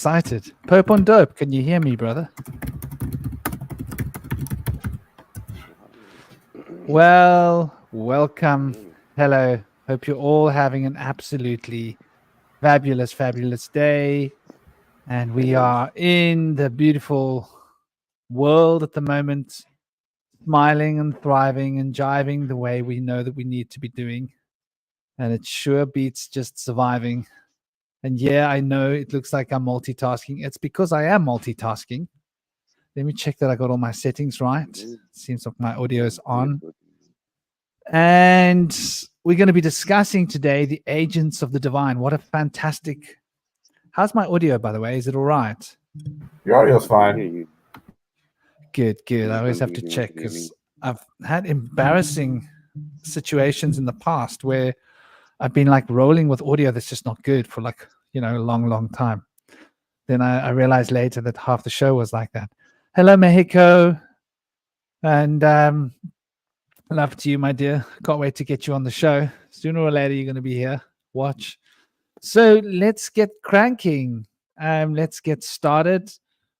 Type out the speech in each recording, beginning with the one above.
excited. Pope on dope. Can you hear me, brother? Well, welcome. Hello. Hope you're all having an absolutely fabulous, fabulous day. And we are in the beautiful world at the moment, smiling and thriving and jiving the way we know that we need to be doing. And it sure beats just surviving. And yeah, I know it looks like I'm multitasking. It's because I am multitasking. Let me check that I got all my settings right. Seems like my audio is on. And we're going to be discussing today the agents of the divine. What a fantastic... How's my audio, by the way? Is it all right? Your audio's fine. Good. I always have to check because I've had embarrassing situations in the past where I've been like rolling with audio that's just not good for like, a long time. Then I realized later that half the show was like that. Hello, Mexico. And love to you, my dear. Can't wait to get you on the show. Sooner or later, you're going to be here. Watch. So let's get cranking. Let's get started.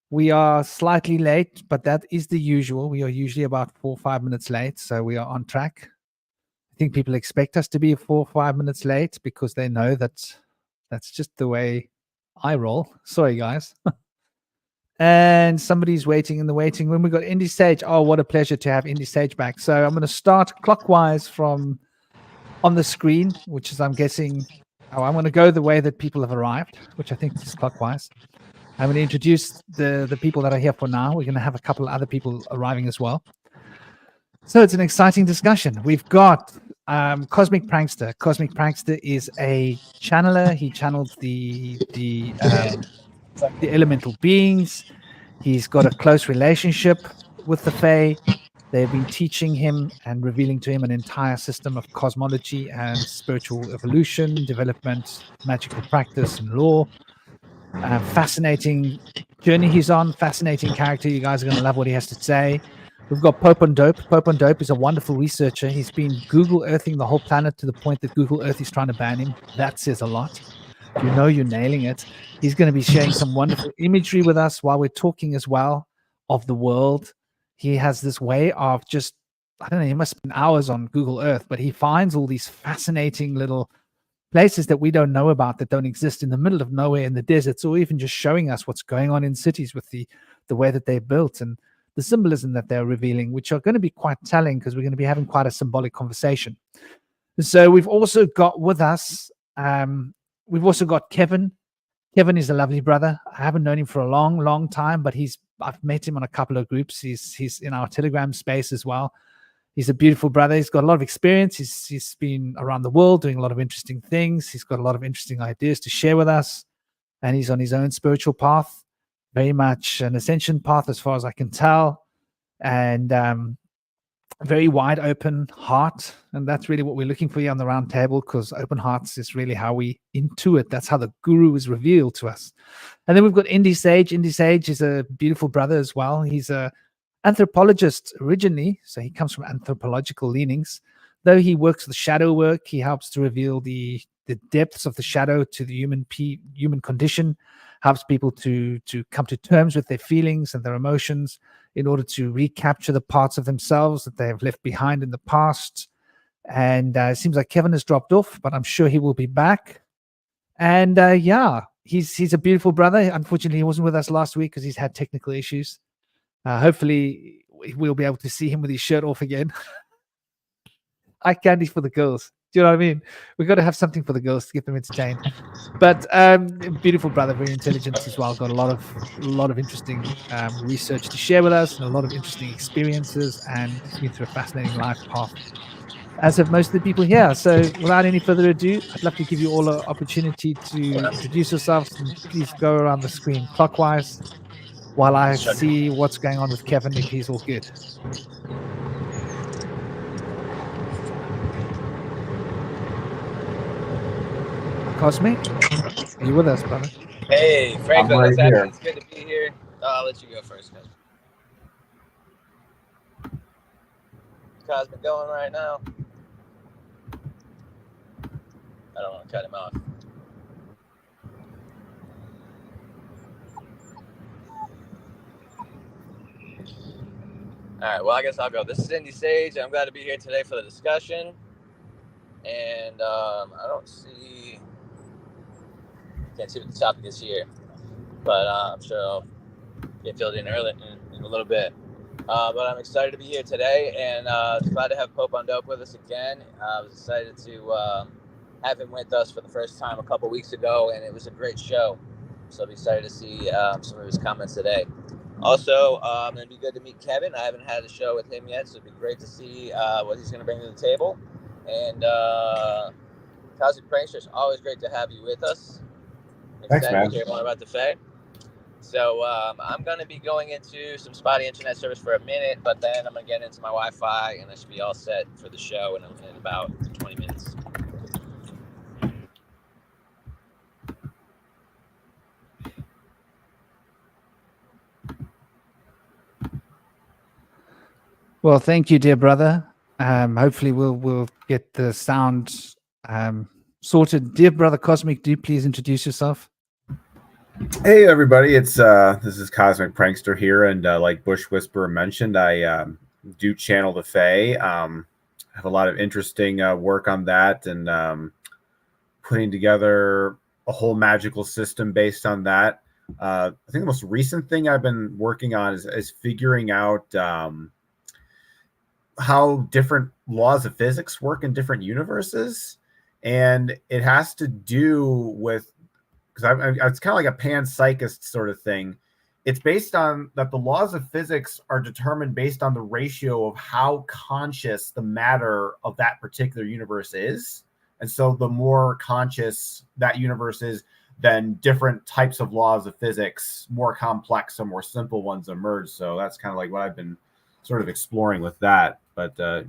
We are slightly late, but that is the usual. We are usually about 4 or 5 minutes late, so we are on track. I think people expect us to be 4 or 5 minutes late because they know that that's just the way I roll. Sorry, guys. And somebody's waiting in the waiting room. We got Indy Sage. Oh, what a pleasure to have Indy Sage back. So I'm going to start clockwise from on the screen, which is, I'm guessing, I'm going to go the way that people have arrived, which I think is clockwise. I'm going to introduce the people that are here for now. We're going to have a couple of other people arriving as well. So it's an exciting discussion. We've got Cosmic Prankster. Cosmic Prankster is a channeler. He channeled the elemental beings. He's got a close relationship with the Fae. They've been teaching him and revealing to him an entire system of cosmology and spiritual evolution, development, magical practice, and law. Fascinating journey he's on. Fascinating character. You guys are going to love what he has to say. We've got Pope on Dope. Pope on Dope is a wonderful researcher. He's been Google Earthing the whole planet to the point that Google Earth is trying to ban him. That says a lot. You know you're nailing it. He's going to be sharing some wonderful imagery with us while we're talking as well of the world. He has this way of just, I don't know, he must spend hours on Google Earth, but he finds all these fascinating little places that we don't know about, that don't exist in the middle of nowhere in the deserts, or even just showing us what's going on in cities with the way that they're built and the symbolism that they're revealing, which are going to be quite telling because we're going to be having quite a symbolic conversation. So we've also got with us, we've also got Kevin. Kevin is a lovely brother. I haven't known him for a long, long time, but I've met him on a couple of groups. He's in our Telegram space as well. He's a beautiful brother. He's got a lot of experience. He's been around the world doing a lot of interesting things. He's got a lot of interesting ideas to share with us. And he's on his own spiritual path, very much an ascension path as far as I can tell. And very wide open heart. And that's really what we're looking for here on the round table, because open hearts is really how we intuit. That's how the guru is revealed to us. And then we've got Indy Sage. Indy Sage is a beautiful brother as well. He's a anthropologist originally, so he comes from anthropological leanings. Though he works with shadow work, he helps to reveal the depths of the shadow to the human condition, helps people to come to terms with their feelings and their emotions in order to recapture the parts of themselves that they have left behind in the past. And it seems like Kevin has dropped off, but I'm sure he will be back. And he's a beautiful brother. Unfortunately, he wasn't with us last week because he's had technical issues. Hopefully we'll be able to see him with his shirt off again. Eye candy for the girls. Do you know what I mean? We've got to have something for the girls to get them entertained. But beautiful brother, very intelligent as well. Got a lot of interesting research to share with us, and a lot of interesting experiences, and he's been through a fascinating life path, as have most of the people here. So without any further ado, I'd love to give you all an opportunity to introduce yourselves, and please go around the screen clockwise while I see what's going on with Kevin, if he's all good. Cosmic, are you with us, brother? Hey, Franklin, what's happening? It's good to be here. I'll let you go first, Cosmic. Cosmic going right now. I don't want to cut him off. right, well, I guess I'll go. This is Indy Sage. I'm glad to be here today for the discussion. And I don't see... Can't see what the topic is here. But I'm sure I'll get filled in early in a little bit. But I'm excited to be here today, and glad to have Pope on Dope with us again. I was excited to have him with us for the first time a couple weeks ago, and it was a great show. So I'm excited to see some of his comments today. Also, it'd be good to meet Kevin. I haven't had a show with him yet, so it'd be great to see what he's going to bring to the table. And Cosmic Pranksters, always great to have you with us. Thanks, Excited man. to hear more about the Fae. So I'm going to be going into some spotty internet service for a minute, but then I'm going to get into my Wi-Fi, and I should be all set for the show in about 20 minutes. Well, thank you, dear brother. Hopefully we'll get the sound sorted. Dear brother Cosmic, do please introduce yourself. Hey, everybody. It's this is Cosmic Prankster here, and like Bush Whisperer mentioned, I do channel the Fae. Have a lot of interesting work on that, and putting together a whole magical system based on that. I think the most recent thing I've been working on is figuring out how different laws of physics work in different universes, and it has to do with, because it's kind of like a panpsychist sort of thing. It's based on that the laws of physics are determined based on the ratio of how conscious the matter of that particular universe is. And so the more conscious that universe is, then different types of laws of physics, more complex or more simple ones, emerge. So that's kind of like what I've been sort of exploring with that. But all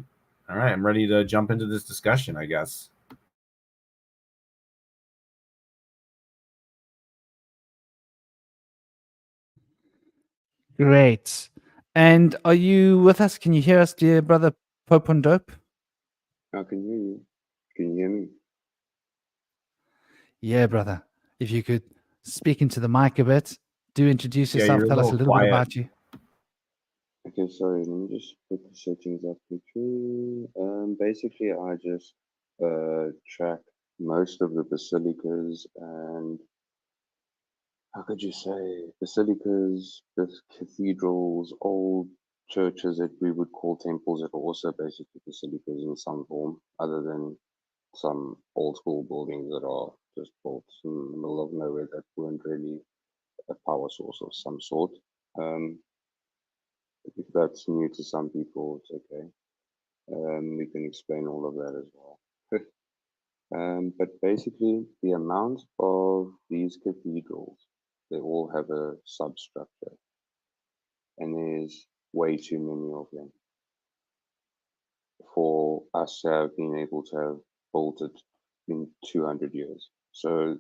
right, I'm ready to jump into this discussion, I guess. Great. And are you with us? Can you hear us, dear brother Pope on Dope? I can hear you. Can you hear me? Yeah, brother. If you could speak into the mic a bit, do introduce yourself. you're Tell us a little bit about you. Okay, sorry, let me just put the settings up quickly. Basically, I just track most of the basilicas and, how could you say, basilicas, cathedrals, old churches that we would call temples that are also basically basilicas in some form, other than some old school buildings that are just built in the middle of nowhere that weren't really a power source of some sort. If that's new to some people, it's okay. We can explain all of that as well. But basically, the amount of these cathedrals, they all have a substructure, and there's way too many of them for us to have been able to have built it in 200 years. So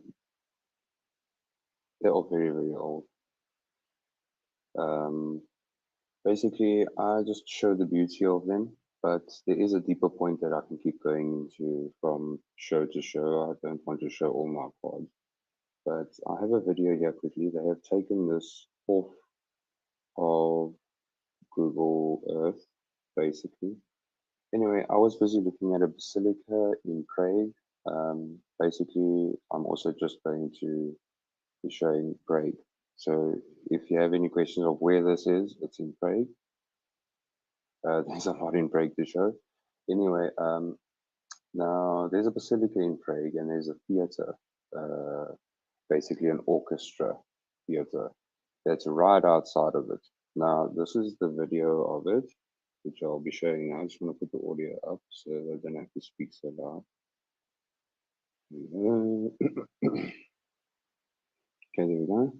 they're all very, very old. Basically, I just show the beauty of them, but there is a deeper point that I can keep going into from show to show. I don't want to show all my cards, but I have a video here quickly. They have taken this off of Google Earth, basically. Anyway, I was busy looking at a basilica in Prague. Basically, I'm also just going to be showing Prague. So if you have any questions of where this is, it's in Prague. There's a lot in Prague to show. Anyway, now there's a basilica in Prague, and there's a theater, basically an orchestra theater that's right outside of it. Now, this is the video of it, which I'll be showing now. I just want to put the audio up so I don't have to speak so loud. Okay, there we go.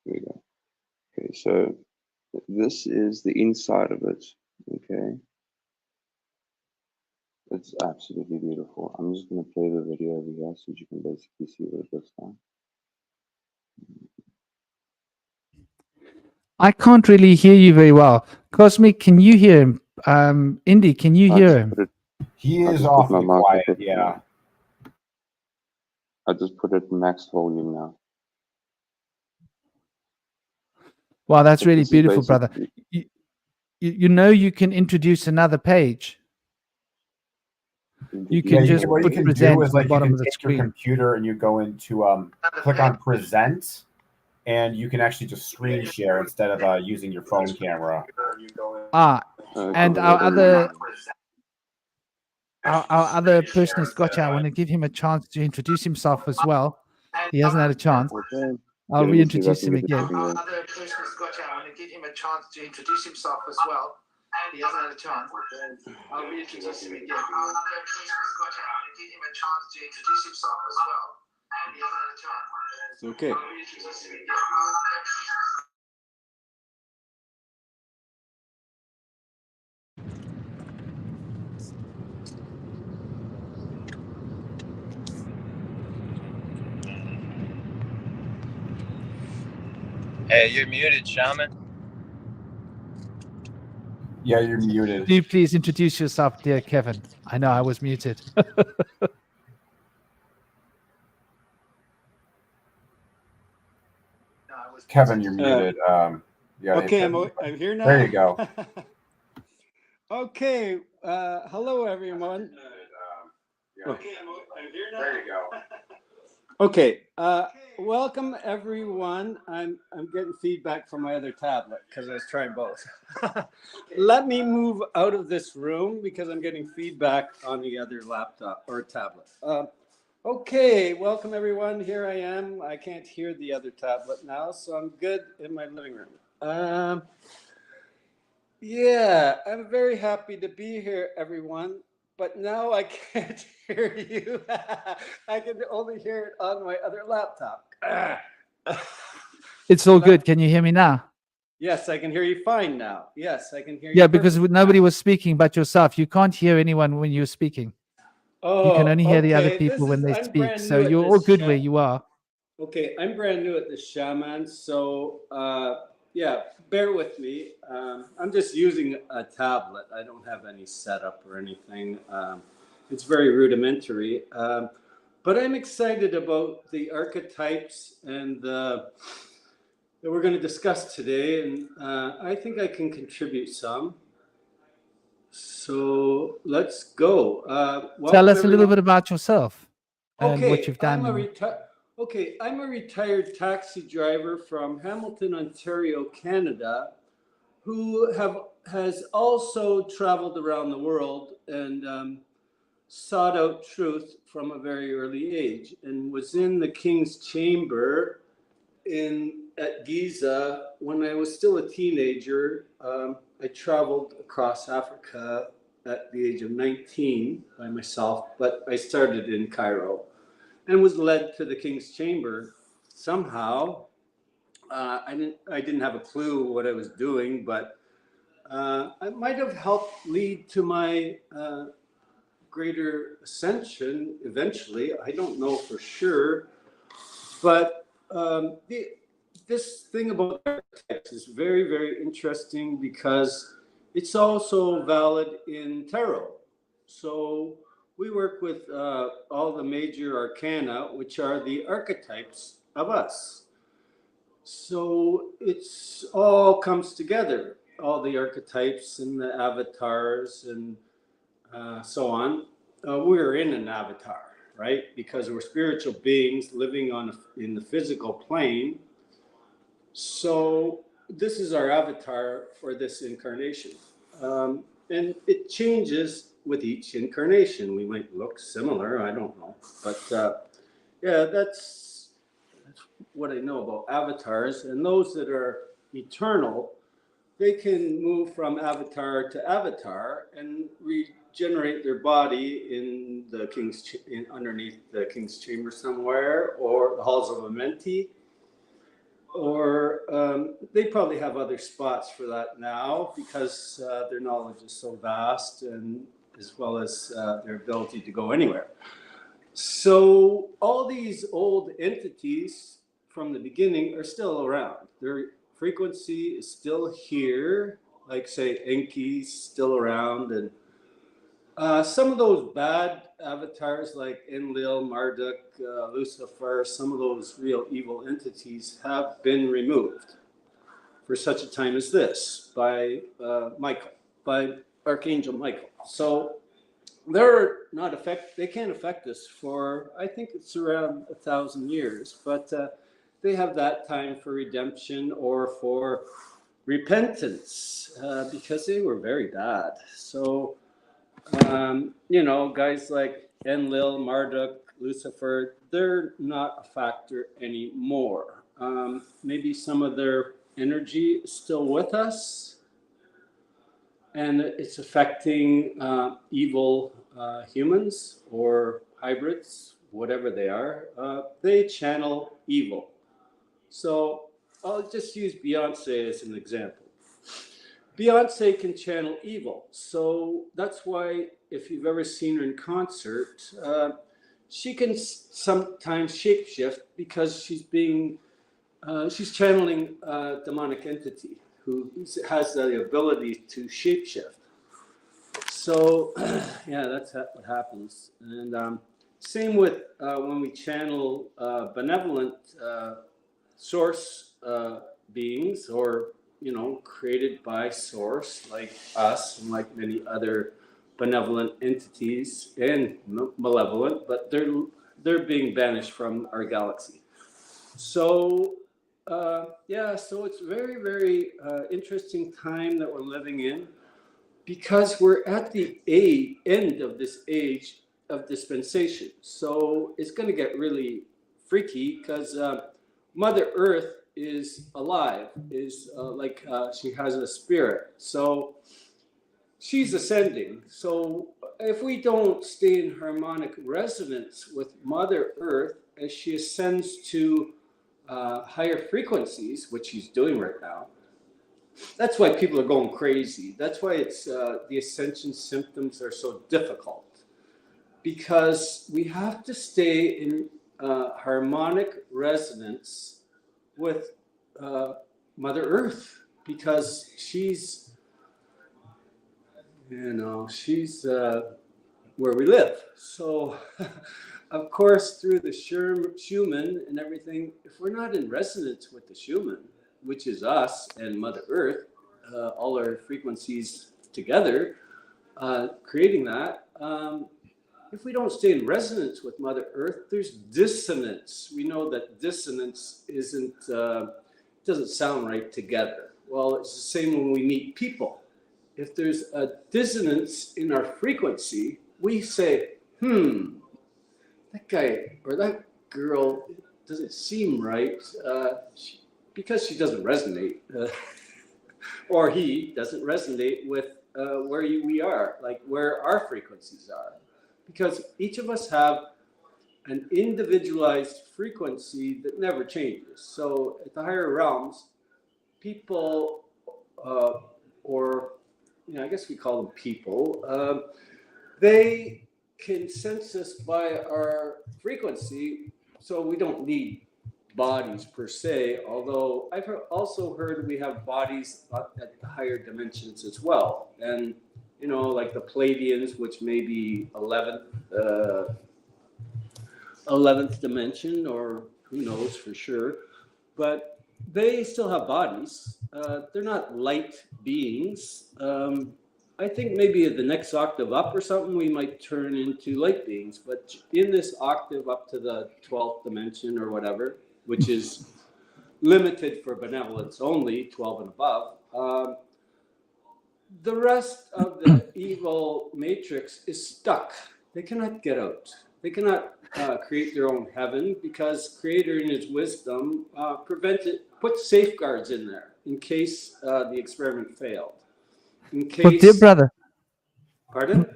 Here we go. Okay, so this is the inside of it. Okay. It's absolutely beautiful. I'm just going to play the video over here so you can basically see what it looks like. I can't really hear you very well. Cosmic, can you hear him? Indy, can you hear him? He I is just put awfully my mic quiet, up. yeah. I just put it max volume now. Wow, that's But really this is beautiful, brother. basically- You know you can introduce another page. You can Yeah, just what you put can present do is on the like you bottom can of the take your screen. computer and you go into click on present, and you can actually just screen share instead of using your phone camera. And our other person has got you. I want to give him a chance to introduce himself as well. He hasn't had a chance. Okay. I'll Let me see if I reintroduce can him get the again. screen on. Other person has got you. I want to give him a chance to introduce himself as well. He hasn't had a chance. I'll reintroduce him again. Other person has got you. I want to give him a chance to introduce himself as well. He hasn't had a chance. Okay. I'll reintroduce him again. Hey, you're muted, Shaman. Yeah, you're muted. Can you please introduce yourself, dear Kevin? I know I was muted. Kevin, you're muted. Okay, I'm here now. There you go. Okay, hello everyone. Okay, I'm here now. There you go. Okay, welcome everyone. I'm getting feedback from my other tablet because I was trying both. Let me move out of this room because I'm getting feedback on the other laptop or tablet. Okay, welcome everyone. Here I am. I can't hear the other tablet now, so I'm good in my living room. Yeah, I'm very happy to be here, everyone. But now I can't hear you. I can only hear it on my other laptop. It's all good. Can you hear me now? Yes, I can hear you fine now. Yes, I can hear you. Yeah, because perfectly nobody now. was speaking but yourself. You can't hear anyone when you're speaking. You can only hear the other okay. people when they I'm speak. brand So new at you're all this good where you are. Okay, I'm brand new at this shaman, so yeah, bear with me. I'm just using a tablet. I don't have any setup or anything. It's very rudimentary, but I'm excited about the archetypes and that we're going to discuss today, and I think I can contribute some. So let's go. Tell us a little everyone. bit about yourself and Okay, what you've done. I'm a retired taxi driver from Hamilton, Ontario, Canada, who has also traveled around the world and sought out truth from a very early age, and was in the King's Chamber at Giza when I was still a teenager. I traveled across Africa at the age of 19 by myself, but I started in Cairo and was led to the King's Chamber somehow. I didn't have a clue what I was doing, but I might have helped lead to my greater ascension eventually. I don't know for sure, but this thing about archetypes is very, very interesting because it's also valid in tarot. So we work with all the major arcana, which are the archetypes of us. So it's all comes together, all the archetypes and the avatars and so on. We're in an avatar, right? Because we're spiritual beings living in the physical plane. So this is our avatar for this incarnation. And it changes with each incarnation. We might look similar, I don't know. But yeah, that's what I know about avatars. And those that are eternal, they can move from avatar to avatar and regenerate their body in the underneath the King's Chamber somewhere, or the halls of Amenti. Or they probably have other spots for that now because their knowledge is so vast, and as well as their ability to go anywhere. So all these old entities from the beginning are still around. Their frequency is still here, like say Enki's still around, and some of those bad avatars like Enlil, Marduk, Lucifer, some of those real evil entities have been removed for such a time as this by Archangel Michael. So they can't affect us for, I think it's around 1,000 years, but they have that time for redemption or for repentance because they were very bad. So, guys like Enlil, Marduk, Lucifer, they're not a factor anymore. Maybe some of their energy is still with us, and it's affecting evil humans or hybrids, whatever they are. They channel evil. So I'll just use Beyonce as an example. Beyonce can channel evil. So that's why if you've ever seen her in concert, she can sometimes shapeshift because she's channeling a demonic entity who has the ability to shapeshift. So, yeah, that's what happens. And same with when we channel benevolent source beings, or, created by source, like us and like many other benevolent entities and malevolent, but they're being banished from our galaxy. So, so it's very, very interesting time that we're living in, because we're at the end of this age of dispensation. So it's going to get really freaky because Mother Earth is alive, she has a spirit. So she's ascending. So if we don't stay in harmonic resonance with Mother Earth as she ascends to higher frequencies, which she's doing right now, that's why people are going crazy. That's why it's the ascension symptoms are so difficult, because we have to stay in harmonic resonance with Mother Earth, because she's where we live. So, of course, through the Schumann and everything, if we're not in resonance with the Schumann, which is us and Mother Earth, all our frequencies together, creating that. If we don't stay in resonance with Mother Earth, there's dissonance. We know that dissonance doesn't sound right together. Well, it's the same when we meet people. If there's a dissonance in our frequency, we say, that guy or that girl doesn't seem right, because she doesn't resonate, or he doesn't resonate with where we are, like where our frequencies are. Because each of us have an individualized frequency that never changes. So at the higher realms, people, I guess we call them people, they can sense us by our frequency, so we don't need bodies per se, although I've also heard we have bodies at the higher dimensions as well. And like the Pleiadians, which may be 11th dimension, or who knows for sure, but they still have bodies. They're not light beings. I think maybe at the next octave up or something, we might turn into light beings, but in this octave up to the 12th dimension or whatever, which is limited for benevolence only, 12 and above, the rest of the evil matrix is stuck. They cannot get out. They cannot create their own heaven, because Creator in his wisdom put safeguards in there in case the experiment failed. In case, But dear brother, pardon?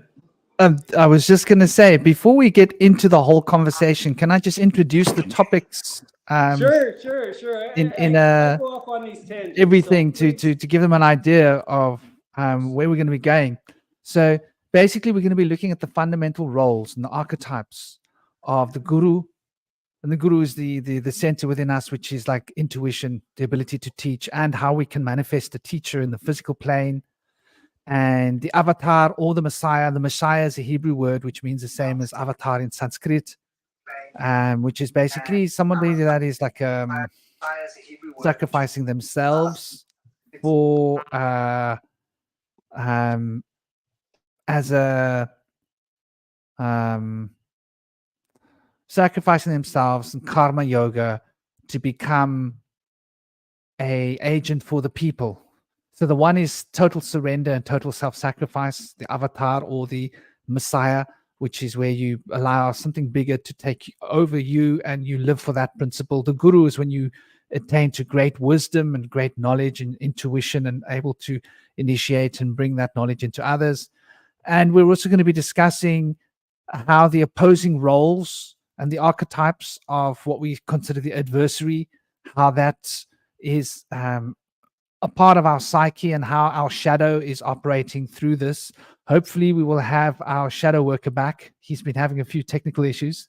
I was just going to say, before we get into the whole conversation, can I just introduce the topics? Sure. I go off on these tangents, everything so to give them an idea of where we're going to be going. So basically, we're going to be looking at the fundamental roles and the archetypes of the guru. And the guru is the center within us, which is like intuition, the ability to teach, and how we can manifest a teacher in the physical plane. And the avatar, or the Messiah. The Messiah is a Hebrew word which means the same as avatar in Sanskrit, which is basically somebody that is like sacrificing themselves for as a sacrificing themselves in karma yoga to become a agent for the people. So the one is total surrender and total self-sacrifice, the avatar or the messiah, which is where you allow something bigger to take over you and you live for that principle. The guru is when you attain to great wisdom and great knowledge and intuition and able to initiate and bring that knowledge into others. And we're also going to be discussing how the opposing roles and the archetypes of what we consider the adversary, how that is a part of our psyche and how our shadow is operating through this. Hopefully we will have our shadow worker back. He's been having a few technical issues.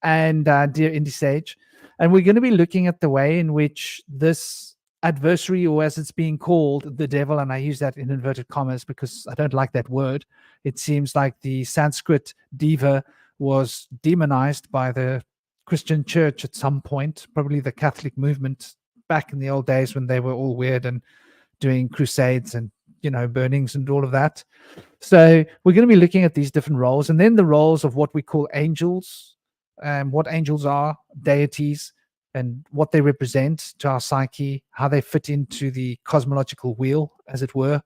And dear Indie Sage. And we're going to be looking at the way in which this adversary, or as it's being called, the devil, and I use that in inverted commas because I don't like that word. It seems like the Sanskrit diva was demonized by the Christian church at some point, probably the Catholic movement back in the old days when they were all weird and doing crusades and, you know, burnings and all of that. So we're going to be looking at these different roles, and then the roles of what we call angels, what angels are, deities, and what they represent to our psyche, how they fit into the cosmological wheel, as it were.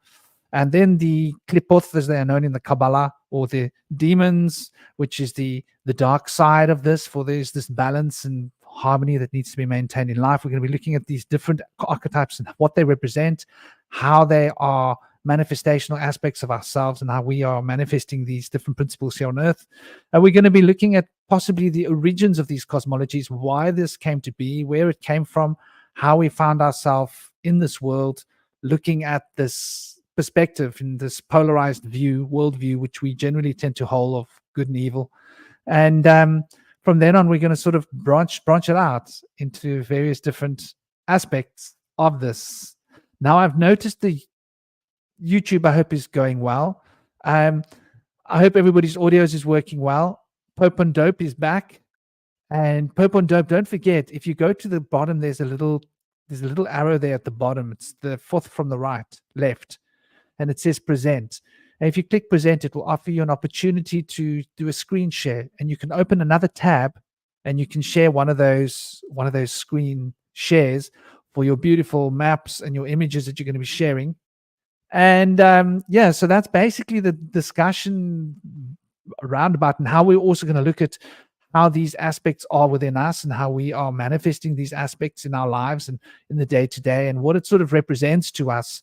And then the klipoth, as they are known in the Kabbalah, or the demons, which is the dark side of this, for there's this balance and harmony that needs to be maintained in life. We're going to be looking at these different archetypes and what they represent, how they are manifestational aspects of ourselves, and how we are manifesting these different principles here on earth. And we're going to be looking at possibly the origins of these cosmologies, why this came to be, where it came from, how we found ourselves in this world, looking at this perspective in this polarized view, worldview, which we generally tend to hold of good and evil. And from then on, we're going to sort of branch it out into various different aspects of this. Now, I've noticed the YouTube, I hope, is going well. I hope everybody's audios is working well. Pope and Dope is back. And Pope and Dope, don't forget, if you go to the bottom, there's a little arrow there at the bottom. It's the fourth from the left. And it says present. And if you click present, it will offer you an opportunity to do a screen share. And you can open another tab and you can share one of those screen shares for your beautiful maps and your images that you're going to be sharing. And yeah, so that's basically the discussion roundabout, and how we're also going to look at how these aspects are within us and how we are manifesting these aspects in our lives and in the day-to-day, and what it sort of represents to us.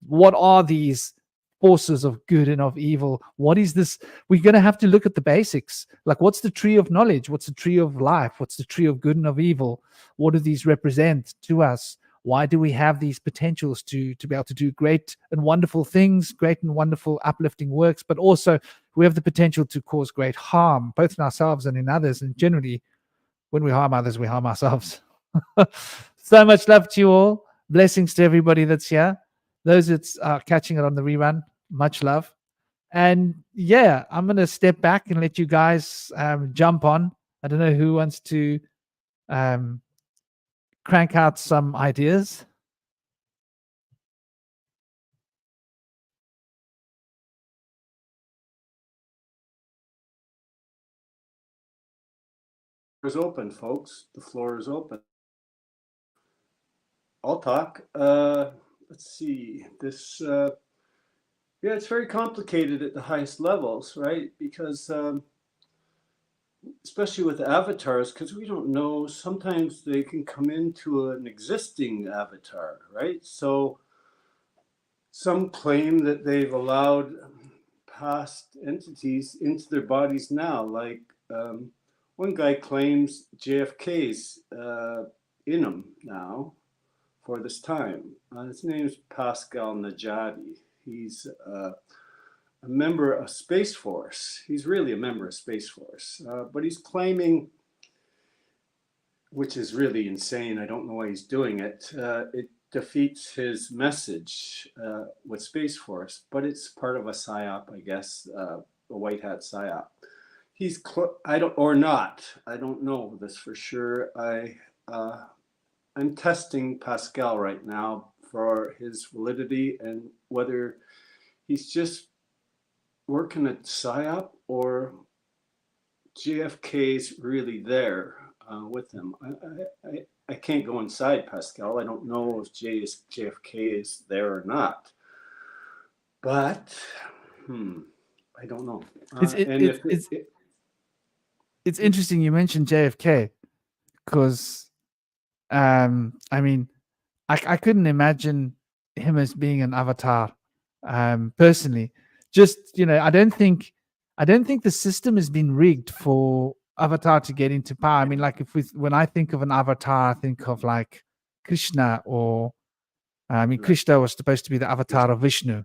What are these forces of good and of evil? What is this? We're going to have to look at the basics. Like, what's the tree of knowledge? What's the tree of life? What's the tree of good and of evil? What do these represent to us? Why do we have these potentials to be able to do great and wonderful things, great and wonderful uplifting works, but also we have the potential to cause great harm, both in ourselves and in others. And generally, when we harm others, we harm ourselves. So much love to you all. Blessings to everybody that's here. Those that's catching it on the rerun, much love. And yeah, I'm going to step back and let you guys jump on. I don't know who wants to crank out some ideas. The floor is open, folks. The floor is open. I'll talk. Let's see. This, yeah, it's very complicated at the highest levels, right? Because especially with avatars, because we don't know, sometimes they can come into an existing avatar, right? So some claim that they've allowed past entities into their bodies now. Like one guy claims JFK's in him now for this time. His name's Pascal Najati. He's a member of Space Force. He's really a member of Space Force, but he's claiming, which is really insane, I don't know why he's doing it, it defeats his message with Space Force, but it's part of a psyop, I guess, a white hat psyop. He's, I don't know this for sure. I'm testing Pascal right now for his validity and whether he's just working at PSYOP or JFK's really there with him. I can't go inside Pascal. I don't know if JFK is there or not. But I don't know. It's interesting you mentioned JFK because I mean I couldn't imagine him as being an avatar personally. Just, you know, I don't think the system has been rigged for Avatar to get into power. I mean, like when I think of an avatar, I think of like Krishna or Krishna was supposed to be the avatar of Vishnu.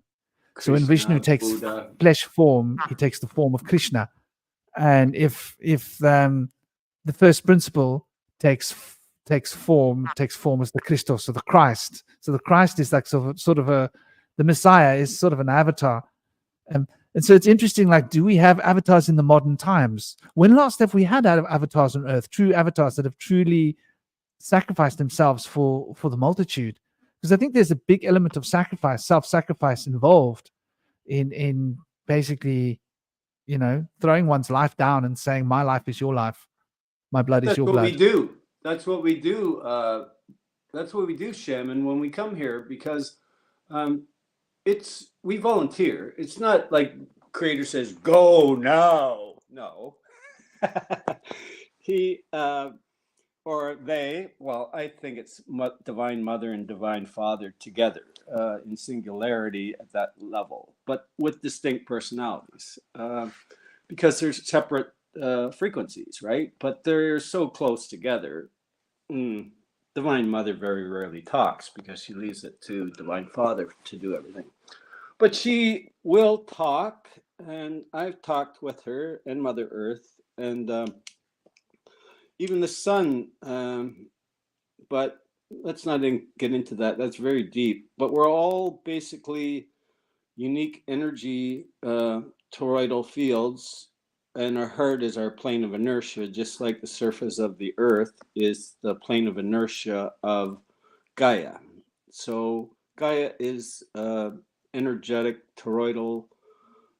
So when Vishnu takes Buddha. flesh form, he takes the form of Krishna. And if the first principle takes form as the Christos or the Christ. So the Christ is like the Messiah is sort of an avatar. And so it's interesting, like, do we have avatars in the modern times? When last have we had avatars on Earth, true avatars that have truly sacrificed themselves for the multitude? Because I think there's a big element of sacrifice, self-sacrifice involved in basically, you know, throwing one's life down and saying, my life is your life, my blood is your blood. That's what we do. That's what we do, Shaman, when we come here, because we volunteer. It's not like Creator says, go now. No. He or they, well, I think it's Divine Mother and Divine Father together in singularity at that level, but with distinct personalities, because there's separate frequencies, right? But they're so close together. Divine Mother very rarely talks because she leaves it to Divine Father to do everything. But she will talk, and I've talked with her and Mother Earth, and even the sun. But let's not get into that. That's very deep. But we're all basically unique energy toroidal fields, and our heart is our plane of inertia, just like the surface of the Earth is the plane of inertia of Gaia. So Gaia is energetic toroidal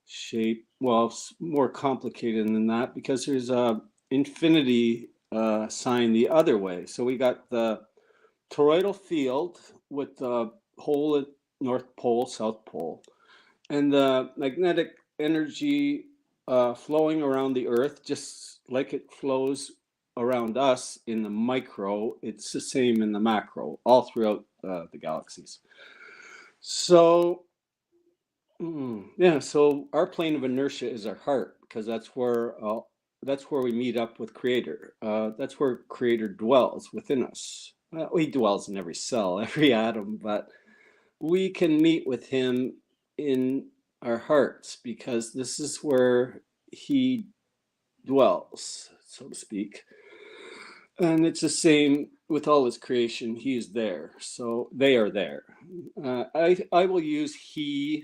shape. Well, it's more complicated than that because there's a infinity sign the other way. So we got the toroidal field with the hole at North Pole, South Pole, and the magnetic energy flowing around the Earth, just like it flows around us in the micro. It's the same in the macro, all throughout the galaxies. So so our plane of inertia is our heart, because that's where we meet up with Creator. That's where Creator dwells within us. He dwells in every cell, every atom, but we can meet with him in our hearts because this is where he dwells, so to speak. And it's the same with all his creation. He is there, so they are there. I will use he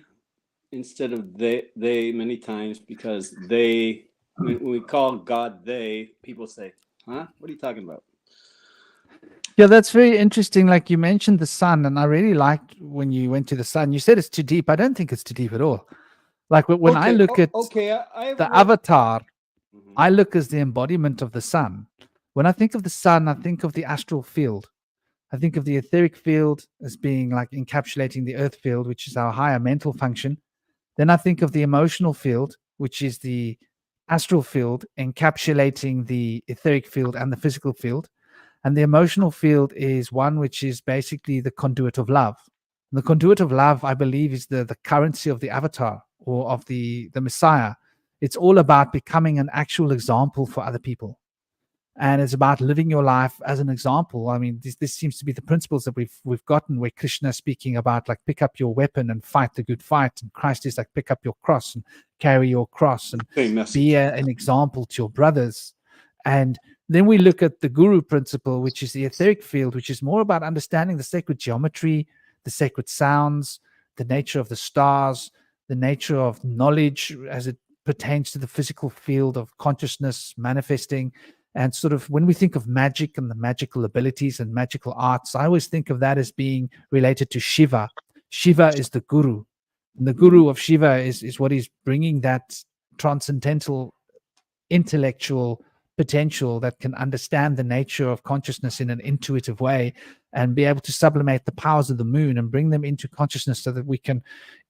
instead of they many times because they, when we call God they, people say, huh? What are you talking about? Yeah, that's very interesting. Like you mentioned the sun, and I really liked when you went to the sun. You said it's too deep. I don't think it's too deep at all. Like when I look at the avatar, I look as the embodiment of the sun. When I think of the sun, I think of the astral field. I think of the etheric field as being like encapsulating the earth field, which is our higher mental function. Then I think of the emotional field, which is the astral field encapsulating the etheric field and the physical field. And the emotional field is one which is basically the conduit of love. And the conduit of love, I believe, is the currency of the avatar or of the Messiah. It's all about becoming an actual example for other people. And it's about living your life as an example. I mean, this seems to be the principles that we've gotten, where Krishna is speaking about, like, pick up your weapon and fight the good fight. And Christ is like, pick up your cross and carry your cross and be an example to your brothers. And then we look at the guru principle, which is the etheric field, which is more about understanding the sacred geometry, the sacred sounds, the nature of the stars, the nature of knowledge as it pertains to the physical field of consciousness manifesting. And sort of when we think of magic and the magical abilities and magical arts, I always think of that as being related to Shiva. Shiva is the guru. And the guru of Shiva is what is bringing that transcendental intellectual potential that can understand the nature of consciousness in an intuitive way and be able to sublimate the powers of the moon and bring them into consciousness so that we can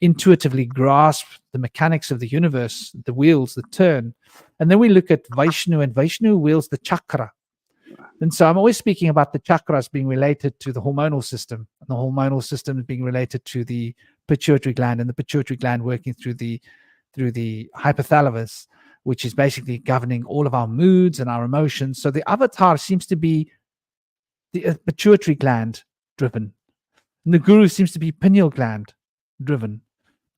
intuitively grasp the mechanics of the universe, the wheels that turn. And then we look at Vishnu, and Vishnu wields the chakra. And so I'm always speaking about the chakras being related to the hormonal system, and the hormonal system being related to the pituitary gland, and the pituitary gland working through the hypothalamus, which is basically governing all of our moods and our emotions. So the avatar seems to be the pituitary gland driven. And the guru seems to be pineal gland driven.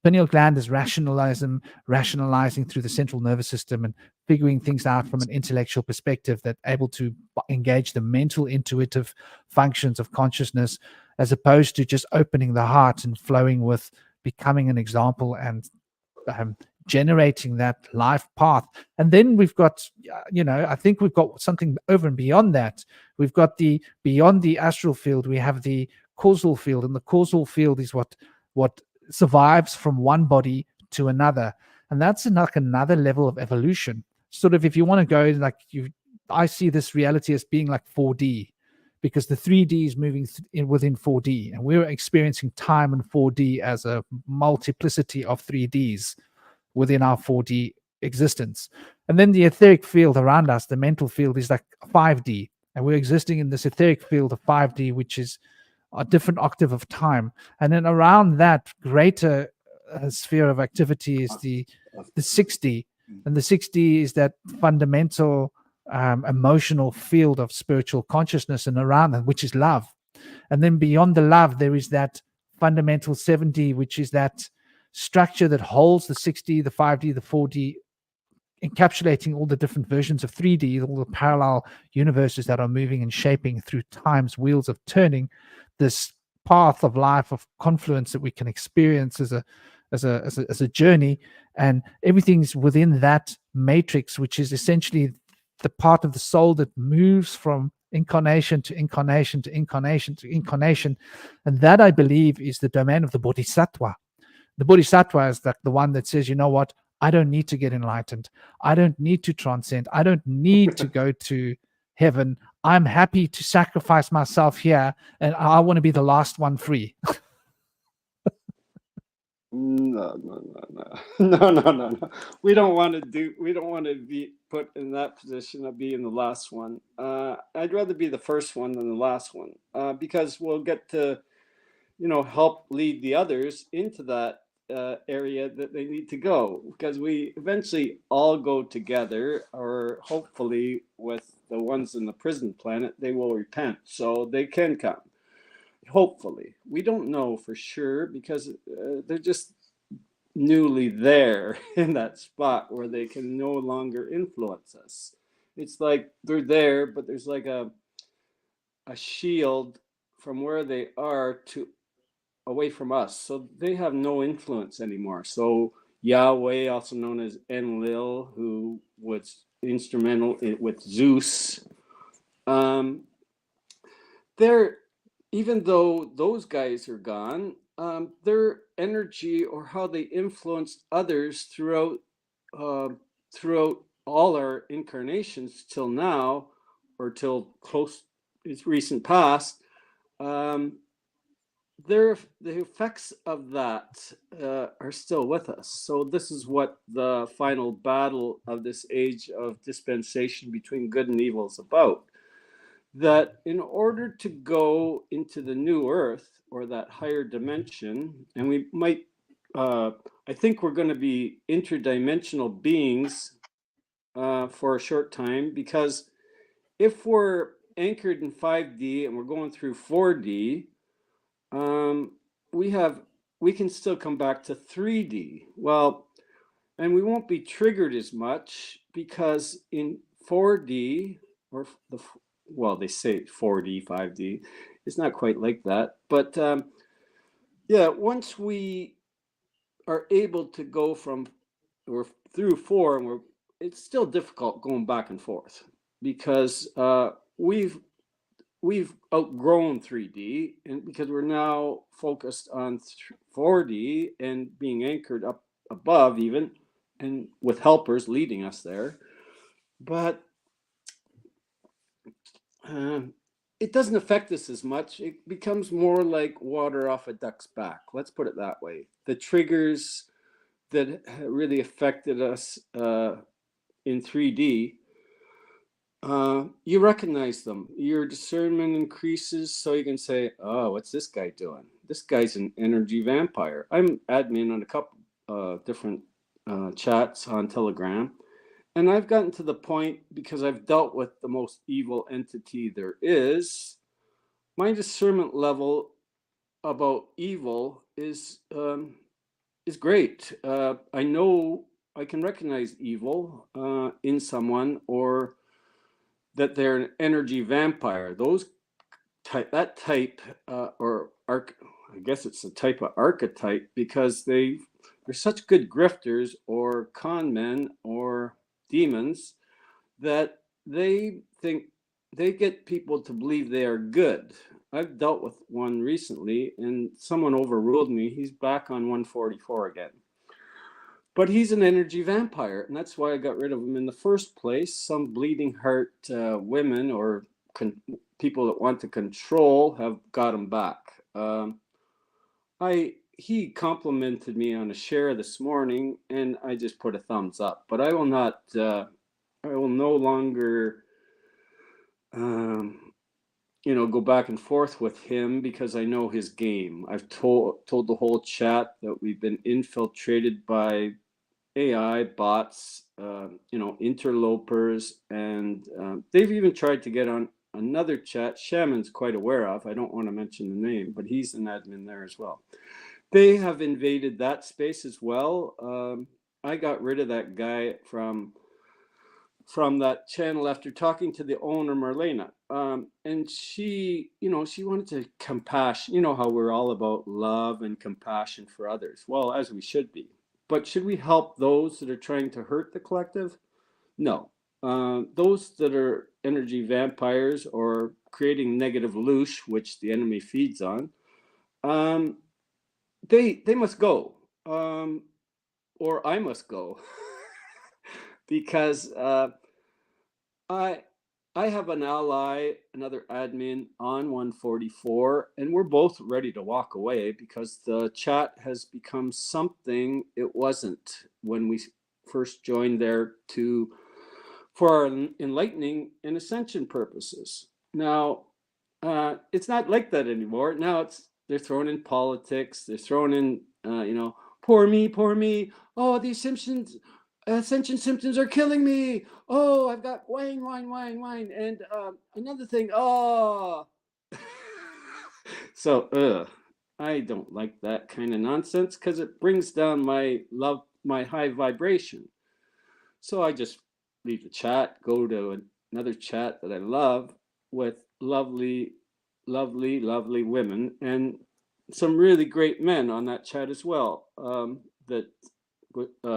Pineal gland is rationalizing through the central nervous system and figuring things out from an intellectual perspective, that able to engage the mental intuitive functions of consciousness, as opposed to just opening the heart and flowing with becoming an example and generating that life path. And then we've got, I think we've got something over and beyond that. We've got beyond the astral field, we have the causal field, and the causal field is what survives from one body to another. And that's like another level of evolution. Sort of, if you want to go I see this reality as being like 4D, because the 3D is moving within 4D, and we're experiencing time in 4D as a multiplicity of 3Ds within our 4D existence. And then the etheric field around us, the mental field, is like 5D, and we're existing in this etheric field of 5D, which is a different octave of time. And then around that greater sphere of activity is the 6D, and the 6D is that fundamental emotional field of spiritual consciousness, and around that, which is love. And then beyond the love, there is that fundamental 7D, which is that structure that holds the 6D, the 5D, the 4D, encapsulating all the different versions of 3D, all the parallel universes that are moving and shaping through time's wheels of turning, this path of life of confluence that we can experience as a journey. And everything's within that matrix, which is essentially the part of the soul that moves from incarnation to incarnation to incarnation to incarnation. And that, I believe, is the domain of the Bodhisattva. The Bodhisattva is the one that says, you know what, I don't need to get enlightened. I don't need to transcend. I don't need to go to heaven. I'm happy to sacrifice myself here, and I want to be the last one free. No. We don't want to be put in that position of being the last one. I'd rather be the first one than the last one, because we'll get to, help lead the others into that area that they need to go, because we eventually all go together, or hopefully with the ones in the prison planet, they will repent so they can come. Hopefully. We don't know for sure, because they're just newly there in that spot where they can no longer influence us. It's like they're there, but there's like a shield from where they are to away from us, so they have no influence anymore. So Yahweh, also known as Enlil, who was instrumental with Zeus, they're, even though those guys are gone, their energy, or how they influenced others throughout all our incarnations till now, or till close its recent past, the effects of that are still with us. So this is what the final battle of this age of dispensation between good and evil is about. That in order to go into the new earth, or that higher dimension, and we might, I think we're going to be interdimensional beings for a short time, because if we're anchored in 5D and we're going through 4D, we can still come back to 3D. Well, and we won't be triggered as much, because in 4D, or they say 4D, 5D, it's not quite like that. But once we are able to go from, or through 4, and it's still difficult going back and forth. because we've outgrown 3D, and because we're now focused on 4D and being anchored up above even, and with helpers leading us there. But it doesn't affect us as much. It becomes more like water off a duck's back. Let's put it that way. The triggers that really affected us in 3D, you recognize them. Your discernment increases, so you can say, oh, what's this guy doing? This guy's an energy vampire. I'm admin on a couple different chats on Telegram. And I've gotten to the point, because I've dealt with the most evil entity there is, my discernment level about evil is great. I know I can recognize evil in someone, or that they're an energy vampire. That type, I guess it's a type of archetype, because they're such good grifters or con men or demons that they think they get people to believe they are good. I've dealt with one recently, and someone overruled me. He's back on 144 again. But he's an energy vampire, and that's why I got rid of him in the first place. Some bleeding heart women or people that want to control have got him back. He complimented me on a share this morning, and I just put a thumbs up. But I will not. I will no longer, go back and forth with him, because I know his game. I've told the whole chat that we've been infiltrated by AI bots, interlopers, and they've even tried to get on another chat Shaman's quite aware of. I don't want to mention the name, but he's an admin there as well. They have invaded that space as well. I got rid of that guy from that channel after talking to the owner, Marlena. And she wanted to compassion. You know how we're all about love and compassion for others. Well, as we should be. But should we help those that are trying to hurt the collective? No. Those that are energy vampires or creating negative loosh, which the enemy feeds on, they must go, or I must go, because I have an ally, another admin on 144, and we're both ready to walk away, because the chat has become something it wasn't when we first joined there for our enlightening and ascension purposes. Now, it's not like that anymore. Now they're thrown in politics. They're thrown in, poor me. Oh, these ascension symptoms are killing me. Oh, I've got wine. And another thing, So, I don't like that kind of nonsense, because it brings down my high vibration. So I just leave the chat, go to another chat that I love with lovely women, and some really great men on that chat as well, that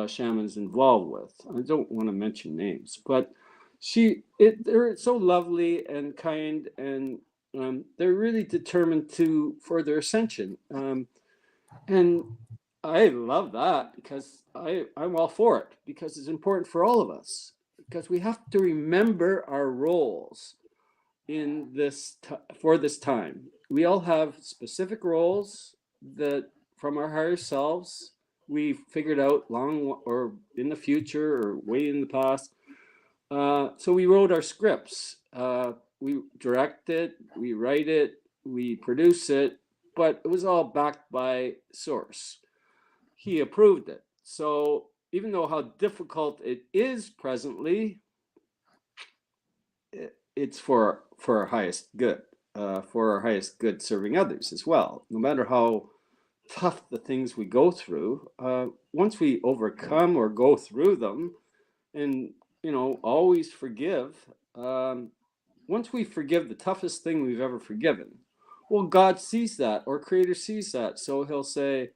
Shaman's involved with. I don't want to mention names, but they're so lovely and kind, and they're really determined for their ascension. And I love that, because I'm all for it, because it's important for all of us, because we have to remember our roles in this for this time. We all have specific roles that from our higher selves we figured out long or in the future or way in the past. So we wrote our scripts. We direct it, we write it, we produce it, but it was all backed by Source. He approved it. So even though how difficult it is presently, it's for our highest good, serving others as well. No matter how tough the things we go through, once we overcome or go through them, and always forgive. Once we forgive the toughest thing we've ever forgiven, well, God sees that, or Creator sees that, so He'll say,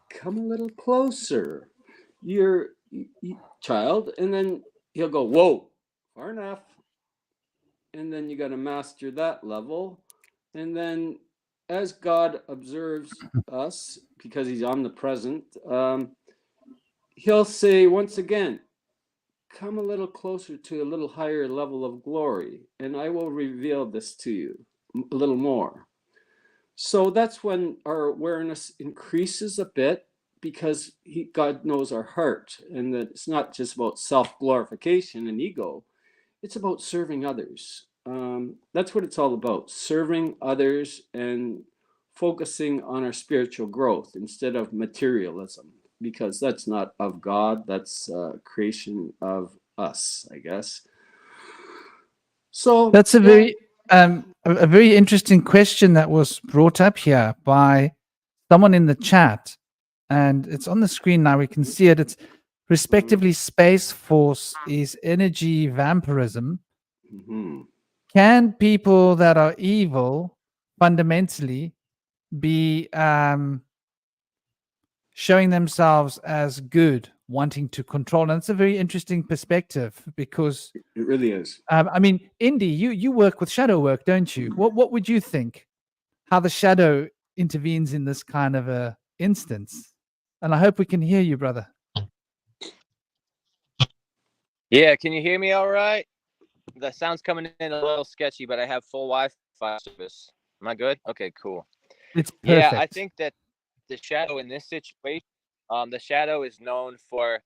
"Come a little closer, your child," and then He'll go, "Whoa, far enough. and then you got to master that level. And then as God observes us, because he's omnipresent, he'll say once again, come a little closer to a little higher level of glory, and I will reveal this to you a little more. So that's when our awareness increases a bit, because God knows our heart, and that it's not just about self-glorification and ego, it's about serving others. That's what it's all about, serving others and focusing on our spiritual growth instead of materialism, because that's not of God, that's creation of us, I guess. So That's a very interesting question that was brought up here by someone in the chat, and it's on the screen now. We can see it. It's respectively Space Force is energy vampirism. Can people that are evil fundamentally be showing themselves as good, wanting to control? And it's a very interesting perspective, because it really is. I mean, Indy, you work with shadow work, don't you? What would you think? How the shadow intervenes in this kind of a instance? And I hope we can hear you, brother. Yeah, can you hear me all right? The sound's coming in a little sketchy, but I have full Wi-Fi service. Am I good? Okay, cool. It's perfect. Yeah, I think that the shadow in this situation, the shadow is known for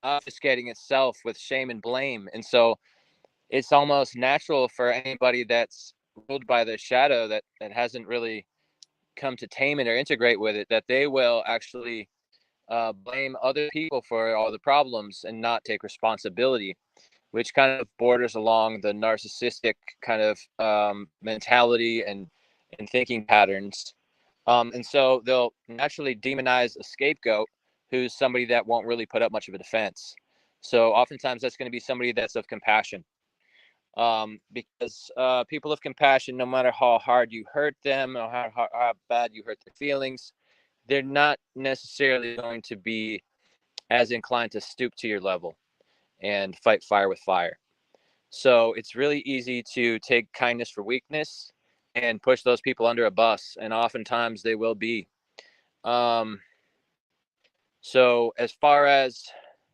obfuscating itself with shame and blame. And so it's almost natural for anybody that's ruled by the shadow that hasn't really come to tame it or integrate with it, that they will actually blame other people for all the problems and not take responsibility, which kind of borders along the narcissistic kind of mentality and thinking patterns. And so they'll naturally demonize a scapegoat who's somebody that won't really put up much of a defense. So oftentimes that's going to be somebody that's of compassion. Because people of compassion, no matter how hard you hurt them or how bad you hurt their feelings, they're not necessarily going to be as inclined to stoop to your level and fight fire with fire. So it's really easy to take kindness for weakness and push those people under a bus, and oftentimes they will be. So as far as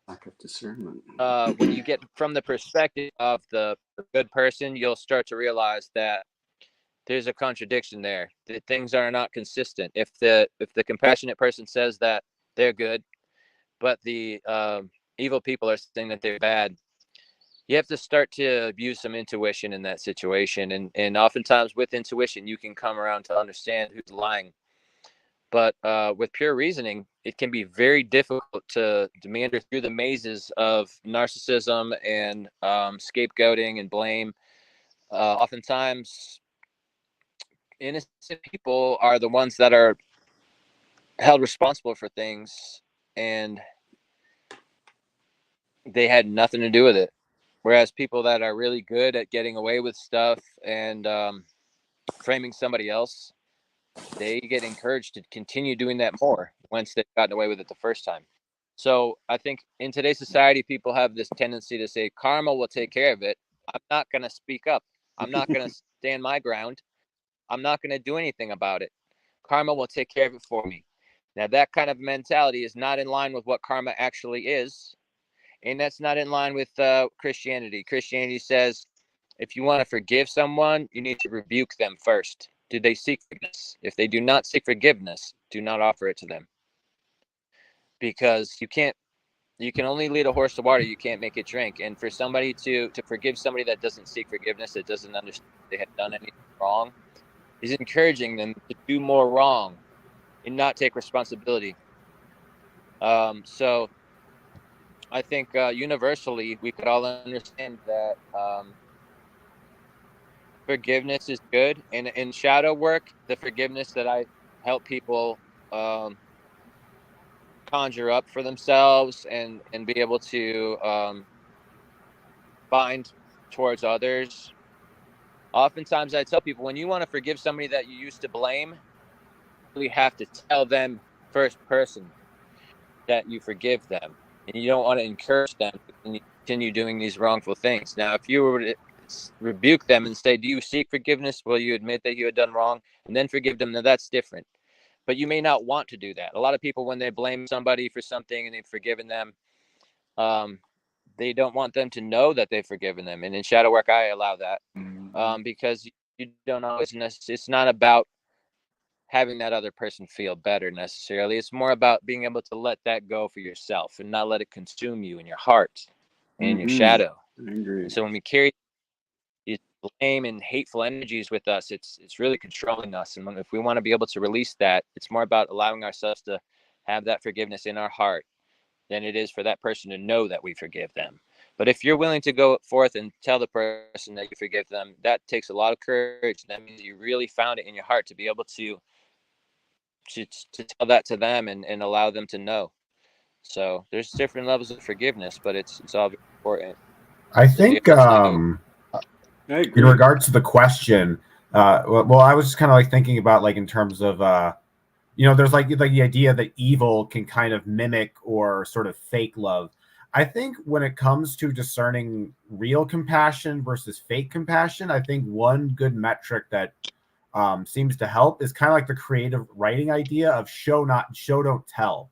lack of discernment, when you get from the perspective of the good person, you'll start to realize that there's a contradiction there, that things are not consistent. If the compassionate person says that they're good, but the evil people are saying that they're bad, you have to start to use some intuition in that situation. And oftentimes with intuition, you can come around to understand who's lying. But with pure reasoning, it can be very difficult to meander through the mazes of narcissism and scapegoating and blame. Oftentimes, innocent people are the ones that are held responsible for things, and they had nothing to do with it. Whereas people that are really good at getting away with stuff and framing somebody else, they get encouraged to continue doing that more once they've gotten away with it the first time. So I think in today's society, people have this tendency to say, karma will take care of it. I'm not going to speak up. I'm not going to stand my ground. I'm not going to do anything about it. Karma will take care of it for me. Now, that kind of mentality is not in line with what karma actually is. And that's not in line with Christianity. Christianity says, if you want to forgive someone, you need to rebuke them first. Do they seek forgiveness? If they do not seek forgiveness, do not offer it to them. Because you can only lead a horse to water, you can't make it drink. And for somebody to forgive somebody that doesn't seek forgiveness, that doesn't understand they have done anything wrong, is encouraging them to do more wrong and not take responsibility. So I think universally we could all understand that forgiveness is good. And in shadow work, the forgiveness that I help people conjure up for themselves and be able to bind towards others. Oftentimes I tell people, when you want to forgive somebody that you used to blame, you have to tell them first person that you forgive them. And you don't want to encourage them to continue doing these wrongful things. Now, if you were to rebuke them and say, do you seek forgiveness? Will you admit that you had done wrong and then forgive them? Now that's different. But you may not want to do that. A lot of people, when they blame somebody for something and they've forgiven them, they don't want them to know that they've forgiven them. And in shadow work, I allow that because you don't always it's not about having that other person feel better necessarily. It's more about being able to let that go for yourself and not let it consume you in your heart and your shadow. I agree. And so when we carry these blame and hateful energies with us, it's really controlling us. And if we want to be able to release that, it's more about allowing ourselves to have that forgiveness in our heart than it is for that person to know that we forgive them. But if you're willing to go forth and tell the person that you forgive them, that takes a lot of courage. That means you really found it in your heart to be able to tell that to them and allow them to know. So there's different levels of forgiveness, but it's all very important. I think in regards to the question, well, I was just kind of like thinking about like in terms of there's like the idea that evil can kind of mimic or sort of fake love. I think when it comes to discerning real compassion versus fake compassion, I think one good metric that seems to help is kind of like the creative writing idea of show don't tell.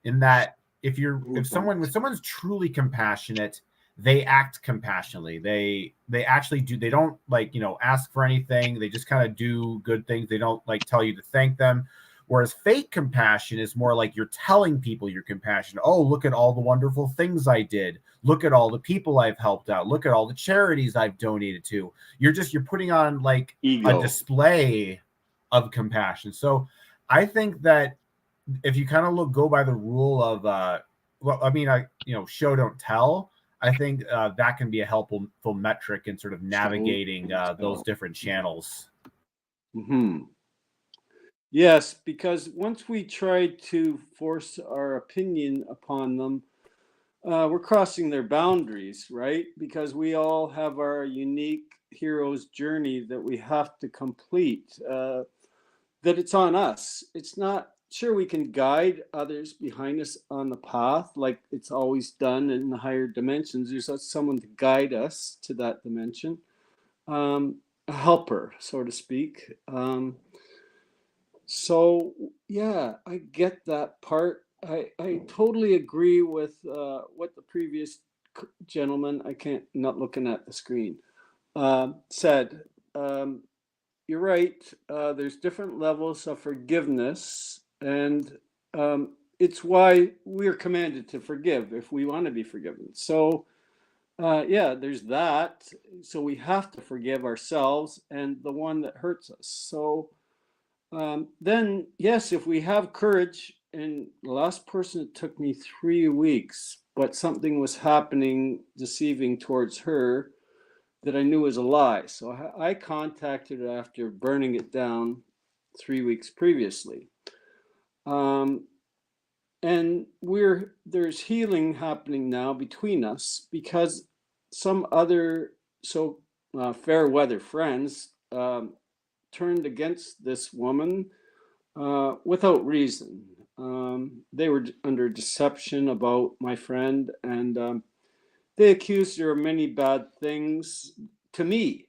In that if someone's truly compassionate, they act compassionately. They actually do. They don't like ask for anything. They just kind of do good things. They don't like tell you to thank them. Whereas fake compassion is more like you're telling people you're compassionate. Oh, look at all the wonderful things I did. Look at all the people I've helped out. Look at all the charities I've donated to. You're putting on like ego, a display of compassion. So I think that if you kind of go by the rule of show don't tell, I think that can be a helpful metric in sort of navigating those different channels. Mm-hmm. Yes, because once we try to force our opinion upon them, we're crossing their boundaries, right? Because we all have our unique hero's journey that we have to complete, that it's on us. It's not, sure, we can guide others behind us on the path like it's always done in the higher dimensions. There's someone to guide us to that dimension, a helper, so to speak. So yeah, I get that part. I totally agree with what the previous gentleman, not looking at the screen, said. You're right. There's different levels of forgiveness, and it's why we're commanded to forgive if we want to be forgiven. So yeah, there's that. So we have to forgive ourselves and the one that hurts us. So then, yes, if we have courage, and the last person, it took me 3 weeks, but something was happening, deceiving towards her that I knew was a lie. So I contacted her after burning it down 3 weeks previously. And there's healing happening now between us because some other fair weather friends turned against this woman without reason. They were under deception about my friend, and they accused her of many bad things to me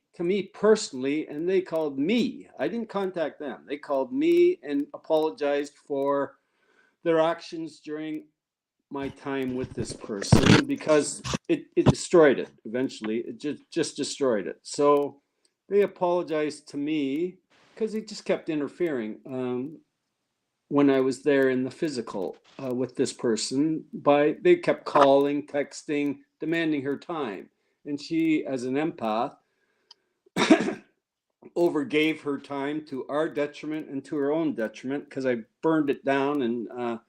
personally, and they called me. I didn't contact them. They called me and apologized for their actions during my time with this person because it destroyed it eventually. It just destroyed it. So they apologized to me because they just kept interfering when I was there in the physical with this person. They kept calling, texting, demanding her time. And she, as an empath, overgave her time to our detriment and to her own detriment because I burned it down and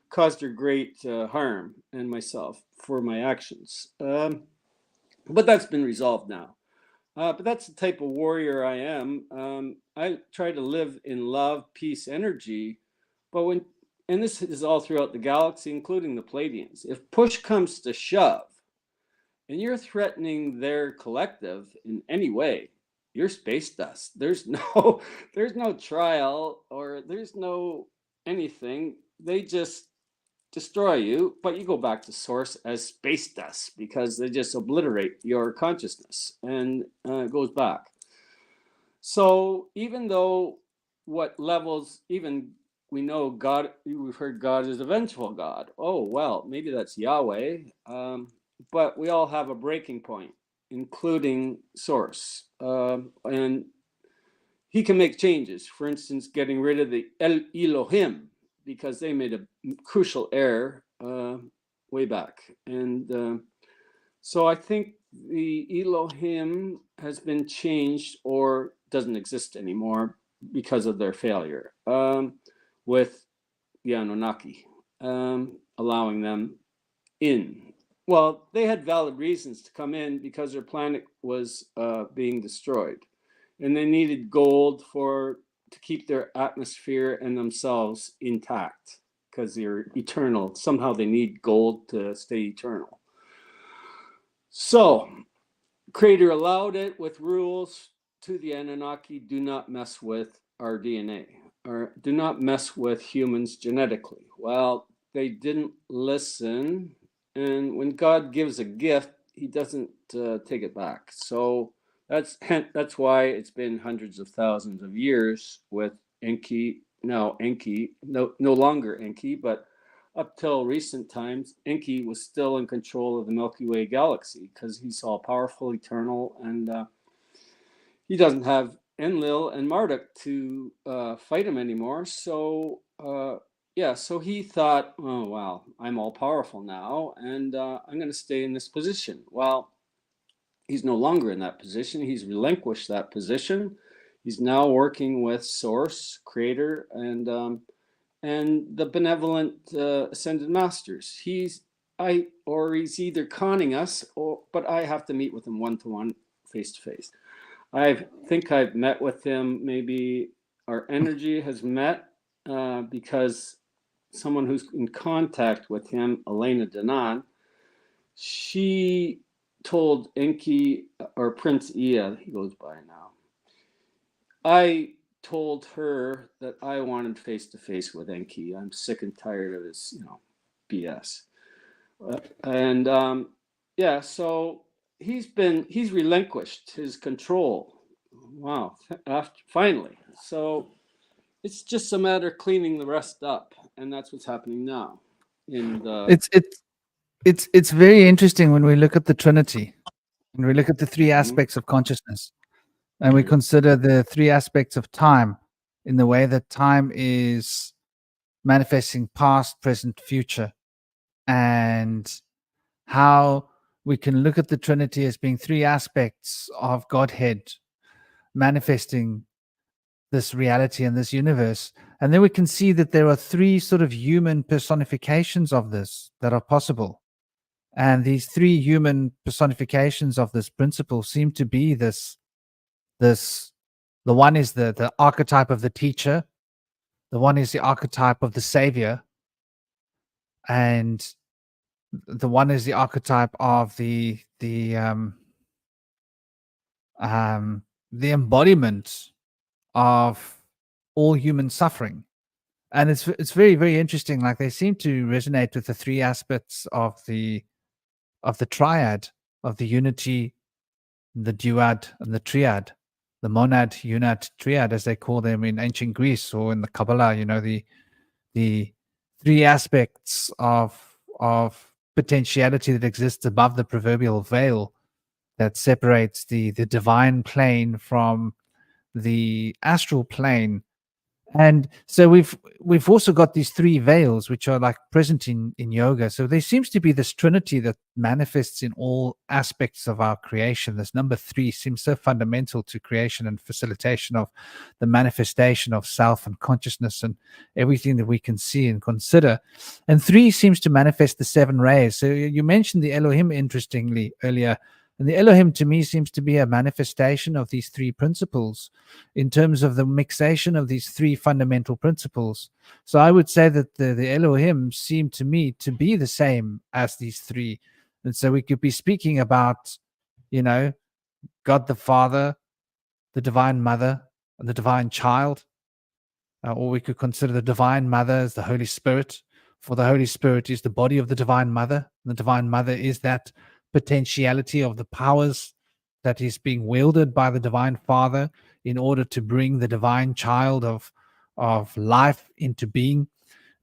caused her great harm and myself for my actions. But that's been resolved now. But that's the type of warrior I am. I try to live in love, peace, energy. But and this is all throughout the galaxy, including the Pleiadians. If push comes to shove, and you're threatening their collective in any way, you're space dust. There's no trial or there's no anything. They just destroy you, but you go back to source as space dust because they just obliterate your consciousness, and it goes back. So even though what levels, even we know God, we've heard God is a vengeful God. Oh, well, maybe that's Yahweh. But we all have a breaking point, including source. And he can make changes. For instance, getting rid of the Elohim, because they made a crucial error way back. And so I think the Elohim has been changed or doesn't exist anymore because of their failure with the Anunnaki, allowing them in. Well, they had valid reasons to come in because their planet was being destroyed, and they needed gold to keep their atmosphere and themselves intact because they're eternal. Somehow they need gold to stay eternal. So, Creator allowed it with rules to the Anunnaki: do not mess with our DNA, or do not mess with humans genetically. Well, they didn't listen, and when God gives a gift, he doesn't take it back. So that's why it's been hundreds of thousands of years with Enki. Now Enki, no longer Enki, but up till recent times, Enki was still in control of the Milky Way galaxy because he's all powerful, eternal, and he doesn't have Enlil and Marduk to fight him anymore. So so he thought, oh wow, I'm all powerful now, and I'm going to stay in this position. Well, he's no longer in that position. He's relinquished that position. He's now working with Source, Creator, and the benevolent ascended masters. He's either conning us, but I have to meet with him one-to-one, face-to-face. I think I've met with him. Maybe our energy has met because someone who's in contact with him, Elena Danan, she told Enki, or Prince Ea, he goes by now. I told her that I wanted face-to-face with Enki. I'm sick and tired of his, BS. So he's relinquished his control. Wow, finally. So it's just a matter of cleaning the rest up, and that's what's happening now. It's very interesting when we look at the Trinity, and we look at the three aspects of consciousness, and we consider the three aspects of time in the way that time is manifesting past, present, future, and how we can look at the Trinity as being three aspects of Godhead manifesting this reality and this universe. And then we can see that there are three sort of human personifications of this that are possible. And these three human personifications of this principle seem to be the one is the archetype of the teacher, the one is the archetype of the savior, and the one is the archetype of the embodiment of all human suffering. And it's very, very interesting. Like, they seem to resonate with the three aspects of the triad, of the unity, the duad, and the triad, the monad, unad, triad, as they call them in ancient Greece or in the Kabbalah. The three aspects of potentiality that exists above the proverbial veil that separates the divine plane from the astral plane. And so we've also got these three veils which are like present in yoga. So there seems to be this trinity that manifests in all aspects of our creation. This number three seems so fundamental to creation and facilitation of the manifestation of self and consciousness and everything that we can see and consider. And three seems to manifest the seven rays. So you mentioned the Elohim interestingly earlier. And the Elohim to me seems to be a manifestation of these three principles in terms of the mixation of these three fundamental principles. So I would say that the Elohim seem to me to be the same as these three. And so we could be speaking about, God the Father, the Divine Mother, and the Divine Child. Or we could consider the Divine Mother as the Holy Spirit, for the Holy Spirit is the body of the Divine Mother. The Divine Mother is that potentiality of the powers that is being wielded by the Divine Father in order to bring the divine child of life into being.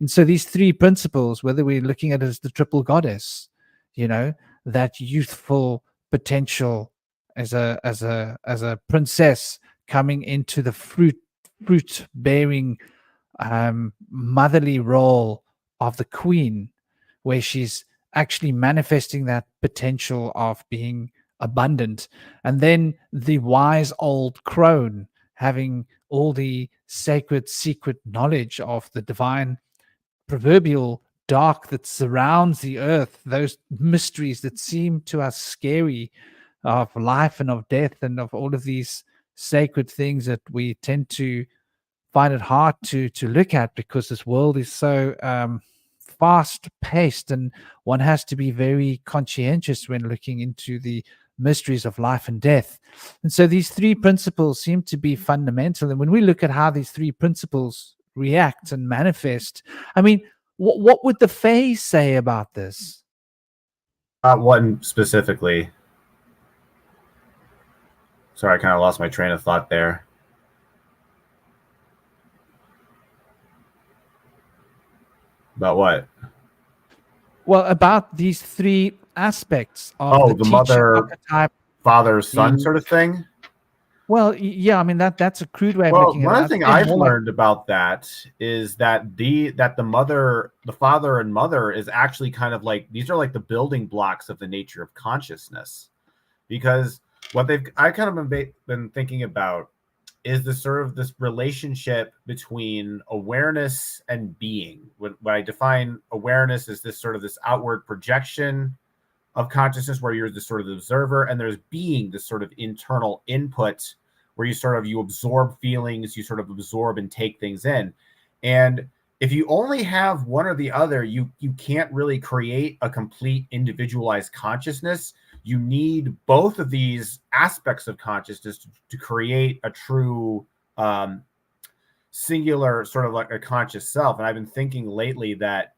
And so these three principles, whether we're looking at it as the triple goddess, that youthful potential as a princess coming into the fruit bearing motherly role of the queen, where she's actually manifesting that potential of being abundant, and then the wise old crone having all the sacred secret knowledge of the divine proverbial dark that surrounds the earth, those mysteries that seem to us scary, of life and of death and of all of these sacred things that we tend to find it hard to look at, because this world is so fast paced, and one has to be very conscientious when looking into the mysteries of life and death. And so these three principles seem to be fundamental. And when we look at how these three principles react and manifest, I mean, what would the Fae say about this? What specifically? Sorry, I kind of lost my train of thought there. About what? Well, about these three aspects of the mother, archetype, father, son sort of thing. Well, yeah, I mean that's a crude way of looking at it. One thing I've learned about that is that the mother, the father and mother is actually kind of like, these are like the building blocks of the nature of consciousness, because what I kind of been thinking about is the sort of this relationship between awareness and being. When I define awareness as this sort of this outward projection of consciousness where you're the sort of the observer, and there's being, this sort of internal input where you absorb feelings, you sort of absorb and take things in. And if you only have one or the other, you can't really create a complete individualized consciousness. You need both of these aspects of consciousness to create a true singular sort of like a conscious self. And I've been thinking lately that,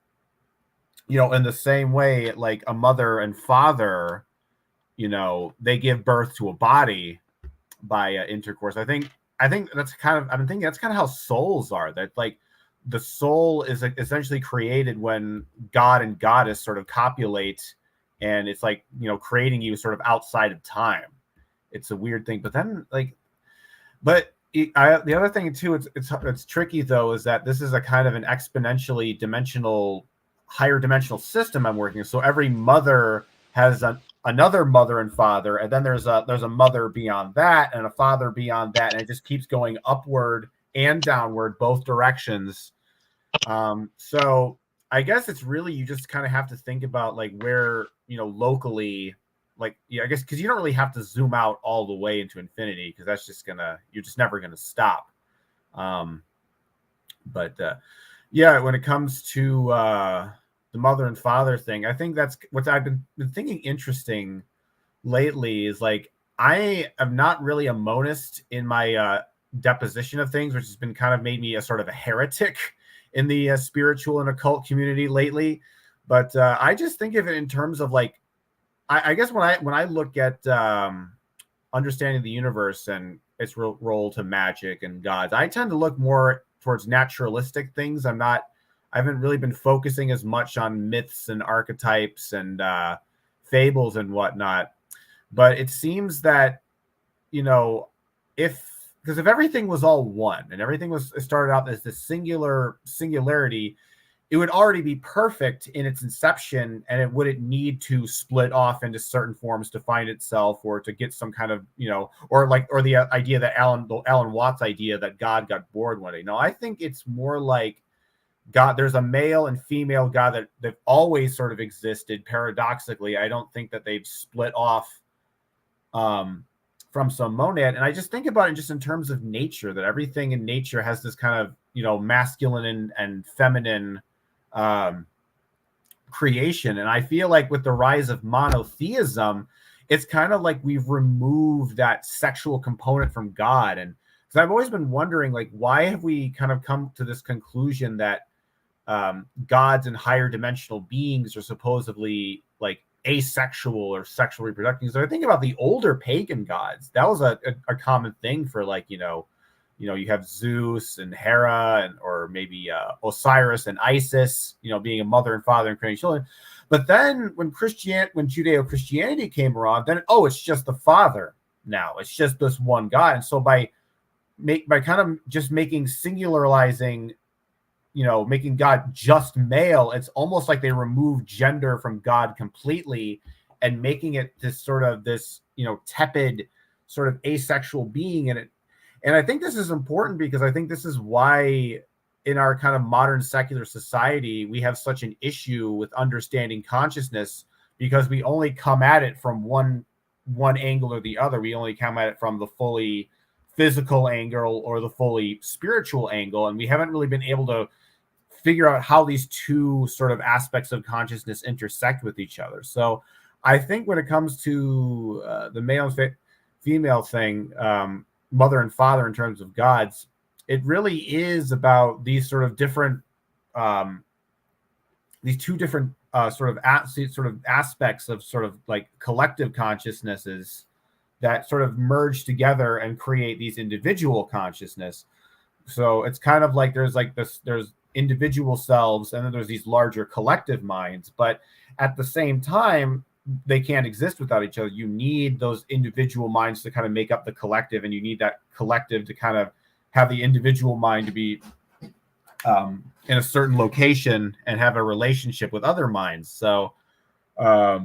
in the same way, like a mother and father, they give birth to a body by intercourse. I've been thinking that's kind of how souls are. That like the soul is essentially created when God and goddess sort of copulate, and it's like, creating you sort of outside of time. It's a weird thing. But then the other thing too, it's tricky though, is that this is a kind of an exponentially higher dimensional system I'm working with. So every mother has another mother and father, and then there's a mother beyond that and a father beyond that, and it just keeps going upward and downward, both directions. So I guess it's really, you just kind of have to think about like where, locally, like, I guess, because you don't really have to zoom out all the way into infinity, because that's just you're just never gonna stop. But when it comes to the mother and father thing, I think that's what I've been thinking interesting lately, is like, I am not really a monist in my deposition of things, which has been kind of made me a sort of a heretic in the spiritual and occult community lately. But I just think of it in terms of like, I guess when I look at understanding the universe and its role to magic and gods, I tend to look more towards naturalistic things. I haven't really been focusing as much on myths and archetypes and fables and whatnot. But it seems that, because if everything was all one and everything started out as this singularity, it would already be perfect in its inception, and it wouldn't need to split off into certain forms to find itself, or to get some kind of, or the idea that Alan Watts idea that God got bored one day. No, I think it's more like God, there's a male and female God that always sort of existed paradoxically. I don't think that they've split off from some monad. And I just think about it just in terms of nature, that everything in nature has this kind of, masculine and feminine creation. And I feel like with the rise of monotheism, it's kind of like we've removed that sexual component from God. And because I've always been wondering, like, why have we kind of come to this conclusion that gods and higher dimensional beings are supposedly like asexual or sexual reproducting. So I think about the older pagan gods. That was a common thing for, like, you have Zeus and Hera, and or maybe Osiris and Isis, being a mother and father and creating children. But then when Judeo-Christianity came around, then it's just the father now. It's just this one God. And so by kind of just making making God just male, it's almost like they remove gender from God completely and making it this tepid sort of asexual being. And I think this is important because I think this is why in our kind of modern secular society, we have such an issue with understanding consciousness, because we only come at it from one angle or the other. We only come at it from the fully physical angle or the fully spiritual angle. And we haven't really been able to figure out how these two sort of aspects of consciousness intersect with each other. So I think when it comes to the male and female thing, mother and father in terms of gods, it really is about these sort of different, these two different sort of aspects of sort of like collective consciousnesses that sort of merge together and create these individual consciousness. So it's kind of like there's individual selves, and then there's these larger collective minds, but at the same time, they can't exist without each other. You need those individual minds to kind of make up the collective, and you need that collective to kind of have the individual mind to be in a certain location and have a relationship with other minds. So I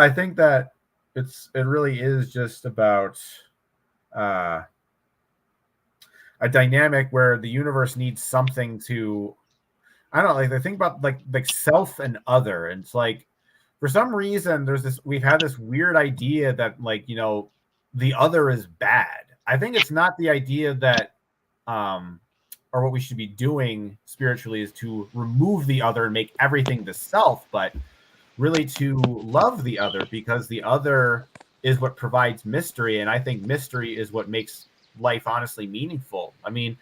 think that it really is just about a dynamic where the universe needs something to, I don't know, like I think about like self and other. And it's like, for some reason, we've had this weird idea that, like, the other is bad. I think it's not the idea that, or what we should be doing spiritually is to remove the other and make everything the self, but really to love the other, because the other is what provides mystery. And I think mystery is what makes life honestly meaningful. I mean,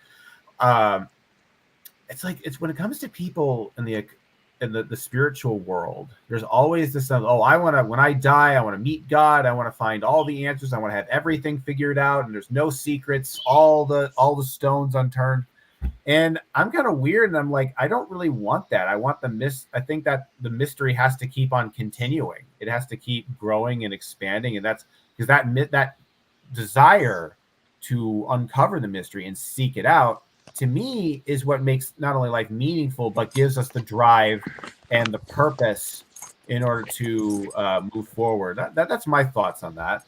it's when it comes to people in the spiritual world, there's always this when I die, I want to meet God, I want to find all the answers, I want to have everything figured out, and there's no secrets, all the stones unturned. And I'm kind of weird, and I'm like, I don't really want that. I want I think that the mystery has to keep on continuing. It has to keep growing and expanding, and that's because that desire to uncover the mystery and seek it out, to me, is what makes not only life meaningful, but gives us the drive and the purpose in order to move forward. That's my thoughts on that.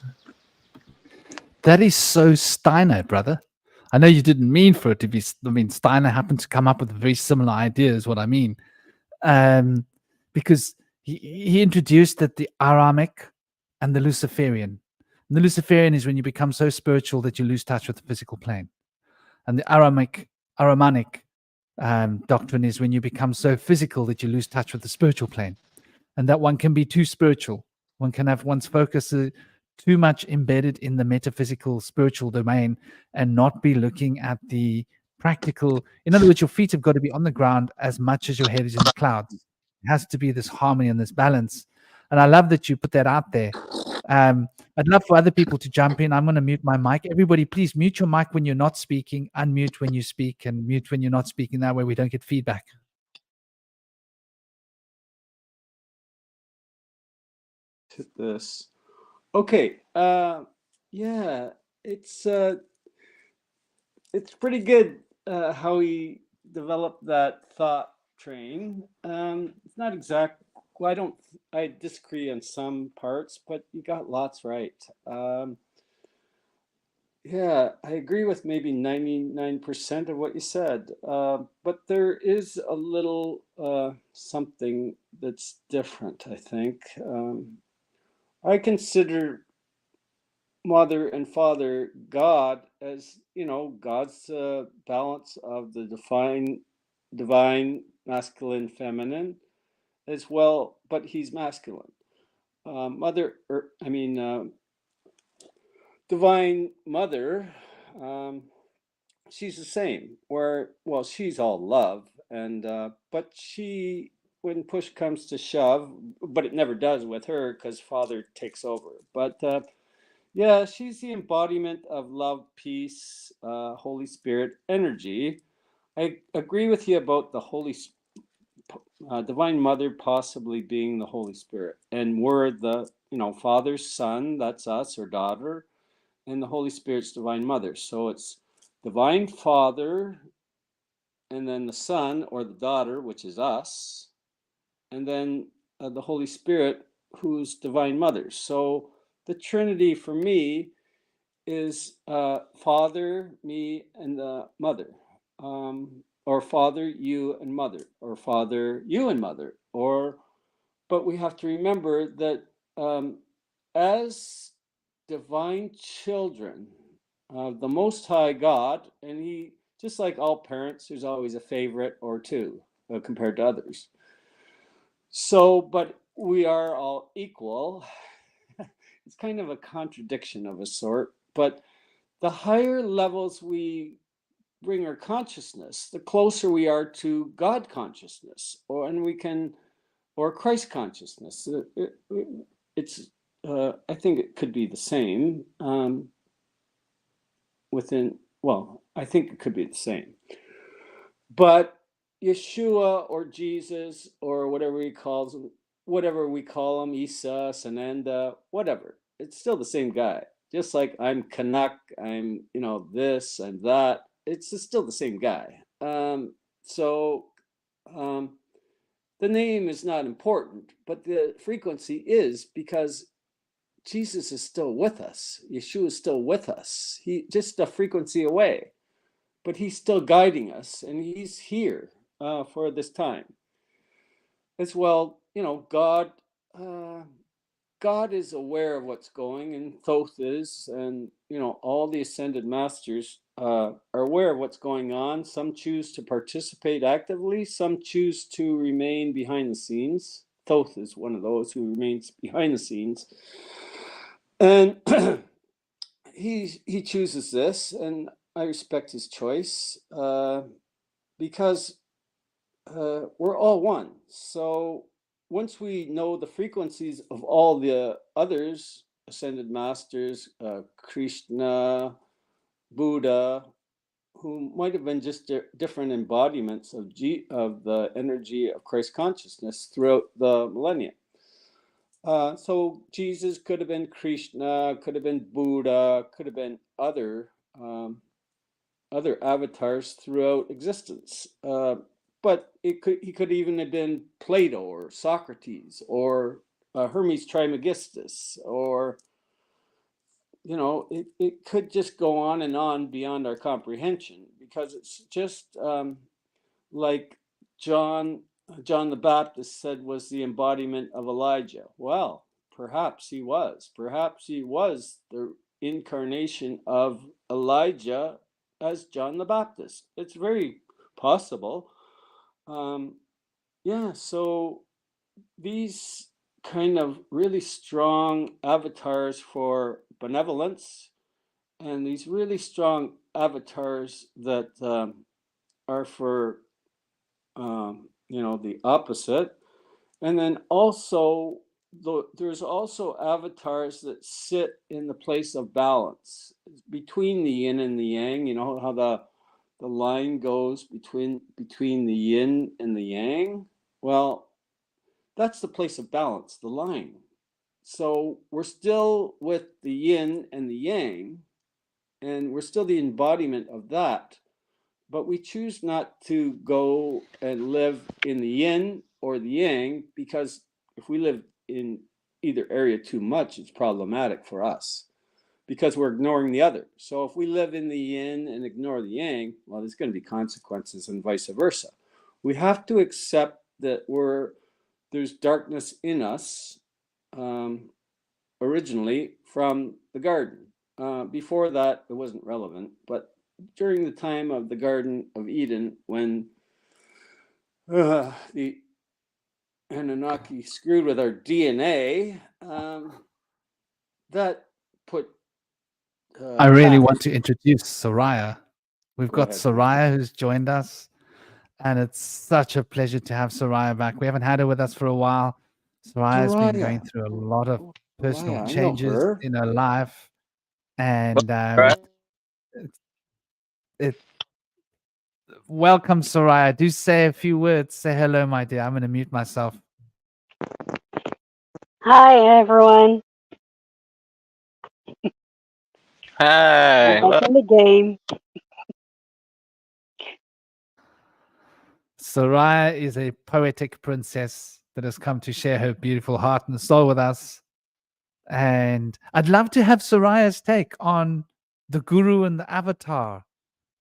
That is so Steiner, brother. I know you didn't mean for it to be. I mean, Steiner happened to come up with a very similar idea, is what I mean. Because he introduced that the Aramic and the Luciferian. And the Luciferian is when you become so spiritual that you lose touch with the physical plane. And the Aramanic doctrine is when you become so physical that you lose touch with the spiritual plane. And that one can be too spiritual. One can have one's focus too much embedded in the metaphysical spiritual domain and not be looking at the practical. In other words, your feet have got to be on the ground as much as your head is in the clouds. It has to be this harmony and this balance. And I love that you put that out there. I'd love for other people to jump in. I'm going to mute my mic. Everybody, please mute your mic when you're not speaking, unmute when you speak, and mute when you're not speaking. That way we don't get feedback. To this. Okay. Yeah, it's pretty good how he developed that thought train. It's not exact. Well, I disagree on some parts, but you got lots right. Yeah, I agree with maybe 99% of what you said. But there is a little something that's different, I think. I consider mother and father God as, God's balance of the divine masculine, feminine as well, but he's masculine. Divine mother, she's the same. Where, well, she's all love, and but she, when push comes to shove, but it never does with her because Father takes over. But yeah, she's the embodiment of love, peace, Holy Spirit energy. I agree with you about the Divine Mother possibly being the Holy Spirit, and we're the, Father's son, that's us, or daughter, and the Holy Spirit's Divine Mother. So it's Divine Father, and then the Son or the daughter, which is us, and then the Holy Spirit, who's Divine Mother. So the Trinity for me is Father, me, and the Mother, or Father, you, and Mother, or Father, you, and Mother. But we have to remember that as divine children of the Most High God, and He, just like all parents, there's always a favorite or two compared to others. So, but we are all equal. It's kind of a contradiction of a sort, but the higher levels we bring our consciousness, the closer we are to God consciousness, or Christ consciousness. It's I think it could be the same I think it could be the same. But Yeshua or Jesus or whatever we call him, Isa, Sananda, whatever, it's still the same guy. Just like I'm Canuck, I'm this and that. It's still the same guy. So the name is not important, but the frequency is, because Jesus is still with us. Yeshua is still with us. He just a frequency away, but he's still guiding us, and he's here for this time as well. God is aware of what's going, and Thoth is, and all the ascended masters are aware of what's going on. Some choose to participate actively, some choose to remain behind the scenes. Thoth is one of those who remains behind the scenes, and he chooses this, and I respect his choice because we're all one. So once we know the frequencies of all the others, ascended masters, Krishna, Buddha, who might have been just different embodiments of the energy of Christ consciousness throughout the millennia. So Jesus could have been Krishna, could have been Buddha, could have been other avatars throughout existence. But he could even have been Plato or Socrates or Hermes Trismegistus, or it could just go on and on beyond our comprehension, because it's just like John the Baptist said was the embodiment of Elijah. Well, perhaps he was the incarnation of Elijah as John the Baptist. It's very possible. So these kind of really strong avatars for benevolence, and these really strong avatars that are for the opposite. And then also there's also avatars that sit in the place of balance between the yin and the yang. How the line goes between the yin and the yang. Well, that's the place of balance, the line. So we're still with the yin and the yang, and we're still the embodiment of that, but we choose not to go and live in the yin or the yang, because if we live in either area too much, it's problematic for us, because we're ignoring the other. So if we live in the yin and ignore the yang, well, there's going to be consequences, and vice versa. We have to accept that there's darkness in us originally from the garden. Before that, it wasn't relevant, but during the time of the Garden of Eden, when the Anunnaki screwed with our DNA, that put I really want to introduce Soraya We've Go got ahead, Soraya who's joined us, and it's such a pleasure to have Soraya back. We haven't had her with us for a while. Soraya's been going Soraya. through a lot of personal Soraya, I know changes her. in her life, and Right. it welcome, Soraya. Do say a few words. Say hello, my dear. I'm going to mute myself. Hi, everyone. Hi. I'm back in the game. Soraya is a poetic princess that has come to share her beautiful heart and soul with us. And I'd love to have Soraya's take on the guru and the avatar,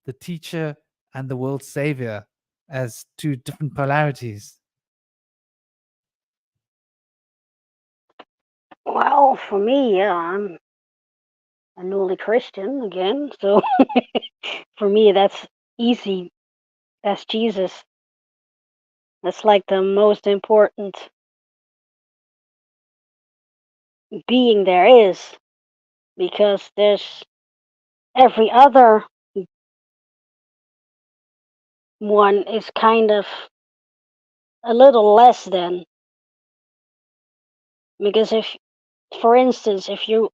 the teacher and the world savior as two different polarities. Well, for me, yeah, I'm a newly Christian again, so for me, that's easy. That's Jesus. That's like the most important being there is, because there's every other one is kind of a little less than. Because if, for instance, if you're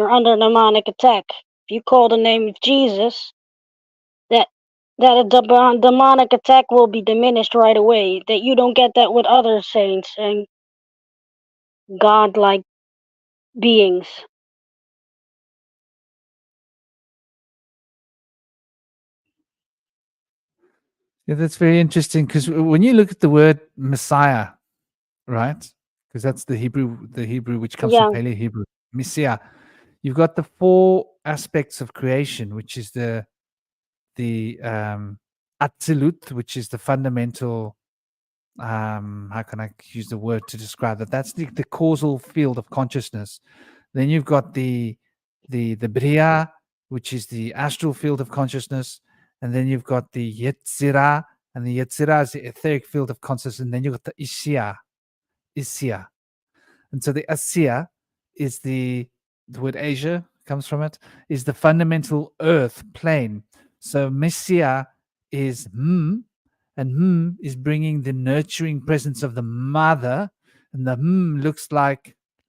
under demonic attack, if you call the name of Jesus, that a demonic attack will be diminished right away. That you don't get that with other saints and godlike beings. Yeah, that's very interesting because when you look at the word Messiah, right? Because that's the Hebrew which comes from Yeah, Paleo Hebrew, Messiah. You've got the four aspects of creation, which is the Atzilut, which is the fundamental. How can I use the word to describe that? That's the causal field of consciousness. Then you've got the Bria, which is the astral field of consciousness, and then you've got the Yetzirah, and the Yetzirah is the etheric field of consciousness, and then you've got the Isya. And so the Asya is the word Asia comes from it, is the fundamental earth plane. So Messiah is and is bringing the nurturing presence of the mother, and the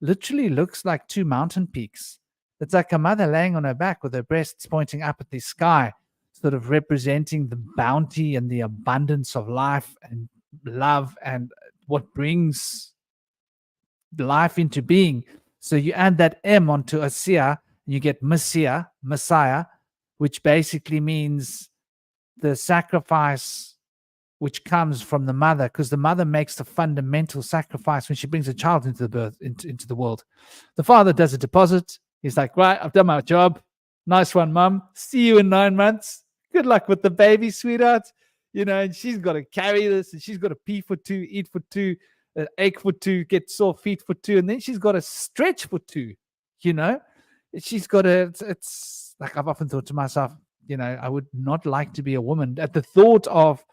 literally looks like two mountain peaks. It's like a mother laying on her back with her breasts pointing up at the sky, sort of representing the bounty and the abundance of life and love and what brings life into being. So you add that M onto Asiya, and you get Messiah, which basically means the sacrifice which comes from the mother, because the mother makes the fundamental sacrifice when she brings a child into the world. The father does a deposit. He's like, right, I've done my job. Nice one, mum. See you in 9 months. Good luck with the baby, sweetheart. And she's got to carry this, and she's got to pee for 2, eat for 2, ache for 2, get sore feet for 2, and then she's got to stretch for 2. She's got to. It's like I've often thought to myself, I would not like to be a woman. At the thought of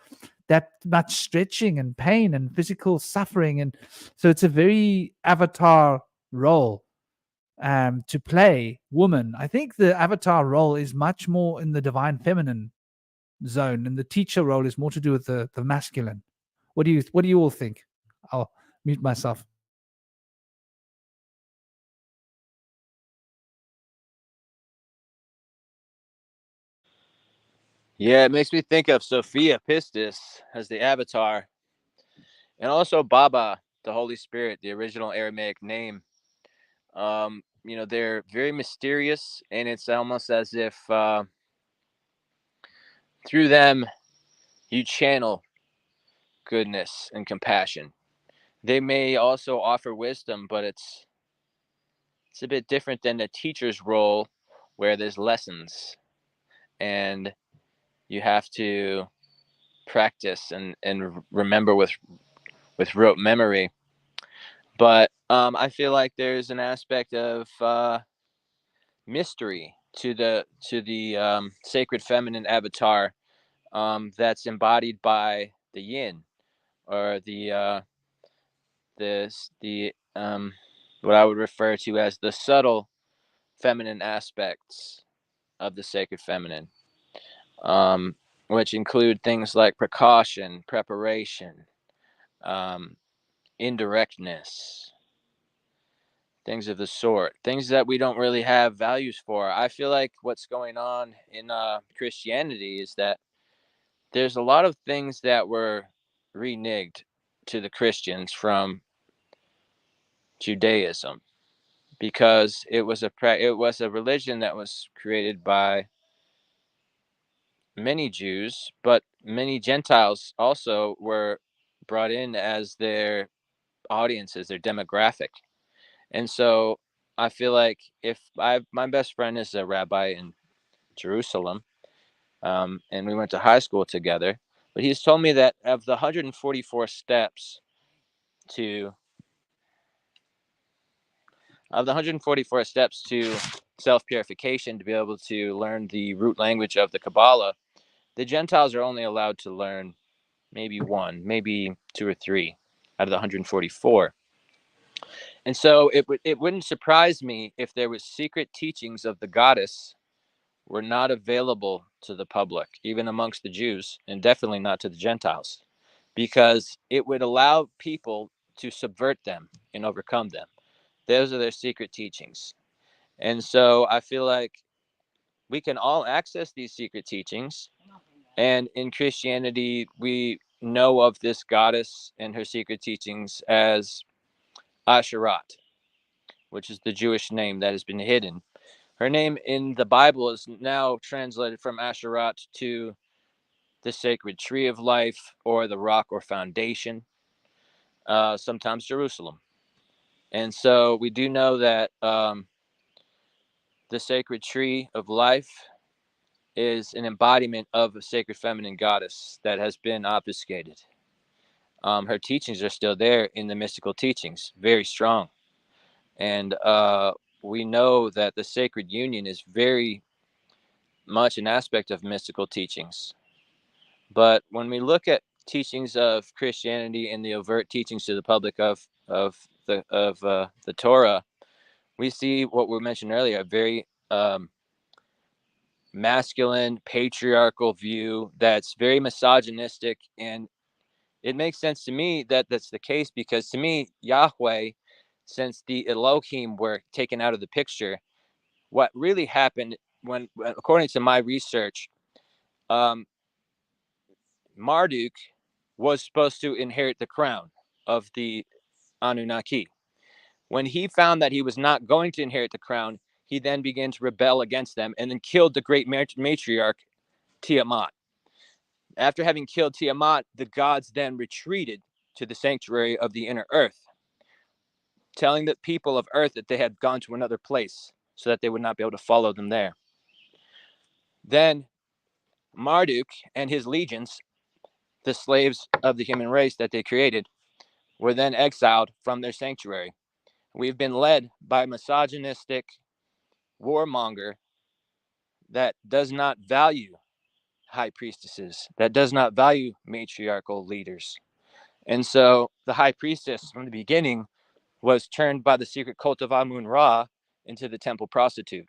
that much stretching and pain and physical suffering, and so it's a very avatar role to play woman. I think the avatar role is much more in the divine feminine zone, and the teacher role is more to do with the masculine. What do you all think? I'll mute myself. Yeah, it makes me think of Sophia Pistis as the avatar, and also Baba, the Holy Spirit, the original Aramaic name. They're very mysterious, and it's almost as if through them you channel goodness and compassion. They may also offer wisdom, but it's a bit different than the teacher's role, where there's lessons and you have to practice and remember with rote memory. But I feel like there's an aspect of mystery to the sacred feminine avatar that's embodied by the yin, or the what I would refer to as the subtle feminine aspects of the sacred feminine. which include things like precaution, preparation, indirectness, things of the sort, things that we don't really have values for. I feel like what's going on in Christianity is that there's a lot of things that were reneged to the Christians from Judaism, because it was a religion that was created by many Jews, but many Gentiles also were brought in as their audiences, their demographic. And so I feel like my best friend is a rabbi in Jerusalem, and we went to high school together. But he's told me that of the 144 steps to self-purification, to be able to learn the root language of the Kabbalah, the Gentiles are only allowed to learn maybe one, maybe two or three out of the 144. And so it wouldn't surprise me if there was secret teachings of the goddess were not available to the public, even amongst the Jews, and definitely not to the Gentiles, because it would allow people to subvert them and overcome them. Those are their secret teachings. And so I feel like we can all access these secret teachings. And in Christianity, we know of this goddess and her secret teachings as Asherat, which is the Jewish name that has been hidden. Her name in the Bible is now translated from Asherat to the sacred tree of life, or the rock or foundation, sometimes Jerusalem. And so we do know that the sacred tree of life is an embodiment of a sacred feminine goddess that has been obfuscated. Her teachings are still there in the mystical teachings, very strong. And we know that the sacred union is very much an aspect of mystical teachings. But when we look at teachings of Christianity and the overt teachings to the public of the Torah, we see what we mentioned earlier, a very masculine, patriarchal view that's very misogynistic. And it makes sense to me that that's the case, because to me, Yahweh, since the Elohim were taken out of the picture, what really happened when, according to my research, Marduk was supposed to inherit the crown of the Anunnaki. When he found that he was not going to inherit the crown, he then began to rebel against them and then killed the great matriarch Tiamat. After having killed Tiamat, the gods then retreated to the sanctuary of the inner earth, telling the people of earth that they had gone to another place so that they would not be able to follow them there. Then Marduk and his legions, the slaves of the human race that they created, were then exiled from their sanctuary. We've been led by a misogynistic warmonger that does not value high priestesses, that does not value matriarchal leaders. And so the high priestess from the beginning was turned by the secret cult of Amun-Ra into the temple prostitute.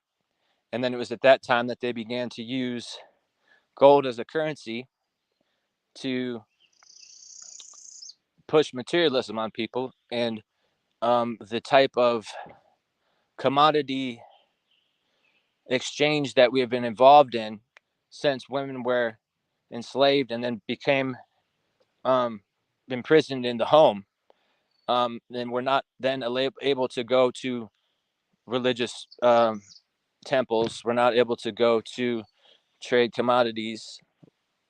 And then it was at that time that they began to use gold as a currency to push materialism on people. And the type of commodity exchange that we have been involved in since women were enslaved and then became imprisoned in the home, then we're not then able to go to religious temples. We're not able to go to trade commodities.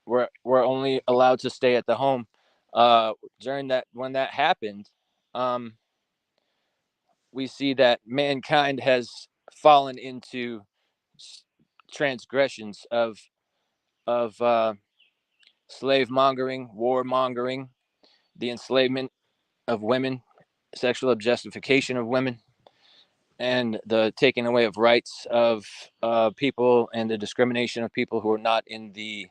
We're only allowed to stay at the home. During that, when that happened, we see that mankind has fallen into transgressions of slave mongering, war mongering, the enslavement of women, sexual objectification of women, and the taking away of rights of people, and the discrimination of people who are not in the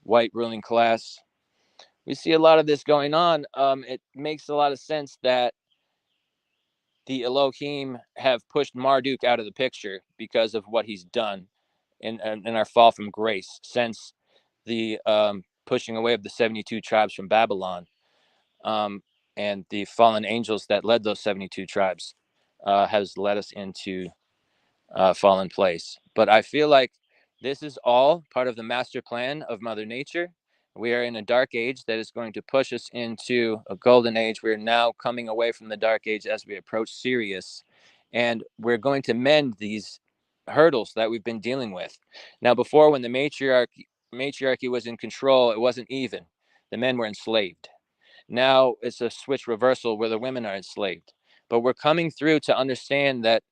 white ruling class. We see a lot of this going on. It makes a lot of sense that the Elohim have pushed Marduk out of the picture because of what he's done. in our fall from grace, since the pushing away of the 72 tribes from Babylon, and the fallen angels that led those 72 tribes has led us into fallen place. But I feel like this is all part of the master plan of Mother Nature. We are in a dark age that is going to push us into a golden age. We're now coming away from the dark age as we approach Sirius, and we're going to mend these hurdles that we've been dealing with. Now, before, when the matriarchy was in control, it wasn't even. The men were enslaved. Now it's a switch reversal where the women are enslaved. But we're coming through to understand that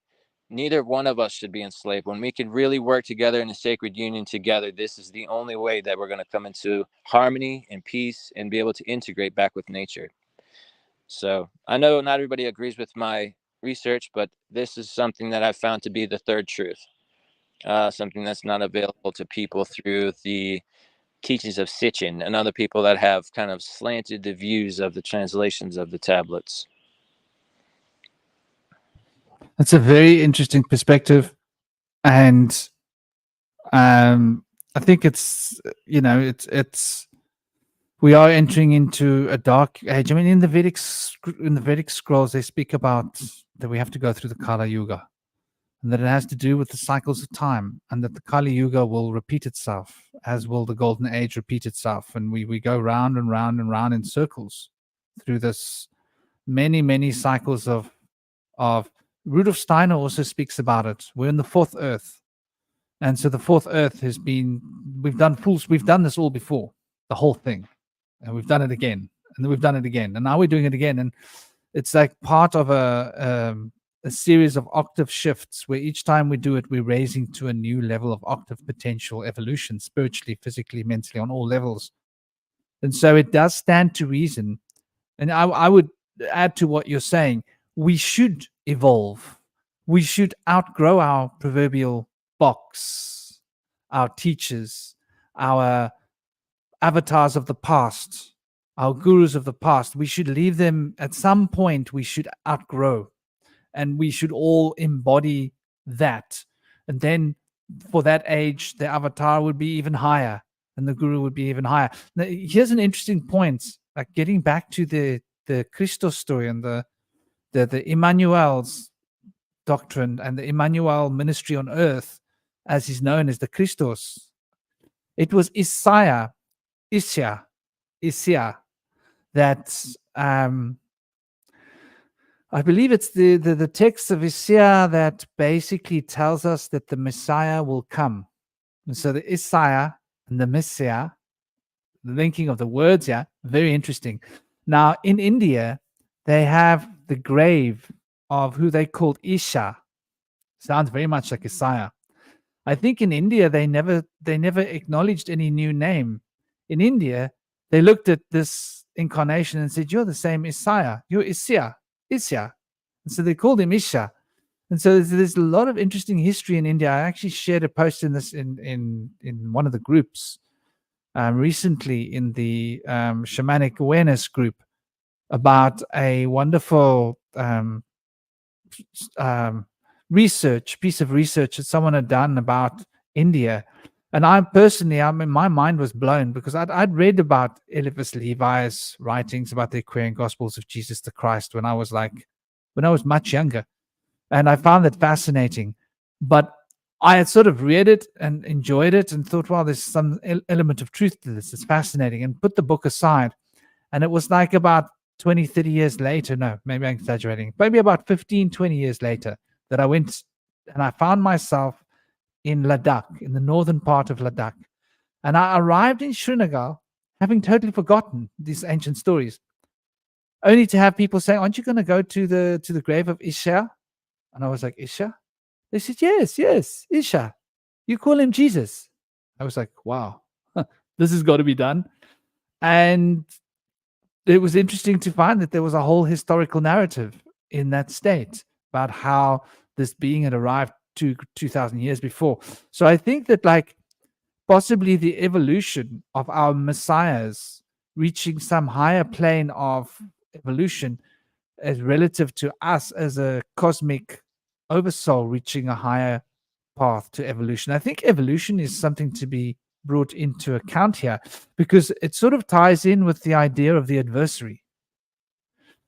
neither one of us should be enslaved. When we can really work together in a sacred union together, this is the only way that we're going to come into harmony and peace and be able to integrate back with nature. So I know not everybody agrees with my research, but this is something that I've found to be the third truth, something that's not available to people through the teachings of Sitchin and other people that have kind of slanted the views of the translations of the tablets. That's a very interesting perspective, and I think it's we are entering into a dark age. I mean, in the Vedic scrolls, they speak about that we have to go through the Kala Yuga, and that it has to do with the cycles of time, and that the Kali Yuga will repeat itself, as will the Golden Age repeat itself, and we go round and round and round in circles through this many cycles of. Rudolf Steiner also speaks about it. We're in the fourth Earth, and so the fourth Earth has been. We've done this all before, the whole thing, and we've done it again, and then we've done it again, and now we're doing it again, and it's like part of a series of octave shifts where each time we do it, we're raising to a new level of octave potential evolution, spiritually, physically, mentally, on all levels. And so it does stand to reason. And I would add to what you're saying, we should evolve. We should outgrow our proverbial box, our teachers, our avatars of the past, our gurus of the past. We should leave them at some point. We should outgrow, and we should all embody that. And then for that age, the avatar would be even higher and the guru would be even higher. Now, here's an interesting point, like getting back to the Christos story and the Emmanuel's doctrine and the Emmanuel ministry on earth, as he's known as the Christos. It was Isaiah that I believe it's the text of Isaiah that basically tells us that the Messiah will come. And so the Isaiah and the Messiah, the linking of the words here, very interesting. Now in India, they have the grave of who they called Isha. Sounds very much like Isaiah. I think in India they never acknowledged any new name. In India, they looked at this incarnation and said, "You're the same Isaiah. You're Isha." And so they called him Isha. And so there's a lot of interesting history in India. I actually shared a post in this in one of the groups recently in the shamanic awareness group about a wonderful piece of research that someone had done about India. And I mean, my mind was blown because I'd read about Eliphas Levi's writings about the Aquarian Gospels of Jesus the Christ when I was much younger. And I found that fascinating. But I had sort of read it and enjoyed it and thought, well, there's some element of truth to this. It's fascinating, and put the book aside. And it was like about 20, 30 years later, no, maybe I'm exaggerating, maybe about 15, 20 years later, that I went and I found myself in Ladakh, in the northern part of Ladakh. And I arrived in Srinagar, having totally forgotten these ancient stories, only to have people say, "Aren't you going to go to the grave of Isha?" And I was like, "Isha?" They said, yes, Isha. You call him Jesus. I was like, wow, this has got to be done. And it was interesting to find that there was a whole historical narrative in that state about how this being had arrived 2,000 years before. So I think that like possibly the evolution of our messiahs reaching some higher plane of evolution as relative to us as a cosmic oversoul reaching a higher path to evolution. I think evolution is something to be brought into account here because it sort of ties in with the idea of the adversary.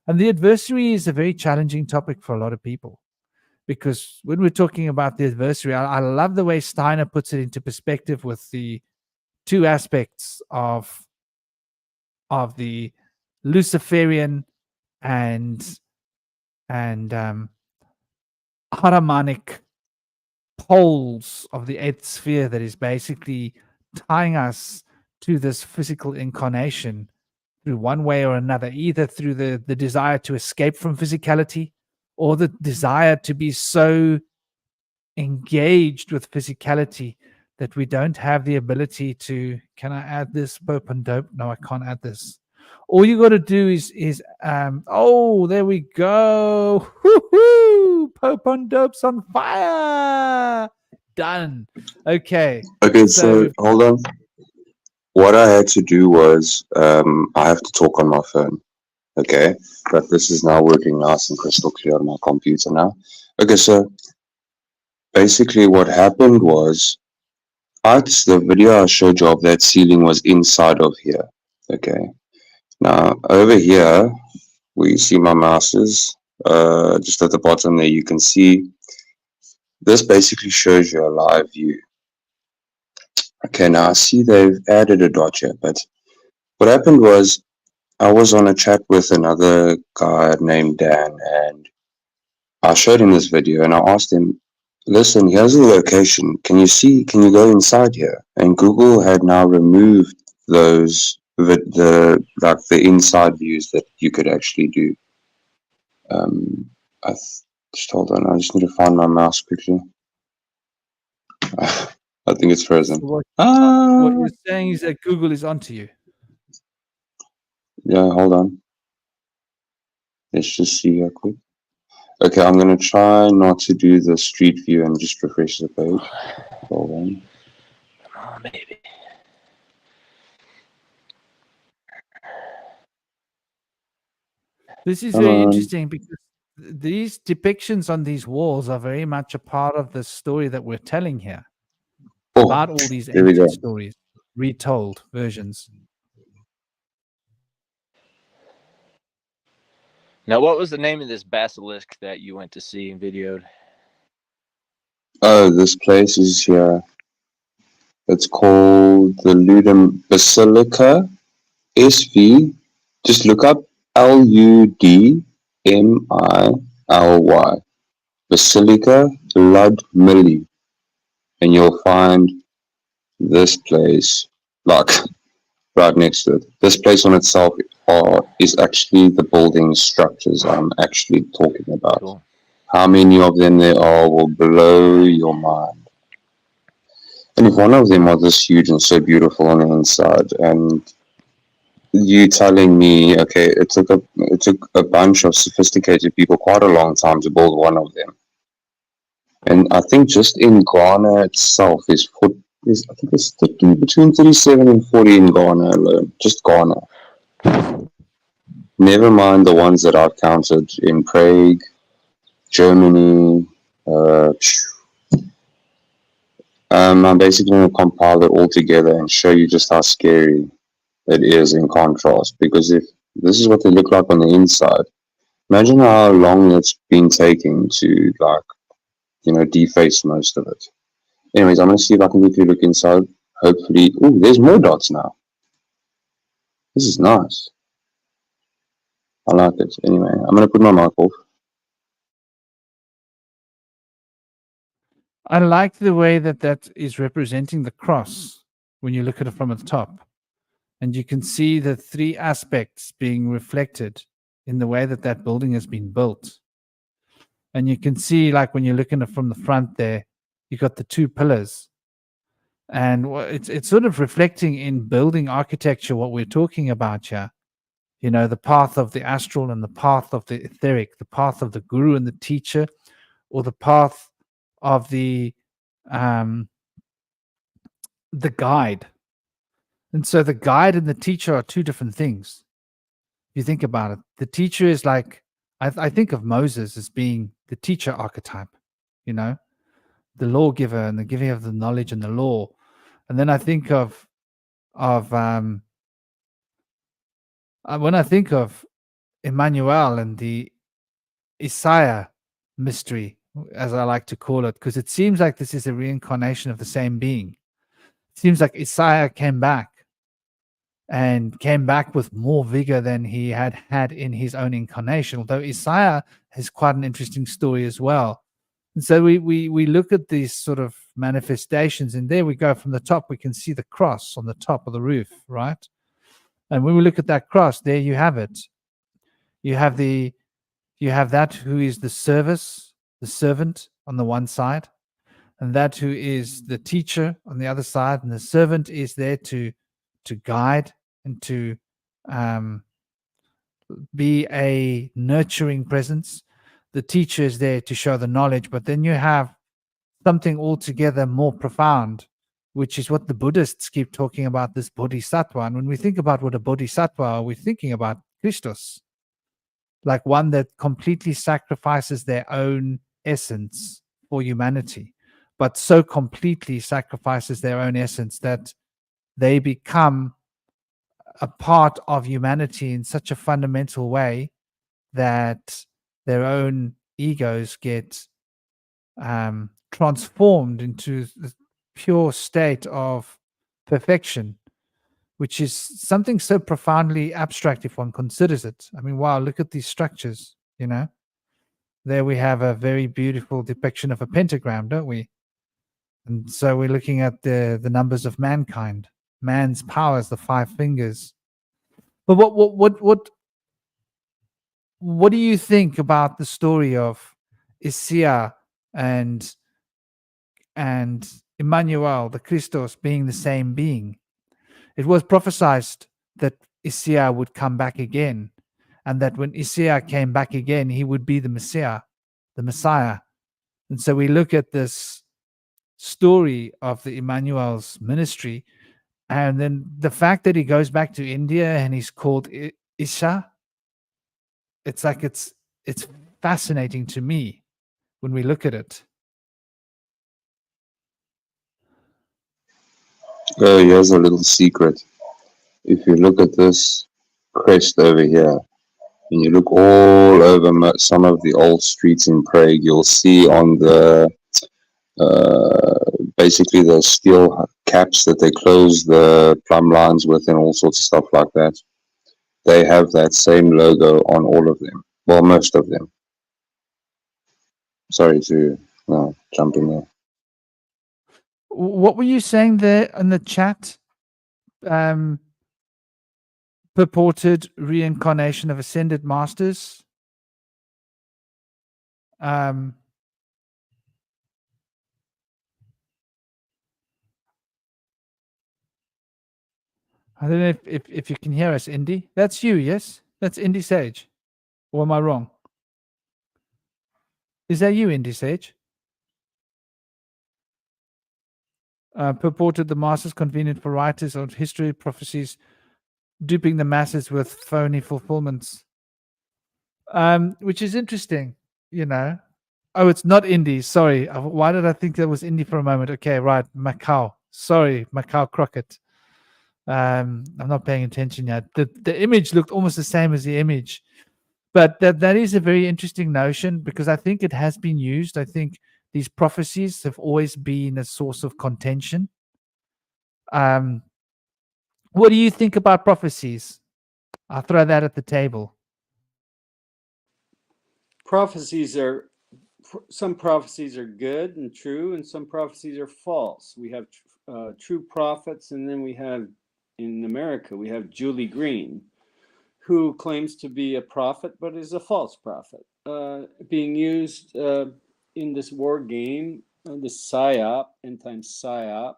And the adversary is a very challenging topic for a lot of people because when we're talking about the adversary, I love the way Steiner puts it into perspective with the two aspects of the Luciferian and Haramanic poles of the eighth sphere that is basically tying us to this physical incarnation through one way or another, either through the desire to escape from physicality or the desire to be so engaged with physicality that we don't have the ability to, can I add this Pope and dope? No, I can't add this. All you got to do is oh, there we go. Woo-hoo! Pope on dope's on fire. Done. Okay. Okay, so hold on. What I had to do was I have to talk on my phone. Okay, but this is now working nice and crystal clear on my computer now. Okay, so basically what happened was the video I showed you of that ceiling was inside of here. Okay, now over here where you see my mouse is, just at the bottom there you can see this basically shows you a live view. Okay, now I see they've added a dot here, but what happened was I was on a chat with another guy named Dan, and I showed him this video, and I asked him, listen, here's the location. Can you go inside here? And Google had now removed those, the inside views that you could actually do. Just hold on, I just need to find my mouse quickly. I think it's frozen. So what you're saying is that Google is onto you. Yeah, hold on. Let's just see here quick. Okay, I'm gonna try not to do the street view and just refresh the page. Hold on. Come on, baby. This is very interesting because these depictions on these walls are very much a part of the story that we're telling here. About all these ancient stories, retold versions. Now, what was the name of this basilisk that you went to see and videoed? Oh, this place is here. It's called the Ludum Basilica SV. Just look up Ludmily. Basilica Ludmily. And you'll find this place, like, right next to it. This place on itself is actually the building structures I'm actually talking about. Cool. How many of them there are will blow your mind. And if one of them are this huge and so beautiful on the inside, and you telling me, okay, it took a bunch of sophisticated people quite a long time to build one of them. And I think just in Ghana itself I think it's between 37 and 40 in Ghana alone. Just Ghana. Never mind the ones that I've counted in Prague, Germany. I'm basically going to compile it all together and show you just how scary it is in contrast. Because if this is what they look like on the inside, imagine how long it's been taking to, like, deface most of it. Anyways, I'm going to see if I can quickly look inside. Hopefully, there's more dots now. This is nice. I like it. Anyway, I'm going to put my mic off. I like the way that is representing the cross when you look at it from the top. And you can see the three aspects being reflected in the way that building has been built. And you can see, like, when you're looking at it from the front there, you got the two pillars. And it's sort of reflecting in building architecture what we're talking about here. The path of the astral and the path of the etheric, the path of the guru and the teacher, or the path of the guide. And so the guide and the teacher are two different things. If you think about it, the teacher is like, I think of Moses as being the teacher archetype, the lawgiver and the giving of the knowledge and the law. And then I think of when I think of Emmanuel and the Isaiah mystery, as I like to call it, because it seems like this is a reincarnation of the same being. It seems like Isaiah came back with more vigor than he had had in his own incarnation, although Isaiah has quite an interesting story as well. And so we look at these sort of manifestations, and there we go from the top, we can see the cross on the top of the roof, right? And when we look at that cross, there you have it. You have that who is the servant on the one side, and that who is the teacher on the other side, and the servant is there to guide and to be a nurturing presence. The teacher is there to show the knowledge, but then you have something altogether more profound, which is what the Buddhists keep talking about, this Bodhisattva. And when we think about what a Bodhisattva are, we're thinking about Christos, like one that completely sacrifices their own essence for humanity, but so completely sacrifices their own essence that they become a part of humanity in such a fundamental way that their own egos get transformed into the pure state of perfection, which is something so profoundly abstract if one considers it. I mean, wow, look at these structures, you know. There we have a very beautiful depiction of a pentagram, don't we? And so we're looking at the numbers of mankind, man's powers, the 5 fingers. But what do you think about the story of Isia and Emmanuel, the Christos, being the same being? It was prophesied that Isia would come back again, and that when Isia came back again, he would be the Messiah. And so we look at this story of the Emmanuel's ministry, and then the fact that he goes back to India and he's called Isha, it's like it's fascinating to me when we look at it. Here's a little secret. If you look at this crest over here, and you look all over some of the old streets in Prague, you'll see on the basically the steel caps that they close the plumb lines with and all sorts of stuff like that. They have that same logo on all of them. Well, most of them. Sorry to jump in there. What were you saying there in the chat? Purported reincarnation of ascended masters. I don't know if you can hear us, Indy. That's you, yes? That's Indy Sage. Or am I wrong? Is that you, Indy Sage? Purported the masters convenient for writers of history, prophecies, duping the masses with phony fulfillments. Which is interesting, you know. Oh, it's not Indy. Sorry. Why did I think that was Indy for a moment? Okay, right. Macau. Sorry, Macau Crockett. I'm not paying attention yet. The image looked almost the same as the image. But that is a very interesting notion, because I think it has been used. I think these prophecies have always been a source of contention. What do you think about prophecies? I'll throw that at the table. Some prophecies are good and true, and some prophecies are false. We have true prophets, and then we have, in America, we have Julie Green, who claims to be a prophet but is a false prophet, being used in this war game, this psyop, end time psyop.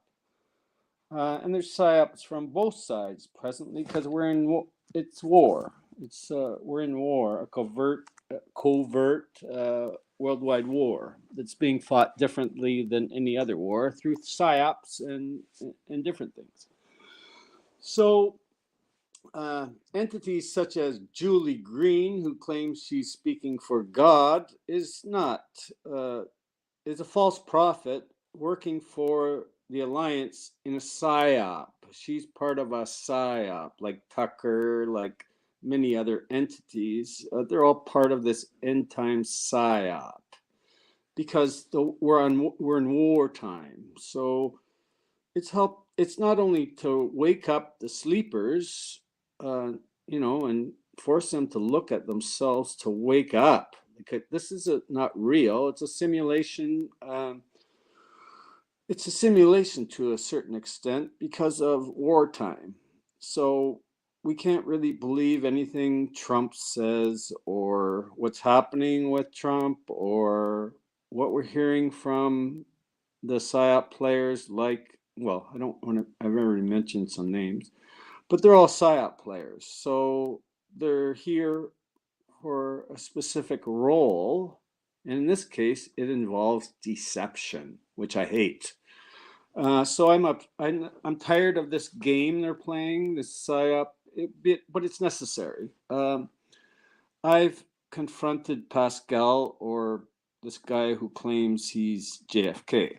And there's psyops from both sides presently, because we're in it's war. We're in war, a covert worldwide war that's being fought differently than any other war through psyops and different things. So entities such as Julie Green, who claims she's speaking for God, is a false prophet working for the Alliance in a psyop. She's part of a psyop, like Tucker, like many other entities. They're all part of this end time psyop because we're in wartime. So it's not only to wake up the sleepers, and force them to look at themselves to wake up. Because this is not real. It's a simulation. It's a simulation to a certain extent because of wartime. So we can't really believe anything Trump says or what's happening with Trump or what we're hearing from the PSYOP players like, well, I don't want to, I've already mentioned some names, but they're all PSYOP players. So they're here for a specific role. And in this case, it involves deception, which I hate. So I'm tired of this game they're playing, this PSYOP, but it's necessary. I've confronted Pascal, or this guy who claims he's JFK.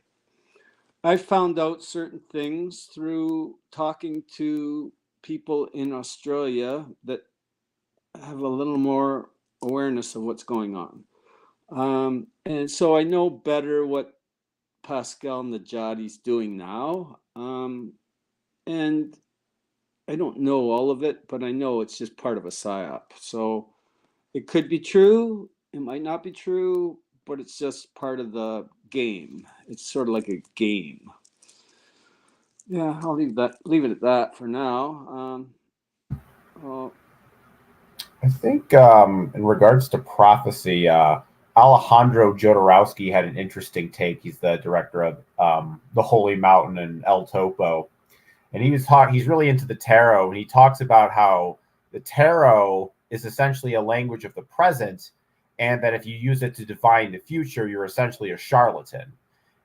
I found out certain things through talking to people in Australia that have a little more awareness of what's going on. And so I know better what Pascal Najati's doing now. And I don't know all of it, but I know it's just part of a PSYOP. So it could be true, it might not be true, but it's just part of the game. It's sort of like a game. Yeah, I'll leave it at that for now. I think in regards to prophecy, Alejandro Jodorowsky had an interesting take. He's the director of The Holy Mountain and El Topo. And he's really into the tarot. And he talks about how the tarot is essentially a language of the present, and that if you use it to define the future, you're essentially a charlatan.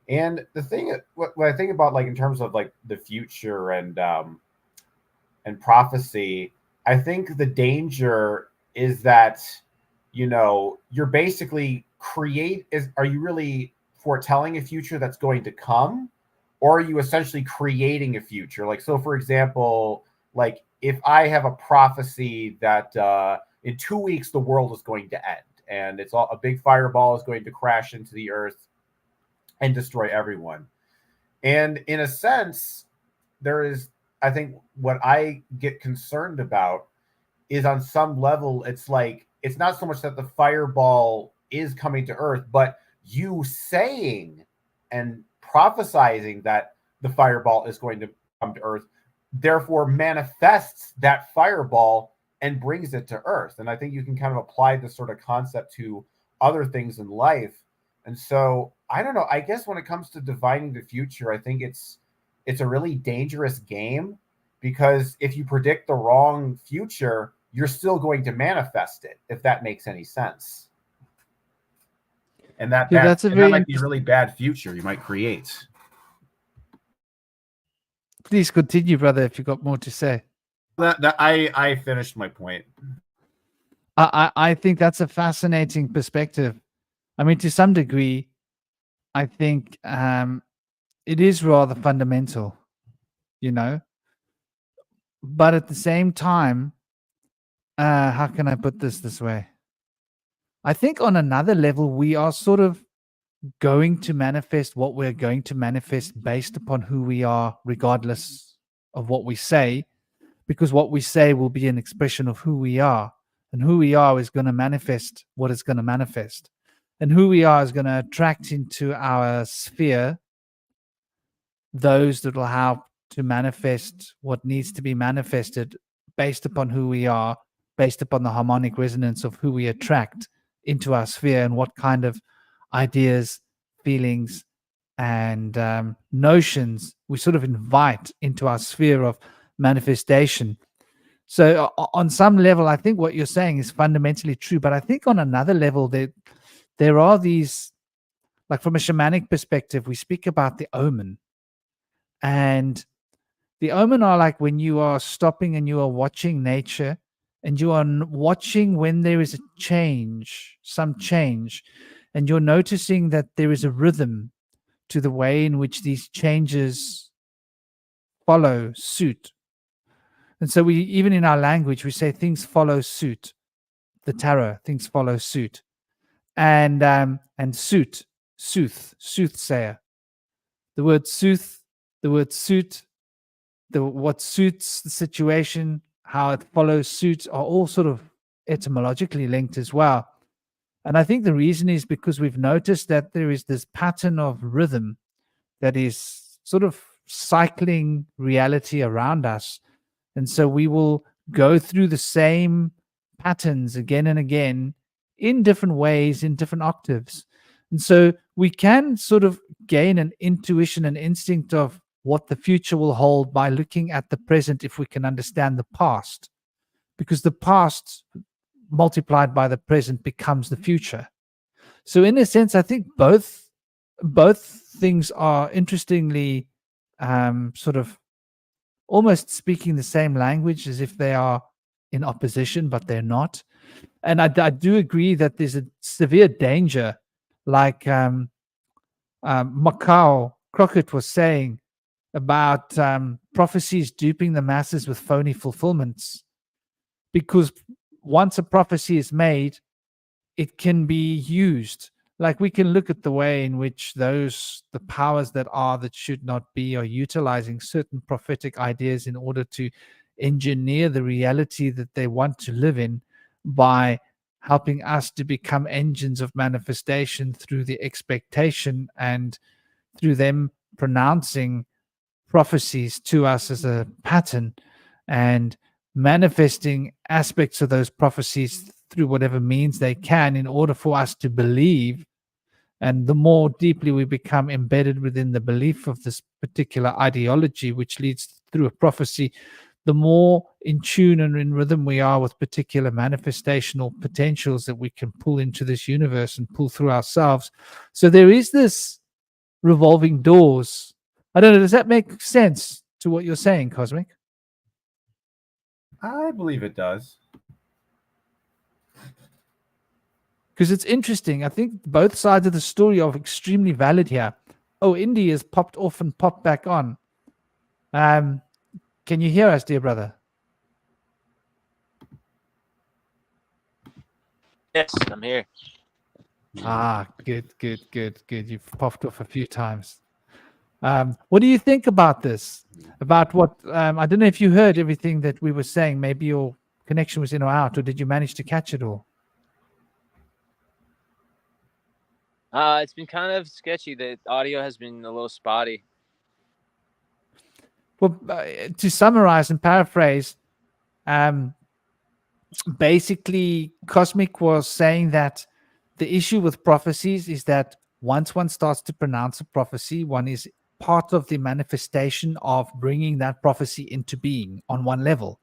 And the thing, what I think about, like in terms of like the future and prophecy, I think the danger is that, you're basically are you really foretelling a future that's going to come, or are you essentially creating a future? Like, so for example, like if I have a prophecy that in 2 weeks the world is going to end and a big fireball is going to crash into the earth and destroy everyone. And in a sense, I think what I get concerned about is on some level, it's like, it's not so much that the fireball is coming to earth, but you saying and prophesizing that the fireball is going to come to earth, therefore manifests that fireball and brings it to earth. And I think you can kind of apply this sort of concept to other things in life. And so I don't know, I guess when it comes to divining the future, I think it's a really dangerous game, because if you predict the wrong future, you're still going to manifest it, if that makes any sense. And that might be a really bad future you might create. Please continue, brother, if you've got more to say. I finished my point. I think that's a fascinating perspective. I mean, to some degree, I think it is rather fundamental, but at the same time, how can I put this way? I think on another level, we are sort of going to manifest what we're going to manifest based upon who we are, regardless of what we say, because what we say will be an expression of who we are, and who we are is going to manifest what it's going to manifest, and who we are is going to attract into our sphere those that will help to manifest what needs to be manifested based upon who we are, based upon the harmonic resonance of who we attract into our sphere and what kind of ideas, feelings, and notions we sort of invite into our sphere of manifestation. So on some level, I think what you're saying is fundamentally true, but I think on another level, there are these, like from a shamanic perspective, we speak about the omen. And the omen are like when you are stopping and you are watching nature, and you are watching when there is a change, some change, and you're noticing that there is a rhythm to the way in which these changes follow suit. And so we, even in our language, we say things follow suit. The tarot, things follow suit. And suit, soothsayer. The word sooth, the word suit, what suits the situation, how it follows suit, are all sort of etymologically linked as well. And I think the reason is because we've noticed that there is this pattern of rhythm that is sort of cycling reality around us. And so we will go through the same patterns again and again in different ways, in different octaves. And so we can sort of gain an intuition, an instinct of what the future will hold by looking at the present, if we can understand the past. Because the past multiplied by the present becomes the future. So in a sense, I think both things are interestingly sort of almost speaking the same language, as if they are in opposition, but they're not. And I do agree that there's a severe danger, like Macau Crockett was saying about prophecies duping the masses with phony fulfillments. Because once a prophecy is made, it can be used. Like, we can look at the way in which the powers that are, that should not be, are utilizing certain prophetic ideas in order to engineer the reality that they want to live in, by helping us to become engines of manifestation through the expectation, and through them pronouncing prophecies to us as a pattern, and manifesting aspects of those prophecies through whatever means they can, in order for us to believe. And the more deeply we become embedded within the belief of this particular ideology, which leads through a prophecy, the more in tune and in rhythm we are with particular manifestational potentials that we can pull into this universe and pull through ourselves. So there is this revolving doors. I don't know, does that make sense to what you're saying, Cosmic? I believe it does. Because it's interesting. I think both sides of the story are extremely valid here. Oh, Indy has popped off and popped back on. Can you hear us, dear brother? Yes, I'm here. Good. You've popped off a few times. What do you think about this? About what? I don't know if you heard everything that we were saying. Maybe your connection was in or out, or did you manage to catch it all? It's been kind of sketchy. The audio has been a little spotty. Well, to summarize and paraphrase, basically, Cosmic was saying that the issue with prophecies is that once one starts to pronounce a prophecy, one is part of the manifestation of bringing that prophecy into being on one level.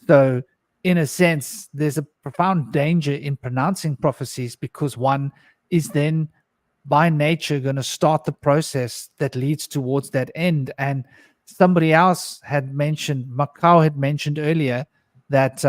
So, in a sense, there's a profound danger in pronouncing prophecies, because one is then by nature going to start the process that leads towards that end. And somebody else had mentioned, Macau had mentioned earlier, that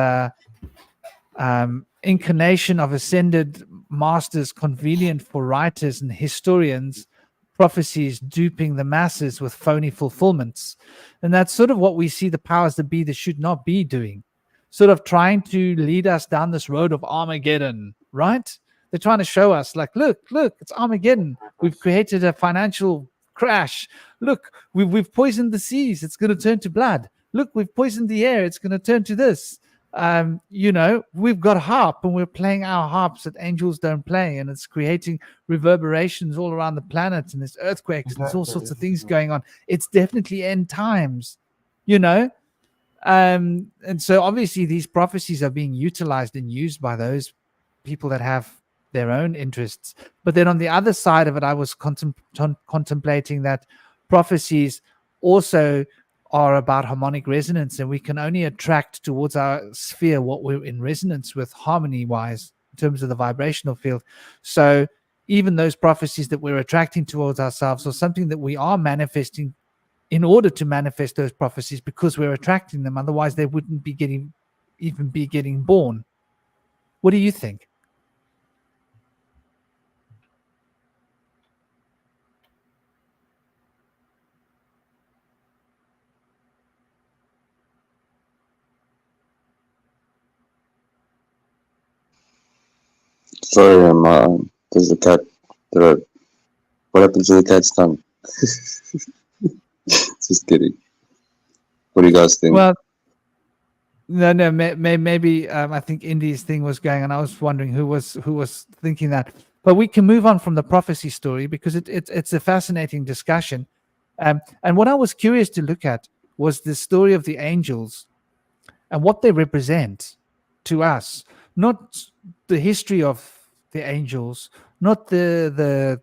incarnation of ascended masters convenient for writers and historians, prophecies duping the masses with phony fulfillments. And that's sort of what we see the powers that be, that should not be doing, sort of trying to lead us down this road of Armageddon, right? They're trying to show us, like, look, it's Armageddon. We've created a financial crash. Look, we've poisoned the seas. It's going to turn to blood. Look, we've poisoned the air. It's going to turn to this. We've got a harp, and we're playing our harps that angels don't play, and it's creating reverberations all around the planet, and there's earthquakes, and there's all sorts of things going on. It's definitely end times, and so obviously these prophecies are being utilized and used by those people that have their own interests. But then on the other side of it, I was contemplating that prophecies also are about harmonic resonance, and we can only attract towards our sphere what we're in resonance with, harmony wise, in terms of the vibrational field. So even those prophecies that we're attracting towards ourselves are something that we are manifesting in order to manifest those prophecies, because we're attracting them. Otherwise they wouldn't be getting born. What do you think? Sorry, there's the cat. What happened to the cat's tongue? Just kidding. What do you guys think? Well, no, maybe I think Indy's thing was going, and I was wondering who was thinking that. But we can move on from the prophecy story because it's a fascinating discussion. And what I was curious to look at was the story of the angels and what they represent to us, not the history of the angels, not the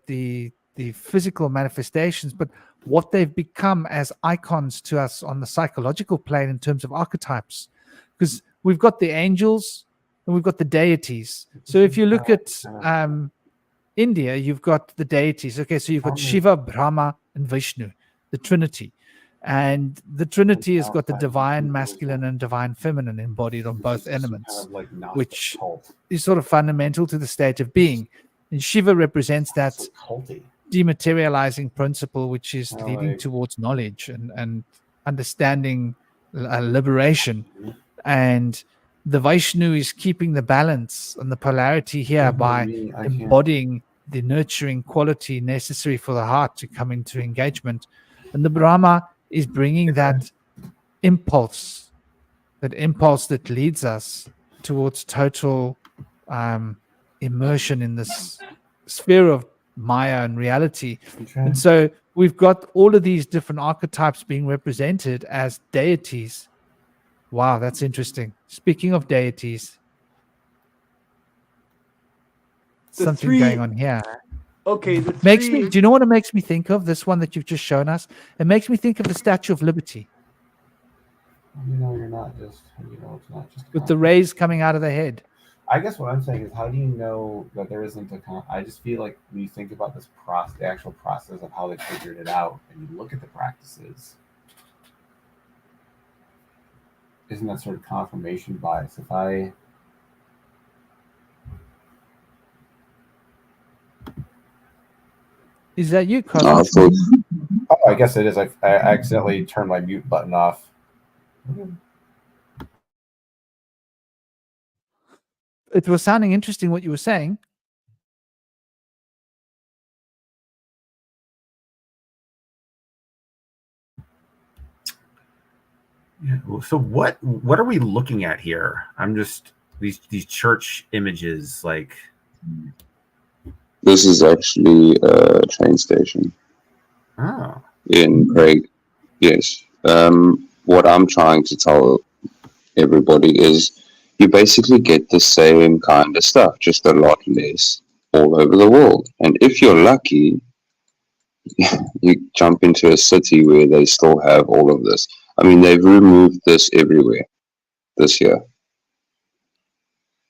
physical manifestations, but what they've become as icons to us on the psychological plane in terms of archetypes. Because we've got the angels and we've got the deities. So if you look at India, you've got the deities. Okay, so you've got Shiva, Brahma, and Vishnu, the Trinity. And the Trinity has got the divine masculine and divine feminine embodied on both elements, which is sort of fundamental to the state of being. And Shiva represents that dematerializing principle, which is leading towards knowledge and understanding liberation. And the Vishnu is keeping the balance and the polarity here by embodying the nurturing quality necessary for the heart to come into engagement. And the Brahma is bringing that impulse that leads us towards total immersion in this sphere of Maya and reality. And so we've got all of these different archetypes being represented as deities. Wow, that's interesting. Speaking of deities, something going on here. Okay. Do you know what it makes me think of? This one that you've just shown us. It makes me think of the Statue of Liberty. It's not just with the rays coming out of the head. I guess what I'm saying is, how do you know that there isn't I just feel like when you think about this the actual process of how they figured it out, and you look at the practices, isn't that sort of confirmation bias? Is that you, Cosmos? Oh, I guess it is. I accidentally turned my mute button off. It was sounding interesting what you were saying. Yeah. So what are we looking at here? I'm just these church images, like. This is actually a train station. Oh. In Prague. Yes. What I'm trying to tell everybody is you basically get the same kind of stuff, just a lot less all over the world. And if you're lucky, you jump into a city where they still have all of this. I mean, they've removed this everywhere this year.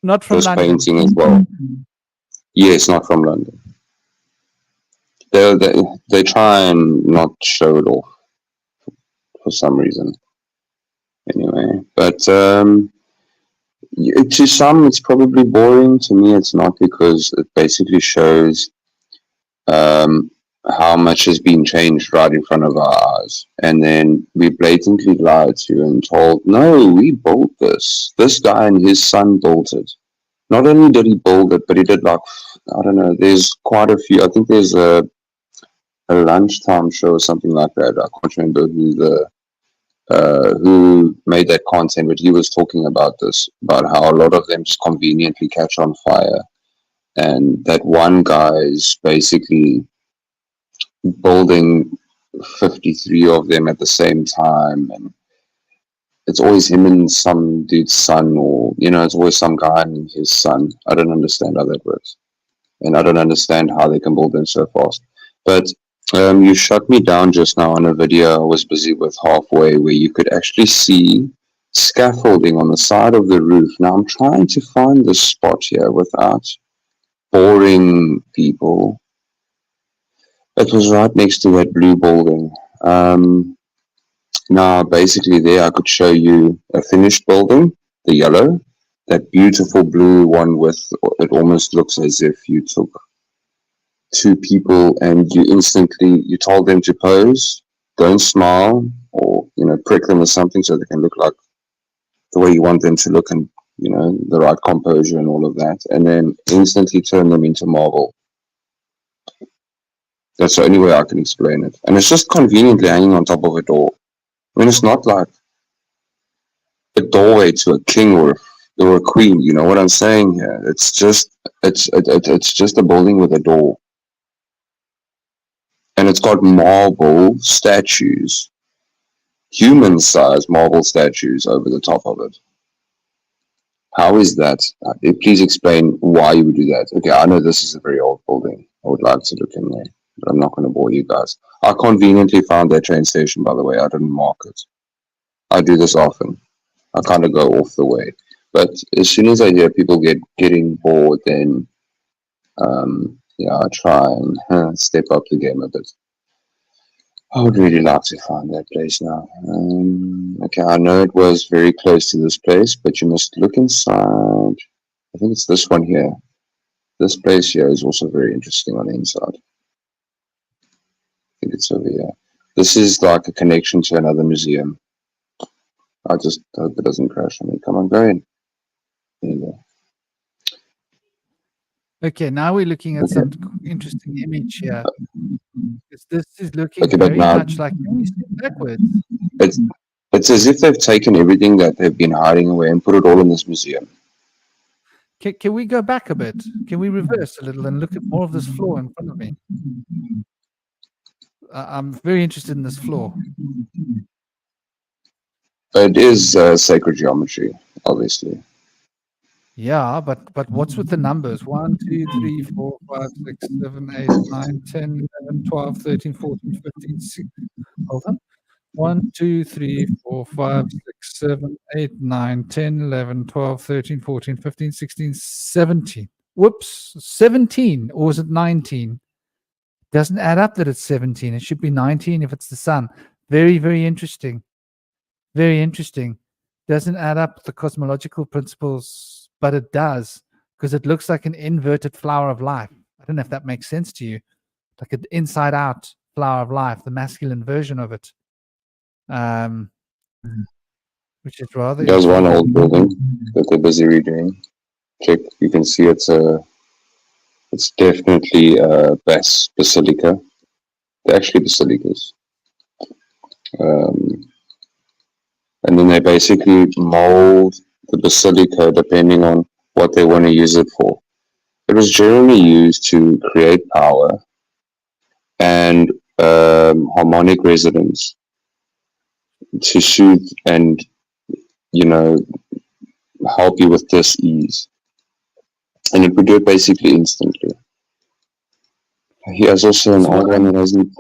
Not from this London. Painting as well. Yes, not from London. They try and not show it off for some reason. Anyway, but to some it's probably boring. To me, it's not, because it basically shows how much has been changed right in front of our eyes, and then we blatantly lied to and told, no, we built this. This guy and his son built it. Not only did he build it, but he did, like, I don't know, there's quite a few. I think there's a lunchtime show or something like that. I can't remember who made that content, but he was talking about this, about how a lot of them just conveniently catch on fire, and that one guy is basically building 53 of them at the same time, and it's always him and some dude's son, or it's always some guy and his son. I don't understand how that works, and I don't understand how they can build them so fast. But you shut me down just now on a video I was busy with halfway, where you could actually see scaffolding on the side of the roof. Now I'm trying to find the spot here without boring people. It was right next to that blue building. Now basically there I could show you a finished building, the yellow, that beautiful blue one with, it almost looks as if you took two people and you told them to pose, don't smile, or prick them or something so they can look like the way you want them to look, and you know, the right composure and all of that, and then instantly turn them into marble. That's the only way I can explain it. And it's just conveniently hanging on top of a door. I mean, it's not like a doorway to a king or a queen. You know what I'm saying here? It's just a building with a door, and it's got marble statues, human-sized marble statues over the top of it. How is that? Please explain why you would do that. Okay, I know this is a very old building. I would like to look in there, but I'm not going to bore you guys. I conveniently found that train station, by the way. I didn't mark it. I do this often. I kind of go off the way. But as soon as I hear people getting bored, then yeah, I try and step up the game a bit. I would really like to find that place now. Okay, I know it was very close to this place, but you must look inside. I think it's this one here. This place here is also very interesting on the inside. I think it's over here. This is like a connection to another museum. I just hope it doesn't crash on me. Come on, go in. There you go. Okay, now we're looking at some interesting image here. This is looking very much like backwards. It's as if they've taken everything that they've been hiding away and put it all in this museum. Can we go back a bit? Can we reverse a little and look at more of this floor in front of me? I'm very interested in this floor. It is sacred geometry, obviously. Yeah, but what's with the numbers? 1, 2, 3, 4, 5, 6, 7, 8, 9, 10, 11, 12, 13, 14, 15, 16. Hold on. 1, 2, 3, 4, 5, 6, 7, 8, 9, 10, 11, 12, 13, 14, 15, 16, 17. Whoops, 17. Or is it 19? Doesn't add up that it's 17. It should be 19 if it's the sun. Very, very interesting. Very interesting. Doesn't add up the cosmological principles, but it does, because it looks like an inverted flower of life. I don't know if that makes sense to you. Like an inside out flower of life, the masculine version of it. Which is rather. There's one old building that they're busy redoing. Check, you can see it's definitely a basilica. They're actually basilicas. And then they basically mold the basilica depending on what they want to use it for. It was generally used to create power and harmonic resonance to soothe and, you know, help you with dis-ease. And it would do it basically instantly. He has also an old one that hasn't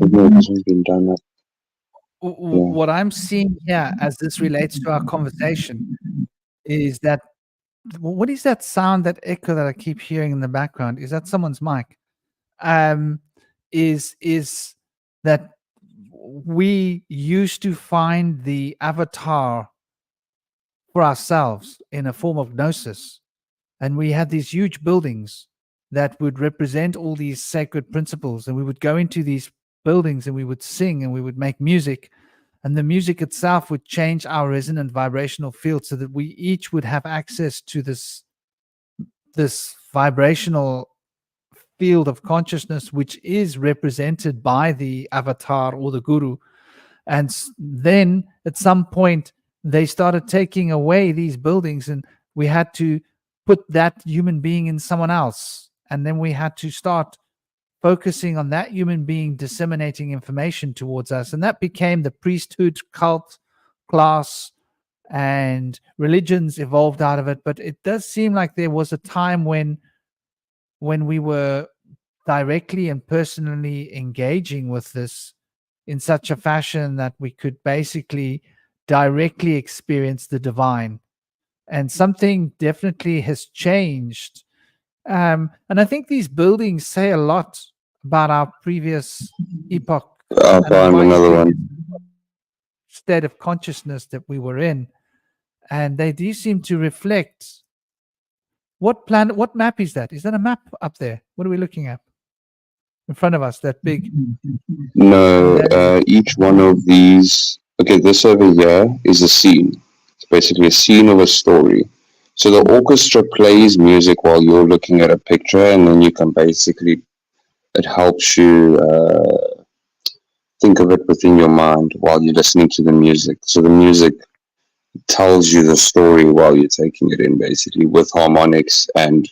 been done up. What I'm seeing here as this relates to our conversation is that, what is that sound, that echo that I keep hearing in the background? Is that someone's mic? Is that we used to find the avatar for ourselves in a form of gnosis, and we had these huge buildings that would represent all these sacred principles, and we would go into these buildings and we would sing and we would make music, and the music itself would change our resonant vibrational field so that we each would have access to this vibrational field of consciousness, which is represented by the avatar or the guru. And then at some point they started taking away these buildings, and we had to put that human being in someone else, and then we had to start focusing on that human being disseminating information towards us, and that became the priesthood, cult, class, and religions evolved out of it. But it does seem like there was a time when we were directly and personally engaging with this in such a fashion that we could basically directly experience the divine, and something definitely has changed. And I think these buildings say a lot about our previous epoch. I'll find another one. State of consciousness that we were in, and they do seem to reflect. What planet? What map is that? Is that a map up there? What are we looking at in front of us? That big? No, each one of these. Okay, this over here is a scene. It's basically a scene of a story. So the orchestra plays music while you're looking at a picture, and then you can basically, it helps you think of it within your mind while you're listening to the music. So the music tells you the story while you're taking it in, basically, with harmonics and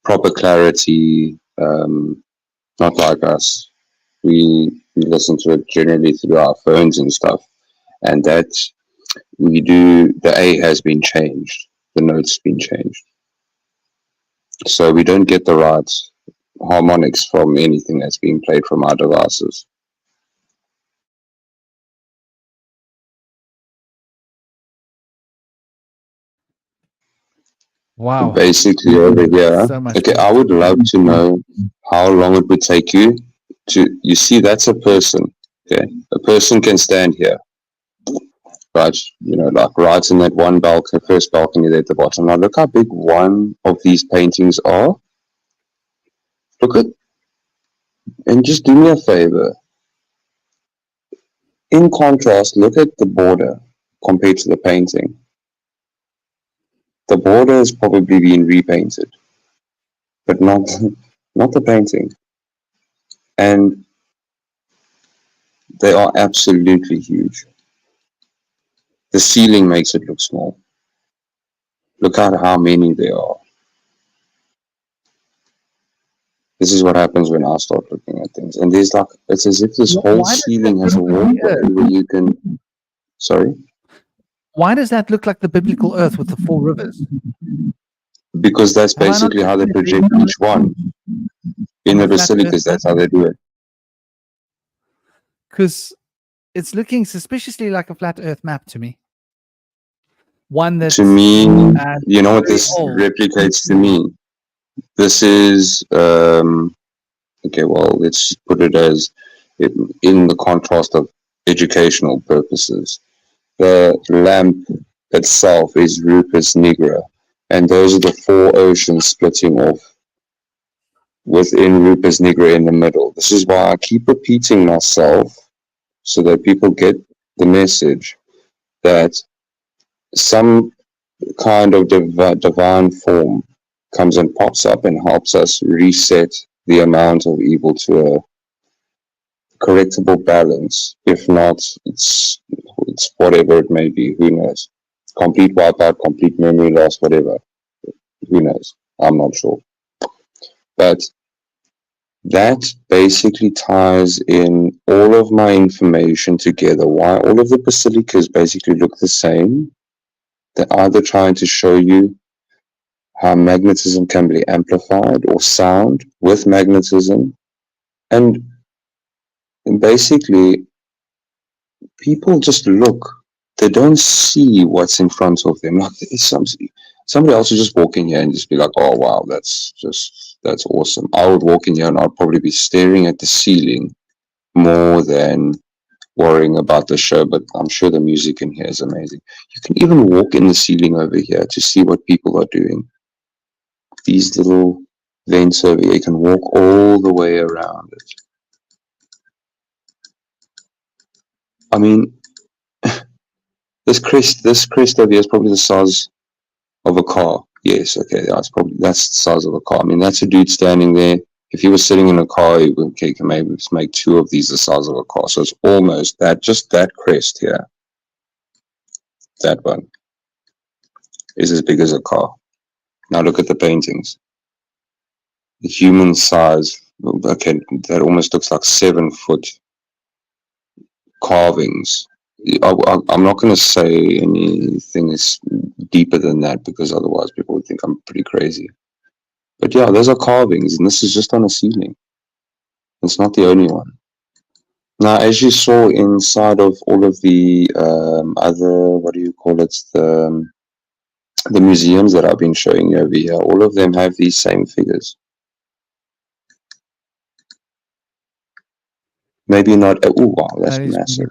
proper clarity. Not like us. We listen to it generally through our phones and stuff, and that we do. The A has been changed. The note's been changed, so we don't get the right harmonics from anything that's being played from our devices. Wow. Basically, over here, So much. okay, I would love to know how long it would take you to. You see, that's a person. Okay, a person can stand here, right? You know, like right in that one balcony, first balcony there at the bottom. Now look how big one of these paintings are. Look at, and just do me a favor. In contrast, look at the border compared to the painting. The border has probably been repainted, but not the painting. And they are absolutely huge. The ceiling makes it look small. Look at how many there are. This is what happens when I start looking at things. And there's like, it's as if this whole ceiling has a walkway where you can, sorry? Why does that look like the biblical earth with the 4 rivers? Because that's basically how they project each one. In the basilicas, that's how they do it. Because it's looking suspiciously like a flat earth map to me. One that, to me, you know what this replicates to me? This is, okay, well, let's put it as in the contrast of educational purposes. The lamp itself is Rupus Nigra, and those are the 4 oceans splitting off within Rupus Nigra in the middle. This is why I keep repeating myself so that people get the message that some kind of divine form comes and pops up and helps us reset the amount of evil to a correctable balance. If not, it's whatever it may be. Who knows? Complete wipeout, complete memory loss, whatever. Who knows? I'm not sure. But that basically ties in all of my information together. Why all of the basilicas basically look the same. They're either trying to show you how magnetism can be amplified or sound with magnetism. And basically, people just look. They don't see what's in front of them. Like somebody else would just walk in here and just be like, oh, wow, that's awesome. I would walk in here and I'd probably be staring at the ceiling more than worrying about the show, but I'm sure the music in here is amazing. You can even walk in the ceiling over here to see what people are doing. These little vents over here, you can walk all the way around it. I mean, this crest over here is probably the size of a car. Yes, okay, that's the size of a car. I mean, that's a dude standing there. If he was sitting in a car, he can maybe make 2 of these the size of a car. So it's almost that, just that crest here. That one is as big as a car. Now look at the paintings. The human size, okay, that almost looks like 7-foot carvings. I'm not going to say anything is deeper than that because otherwise people would think I'm pretty crazy. But yeah, those are carvings, and this is just on a ceiling. It's not the only one. Now, as you saw inside of all of the other, what do you call it, the museums that I've been showing you over here, all of them have these same figures. Maybe not. Oh, wow, that's massive.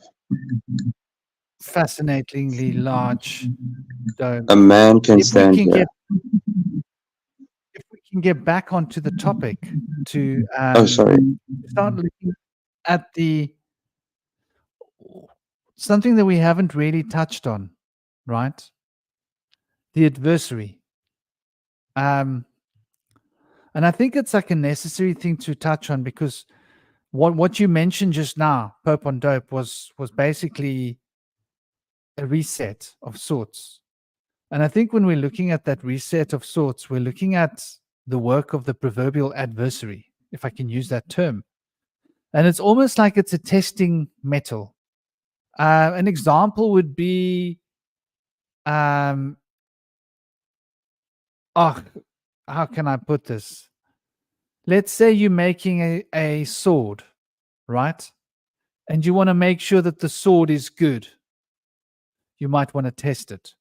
Fascinatingly large dome. A man can stand here. If we can get back onto the topic to sorry. Start looking at something that we haven't really touched on, right? The adversary. And I think it's like a necessary thing to touch on, because what you mentioned just now, Pope on Dope, was basically a reset of sorts. And I think when we're looking at that reset of sorts, we're looking at the work of the proverbial adversary, if I can use that term. And it's almost like it's a testing metal. An example would be, how can I put this? Let's say you're making a sword, right? And you want to make sure that the sword is good. You might want to test it.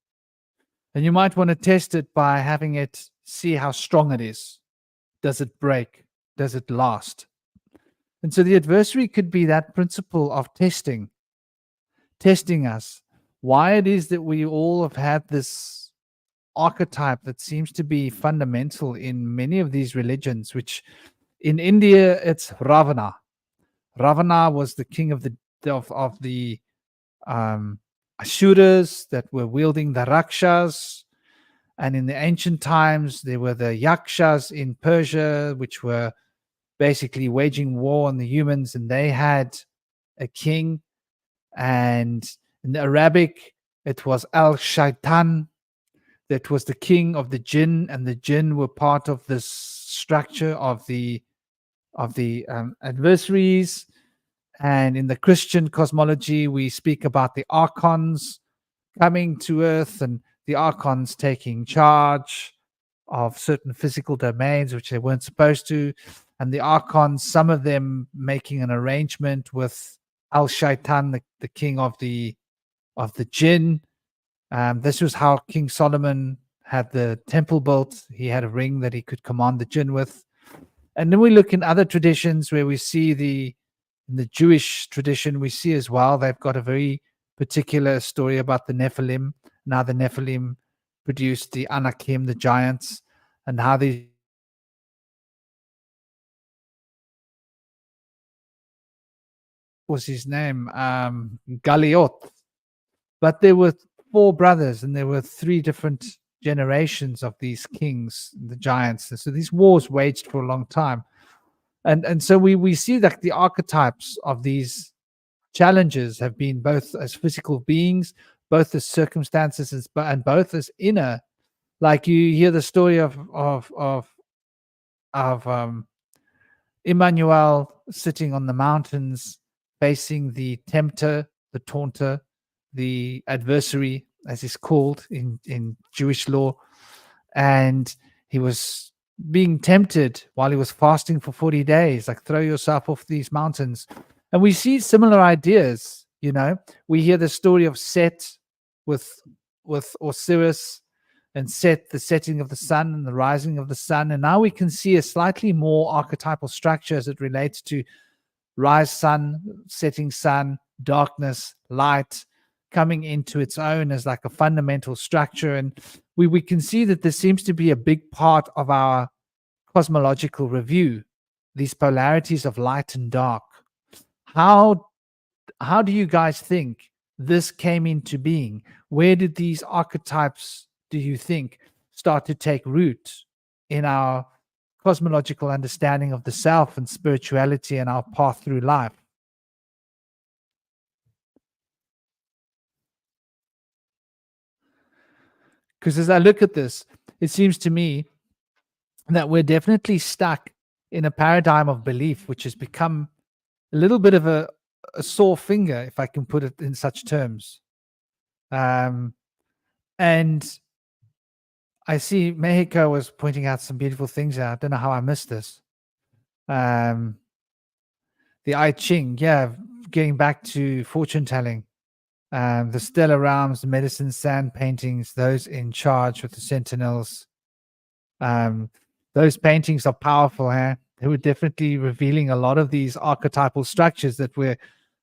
And you might want to test it by having it see how strong it is. Does it break? Does it last? And so the adversary could be that principle of testing us. Why it is that we all have had this archetype that seems to be fundamental in many of these religions, which in India, it's Ravana. Ravana was the king of the Asuras that were wielding the Rakshas. And in the ancient times, there were the Yakshas in Persia, which were basically waging war on the humans, and they had a king. And in the Arabic, it was Al-Shaitan that was the king of the jinn, and the jinn were part of this structure of the adversaries. And in the Christian cosmology, we speak about the archons coming to earth, and the archons taking charge of certain physical domains which they weren't supposed to. And the archons, some of them making an arrangement with Al-Shaitan, the king of the jinn. This was how King Solomon had the temple built. He had a ring that he could command the jinn with. And then we look in other traditions where we see in the Jewish tradition, we see as well, they've got a very particular story about the Nephilim. Now the Nephilim produced the Anakim, the giants, and how they was his name, Galiot. But there were 4 brothers, and there were 3 different generations of these kings, the giants. And so these wars waged for a long time. And so we see that the archetypes of these challenges have been both as physical beings, both as circumstances, and both as inner. Like you hear the story of Emmanuel sitting on the mountains, facing the tempter, the taunter, the adversary, as is called in Jewish law, and he was being tempted while he was fasting for 40 days, like throw yourself off these mountains. And we see similar ideas. We hear the story of Set with Osiris, and Set, the setting of the sun and the rising of the sun. And now we can see a slightly more archetypal structure as it relates to rise sun, setting sun, darkness, light, coming into its own as like a fundamental structure. And we can see that there seems to be a big part of our cosmological review, these polarities of light and dark. How do you guys think this came into being? Where did these archetypes, do you think, start to take root in our cosmological understanding of the self and spirituality and our path through life? Because as I look at this, it seems to me that we're definitely stuck in a paradigm of belief, which has become a little bit of a sore finger, if I can put it in such terms. And I see Mexico was pointing out some beautiful things there. I don't know how I missed this. The I Ching, getting back to fortune telling. The stellar realms, the medicine sand paintings, those in charge with the sentinels. Those paintings are powerful. They were definitely revealing a lot of these archetypal structures that we're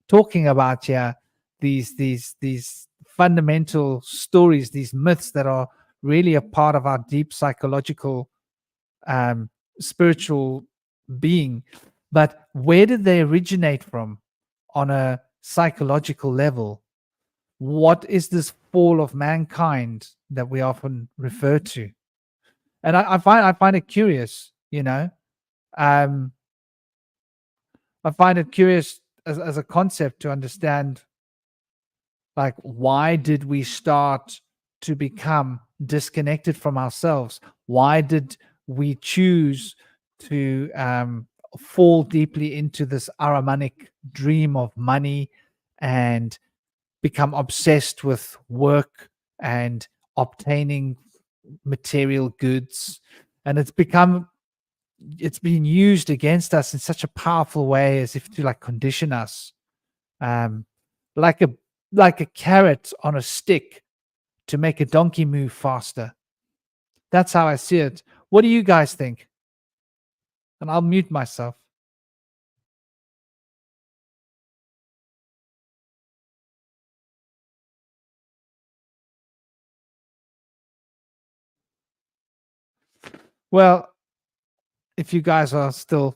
talking about here. These fundamental stories, these myths that are really a part of our deep psychological, spiritual being. But where did they originate from on a psychological level? What is this fall of mankind that we often refer to? And I find it curious, you know. I find it curious as a concept to understand, like, why did we start to become disconnected from ourselves? Why did we choose to fall deeply into this Aramanic dream of money and become obsessed with work and obtaining material goods? And it's been used against us in such a powerful way, as if to like condition us, um, like a carrot on a stick to make a donkey move faster. That's how I see it. What do you guys think? And I'll mute myself. Well, if you guys are still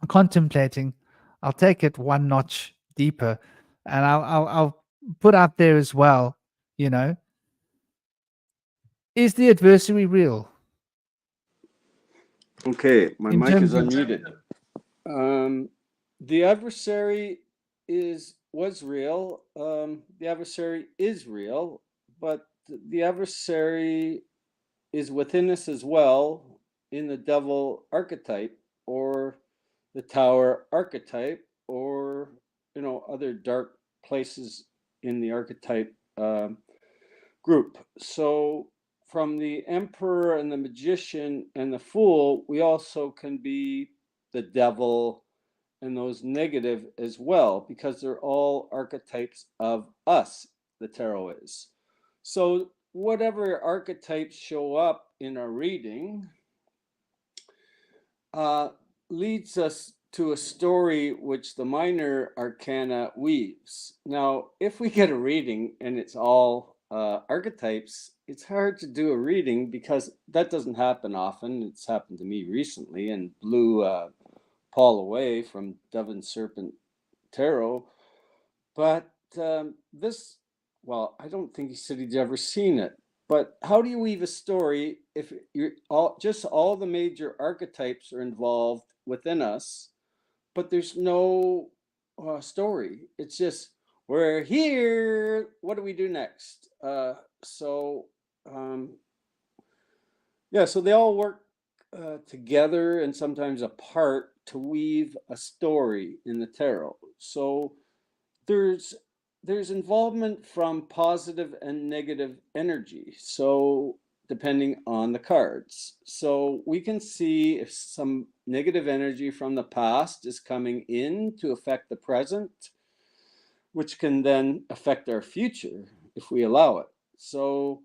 contemplating, I'll take it one notch deeper, and I'll put out there as well, you know, is the adversary real? Okay, my In mic is terms of- unmuted. The adversary was real. The adversary is real, but the adversary is within us as well, in the devil archetype or the tower archetype, or other dark places in the archetype group. So from the emperor and the magician and the fool, we also can be the devil and those negative as well, because they're all archetypes of us, the tarot is. So whatever archetypes show up in our reading leads us to a story which the minor arcana weaves. Now, if we get a reading and it's all archetypes, it's hard to do a reading because that doesn't happen often. It's happened to me recently and blew Paul away from Dove and Serpent Tarot. But this, well, I don't think he said he'd ever seen it. But how do you weave a story if you're all the major archetypes are involved within us, but there's no story? It's just, we're here. What do we do next? So they all work together and sometimes apart to weave a story in the tarot. So there's involvement from positive and negative energy, so depending on the cards. So we can see if some negative energy from the past is coming in to affect the present, which can then affect our future if we allow it. So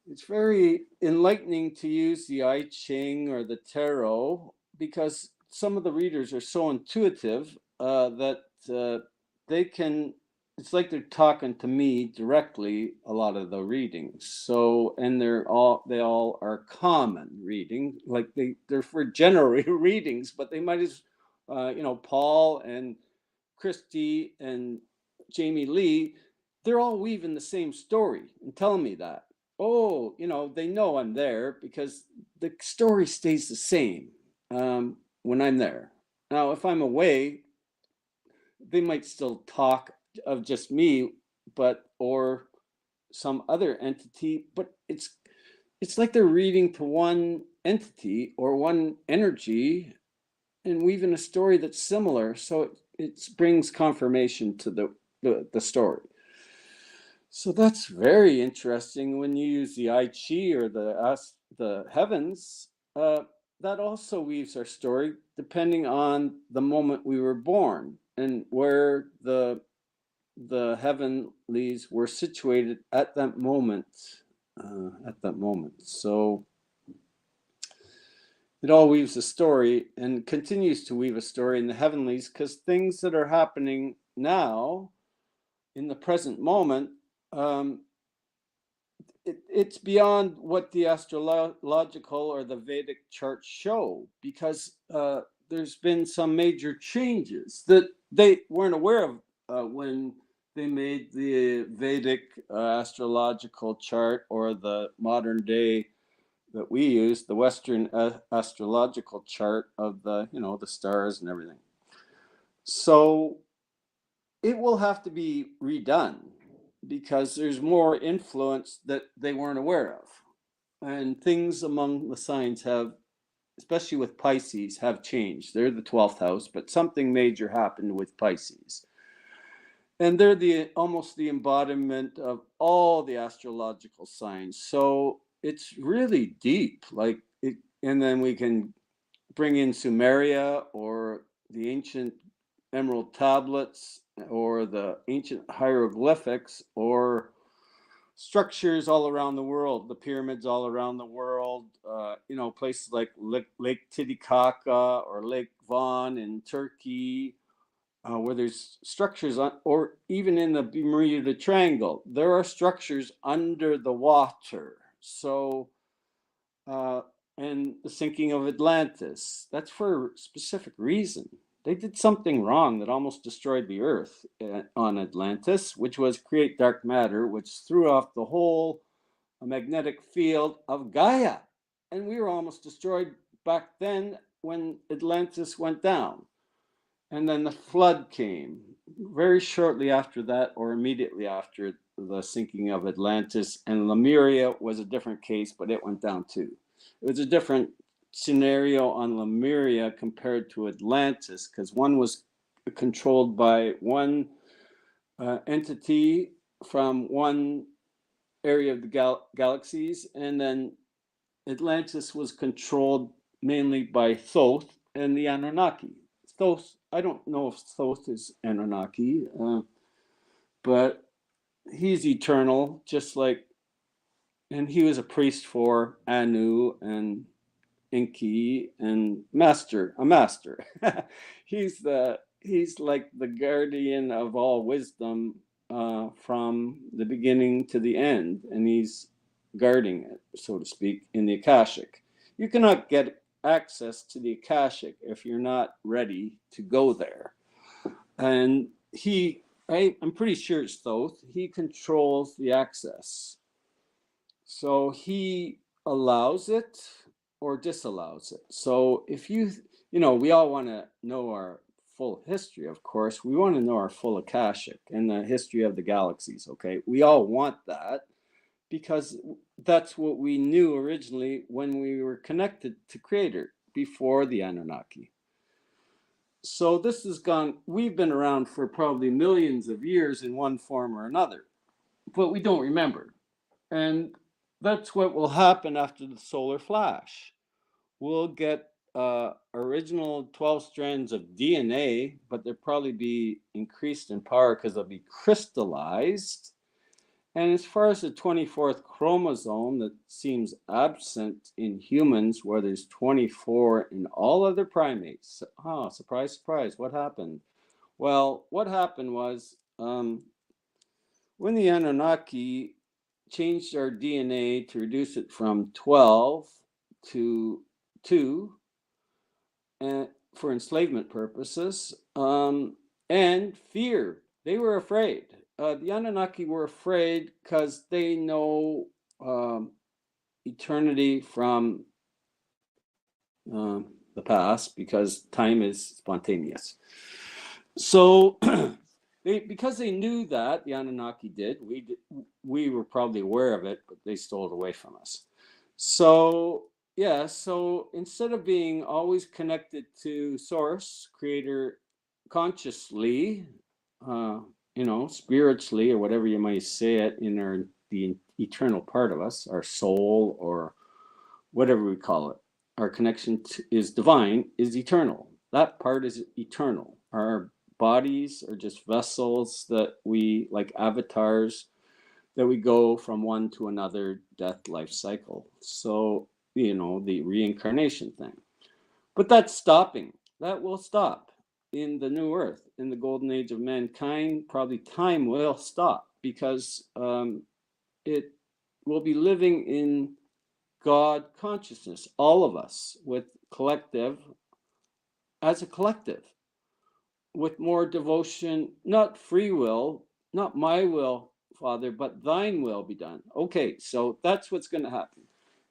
it's very enlightening to use the I Ching or the tarot, because some of the readers are so intuitive that they can, it's like they're talking to me directly, a lot of the readings. So, and they all are common reading, like they're for general readings, but they might as Paul and Christy and Jamie Lee, they're all weaving the same story and telling me that. Oh, they know I'm there because the story stays the same when I'm there. Now, if I'm away, they might still talk of just me, or some other entity, but it's like they're reading to one entity or one energy and weaving a story that's similar. So it brings confirmation to the story. So that's very interesting when you use the I Chi or the heavens. That also weaves our story depending on the moment we were born and where the heavenlies were situated at that moment. So it all weaves a story and continues to weave a story in the heavenlies, because things that are happening now in the present moment, it's beyond what the astrological or the Vedic charts show, because there's been some major changes that they weren't aware of when they made the Vedic astrological chart or the modern day that we use, the Western astrological chart of the, you know, the stars and everything. So it will have to be redone because there's more influence that they weren't aware of. And things among the signs have, especially with Pisces, have changed. They're the 12th house, but something major happened with Pisces. And they're the almost the embodiment of all the astrological signs. So it's really deep. Like it, and then we can bring in Sumeria or the ancient emerald tablets or the ancient hieroglyphics or structures all around the world, the pyramids all around the world, you know, places like Lake Titicaca or Lake Van in Turkey, where there's structures on, or even in the Bermuda Triangle, there are structures under the water. So, and the sinking of Atlantis, that's for a specific reason. They did something wrong that almost destroyed the Earth on Atlantis, which was create dark matter, which threw off the whole magnetic field of Gaia. And we were almost destroyed back then when Atlantis went down. And then the flood came very shortly after that, or immediately after the sinking of Atlantis. And Lemuria was a different case, but it went down too. It was a different scenario on Lemuria compared to Atlantis, because one was controlled by one entity from one area of the galaxies, and then Atlantis was controlled mainly by Thoth and the Anunnaki. Thoth, I don't know if Thoth is Anunnaki, but he's eternal, just like, and he was a priest for Anu and Enki and a master. He's like the guardian of all wisdom from the beginning to the end, and he's guarding it, so to speak, in the Akashic. You cannot get access to the Akashic if you're not ready to go there. And I'm pretty sure it's Thoth, he controls the access. So he allows it or disallows it. So if you know, we all want to know our full history, of course. We want to know our full Akashic and the history of the galaxies, okay? We all want that because that's what we knew originally when we were connected to Creator before the Anunnaki. So this has gone, we've been around for probably millions of years in one form or another, but we don't remember. And that's what will happen after the solar flash. We'll get original 12 strands of DNA, but they'll probably be increased in power because they'll be crystallized. And as far as the 24th chromosome that seems absent in humans, where there's 24 in all other primates. Oh, surprise, surprise, what happened? Well, what happened was when the Anunnaki changed our DNA to reduce it from 12 to 2 for enslavement purposes, and fear. They were afraid. The Anunnaki were afraid because they know eternity from the past, because time is spontaneous. So because they knew that, the Anunnaki did, we were probably aware of it, but they stole it away from us. So yeah, so instead of being always connected to Source, Creator, consciously, you know, spiritually, or whatever you might say it, in the eternal part of us, our soul, or whatever we call it, our connection is divine, is eternal. That part is eternal. Our bodies are just vessels that we, like avatars, that we go from one to another death life cycle. So, you know, the reincarnation thing. But that's stopping. That will stop in the new earth, in the golden age of mankind. Probably time will stop because it will be living in God consciousness, all of us, with collective, as a collective, with more devotion, not free will, not my will, Father, but thine will be done. Okay, so that's what's going to happen.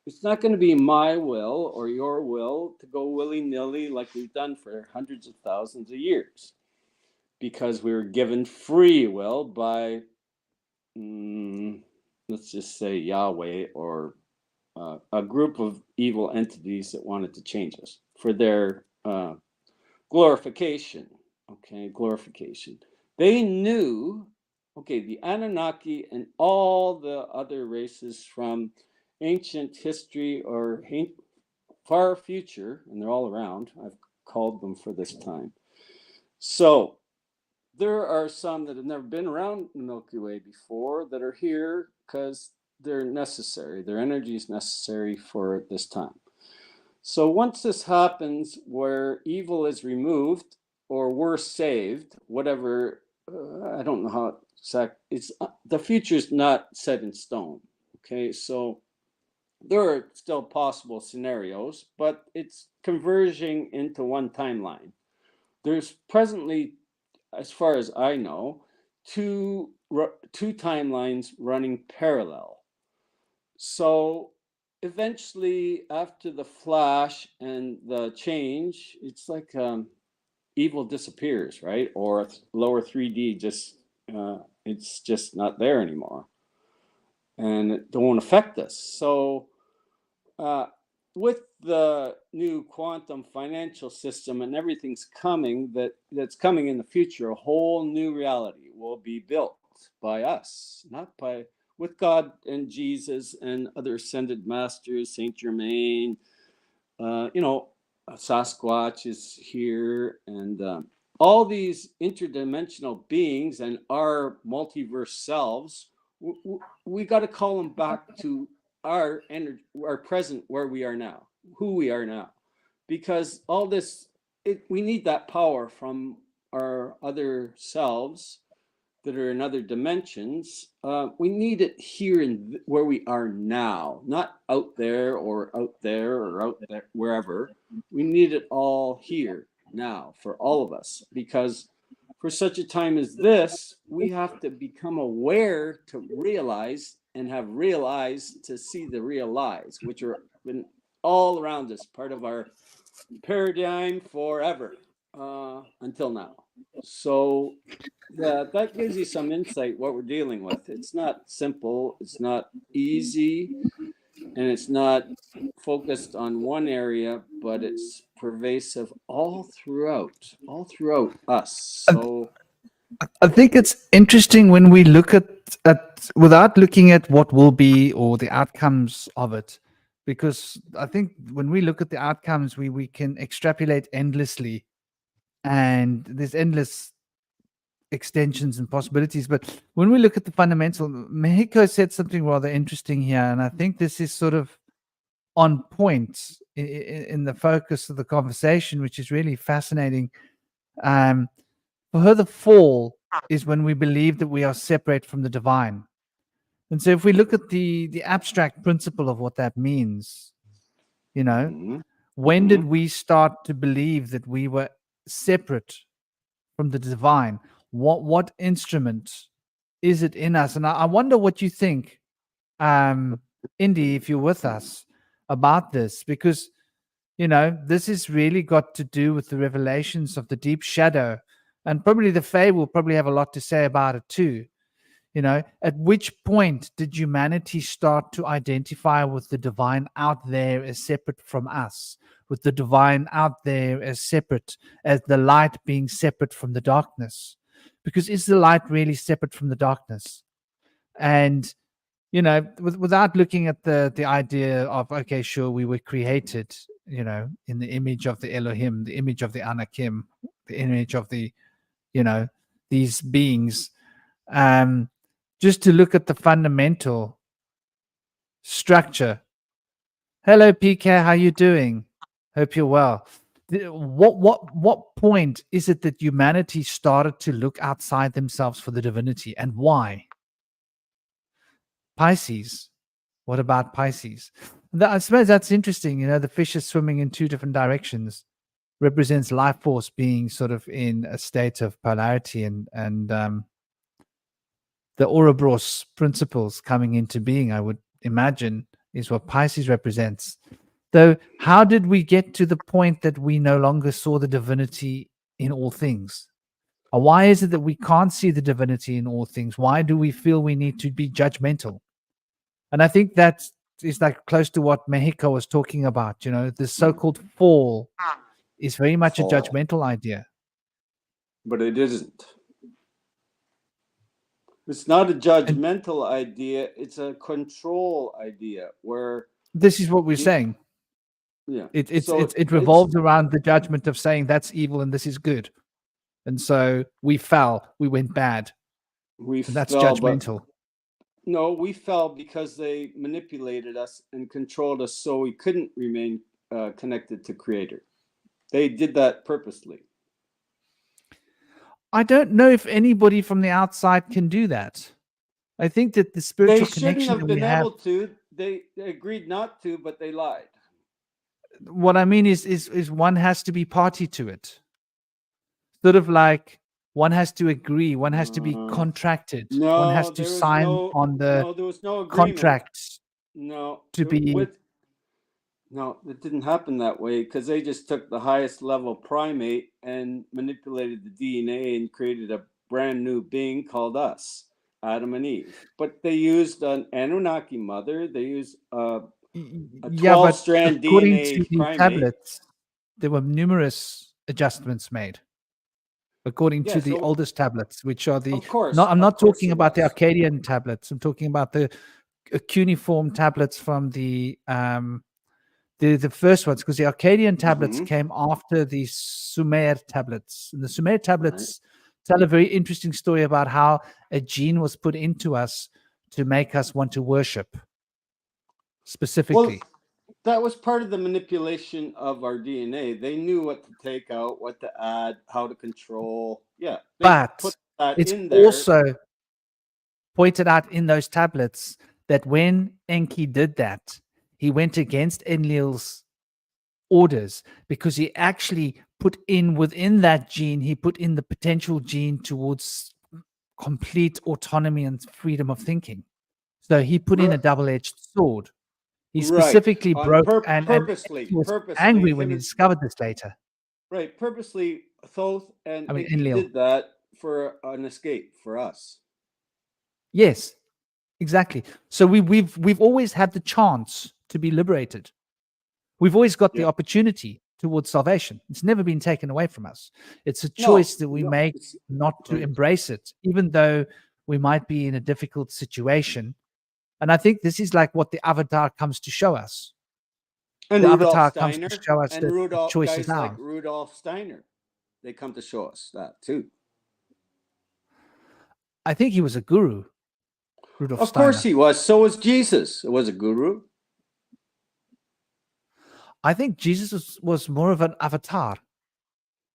It's not going to be my will or your will to go willy-nilly like we've done for hundreds of thousands of years, because we were given free will by, let's just say Yahweh, or a group of evil entities that wanted to change us for their glorification. Okay, glorification. They knew, okay, the Anunnaki and all the other races from ancient history or far future, and they're all around. I've called them for this time. So there are some that have never been around the Milky Way before that are here because they're necessary. Their energy is necessary for this time. So once this happens, where evil is removed or we're saved, whatever, I don't know how it's the future is not set in stone. Okay, so there are still possible scenarios, but it's converging into one timeline. There's presently, as far as I know, two timelines running parallel. So eventually, after the flash and the change, it's like evil disappears, right? Or lower 3D just it's just not there anymore, and it won't affect us. So with the new quantum financial system and everything's coming that's coming in the future, a whole new reality will be built by us, not by with God and Jesus and other ascended masters, Saint Germain, Sasquatch is here, and all these interdimensional beings and our multiverse selves. We got to call them back to our energy, our present, where we are now, who we are now, because all this, we need that power from our other selves that are in other dimensions. We need it here in where we are now, not out there or out there or out there, wherever. We need it all here now for all of us, because for such a time as this, we have to become aware to realize and have realized to see the real lies, which are been all around us, part of our paradigm forever until now. So that gives you some insight what we're dealing with. It's not simple, it's not easy, and it's not focused on one area, but it's pervasive all throughout us. So I think it's interesting when we look at without looking at what will be or the outcomes of it, because I think when we look at the outcomes, we can extrapolate endlessly, and there's endless extensions and possibilities. But when we look at the fundamental, Mexico said something rather interesting here, and I think this is sort of on point in the focus of the conversation, which is really fascinating. For her, the fall is when we believe that we are separate from the divine. And so if we look at the abstract principle of what that means, when did we start to believe that we were separate from the divine? What instrument is it in us? And I wonder what you think, Indy, if you're with us, about this, because this has really got to do with the revelations of the deep shadow, and probably the Fae will probably have a lot to say about it too. At which point did humanity start to identify with the divine out there as separate from us, with the divine out there as separate, as the light being separate from the darkness? Because is the light really separate from the darkness? And without looking at the idea of, okay, sure, we were created, in the image of the Elohim, the image of the Anakim, the image of the, these beings, just to look at the fundamental structure. Hello, PK, how you doing? Hope you're well. What point is it that humanity started to look outside themselves for the divinity, and why? Pisces. What about Pisces? I suppose that's interesting. The fish is swimming in two different directions, represents life force being sort of in a state of polarity, and the Ouroboros principles coming into being, I would imagine, is what Pisces represents. Though, how did we get to the point that we no longer saw the divinity in all things? Or why is it that we can't see the divinity in all things? Why do we feel we need to be judgmental? And I think that is like close to what Mexico was talking about. You know, the so-called fall is very much Fall. a judgmental idea. But it isn't. It's not a judgmental idea. It's a control idea where This is what we're saying. Yeah. It revolves around the judgment of saying that's evil and this is good. And so we fell, we went bad. That's judgmental. No, we fell because they manipulated us and controlled us so we couldn't remain connected to Creator. They did that purposely. I don't know if anybody from the outside can do that. I think that the spiritual connection that we have... able to. They agreed not to, but they lied. What I mean is one has to be party to it. Sort of like one has to agree, one has to be contracted, one has to sign on the there was no contract. No, to no, it didn't happen that way because they just took the highest level primate and manipulated the DNA and created a brand new being called us, Adam and Eve. But they used an Anunnaki mother. They used a 12-strand DNA to the primate. Tablets, there were numerous adjustments made. According to the oldest tablets, which are the... Of course. I'm not talking about the Akkadian tablets. I'm talking about the cuneiform tablets from the first ones, because the Akkadian tablets came after the Sumer tablets. And the Sumer tablets tell a very interesting story about how a gene was put into us to make us want to worship, specifically. Well, that was part of the manipulation of our DNA. They knew what to take out, what to add, how to control. Yeah. But it's also pointed out in those tablets that when Enki did that, he went against Enlil's orders because he actually put in within that gene, he put in the potential gene towards complete autonomy and freedom of thinking. So he put in a double-edged sword. He specifically broke and was angry when he discovered this later. Right, purposely, Thoth and Enlil did that for an escape for us. Yes, exactly. So we've always had the chance to be liberated. We've always got the opportunity towards salvation. It's never been taken away from us. It's a choice that we make not to embrace it, even though we might be in a difficult situation. And I think this is like what the Avatar comes to show us. And the Rudolf Avatar Steiner, comes to show us that the choice is ours. Like Rudolf Steiner, they come to show us that too. I think he was a guru. Rudolf of Steiner. Course he was. So was Jesus. It was a guru. I think Jesus was more of an avatar.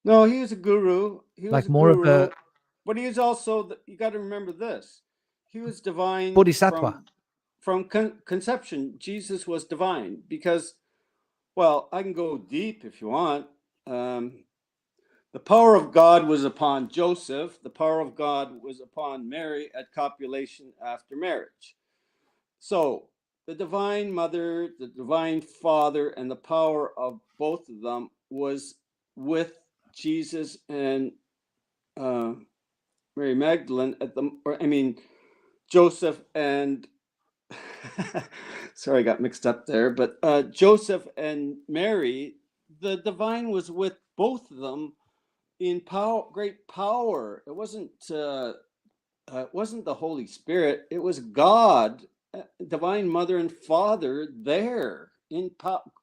No, he was a guru. He was like a more guru, of a... But he was also, you got to remember this. He was divine. Bodhisattva. From conception. Jesus was divine because, well, I can go deep if you want. The power of God was upon Joseph. The power of God was upon Mary at copulation after marriage. So the divine mother, the divine father, and the power of both of them was with Jesus and Mary Magdalene Joseph and sorry, I got mixed up there, but Joseph and Mary, the divine was with both of them in power, great power. It wasn't the Holy Spirit. It was God, divine mother and father there in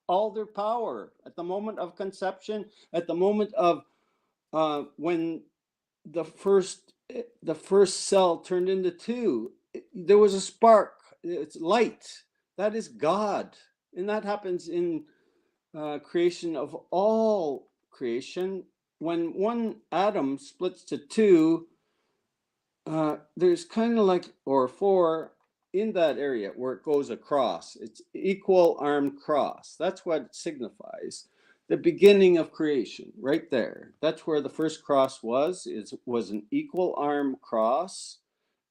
all their power at the moment of conception, at the moment of when the first cell turned into two. There was a spark. It's light. That is God. And that happens in creation of all creation. When one atom splits to two, there's kind of like, or four in that area where it goes across. It's equal arm cross. That's what it signifies. The beginning of creation, right there. That's where the first cross was. It was an equal arm cross.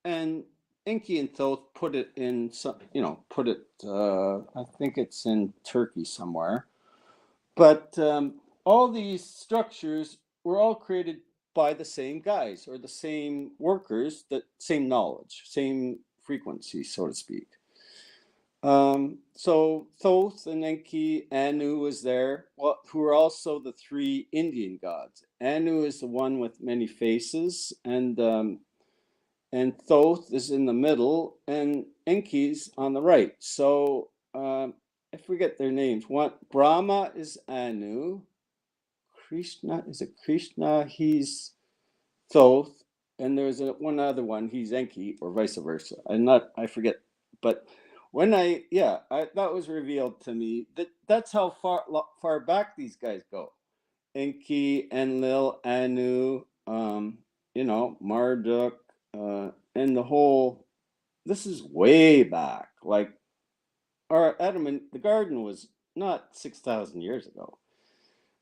And Enki and Thoth put it in some, I think it's in Turkey somewhere. But all these structures were all created by the same guys or the same workers, the same knowledge, same frequency, so to speak. So Thoth and Enki, Anu was there, who are also the three Indian gods. Anu is the one with many faces, and Thoth is in the middle, and Enki's on the right. So I forget their names. Brahma is Anu. Krishna, is it Krishna? He's Thoth, and there's one other one. He's Enki, or vice versa. I forget. But when that was revealed to me. That's how far back these guys go. Enki, Enlil, Anu, Marduk, and the whole. This is way back. Like our Adam and the garden was not 6,000 years ago,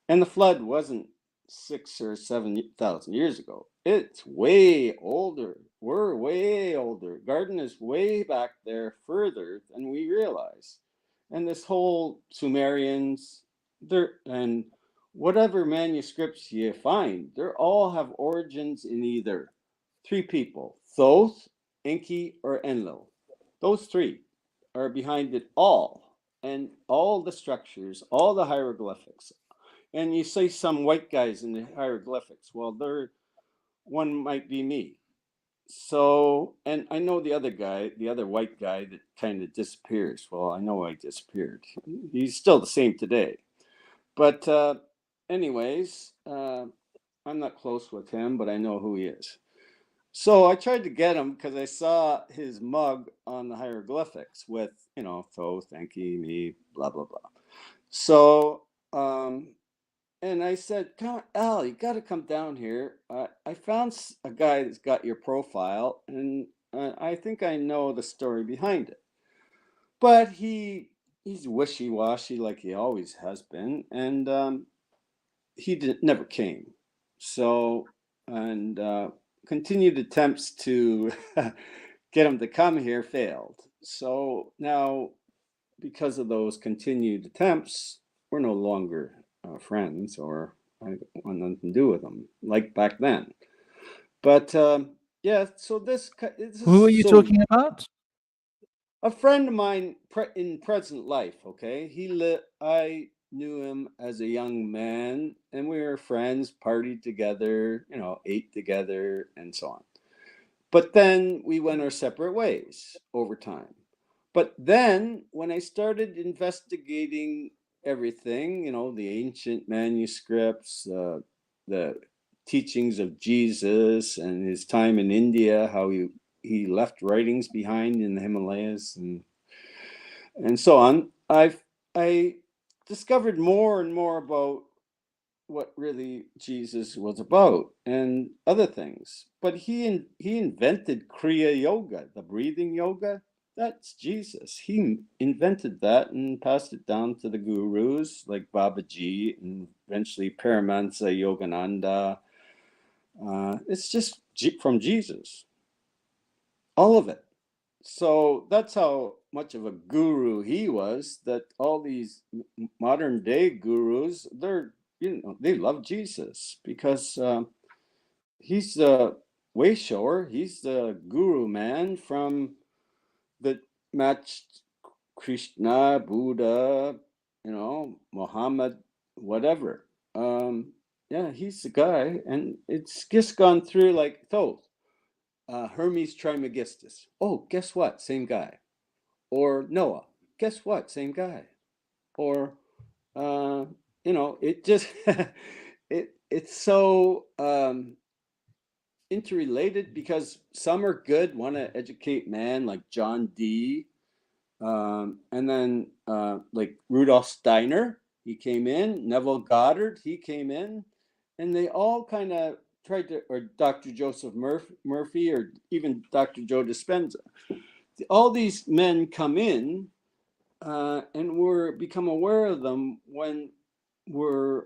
and the flood wasn't 6,000 or 7,000 years ago. It's way older. We're way older. Garden is way back there, further than we realize. And this whole Sumerians, and whatever manuscripts you find, they all have origins in either three people: Thoth, Enki, or Enlil. Those three are behind it all, and all the structures, all the hieroglyphics. And you say some white guys in the hieroglyphics. Well, one might be me. So, and I know the other white guy that kind of disappears. Well, I know I disappeared. He's still the same today. But anyways, I'm not close with him, but I know who he is. So I tried to get him because I saw his mug on the hieroglyphics with, Thoth, Enki, me, blah, blah, blah. So, and I said, "Come on, Al, you got to come down here. I found a guy that's got your profile, and I think I know the story behind it." But he's wishy-washy like he always has been, and he never came. So, and continued attempts to get him to come here failed. So now, because of those continued attempts, we're no longer friends, or I want nothing to do with them like back then. But so this Who are you talking about? A friend of mine in present life. Okay, I knew him as a young man, and we were friends, partied together, ate together, and so on. But then we went our separate ways over time. But then when I started investigating everything, the ancient manuscripts, the teachings of Jesus and his time in India, how he left writings behind in the Himalayas and so on, I discovered more and more about what really Jesus was about and other things. But he invented Kriya Yoga, the breathing yoga. That's Jesus. He invented that and passed it down to the gurus like Babaji and eventually Paramahansa Yogananda. It's just from Jesus. All of it. So that's how much of a guru he was, that all these modern day gurus, they love Jesus because he's the way shower. He's the guru man that matched Krishna, Buddha, Muhammad, whatever. He's the guy, and it's just gone through like Thoth. Hermes Trismegistus. Oh, guess what? Same guy. Or Noah. Guess what? Same guy. Or, it just it's so interrelated because some are good, want to educate man, like John Dee, and then like Rudolf Steiner, he came in. Neville Goddard, he came in, and they all kind of tried to, or Dr. Joseph Murphy, or even Dr. Joe Dispenza. All these men come in, and we're become aware of them when we're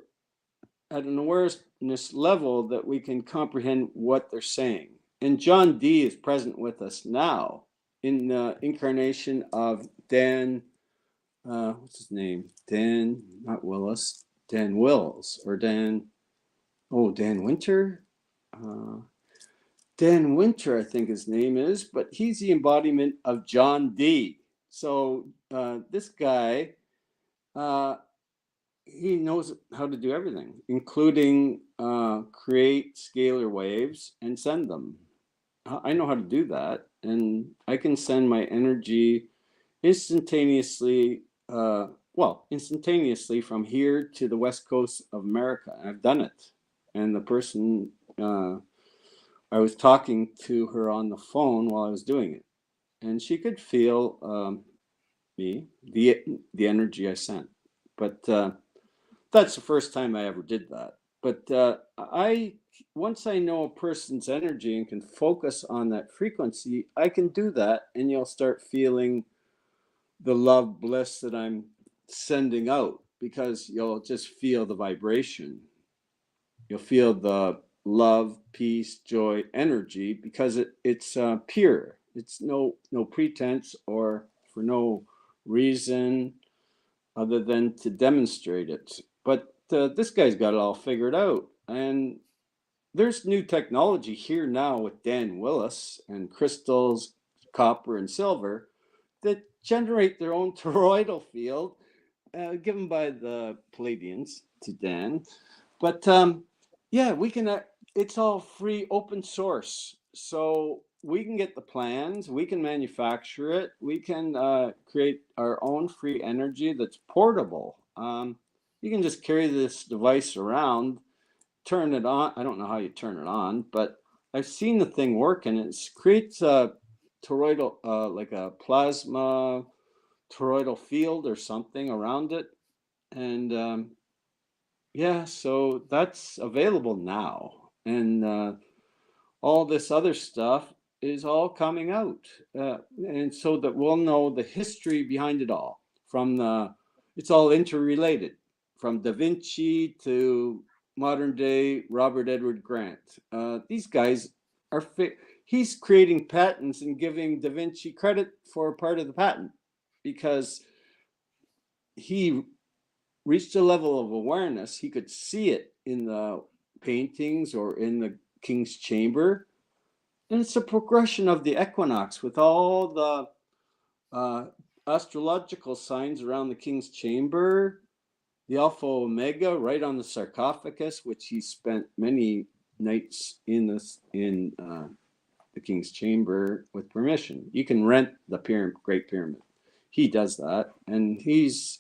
at an awareness level that we can comprehend what they're saying. And John Dee is present with us now in the incarnation of Dan, what's his name? Dan, not Willis, Dan Wills, or Dan Winter? Dan Winter, I think his name is, but he's the embodiment of John Dee. So this guy, he knows how to do everything, including create scalar waves and send them. I know how to do that, and I can send my energy instantaneously, instantaneously from here to the west coast of America. I've done it, and the person I was talking to her on the phone while I was doing it, and she could feel the energy I sent. But that's the first time I ever did that. But once I know a person's energy and can focus on that frequency, I can do that, and you'll start feeling the love bliss that I'm sending out, because you'll just feel the vibration. You'll feel the love, peace, joy, energy, because it's pure. It's no pretense or for no reason other than to demonstrate it. But this guy's got it all figured out. And there's new technology here now with Dan Willis and crystals, copper and silver, that generate their own toroidal field, given by the Palladians to Dan. But yeah, we can. It's all free, open source. So we can get the plans. We can manufacture it. We can create our own free energy that's portable. You can just carry this device around, turn it on. I don't know how you turn it on, but I've seen the thing work, and it creates a toroidal, like a plasma toroidal field or something around it. And yeah, so that's available now. And all this other stuff is all coming out. And so that we'll know the history behind it all. It's all interrelated, from Da Vinci to modern day Robert Edward Grant. These guys are, he's creating patents and giving Da Vinci credit for part of the patent, because he reached a level of awareness. He could see it in the paintings or in the King's Chamber. And it's a progression of the equinox with all the astrological signs around the King's Chamber, the Alpha Omega right on the sarcophagus, which he spent many nights in the King's Chamber with permission. You can rent the Great Pyramid. He does that, and he's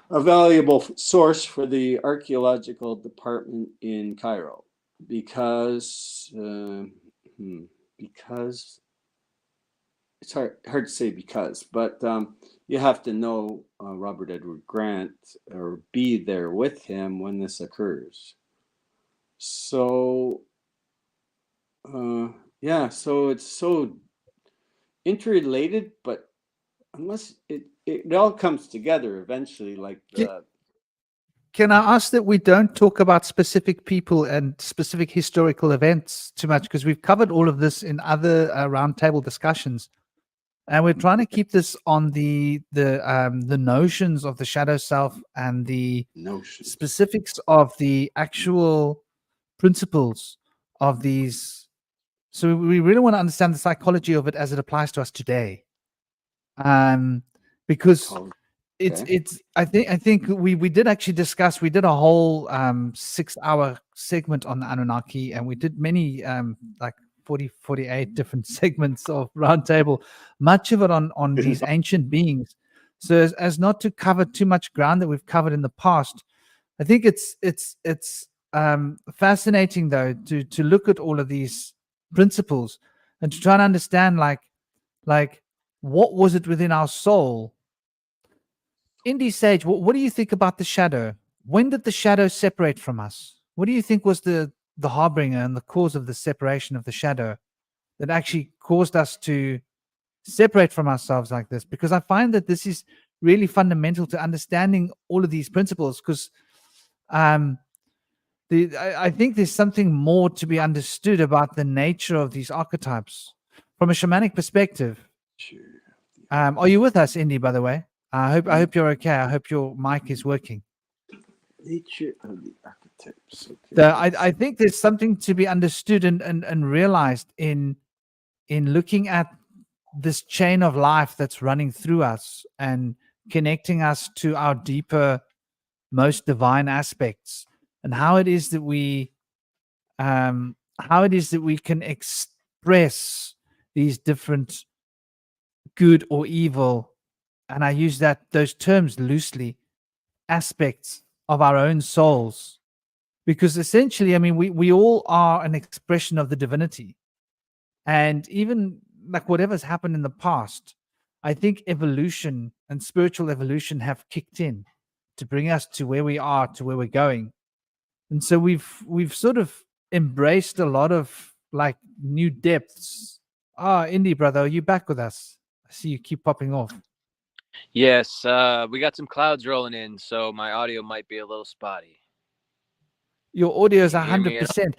a valuable source for the archaeological department in Cairo, because it's hard to say because, but you have to know Robert Edward Grant or be there with him when this occurs. So yeah, so it's so interrelated, but unless it all comes together eventually, like Can I ask that we don't talk about specific people and specific historical events too much, because we've covered all of this in other roundtable discussions, and we're trying to keep this on the notions of the shadow self and the specifics of the actual principles of these. So we really want to understand the psychology of it as it applies to us today, because it's I think we did actually discuss. We did a whole 6-hour segment on the Anunnaki, and we did many like 48 different segments of roundtable, much of it on these ancient beings. So as not to cover too much ground that we've covered in the past, I think it's fascinating though to look at all of these principles and to try and understand like what was it within our soul. Indy Sage, what do you think about the shadow? When did the shadow separate from us? What do you think was the harbinger and the cause of the separation of the shadow that actually caused us to separate from ourselves like this? Because I find that this is really fundamental to understanding all of these principles, because I think there's something more to be understood about the nature of these archetypes. from a shamanic perspective, are you with us, Indy, by the way? I hope you're okay. I hope your mic is working. Nature of the archetypes. Okay. I think there's something to be understood and realized in looking at this chain of life that's running through us and connecting us to our deeper, most divine aspects, and how it is that we can express these different good or evil, and I use those terms loosely, aspects of our own souls, because essentially, I mean, we all are an expression of the divinity. And even like whatever's happened in the past, I think evolution and spiritual evolution have kicked in to bring us to where we are, to where we're going. And so we've sort of embraced a lot of like new depths. Indy brother, are you back with us? I see you keep popping off. Yes, we got some clouds rolling in, so my audio might be a little spotty. Your audio is Can you hear me at 100%.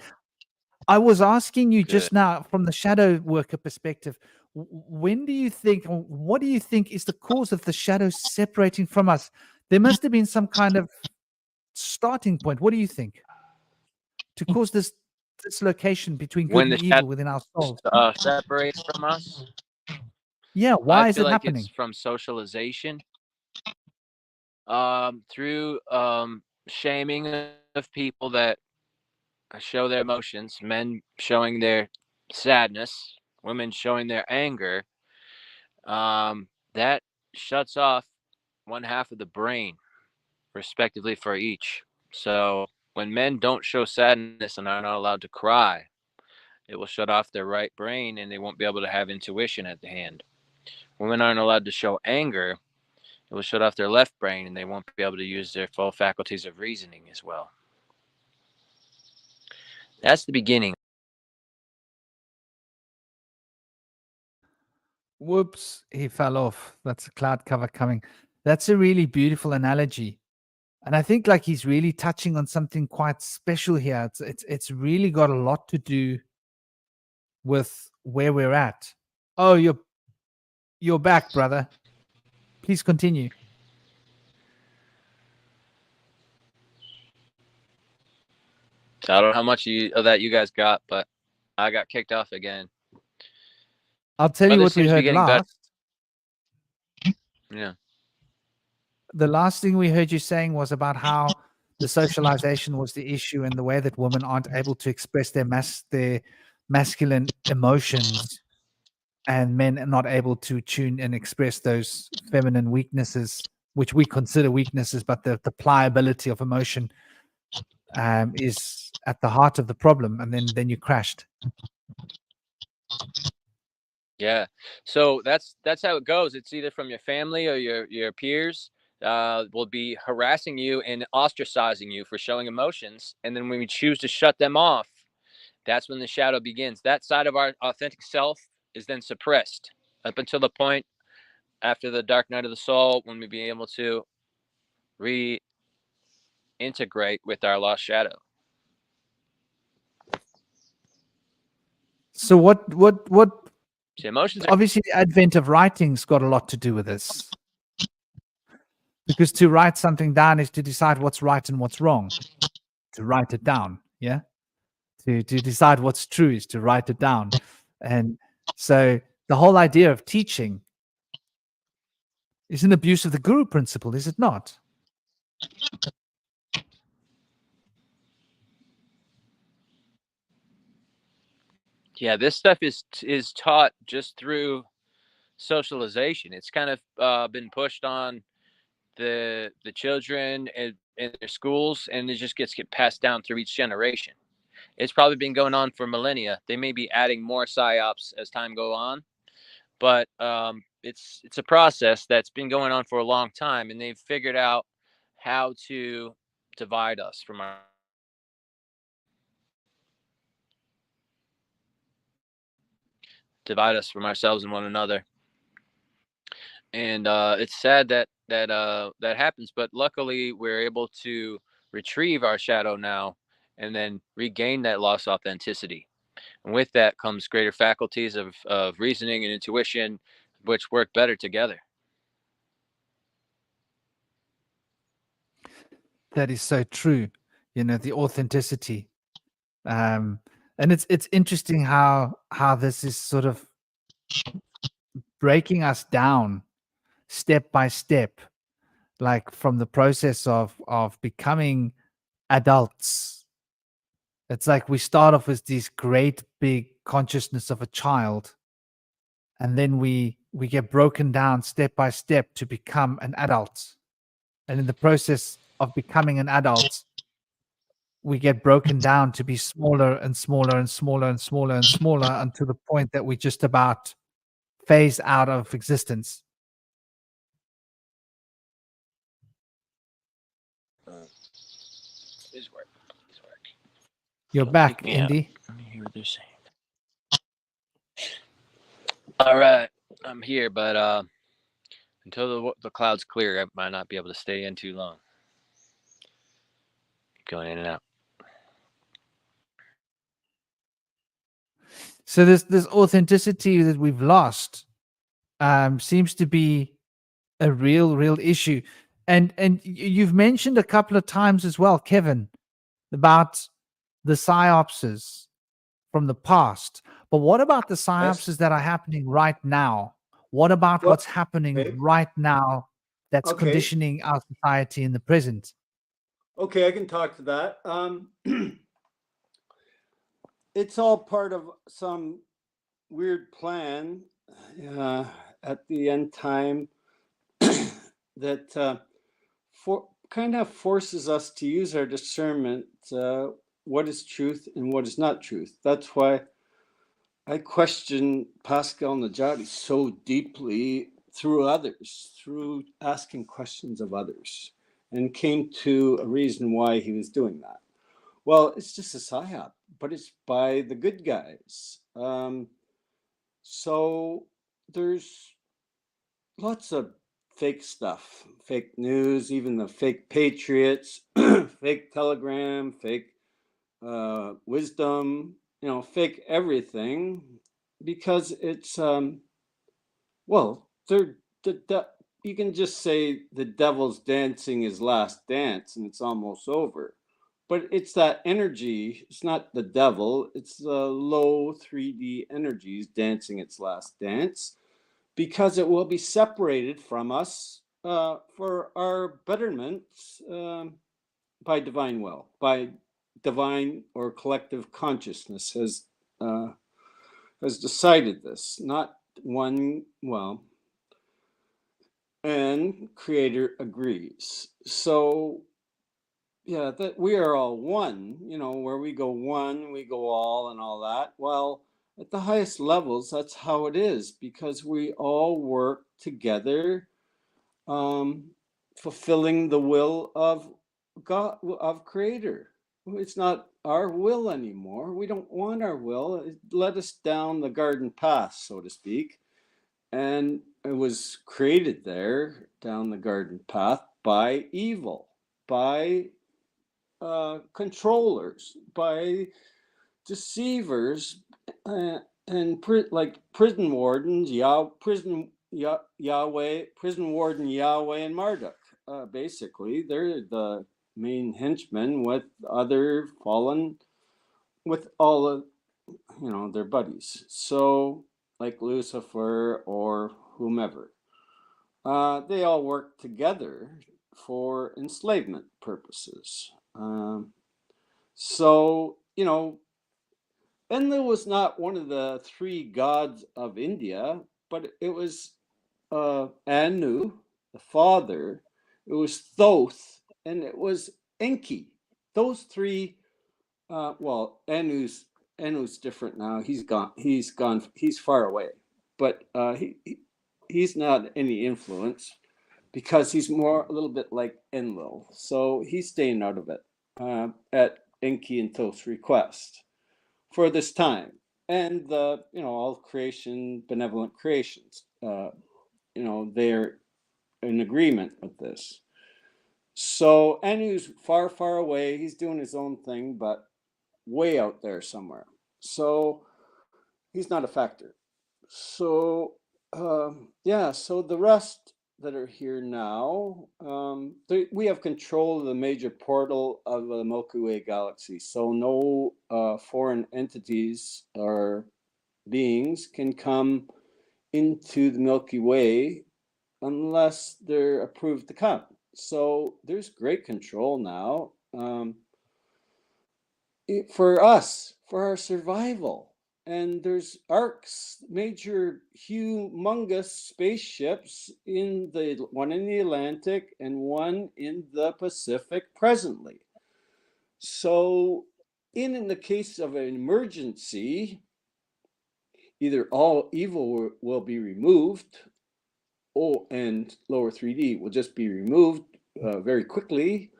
I was asking you Good. just now from the shadow worker perspective, when do you think, or what do you think is the cause of the shadow separating from us? There must have been some kind of starting point. What do you think to cause this location between good When and the evil within our souls? separates from us, Yeah, why I is feel it like happening? it's from socialization, through shaming of people that show their emotions, men showing their sadness, women showing their anger. That shuts off one half of the brain, respectively, for each. So when men don't show sadness and are not allowed to cry, it will shut off their right brain and they won't be able to have intuition at the hand. Women aren't allowed to show anger, it will shut off their left brain and they won't be able to use their full faculties of reasoning as well. That's the beginning. Whoops, he fell off. That's a cloud cover coming. That's a really beautiful analogy. And I think like he's really touching on something quite special here. It's really got a lot to do with where we're at. Oh, you're back, brother. Please continue. So I don't know how much of that you guys got, but I got kicked off again. I'll tell But you this what we seems to be heard getting better. last. Yeah. The last thing we heard you saying was about how the socialization was the issue and the way that women aren't able to express their masculine emotions, and men are not able to tune and express those feminine weaknesses, which we consider weaknesses, but the pliability of emotion is at the heart of the problem. And then you crashed. Yeah. So that's how it goes. It's either from your family or your peers will be harassing you and ostracizing you for showing emotions. And then when we choose to shut them off, that's when the shadow begins. That side of our authentic self is then suppressed up until the point after the dark night of the soul when we be able to reintegrate with our lost shadow. So what See, emotions are obviously the advent of writing's got a lot to do with this, because to write something down is to decide what's right and what's wrong, to write it down. Yeah, to decide what's true is to write it down. And so the whole idea of teaching is an abuse of the guru principle, is it not? Yeah, this stuff is taught just through socialization. It's kind of been pushed on the children in their schools, and it just gets passed down through each generation. It's probably been going on for millennia. They may be adding more psyops as time go on, but it's a process that's been going on for a long time, and they've figured out how to divide us from ourselves and one another. And it's sad that that happens, but luckily we're able to retrieve our shadow now and then regain that lost authenticity. And with that comes greater faculties of reasoning and intuition, which work better together. That is so true. You know, the authenticity. And it's interesting how this is sort of breaking us down step by step, like from the process of becoming adults. It's like we start off with this great big consciousness of a child, and then we get broken down step by step to become an adult. And in the process of becoming an adult, we get broken down to be smaller and smaller and smaller and smaller and smaller until the point that we just about phase out of existence. His work. You're Don't back, kick me out. Indy. Let me hear what they're saying. All right, I'm here, but until the clouds clear, I might not be able to stay in too long. Keep going in and out. So this authenticity that we've lost seems to be a real issue. And you've mentioned a couple of times as well, Kevin, about the psyopses from the past. But what about the psyopses that are happening right now? What about what's happening right now that's conditioning our society in the present? Okay, I can talk to that. It's all part of some weird plan at the end time that kind of forces us to use our discernment, what is truth and what is not truth. That's why I question Pascal Najati so deeply through others, through asking questions of others, and came to a reason why he was doing that. Well, it's just a psyop, but it's by the good guys. So there's lots of fake stuff, fake news, even the fake patriots, fake Telegram, fake wisdom, fake everything, because it's you can just say the devil's dancing his last dance and it's almost over. But it's that energy, it's not the devil, it's the low 3D energies dancing its last dance, because it will be separated from us for our betterment by divine will, by divine or collective consciousness has decided this, not one, well, and creator agrees. So yeah, that we are all one, where we go one, we go all and all that. Well, at the highest levels, that's how it is, because we all work together, fulfilling the will of God, of Creator. It's not our will anymore. We don't want our will. It led us down the garden path, so to speak. And it was created there down the garden path by evil, by controllers, by deceivers, and like prison wardens, prison warden Yahweh and Marduk. Basically, they're the main henchmen with other fallen, with all of their buddies. So like Lucifer or whomever, they all work together for enslavement purposes. So Enlil was not one of the three gods of India, but it was Anu, the father, it was Thoth, and it was Enki. Those three, Anu's different now. He's gone. He's far away, but he's not any influence because he's more a little bit like Enlil. So he's staying out of it at Enki and Thoth's request for this time. And all creation, benevolent creations, they're in agreement with this. So Anu's far away. He's doing his own thing, but way out there somewhere. So he's not a factor. So so the rest that are here now, we have control of the major portal of the Milky Way galaxy. So no foreign entities or beings can come into the Milky Way unless they're approved to come. So there's great control now for us, for our survival. And there's arcs, major, humongous spaceships one in the Atlantic and one in the Pacific presently. So in the case of an emergency, either all evil will be removed, and lower 3D will just be removed very quickly,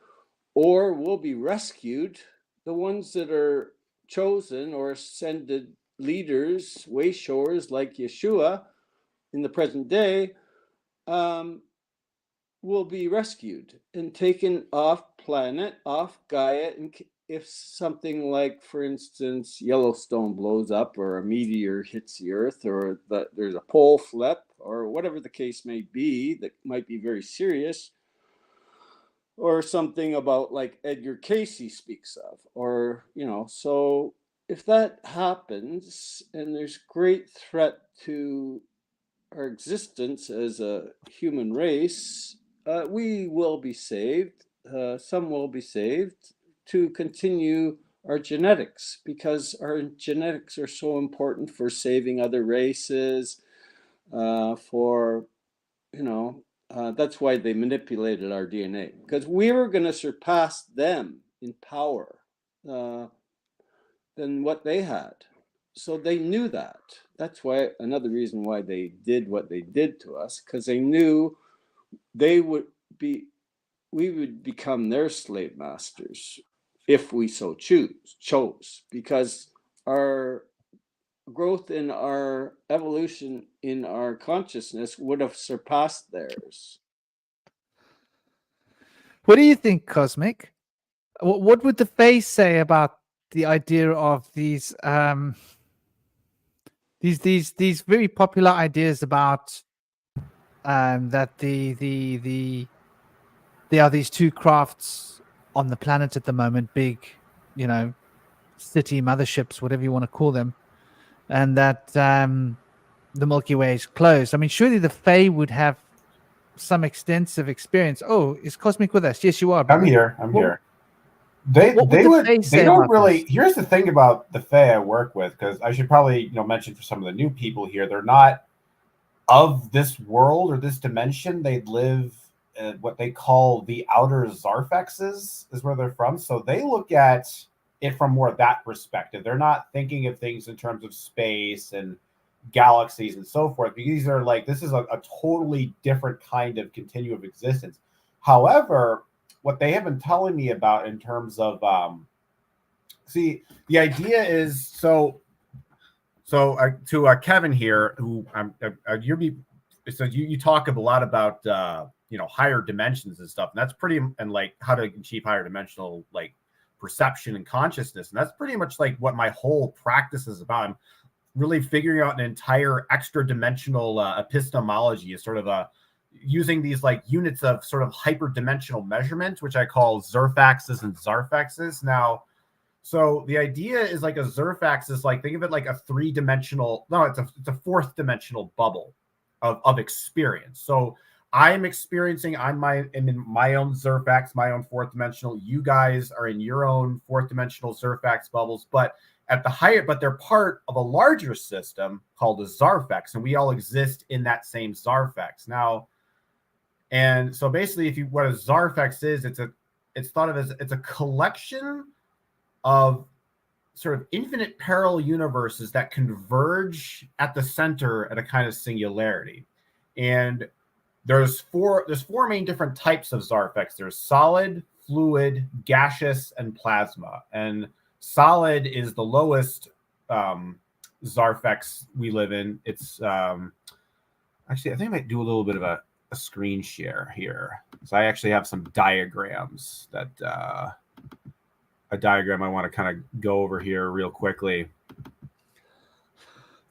or will be rescued. The ones that are chosen or ascended leaders, way showers like Yeshua in the present day, will be rescued and taken off planet, off Gaia. And if something like, for instance, Yellowstone blows up, or a meteor hits the Earth, or there's a pole flip, or whatever the case may be, that might be very serious, or something about like Edgar Cayce speaks of, or, so if that happens and there's great threat to our existence as a human race, we will be saved. Some will be saved to continue our genetics, because our genetics are so important for saving other races, that's why they manipulated our DNA, because we were going to surpass them in power than what they had. So they knew that. That's why another reason why they did what they did to us, because they knew we would become their slave masters if we so chose, because our growth in our evolution in our consciousness would have surpassed theirs. What do you think, Cosmic? What would the Fae say about the idea of these very popular ideas about that there are these two crafts on the planet at the moment, big, city motherships, whatever you want to call them, and that the Milky Way is closed? I mean, surely the Fae would have some extensive experience. Oh, is Cosmic with us? Yes, you are. I'm here. Here. They don't really. This? Here's the thing about the Fae I work with, because I should probably mention for some of the new people here, they're not of this world or this dimension. They live at what they call the outer Zarfexes, is where they're from. So they look at it from more that perspective. They're not thinking of things in terms of space and galaxies and so forth. These are this is a totally different kind of continuum of existence. However, what they have been telling me about in terms of the idea is to Kevin here, who you talk a lot about higher dimensions and stuff, and that's pretty, and how to achieve higher dimensional perception and consciousness, and that's pretty much what my whole practice is about. I'm really figuring out an entire extra dimensional epistemology, is sort of using these units of sort of hyperdimensional measurement, which I call Zerfaxes and Zarfexes. Now, so the idea is a Zerfax is think of it like a three-dimensional, no, it's a fourth dimensional bubble of experience. So I'm experiencing, I'm in my own Zerfax, my own fourth dimensional. You guys are in your own fourth dimensional Zerfax bubbles, but they're part of a larger system called a Zarfex, and we all exist in that same Zarfex. Now, and so basically, what a Zarfex is, it's thought of as it's a collection of sort of infinite parallel universes that converge at the center at a kind of singularity. And there's four main different types of Zarfex. There's solid, fluid, gaseous, and plasma. And solid is the lowest Zarfex we live in. It's actually, I think I might do a little bit of a screen share here. So I actually have some diagrams that a diagram I want to kind of go over here real quickly.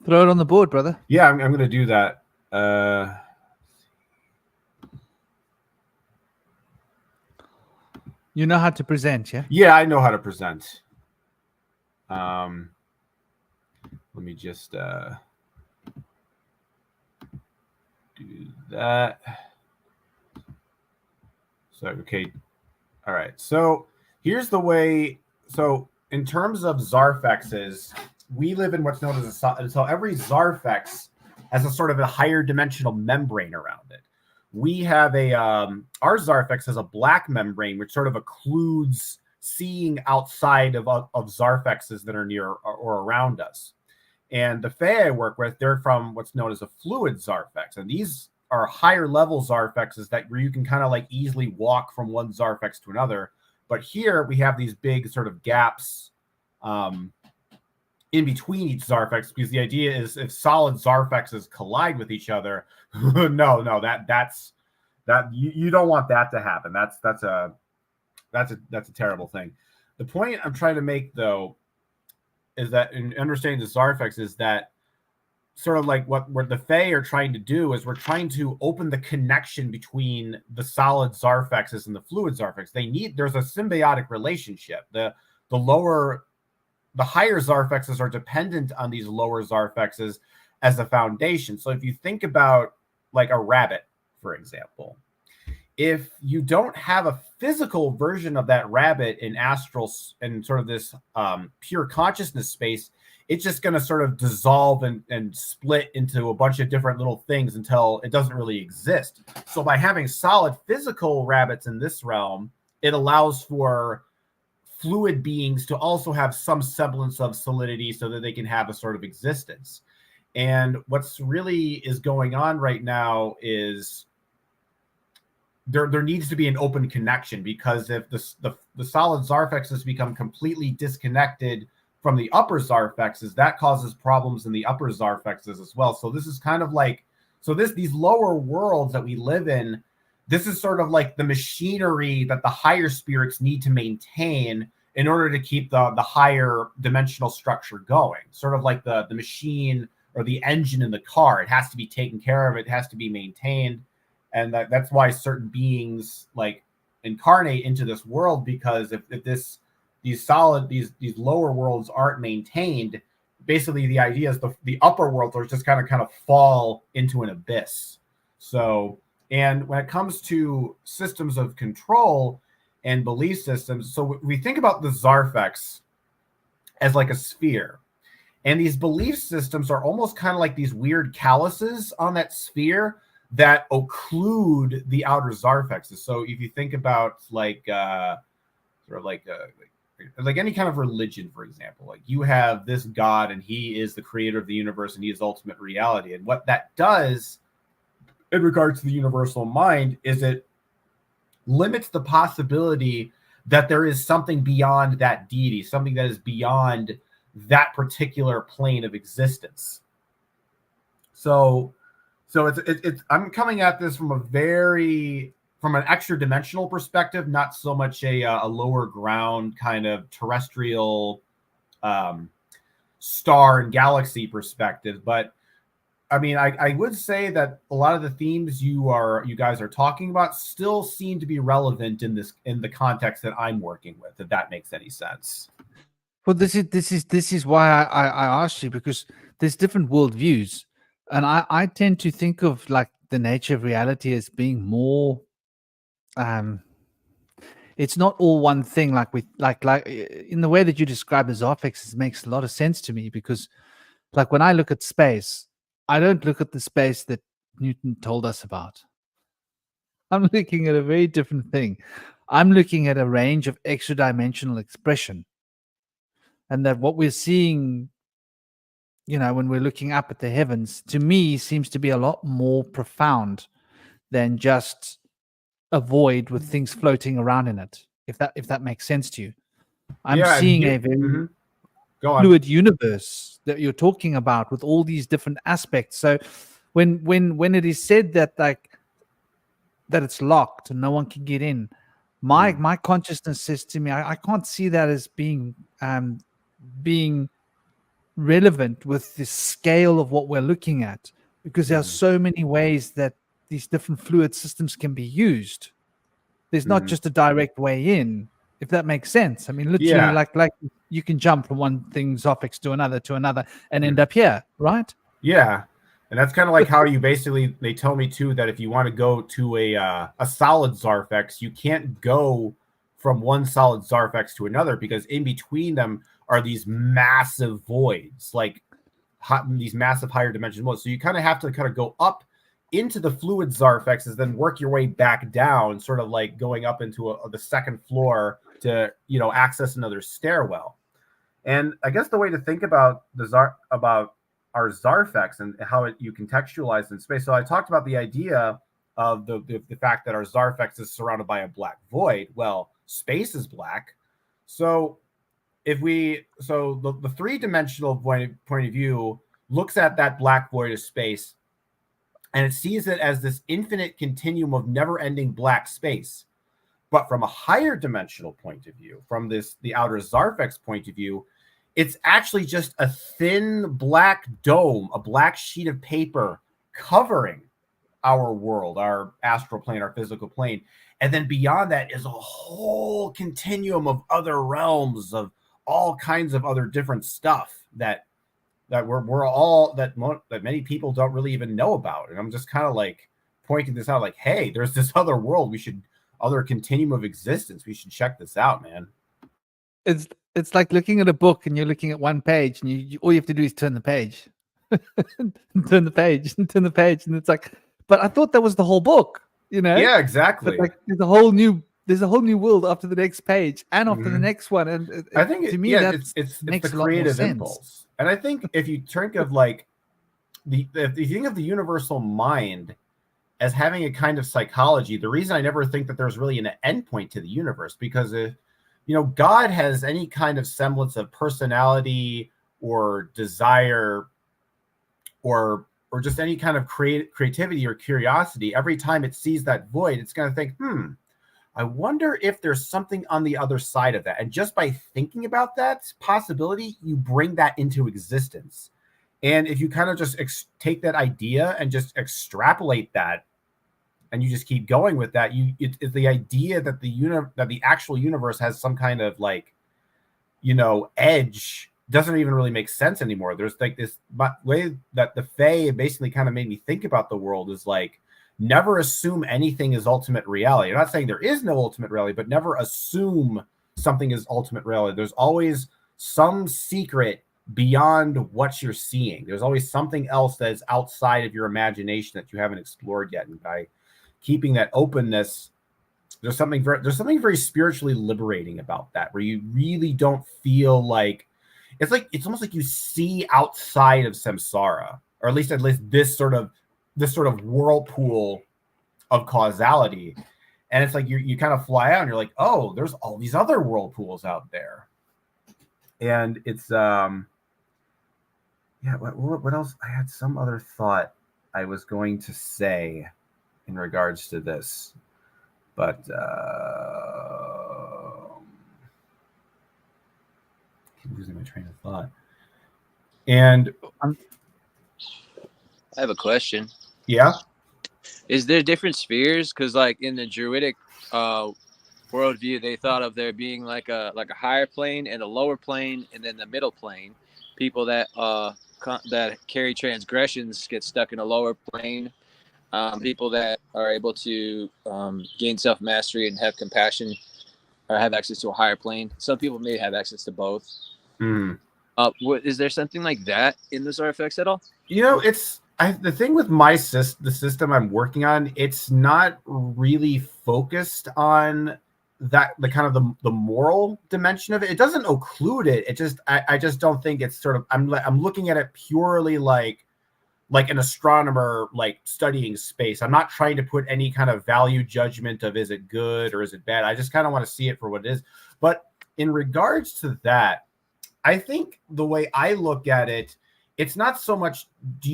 Throw it on the board, brother. Yeah, I'm going to do that. You know how to present, yeah? Yeah, I know how to present. Let me just do that. So, okay. All right. So here's the way. So in terms of Zarfexes, we live in what's known as so every Zarfex has a sort of a higher dimensional membrane around it. We have our Zarfex has a black membrane, which sort of occludes seeing outside of Zarfexes that are near or around us. And the Fae I work with, they're from what's known as a fluid Zarfex. And these are higher level Zarfexes where you can kind of like easily walk from one Zarfex to another. But here we have these big sort of gaps in between each Zarfex, because the idea is if solid Zarfexes collide with each other, that's you don't want that to happen. That's a terrible thing. The point I'm trying to make, though, is that in understanding the Zarfex is that sort of like what the Fae are trying to do is we're trying to open the connection between the solid Zarfexes and the fluid Zarfex. There's a symbiotic relationship. The higher Zarfexes are dependent on these lower Zarfexes as a foundation. So if you think about like a rabbit, for example, if you don't have a physical version of that rabbit in astral and sort of this pure consciousness space, it's just going to sort of dissolve and split into a bunch of different little things until it doesn't really exist. So by having solid physical rabbits in this realm, it allows for fluid beings to also have some semblance of solidity so that they can have a sort of existence. And what's really is going on right now is there needs to be an open connection, because if the solid Zarfexes become completely disconnected from the upper Zarfexes, that causes problems in the upper Zarfexes as well. So this is kind of like, these lower worlds that we live in, this is sort of like the machinery that the higher spirits need to maintain in order to keep the higher dimensional structure going. Sort of like the machine or the engine in the car. It has to be taken care of. It has to be maintained. And that's why certain beings like incarnate into this world, because if these lower worlds aren't maintained, basically the idea is the upper worlds are just kind of fall into an abyss. So, and when it comes to systems of control and belief systems, so we think about the Zarfex as like a sphere, and these belief systems are almost kind of like these weird calluses on that sphere that occlude the outer Zarfexes. So if you think about like sort of like any kind of religion, for example, like you have this God and he is the creator of the universe and he is ultimate reality. And what that does in regards to the universal mind is it limits the possibility that there is something beyond that deity, something that is beyond that particular plane of existence. So it's I'm coming at this from an extra dimensional perspective, not so much a lower ground kind of terrestrial star and galaxy perspective. But I mean, I would say that a lot of the themes you guys are talking about still seem to be relevant in the context that I'm working with, if that makes any sense. Well, this is why I asked you, because there's different worldviews. And I tend to think of like the nature of reality as being more, it's not all one thing. Like in the way that you describe the Zarfex, it makes a lot of sense to me, because like when I look at space, I don't look at the space that Newton told us about. I'm looking at a very different thing. I'm looking at a range of extra dimensional expression, and that what we're seeing, when we're looking up at the heavens, to me seems to be a lot more profound than just a void with things floating around in it. If that makes sense to you, I'm seeing a very fluid universe that you're talking about with all these different aspects. So when it is said that that it's locked and no one can get in, my consciousness says to me, I can't see that as being relevant with the scale of what we're looking at, because there are so many ways that these different fluid systems can be used. There's not just a direct way in, if that makes sense. I mean, literally, like you can jump from one thing's Zarfex to another and end up here, right? Yeah. And that's kind of like how you basically, they tell me too, that if you want to go to a solid Zarfex, you can't go from one solid Zarfex to another, because in between them are these massive voids, like these massive higher dimension voids. So you kind of have to kind of go up into the fluid Zarfexes, then work your way back down, sort of like going up into the second floor to, you know, access another stairwell. And I guess the way to think about about our Zarfex and how you contextualize in space. So I talked about the idea of the fact that our Zarfex is surrounded by a black void. Well, space is black. So if the three-dimensional point of view looks at that black void of space, and it sees it as this infinite continuum of never-ending black space. But from a higher dimensional point of view, from the outer Zarfex point of view, it's actually just a thin black dome, a black sheet of paper covering our world, our astral plane, our physical plane. And then beyond that is a whole continuum of other realms, of all kinds of other different stuff that many people don't really even know about. And I'm just kind of like pointing this out, like, hey, there's this other world. Other continuum of existence. We should check this out, man. It's like looking at a book and you're looking at one page, and you all you have to do is turn the page. turn the page, and it's like, but I thought that was the whole book, you know? Yeah, exactly. But like there's a whole new world after the next page and after the next one. And I think to me, it's the creative impulse. And I think if you think of like if you think of the universal mind as having a kind of psychology, the reason I never think that there's really an endpoint to the universe, because if God has any kind of semblance of personality or desire or just any kind of creativity or curiosity, every time it sees that void, it's going to think, I wonder if there's something on the other side of that. And just by thinking about that possibility, you bring that into existence. And if you kind of just take that idea and just extrapolate that, and you just keep going with that, it's the idea that the actual universe has some kind of like, edge doesn't even really make sense anymore. There's like this way that the Fae basically kind of made me think about the world is like, never assume anything is ultimate reality. I'm not saying there is no ultimate reality, but never assume something is ultimate reality. There's always some secret beyond what you're seeing. There's always something else that is outside of your imagination that you haven't explored yet. And by keeping that openness, there's something very spiritually liberating about that, where you really don't feel like it's almost like you see outside of samsara, or at least this sort of whirlpool of causality. And it's like you kind of fly out and you're like, oh, there's all these other whirlpools out there. And it's what else? I had some other thought I was going to say in regards to this, but keep losing my train of thought. And I have a question. Yeah. Is there different spheres? Because like in the Druidic worldview, they thought of there being like a higher plane and a lower plane, and then the middle plane. People that carry transgressions get stuck in a lower plane. People that are able to gain self-mastery and have compassion or have access to a higher plane. Some people may have access to both. Is there something like that in the Zarfex at all? The thing with the system I'm working on, it's not really focused on that, the kind of the moral dimension of it. It doesn't occlude it. It just I just don't think it's sort of I'm looking at it purely like an astronomer, like studying space. I'm not trying to put any kind of value judgment of is it good or is it bad. I just kind of want to see it for what it is. But in regards to that, I think the way I look at it, it's not so much that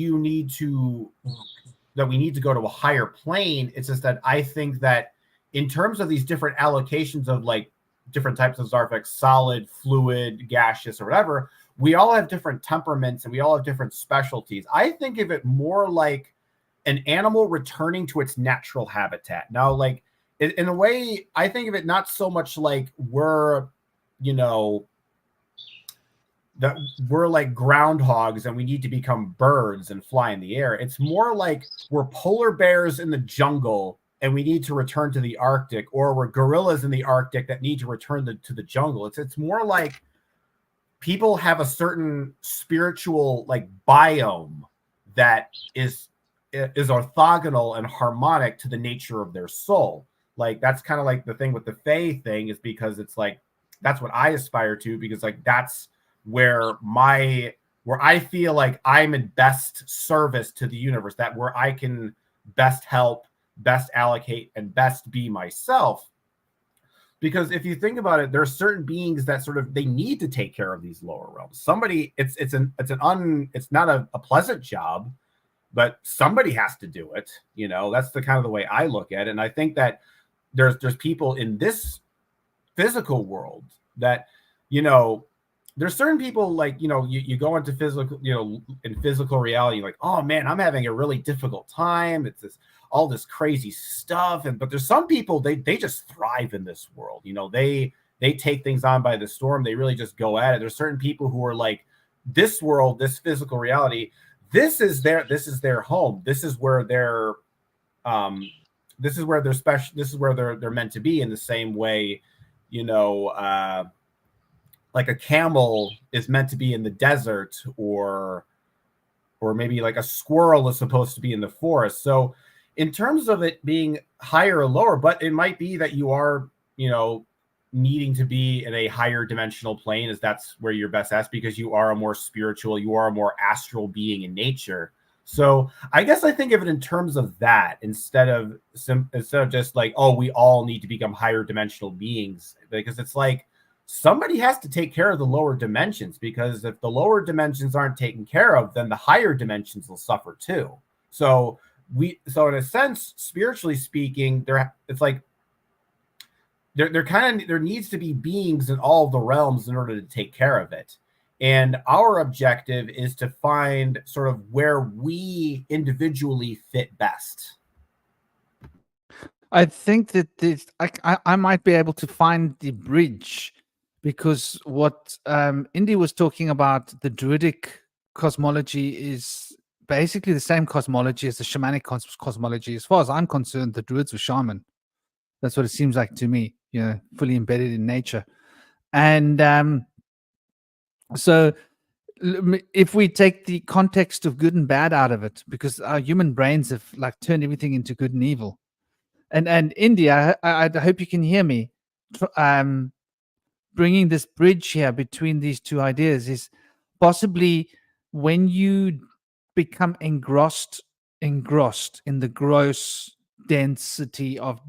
we need to go to a higher plane. It's just that I think that in terms of these different allocations of like different types of Zarfex, solid, fluid, gaseous, or whatever, we all have different temperaments and we all have different specialties. I think of it more like an animal returning to its natural habitat. Now, like in a way, I think of it not so much like we're, that we're like groundhogs and we need to become birds and fly in the air. It's more like we're polar bears in the jungle and we need to return to the Arctic, or we're gorillas in the Arctic that need to return to the jungle. It's more like people have a certain spiritual like biome that is orthogonal and harmonic to the nature of their soul. Like that's kind of like the thing with the Fae thing, is because it's like that's what I aspire to, because like that's where I feel like I'm in best service to the universe, that where I can best help, best allocate, and best be myself. Because if you think about it, there are certain beings that sort of, they need to take care of these lower realms. Somebody, it's not a pleasant job, but somebody has to do it. That's the kind of the way I look at it. And I think that there's people in this physical world that, there's certain people like, you go into physical, in physical reality, like, oh man, I'm having a really difficult time. It's all this crazy stuff. But there's some people, they just thrive in this world. They take things on by the storm. They really just go at it. There's certain people who are like, this world, this physical reality, this is their home. This is where they're special. This is where they're meant to be, in the same way, like a camel is meant to be in the desert, or maybe like a squirrel is supposed to be in the forest. So in terms of it being higher or lower, but it might be that you are, needing to be in a higher dimensional plane, as that's where you're best at, because you are a more spiritual, you are a more astral being in nature. So I guess I think of it in terms of that, instead of just like, oh, we all need to become higher dimensional beings, because it's like, somebody has to take care of the lower dimensions, because if the lower dimensions aren't taken care of, then the higher dimensions will suffer too. So in a sense, spiritually speaking, it's like there needs to be beings in all the realms in order to take care of it. And our objective is to find sort of where we individually fit best. I think that I might be able to find the bridge, because what Indy was talking about, the Druidic cosmology is basically the same cosmology as the shamanic cosmology. As far as I'm concerned, the Druids were shaman. That's what it seems like to me, fully embedded in nature. And so if we take the context of good and bad out of it, because our human brains have like turned everything into good and evil. And India, I hope you can hear me. Bringing this bridge here between these two ideas is possibly when you become engrossed in the gross density of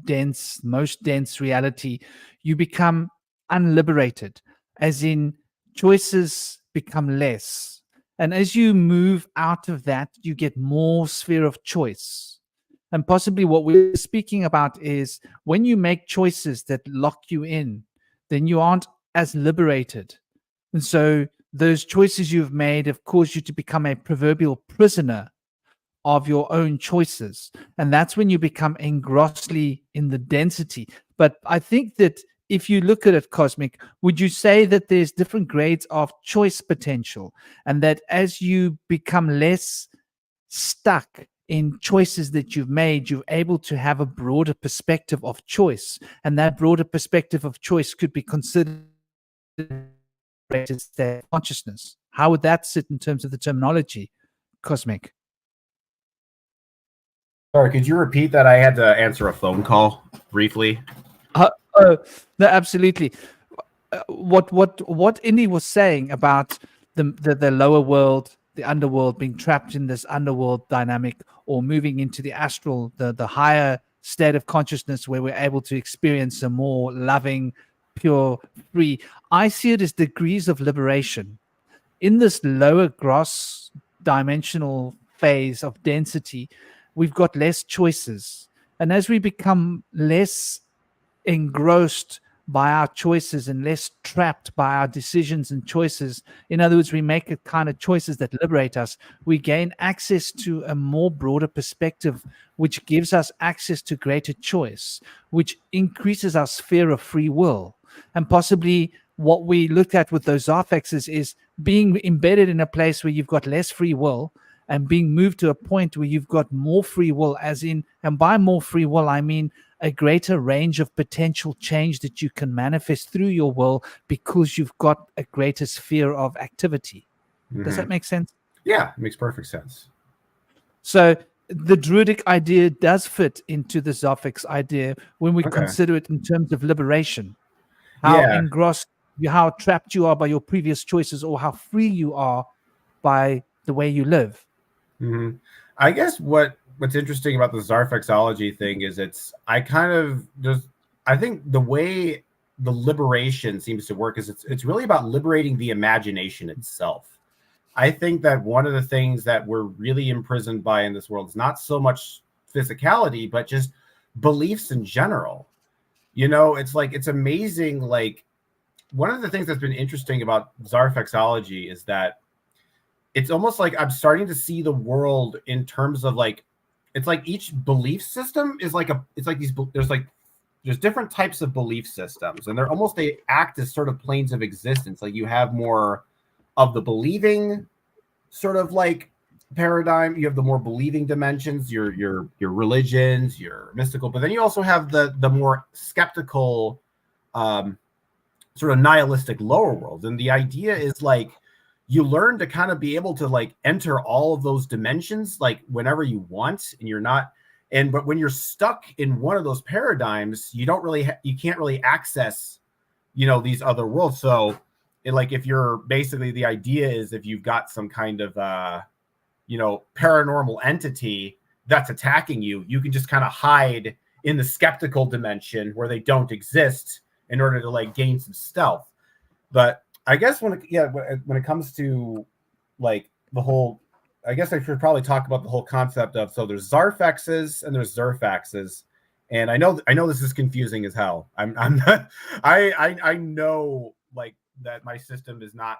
most dense reality, you become unliberated, as in choices become less. And as you move out of that, you get more sphere of choice. And possibly what we're speaking about is when you make choices that lock you in, then you aren't as liberated. And so those choices you've made have caused you to become a proverbial prisoner of your own choices. And that's when you become engrossed in the density. But I think that if you look at it, Cosmic, would you say that there's different grades of choice potential, and that as you become less stuck in choices that you've made, you're able to have a broader perspective of choice, and that broader perspective of choice could be considered state consciousness? How would that sit in terms of the terminology, Cosmic? Sorry, could you repeat that? I had to answer a phone call briefly. No, absolutely. What Indy was saying about the lower world, the underworld, being trapped in this underworld dynamic, or moving into the astral, the higher state of consciousness where we're able to experience a more loving, pure, free. I see it as degrees of liberation. In this lower gross dimensional phase of density, we've got less choices. And as we become less engrossed by our choices and less trapped by our decisions and choices. In other words, we make a kind of choices that liberate us. We gain access to a more broader perspective, which gives us access to greater choice, which increases our sphere of free will. And possibly what we looked at with those affixes is being embedded in a place where you've got less free will and being moved to a point where you've got more free will, as in, and by more free will, I mean a greater range of potential change that you can manifest through your will because you've got a greater sphere of activity. Does that make sense? Yeah, it makes perfect sense. So the druidic idea does fit into the Zophix idea when we consider it in terms of liberation. How engrossed, how trapped you are by your previous choices, or how free you are by the way you live. I guess what's interesting about the Zarfexology thing is I think the way the liberation seems to work is it's really about liberating the imagination itself. I think that one of the things that we're really imprisoned by in this world is not so much physicality, but just beliefs in general. You know, it's amazing. Like, one of the things that's been interesting about Zarfexology is that it's almost like I'm starting to see the world in terms of it's like each belief system is there's different types of belief systems, and they act as sort of planes of existence. Like, you have more of the believing sort of like paradigm, you have the more believing dimensions, your religions, your mystical, but then you also have the more skeptical, sort of nihilistic lower world. And the idea is you learn to kind of be able to enter all of those dimensions whenever you want, and you're not. But when you're stuck in one of those paradigms, you can't really access, these other worlds. So if you're basically, the idea is if you've got some kind of, paranormal entity that's attacking you, you can just kind of hide in the skeptical dimension where they don't exist in order to gain some stealth. But I guess when it comes to the whole, I guess I should probably talk about the whole concept of, so there's Zarfexes and there's Zerfaxes, and I know this is confusing as hell. I'm not, I know that my system is not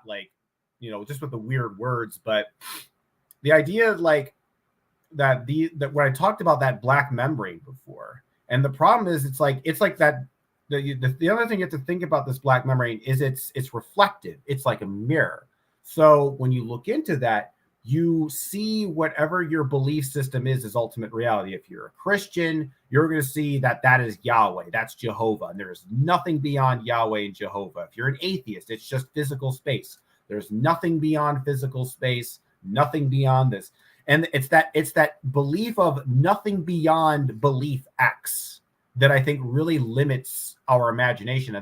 just with the weird words, but the idea that when I talked about that black membrane before, and the problem is it's like that. The other thing you have to think about this black membrane is it's reflective. It's like a mirror. So when you look into that, you see whatever your belief system is ultimate reality. If you're a Christian, you're going to see that is Yahweh. That's Jehovah. And there's nothing beyond Yahweh and Jehovah. If you're an atheist, it's just physical space. There's nothing beyond physical space, nothing beyond this. And it's that belief of nothing beyond belief X that I think really limits our imagination.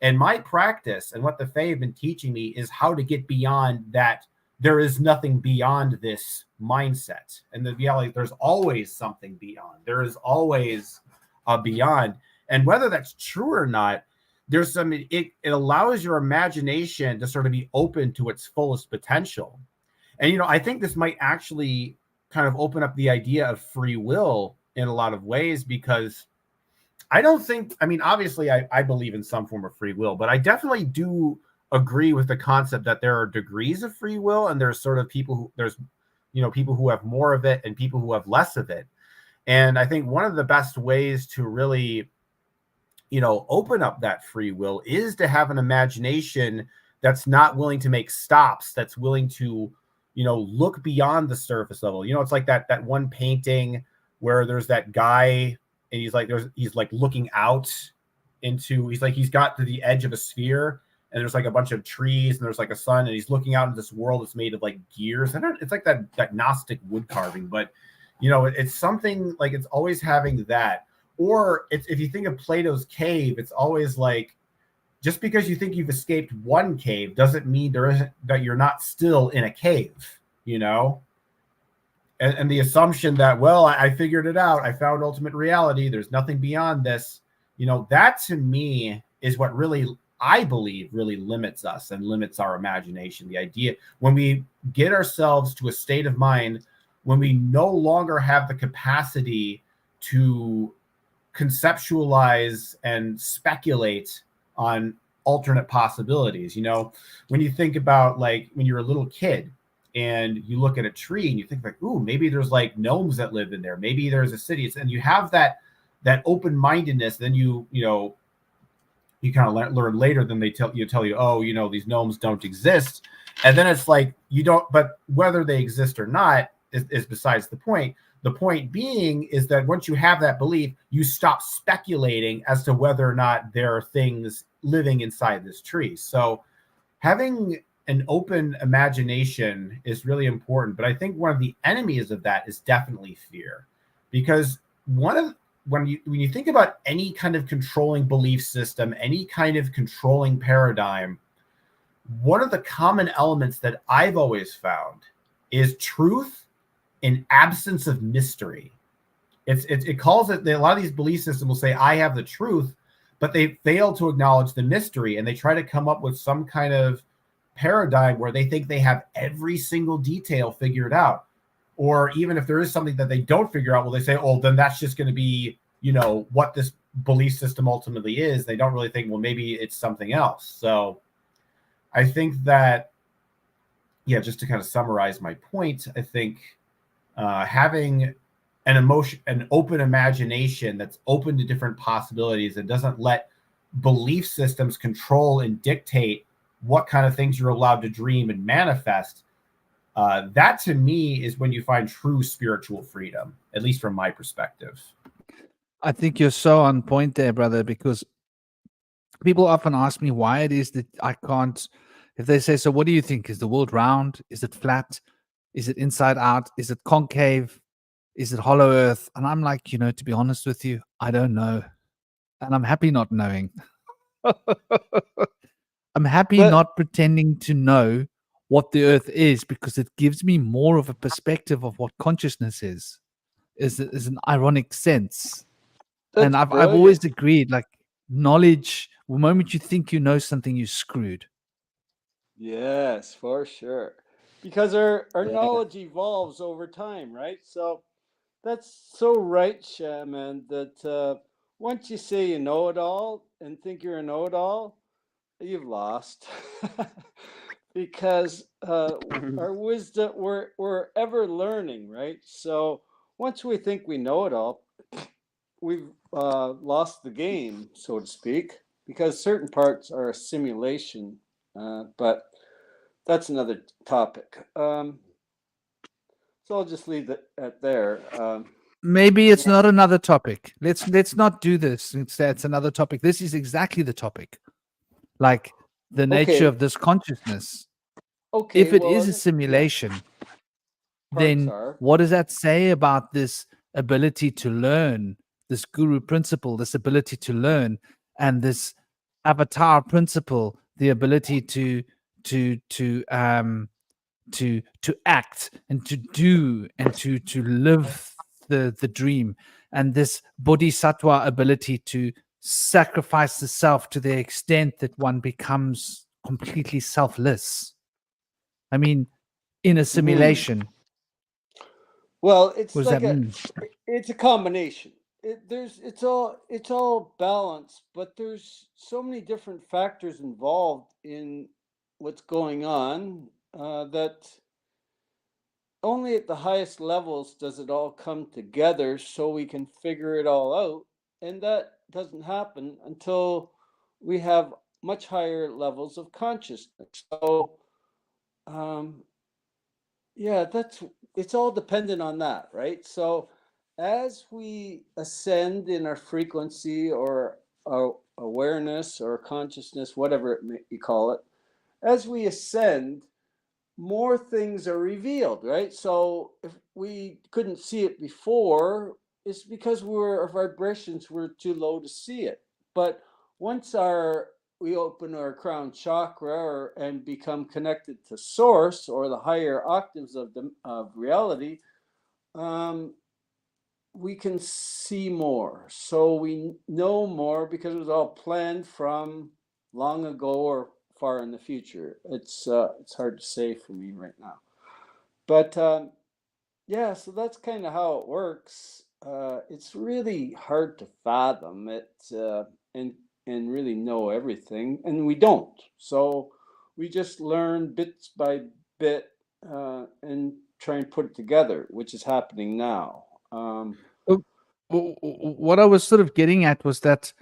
And my practice and what the Fae have been teaching me is how to get beyond that. There is nothing beyond this mindset. And the reality, there's always something beyond. There is always a beyond. And whether that's true or not, there's it allows your imagination to sort of be open to its fullest potential. And, I think this might actually kind of open up the idea of free will in a lot of ways, because obviously I believe in some form of free will, but I definitely do agree with the concept that there are degrees of free will, and there's sort of people who have more of it and people who have less of it. And I think one of the best ways to really, open up that free will is to have an imagination that's not willing to make stops, that's willing to, look beyond the surface level. It's like that one painting where there's that guy, and he's looking out into, he's got to the edge of a sphere, and there's a bunch of trees, and there's a sun, and he's looking out into this world that's made of gears. And it's like that Gnostic wood carving, but it's something it's always having that. Or if you think of Plato's cave, it's always just because you think you've escaped one cave doesn't mean that you're not still in a cave, And the assumption that, well, I figured it out. I found ultimate reality. There's nothing beyond this. That to me is what really, I believe, really limits us and limits our imagination. The idea, when we get ourselves to a state of mind, when we no longer have the capacity to conceptualize and speculate on alternate possibilities. You know, when you think about like when you're a little kid and you look at a tree and you think like, ooh, maybe there's like gnomes that live in there. Maybe there's a city. And you have that open-mindedness. Then you kind of learn later than they tell you, oh, you know, these gnomes don't exist. And then it's like, you don't, but whether they exist or not is besides the point. The point being is that once you have that belief, you stop speculating as to whether or not there are things living inside this tree. So having an open imagination is really important. But I think one of the enemies of that is definitely fear, because when you think about any kind of controlling belief system, any kind of controlling paradigm, one of the common elements that I've always found is truth in absence of mystery. It calls it, a lot of these belief systems will say, I have the truth, but they fail to acknowledge the mystery, and they try to come up with some kind of paradigm where they think they have every single detail figured out. Or even if there is something that they don't figure out, well, they say, oh, then that's just going to be, you know, what this belief system ultimately is. They don't really think, well, maybe it's something else. So I think that, yeah, just to kind of summarize my point, I think having an open imagination that's open to different possibilities and doesn't let belief systems control and dictate what kind of things you're allowed to dream and manifest, that to me is when you find true spiritual freedom, at least from my perspective. I think you're so on point there, brother, because people often ask me why it is that I can't, if they say, so what do you think? Is the world round? Is it flat? Is it inside out? Is it concave? Is it hollow earth? And I'm like, you know, to be honest with you, I don't know. And I'm happy not knowing. I'm happy not pretending to know what the earth is, because it gives me more of a perspective of what consciousness is an ironic sense. And I've always agreed, like, knowledge, the moment you think you know something, you're screwed. Yes, for sure. Because our knowledge evolves over time, right? So that's so right, Shaman, that once you say you know it all and think you're a know-it-all, you've lost. Because our wisdom, we're ever learning, right? So once we think we know it all, we've lost the game, so to speak, because certain parts are a simulation. But that's another topic. So I'll just leave it at there. Maybe it's not another topic. Let's not do this. It's another topic. This is exactly the topic. Like the nature of this consciousness. Okay. If it is a simulation, then what does that say about this ability to learn, this guru principle, this ability to learn, and this avatar principle, the ability to act and to do and to live the dream, and this bodhisattva ability to sacrifice the self to the extent that one becomes completely selfless. I mean, in a simulation. Well, it's like it's a combination. It's all balanced, but there's so many different factors involved in what's going on that only at the highest levels does it all come together so we can figure it all out. And that doesn't happen until we have much higher levels of consciousness. So, yeah, it's all dependent on that, right? So as we ascend in our frequency or our awareness or consciousness, whatever you call it, as we ascend, more things are revealed, right? So if we couldn't see it before, it's because our vibrations were too low to see it. But once we open our crown chakra and become connected to source or the higher octaves of reality, we can see more. So we know more because it was all planned from long ago or far in the future. It's hard to say for me right now, but yeah, so that's kind of how it works. It's really hard to fathom it, and and really know everything, and we don't. So we just learn bits by bit and try and put it together, which is happening now. What I was sort of getting at was that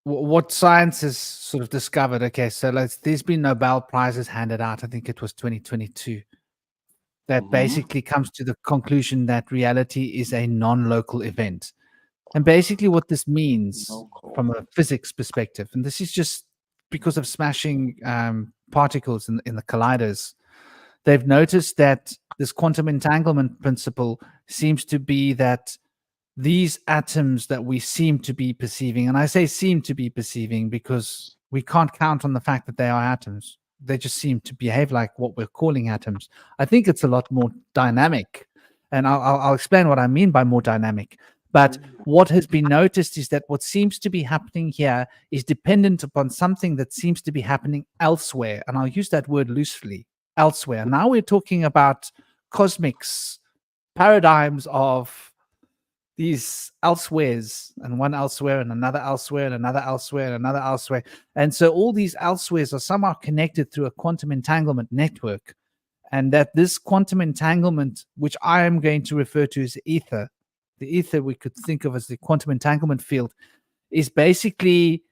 what science has sort of discovered. Okay, so there's been Nobel Prizes handed out. I think it was 2022. That basically comes to the conclusion that reality is a non-local event. And basically what this means from a physics perspective, and this is just because of smashing particles in the colliders, they've noticed that this quantum entanglement principle seems to be that these atoms that we seem to be perceiving, and I say seem to be perceiving because we can't count on the fact that they are atoms. They just seem to behave like what we're calling atoms. I think it's a lot more dynamic, and I'll explain what I mean by more dynamic. But what has been noticed is that what seems to be happening here is dependent upon something that seems to be happening elsewhere. And I'll use that word loosely, elsewhere. Now we're talking about cosmics, paradigms of these elsewheres, and one elsewhere and another elsewhere and another elsewhere and another elsewhere. And so all these elsewheres are somehow connected through a quantum entanglement network. And that this quantum entanglement, which I am going to refer to as ether, the ether we could think of as the quantum entanglement field, is basically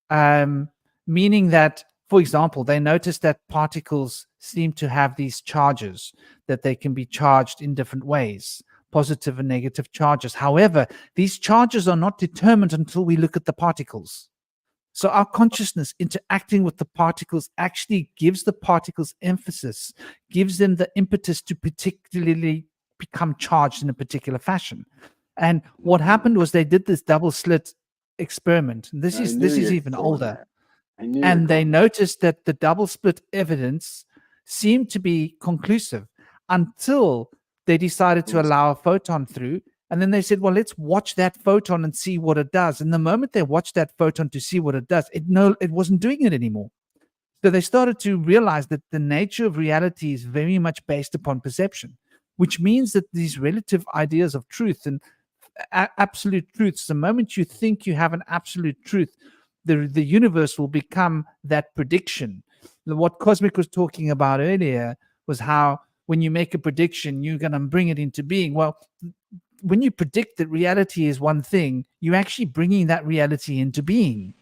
meaning that, for example, they noticed that particles seem to have these charges, that they can be charged in different ways, positive and negative charges. However, these charges are not determined until we look at the particles. So our consciousness interacting with the particles actually gives the particles emphasis, gives them the impetus to particularly become charged in a particular fashion. And what happened was they did this double slit experiment. This is even older. And they noticed that the double split evidence seemed to be conclusive until they decided to allow a photon through. And then they said, well, let's watch that photon and see what it does. And the moment they watched that photon to see what it does, it wasn't doing it anymore. So they started to realize that the nature of reality is very much based upon perception, which means that these relative ideas of truth and absolute truths, the moment you think you have an absolute truth, the universe will become that prediction. What Cosmic was talking about earlier was how when you make a prediction, you're going to bring it into being. Well, when you predict that reality is one thing, you're actually bringing that reality into being,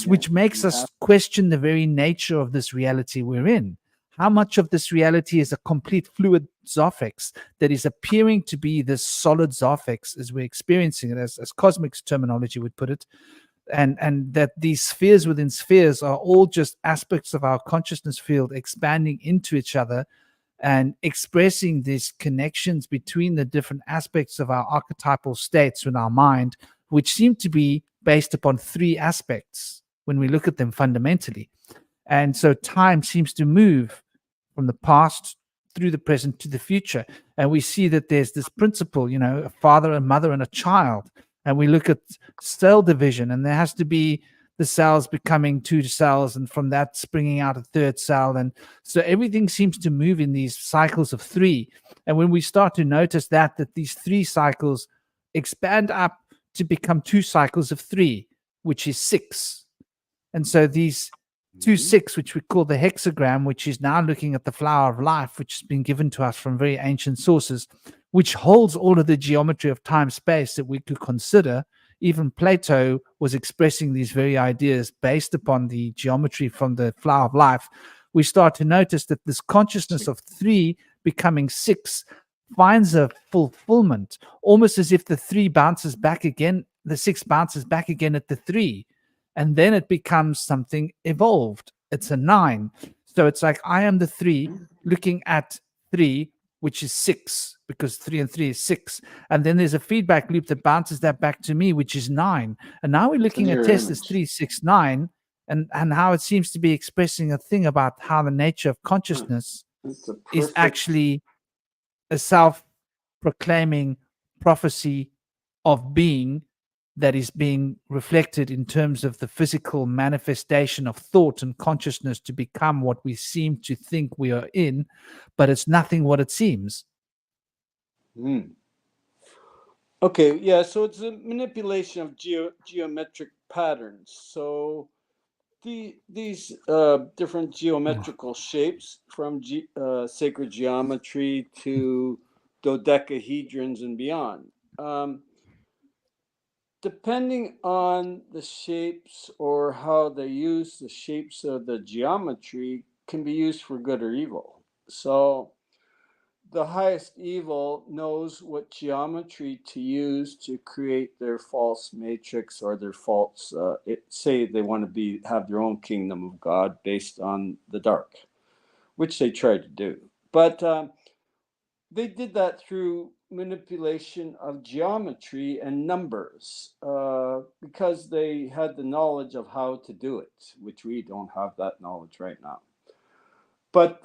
which makes us question the very nature of this reality we're in. How much of this reality is a complete fluid Zofex that is appearing to be this solid Zofex as we're experiencing it, as Cosmic's terminology would put it, and that these spheres within spheres are all just aspects of our consciousness field expanding into each other and expressing these connections between the different aspects of our archetypal states in our mind, which seem to be based upon three aspects when we look at them fundamentally. And so time seems to move from the past through the present to the future. And we see that there's this principle, a father, a mother, and a child. And we look at cell division, and there has to be the cells becoming two cells, and from that springing out a third cell. And so everything seems to move in these cycles of three. And when we start to notice that these three cycles expand up to become two cycles of three, which is 6. And so these 2 6, which we call the hexagram, which is now looking at the flower of life, which has been given to us from very ancient sources, which holds all of the geometry of time space that we could consider. Even Plato was expressing these very ideas based upon the geometry from the flower of life. We start to notice that this consciousness of 3 becoming 6 finds a fulfillment, almost as if the 3 bounces back again, the 6 bounces back again at the 3, and then it becomes something evolved. It's a 9. So it's like I am the 3 looking at 3, which is 6, because 3 and 3 is 6. And then there's a feedback loop that bounces that back to me, which is 9. And now we're looking at Tesla's 3, 6, 9, and how it seems to be expressing a thing about how the nature of consciousness is actually a self-proclaiming prophecy of being that is being reflected in terms of the physical manifestation of thought and consciousness to become what we seem to think we are in, but it's nothing what it seems. Okay, yeah, so it's a manipulation of geometric patterns. So these different geometrical shapes, from sacred geometry to dodecahedrons and beyond. Depending on the shapes or how they use the shapes of the geometry, can be used for good or evil. So the highest evil knows what geometry to use to create their false matrix or their false, say they want to have their own kingdom of God based on the dark, which they tried to do. But they did that through manipulation of geometry and numbers, because they had the knowledge of how to do it, which we don't have that knowledge right now. But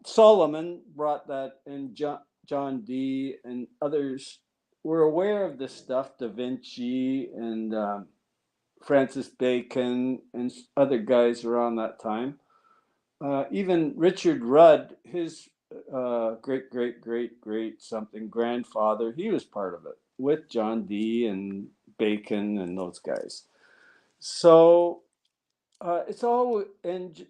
Solomon brought that, and John Dee and others were aware of this stuff, Da Vinci and Francis Bacon and other guys around that time. Even Richard Rudd, his great something grandfather, he was part of it with John Dee and Bacon and those guys. So it's all, and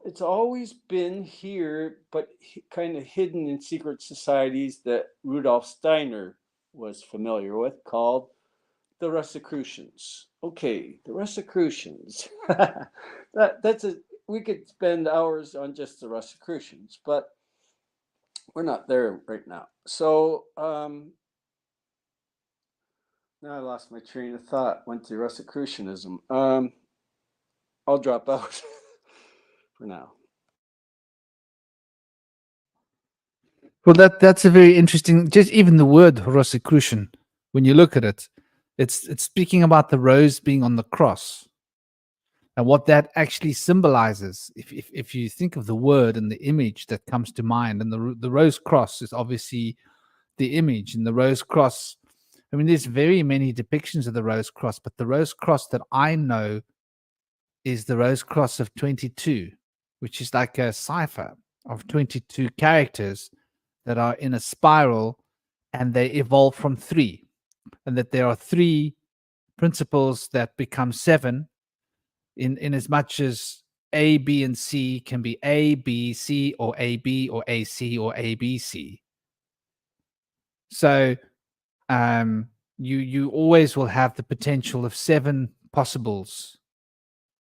it's always been here, but kind of hidden in secret societies that Rudolf Steiner was familiar with, called the Rosicrucians. Okay, the Rosicrucians. We could spend hours on just the Rosicrucians, but we're not there right now. So now I lost my train of thought, went to Rosicrucianism. I'll drop out for now. Well, that's a very interesting. Just even the word Rosicrucian, when you look at it, it's speaking about the rose being on the cross, and what that actually symbolizes. If you think of the word and the image that comes to mind, and the rose cross is obviously the image, and the rose cross. I mean, there's very many depictions of the rose cross, but the rose cross that I know is the rose cross of 22, which is like a cipher of 22 characters that are in a spiral, and they evolve from 3, and that there are 3 principles that become 7, in as much as A, B, and C can be A, B, C, or A, B, or A, C, or A, B, C. So you always will have the potential of 7 possibles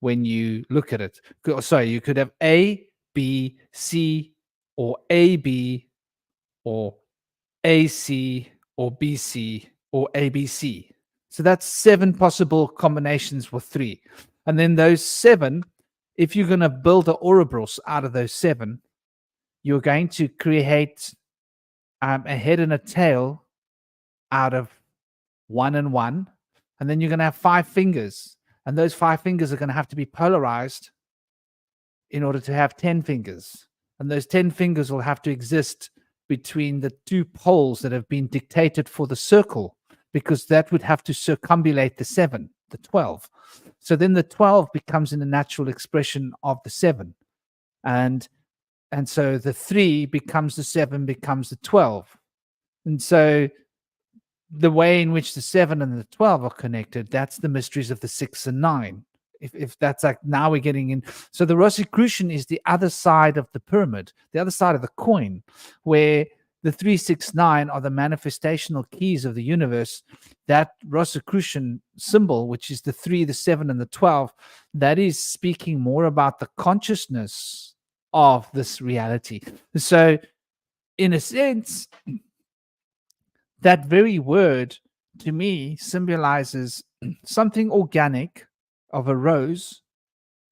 when you look at it. Sorry, you could have A, B, C, or A, B, or AC, or BC, or ABC. So that's 7 possible combinations with 3. And then those 7, if you're going to build an Ouroboros out of those 7, you're going to create a head and a tail out of 1 and 1. And then you're going to have 5 fingers. And those 5 fingers are going to have to be polarized in order to have 10 fingers. And those 10 fingers will have to exist between the 2 poles that have been dictated for the circle, because that would have to circumambulate the 7, the 12. So then the 12 becomes in a natural expression of the 7. And so the 3 becomes the 7, becomes the 12. And so the way in which the 7 and the 12 are connected, that's the mysteries of the 6 and 9. If that's like, now we're getting in. So the Rosicrucian is the other side of the pyramid, the other side of the coin, where the 3, 6, 9 are the manifestational keys of the universe. That Rosicrucian symbol, which is the 3, the 7, and the 12, that is speaking more about the consciousness of this reality. So in a sense, that very word to me symbolizes something organic of a rose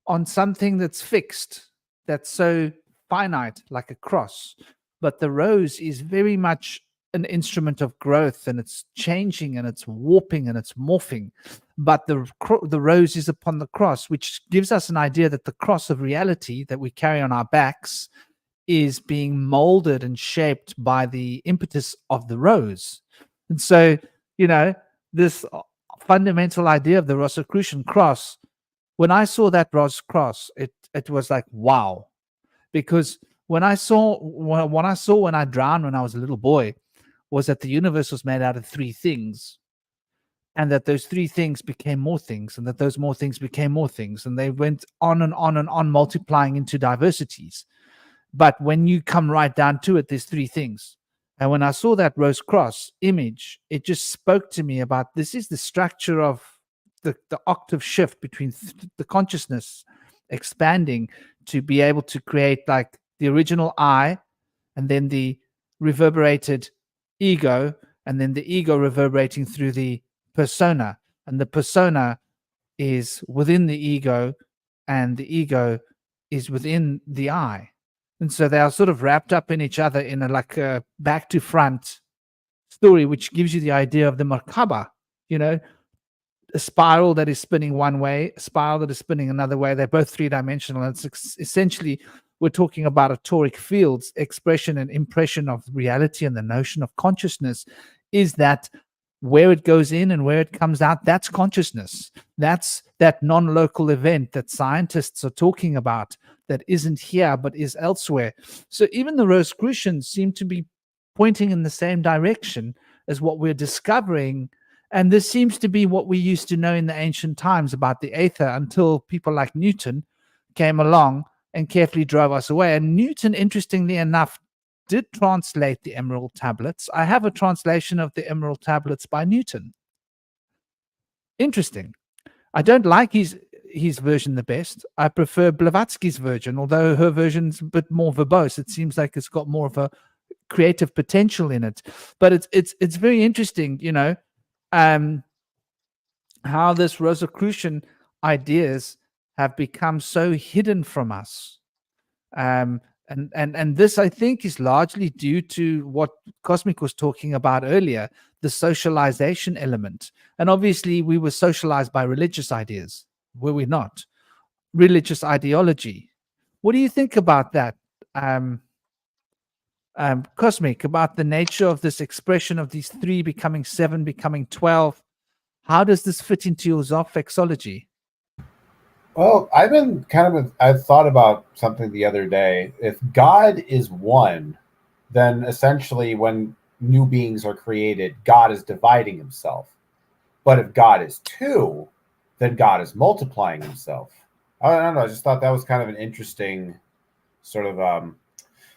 on something that's fixed, that's so finite, like a cross. But the rose is very much an instrument of growth, and it's changing and it's warping and it's morphing. But the rose is upon the cross, which gives us an idea that the cross of reality that we carry on our backs is being molded and shaped by the impetus of the rose. And so, this fundamental idea of the Rosicrucian cross, when I saw that rose cross, it was like, wow. Because when I drowned when I was a little boy, was that the universe was made out of three things, and that those three things became more things, and that those more things became more things, and they went on and on and on, multiplying into diversities. But when you come right down to it, there's three things. And when I saw that rose cross image, it just spoke to me about this is the structure of the octave shift between the consciousness expanding to be able to create like the original I, and then the reverberated ego, and then the ego reverberating through the persona. And the persona is within the ego, and the ego is within the I. And so they are sort of wrapped up in each other in a back to front story, which gives you the idea of the Merkaba, a spiral that is spinning one way, a spiral that is spinning another way. They're both three-dimensional. It's essentially, we're talking about a toric field's expression and impression of reality, and the notion of consciousness is that where it goes in and where it comes out, that's consciousness. That's that non-local event that scientists are talking about that isn't here but is elsewhere. So even the Rosicrucians seem to be pointing in the same direction as what we're discovering. And this seems to be what we used to know in the ancient times about the aether, until people like Newton came along and carefully drove us away. And Newton, interestingly enough, did translate the Emerald Tablets. I have a translation of the Emerald Tablets by Newton. Interesting. I don't like his version the best. I prefer Blavatsky's version, although her version's a bit more verbose. It seems like it's got more of a creative potential in it. But it's very interesting, how this Rosicrucian ideas have become so hidden from us. And this, I think, is largely due to what Cosmic was talking about earlier, the socialization element. And obviously, we were socialized by religious ideas, were we not? Religious ideology. What do you think about that, Cosmic, about the nature of this expression of these three becoming seven, becoming 12? How does this fit into your Zophaxology? Well, I thought about something the other day. If God is one, then essentially when new beings are created, God is dividing himself. But if God is two, then God is multiplying himself. I don't know. I just thought that was kind of an interesting sort of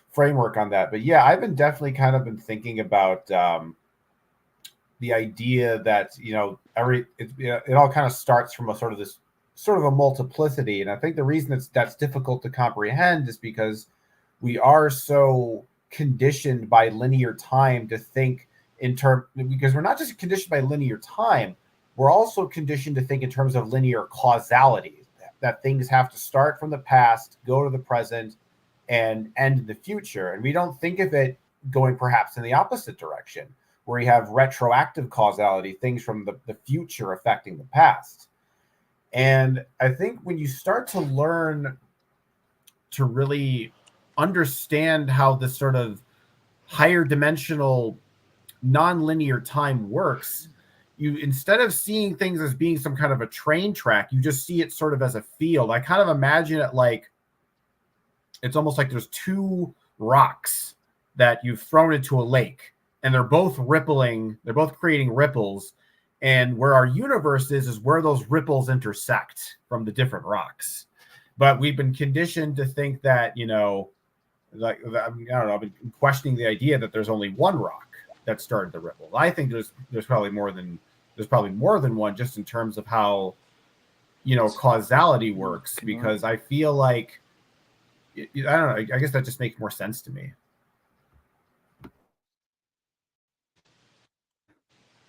framework on that. But yeah, I've been definitely kind of been thinking about the idea that, it all kind of starts from a sort of a multiplicity. And I think the reason that's difficult to comprehend is because we are so conditioned by linear time to think because we're not just conditioned by linear time, we're also conditioned to think in terms of linear causality, that things have to start from the past, go to the present, and end in the future. And we don't think of it going perhaps in the opposite direction, where you have retroactive causality, things from the future affecting the past. And I think when you start to learn to really understand how this sort of higher dimensional nonlinear time works, you, instead of seeing things as being some kind of a train track, you just see it sort of as a field. I kind of imagine it like it's almost like there's two rocks that you've thrown into a lake, and they're both rippling, they're both creating ripples. And where our universe is where those ripples intersect from the different rocks. But we've been conditioned to think that, I don't know, I've been questioning the idea that there's only one rock that started the ripple. I think there's probably more than one, just in terms of how, causality works, because I feel like, I don't know, I guess that just makes more sense to me.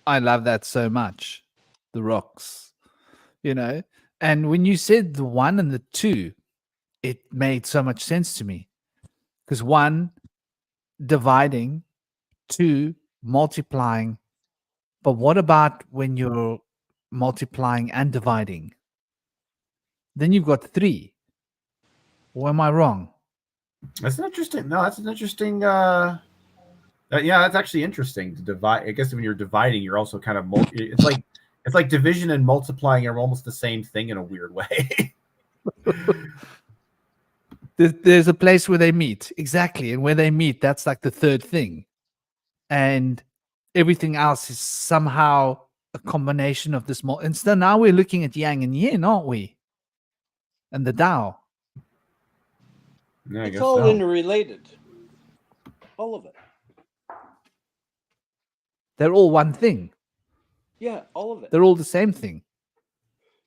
I love that so much. The rocks, and when you said the one and the two, it made so much sense to me, because one, dividing, two, multiplying. But what about when you're multiplying and dividing? Then you've got three. Or am I wrong? That's interesting. No, that's an interesting. Yeah, that's actually interesting to divide. I guess when you're dividing, you're also kind of it's like division and multiplying are almost the same thing in a weird way. There's a place where they meet, exactly, and where they meet, that's like the third thing. And everything else is somehow a combination of this more. Instead, now we're looking at yang and yin, aren't we? And the Tao. Yeah, I It's guess all so. interrelated. All of it. They're all one thing. Yeah, all of it. They're all the same thing.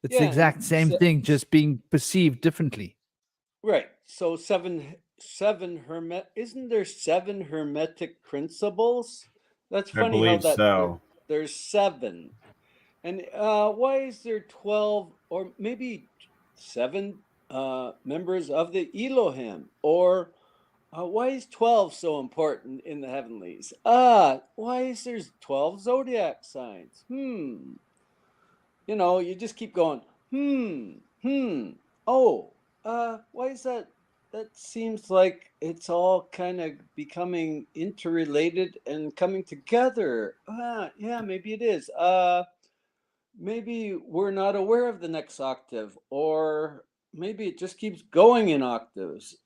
It's Yeah, the and exact same thing, just being perceived differently. Right. So seven isn't there 7 hermetic principles? That's I funny how believe that so. there's 7. And why is there 12 or maybe 7 members of the Elohim? Or why is 12 so important in the heavenlies? Why is there 12 zodiac signs? You know, you just keep going, oh, why is that? That seems like it's all kind of becoming interrelated and coming together. Yeah, maybe it is. Maybe we're not aware of the next octave, or maybe it just keeps going in octaves.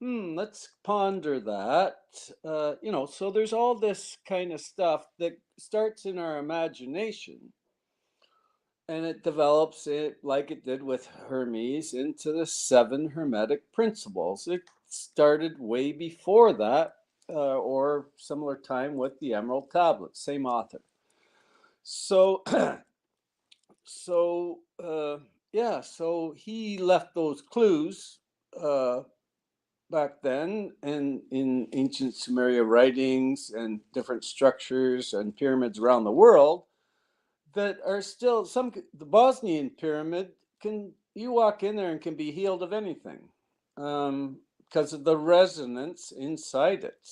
Let's ponder that. You know, so there's all this kind of stuff that starts in our imagination. And it develops it like it did with Hermes into the 7 hermetic principles. It started way before that, or similar time with the Emerald Tablets, same author. So, so he left those clues back then, and in ancient Sumeria writings and different structures and pyramids around the world. That are still the Bosnian pyramid you walk in there and can be healed of anything because of the resonance inside it.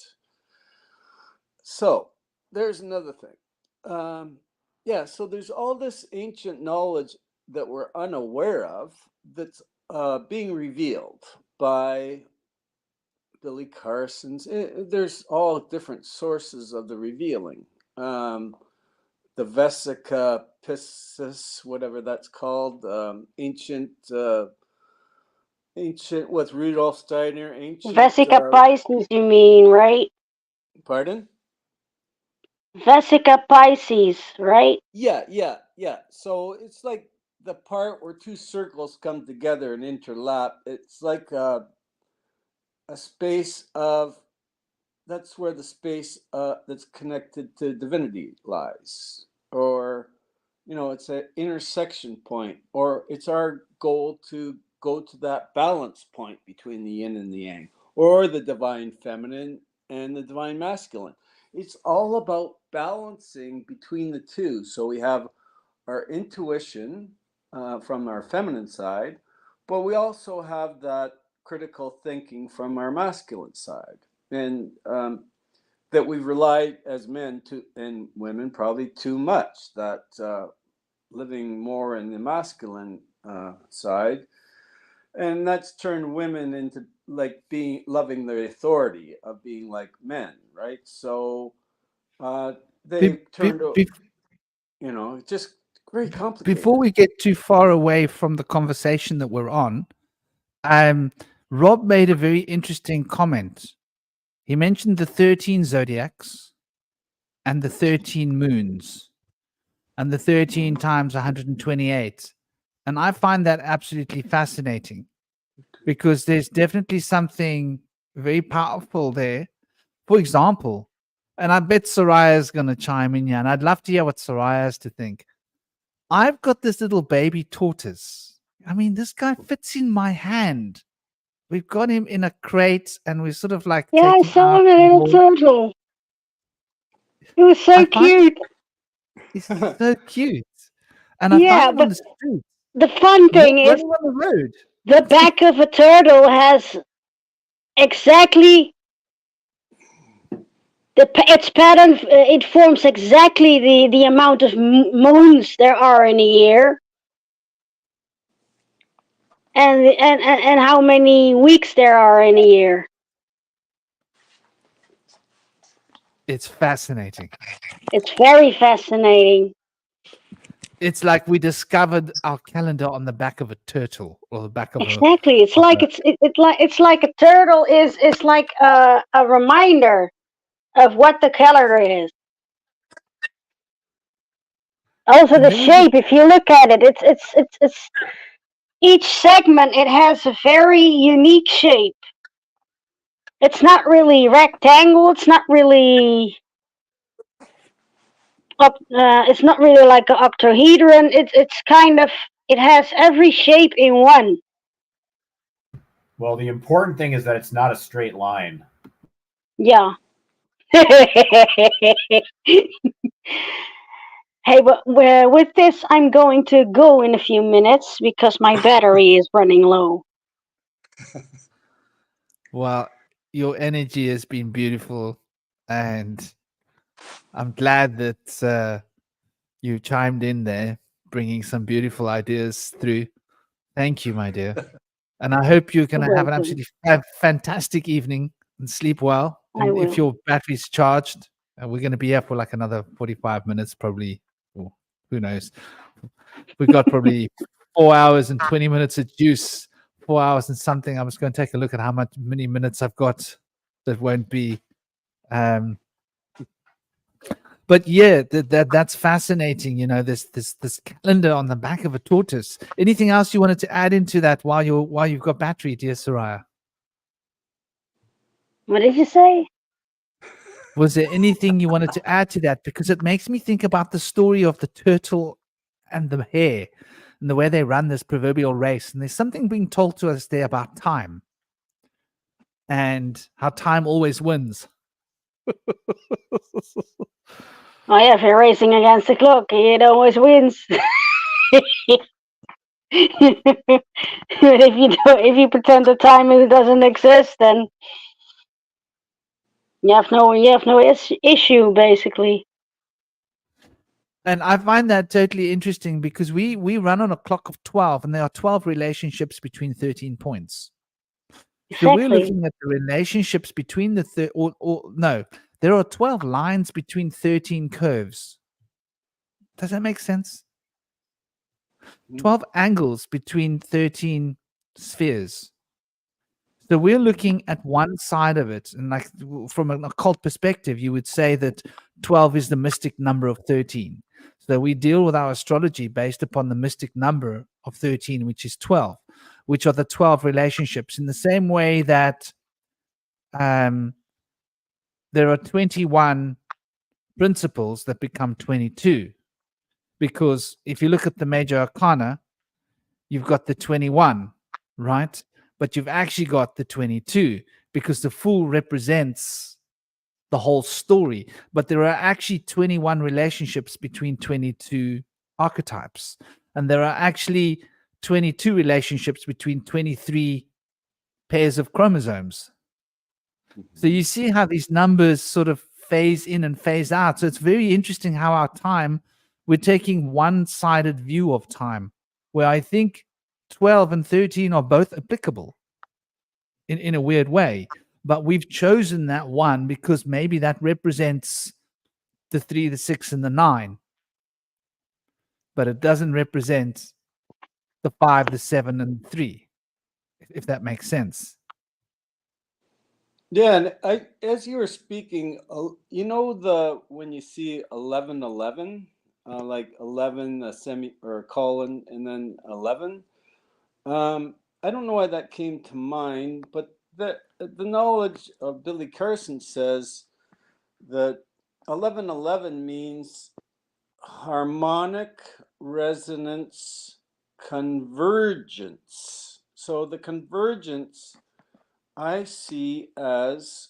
So there's another thing. So there's all this ancient knowledge that we're unaware of that's being revealed by Billy Carson's. There's all different sources of the revealing. The Vesica Piscis, whatever that's called, ancient with Rudolf Steiner, ancient. Vesica Pisces, you mean, right? Pardon? Vesica Pisces, right? Yeah. So it's like the part where 2 circles come together and interlap. It's like a space of. That's where the space that's connected to divinity lies, or, you know, it's an intersection point, or it's our goal to go to that balance point between the yin and the yang, or the divine feminine and the divine masculine. It's all about balancing between the two. So we have our intuition from our feminine side, but we also have that critical thinking from our masculine side. And that we rely as men and women probably too much, that living more in the masculine side, and that's turned women into like loving the authority of being like men, right? So they turned, you know, just very complicated. Before we get too far away from the conversation that we're on, Rob made a very interesting comment. He mentioned the 13 zodiacs and the 13 moons and the 13 times 128. And I find that absolutely fascinating because there's definitely something very powerful there. For example, and I bet Soraya's going to chime in here, and I'd love to hear what Soraya has to think. I've got this little baby tortoise. I mean, this guy fits in my hand. We've got him in a crate, and we're sort of like. Yeah, I saw him, a little turtle. It was so cute. He's so cute. And I found him on the street. The fun thing is, on the road. The back of a turtle has exactly its pattern. It forms exactly the amount of moons there are in a year. And how many weeks there are in a year. It's fascinating. It's very fascinating. It's like we discovered our calendar on the back of a turtle, or the back of exactly. It's like a turtle is like a reminder of what the color is. Also, And the then we get, shape. If you look at it, it's each segment. It has a very unique shape. It's not really rectangle. It's not really it's not really like an octahedron. It's kind of, it has every shape in one. Well, the important thing is that it's not a straight line. Yeah. Hey, but with this, I'm going to go in a few minutes because my battery is running low. well, your energy has been beautiful, and I'm glad that you chimed in there, bringing some beautiful ideas through. Thank you, my dear. And I hope you're going to have an Welcome. absolutely fantastic evening and sleep well. I And if will. your battery's charged, we're going to be here for like another 45 minutes, probably. Or who knows? We've got probably 4 hours and 20 minutes of juice, 4 hours and something. I was going to take a look at how many minutes I've got that won't be. But yeah, that's fascinating. You know, this calendar on the back of a tortoise. Anything else you wanted to add into that while you've got battery, dear Soraya? What did you say? Was there anything you wanted to add to that? Because it makes me think about the story of the turtle and the hare and the way they run this proverbial race. And there's something being told to us there about time and how time always wins. Oh yeah, if you're racing against the clock, it always wins. But if you pretend the time doesn't exist, then you have no issue basically. And I find that totally interesting because we run on a clock of 12, and there are 12 relationships between 13 points. So we're Exactly. looking at the relationships between the there are 12 lines between 13 curves. Does that make sense? 12 angles between 13 spheres. So we're looking at one side of it, and like from an occult perspective, you would say that 12 is the mystic number of 13. So we deal with our astrology based upon the mystic number of 13, which is 12, which are the 12 relationships. In the same way that there are 21 principles that become 22, because if you look at the major arcana, you've got the 21, right? But you've actually got the 22 because the fool represents the whole story. But there are actually 21 relationships between 22 archetypes. And there are actually 22 relationships between 23 pairs of chromosomes. So you see how these numbers sort of phase in and phase out. So it's very interesting how our time, we're taking one-sided view of time, where I think 12 and 13 are both applicable in a weird way. But we've chosen that one because maybe that represents the 3, the 6, and the 9. But it doesn't represent the 5, the 7, and 3, if that makes sense. Yeah, and as you were speaking, you know when you see 1111, like 11 a semi or a colon and then 11. I don't know why that came to mind, but the knowledge of Billy Carson says that 1111 means harmonic resonance convergence. So the convergence I see as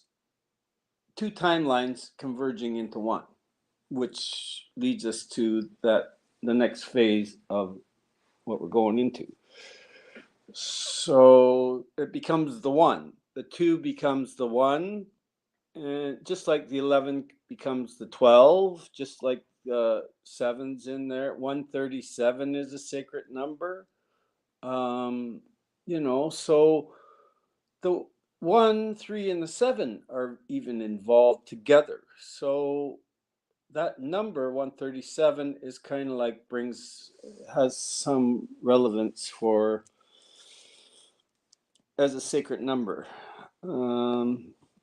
two timelines converging into one, which leads us to the next phase of what we're going into. So it becomes the one. The 2 becomes the 1, and just like the 11 becomes the 12, just like the 7's in there. 137 is a sacred number. So the 1, 3, and the 7 are even involved together. So that number 137 is kind of like has some relevance as a sacred number.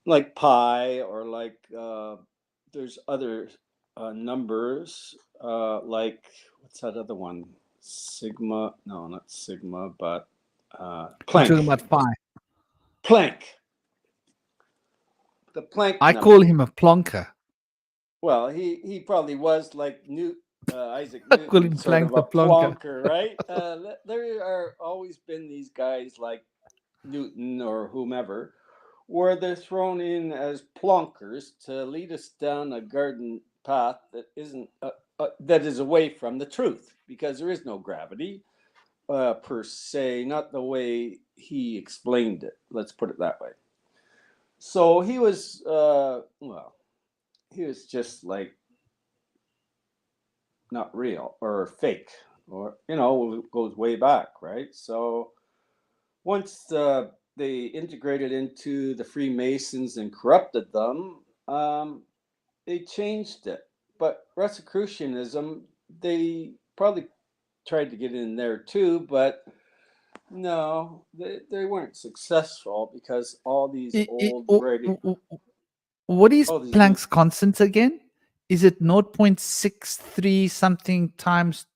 like pi, or like there's other numbers, like what's that other one? Sigma? No, not sigma, but You're Planck. talking about phi. Planck. The Planck I number. call him a plonker. Well, he probably was like Isaac I call him Newton, sort Planck of the a plonker. plonker, right? There are always been these guys like Newton or whomever, where they're thrown in as plonkers to lead us down a garden path that isn't that is away from the truth, because there is no gravity per se, not the way he explained it. Let's put it that way. So he was he was just like not real or fake, or goes way back, right? So once they integrated into the Freemasons and corrupted them, they changed it. But Rosicrucianism, they probably tried to get in there too, but no, they weren't successful, because all these old writing. What is all these Planck's constant again? Is it 0.63 something times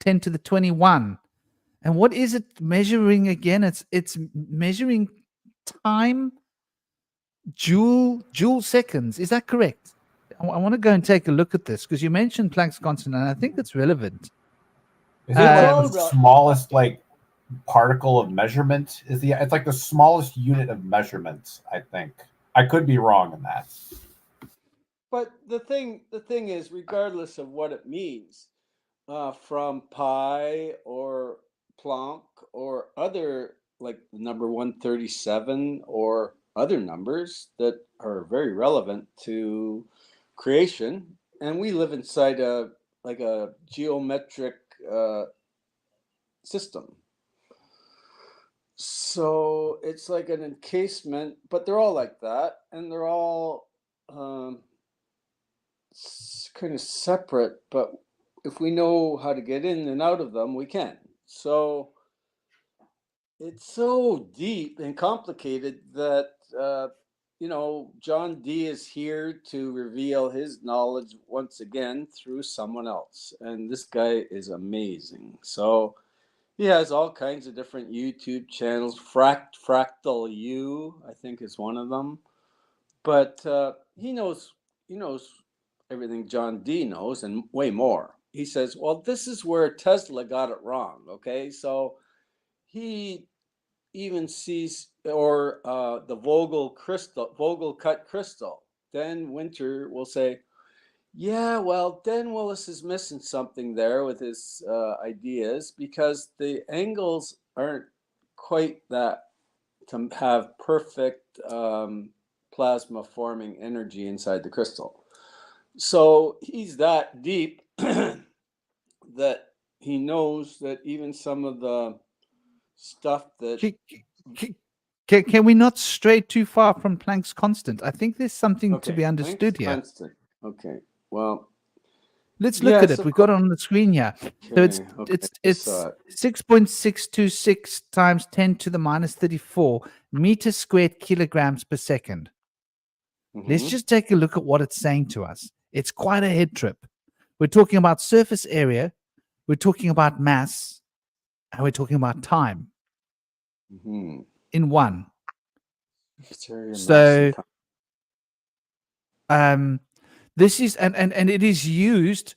10 to the 21? And what is it measuring again? It's measuring time, joule seconds. Is that correct? I want to go and take a look at this, because you mentioned Planck's constant, and I think it's relevant. Is it like the smallest like particle of measurement? It's like the smallest unit of measurement, I think. I could be wrong in that. But the thing is, regardless of what it means, from pi or Planck or other, like number 137 or other numbers that are very relevant to creation, and we live inside a geometric system. So it's like an encasement, but they're all like that, and they're all kind of separate, but if we know how to get in and out of them, we can. So it's so deep and complicated that John Dee is here to reveal his knowledge once again through someone else, and this guy is amazing. So he has all kinds of different YouTube channels. Fractal U, I think, is one of them. But he knows everything John Dee knows and way more. He says, well, this is where Tesla got it wrong. Okay, so he even sees, or the Vogel cut crystal. Then Winter will say, yeah, well, Dan Willis is missing something there with his ideas, because the angles aren't quite that to have perfect plasma forming energy inside the crystal. So he's that deep that he knows that even some of the stuff that... Can we not stray too far from Planck's constant? I think there's something to be understood Planck's here. constant. Okay, well, let's look at it. We've got it on the screen here. So it's 6.626 times 10 to the minus 34 meters squared kilograms per second. Let's just take a look at what it's saying to us. It's quite a head trip. We're talking about surface area, we're talking about mass, and we're talking about time in one. So this is and it is used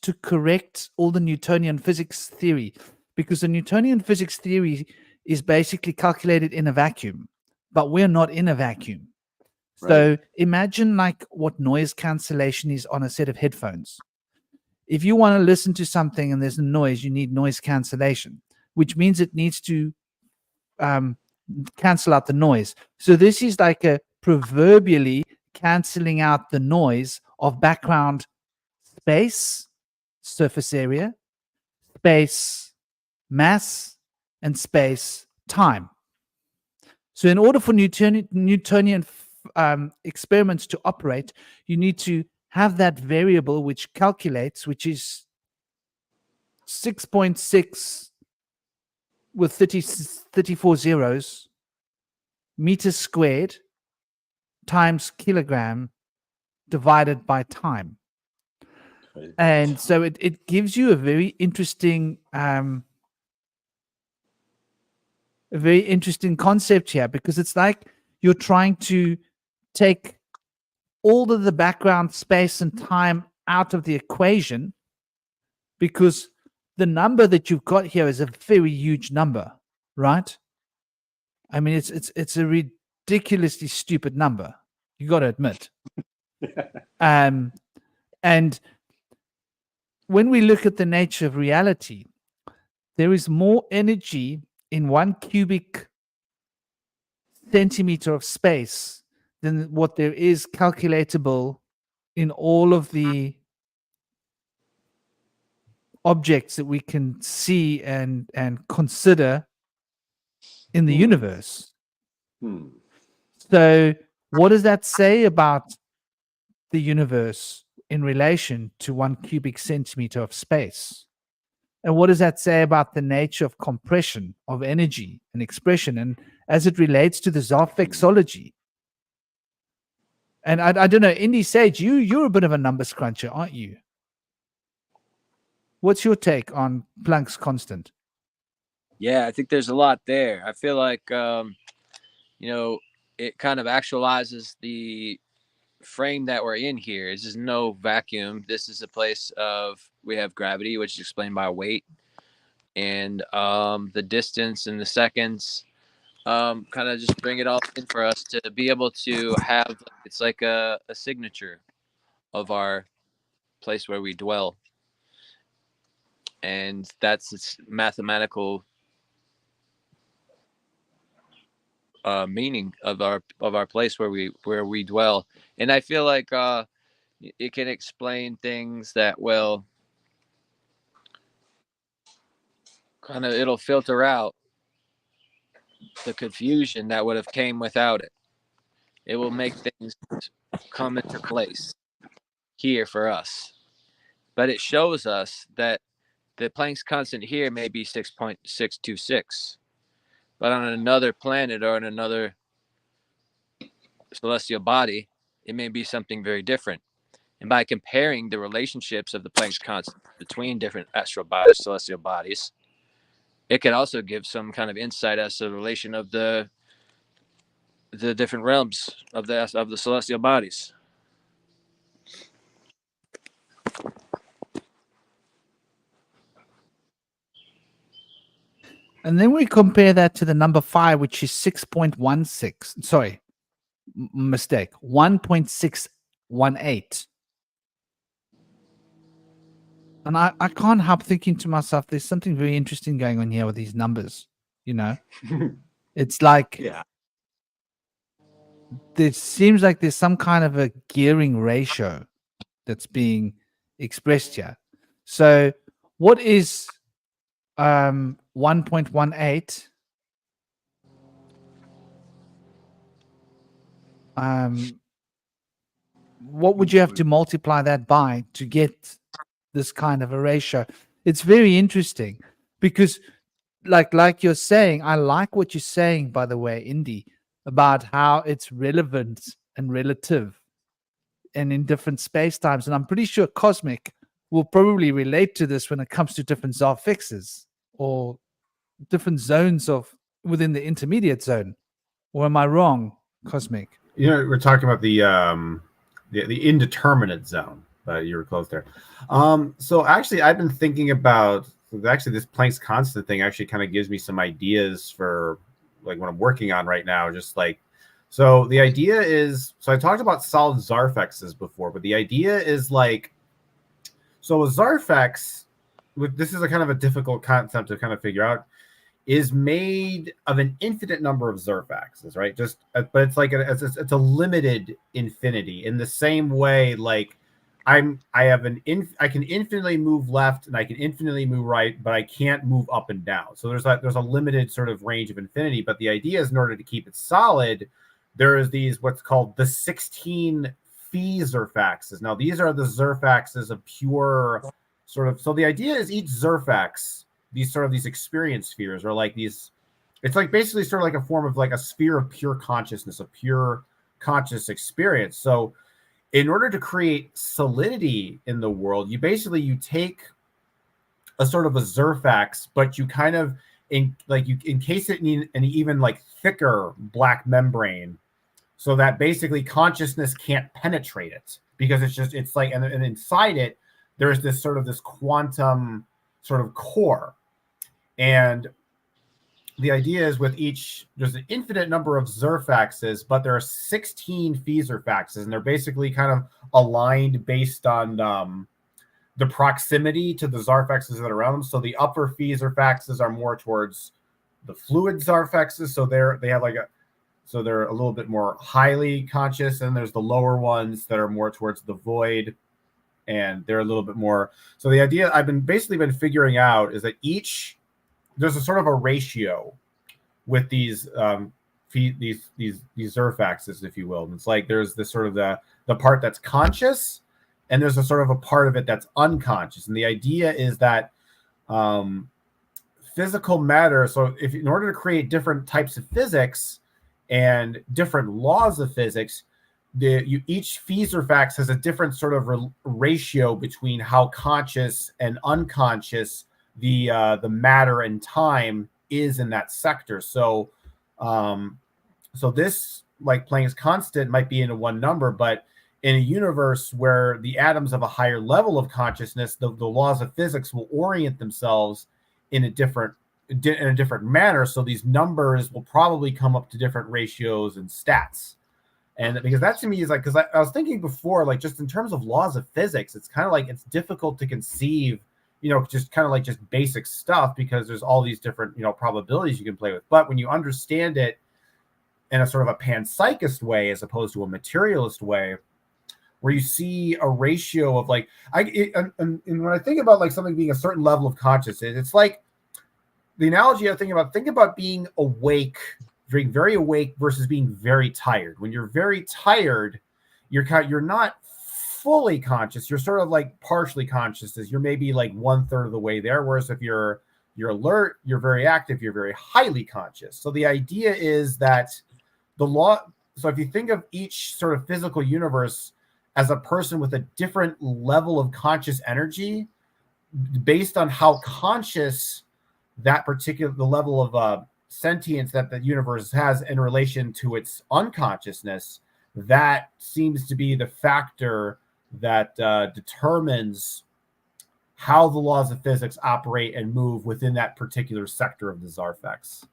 to correct all the Newtonian physics theory, because the Newtonian physics theory is basically calculated in a vacuum, but we're not in a vacuum. Right. So imagine like what noise cancellation is on a set of headphones. If you want to listen to something and there's a noise, you need noise cancellation, which means it needs to cancel out the noise. So this is like a proverbially canceling out the noise of background space, surface area, space, mass, and space, time. So in order for Newtonian experiments to operate, you need to have that variable which calculates, which is 6.6 with 34 zeros, meters squared times kilogram divided by time. And so it gives you a very interesting concept here, because it's like you're trying to take all of the background space and time out of the equation, because the number that you've got here is a very huge number, right? I mean, it's a ridiculously stupid number. You got to admit. And when we look at the nature of reality, there is more energy in 1 cubic centimeter of space than what there is calculatable in all of the objects that we can see and consider in the universe. So what does that say about the universe in relation to 1 cubic centimeter of space? And what does that say about the nature of compression of energy and expression, and as it relates to the Zarfexology? And I don't know, Indy Sage, you're a bit of a numbers cruncher, aren't you? What's your take on Planck's constant? Yeah, I think there's a lot there. I feel like, it kind of actualizes the frame that we're in here. This is no vacuum. This is a place we have gravity, which is explained by weight, and the distance and the seconds kind of just bring it all in for us to be able to have, it's like a signature of our place where we dwell. And that's its mathematical meaning of our place where we dwell. And I feel like it can explain things that will kind of, it'll filter out the confusion that would have came without it. It will make things come into place here for us. But it shows us that the Planck's constant here may be 6.626, but on another planet or in another celestial body, it may be something very different. And by comparing the relationships of the Planck's constant between different astral bodies, celestial bodies, it could also give some kind of insight as to the relation of the different realms of the celestial bodies. And then we compare that to the number 5, which is 6.16. Sorry, mistake. 1.618. And I can't help thinking to myself, there's something very interesting going on here with these numbers. It's like, there seems like there's some kind of a gearing ratio that's being expressed here. So what is 1.18? What would you have to multiply that by to get this kind of a ratio? It's very interesting, because like you're saying, I like what you're saying, by the way, Indy, about how it's relevant and relative and in different space times. And I'm pretty sure Cosmic will probably relate to this when it comes to different Zarfixes or different zones within the intermediate zone. Or am I wrong, Cosmic? We're talking about the indeterminate zone, but you were close there. So actually, I've been thinking about this Planck's constant thing. Actually, kind of gives me some ideas for like what I'm working on right now. So the idea is, so I talked about solid Zarfexes before, but the idea is like, so a Zarfex, this is a kind of a difficult concept to kind of figure out, is made of an infinite number of Zarfexes, right? But it's like it's a limited infinity in the same way, like I can infinitely move left and I can infinitely move right, but I can't move up and down. So there's a limited sort of range of infinity. But the idea is, in order to keep it solid, there is these what's called the 16 phi Zarfexes. Now these are the Zarfexes of pure sort of. So the idea is each Zarfex, these experience spheres are like these. it's like basically sort of like a form of like a sphere of pure consciousness, a pure conscious experience. So in order to create solidity in the world, you take a sort of a Zerfax, but you kind of encase it in an even like thicker black membrane, so that basically consciousness can't penetrate it, because it's like, and inside it there's this quantum sort of core. And the idea is with each, there's an infinite number of Zerfaxes, but there are 16 Feezerfaxes, and they're basically kind of aligned based on the proximity to the Zarfaxes that are around them. So the upper Feezerfaxes are more towards the fluid Zarfaxes, so they're a little bit more highly conscious, and there's the lower ones that are more towards the void, and they're a little bit more. So the idea I've been figuring out is that there's a sort of a ratio with these Zerfaxes, if you will. And it's like there's this sort of the part that's conscious, and there's a sort of a part of it that's unconscious. And the idea is that physical matter, so in order to create different types of physics and different laws of physics, each Feezerfax has a different sort of ratio between how conscious and unconscious the matter and time is in that sector. So this, like Planck's constant, might be in one number, but in a universe where the atoms have a higher level of consciousness, the laws of physics will orient themselves in a different manner. So these numbers will probably come up to different ratios and stats. And because that to me is like, because I was thinking before, like just in terms of laws of physics, it's kind of like it's difficult to conceive, just kind of like just basic stuff, because there's all these different, probabilities you can play with. But when you understand it in a sort of a panpsychist way as opposed to a materialist way, where you see a ratio of like, and when I think about like something being a certain level of consciousness, it's like the analogy I think about being awake, being very awake versus being very tired. When you're very tired, you're not fully conscious. You're sort of like partially conscious, as you're maybe like 1/3 of the way there. Whereas if you're alert, you're very active, you're very highly conscious. So the idea is that so if you think of each sort of physical universe as a person with a different level of conscious energy, based on how conscious the level of sentience that the universe has in relation to its unconsciousness, that seems to be the factor that determines how the laws of physics operate and move within that particular sector of the Zarfax.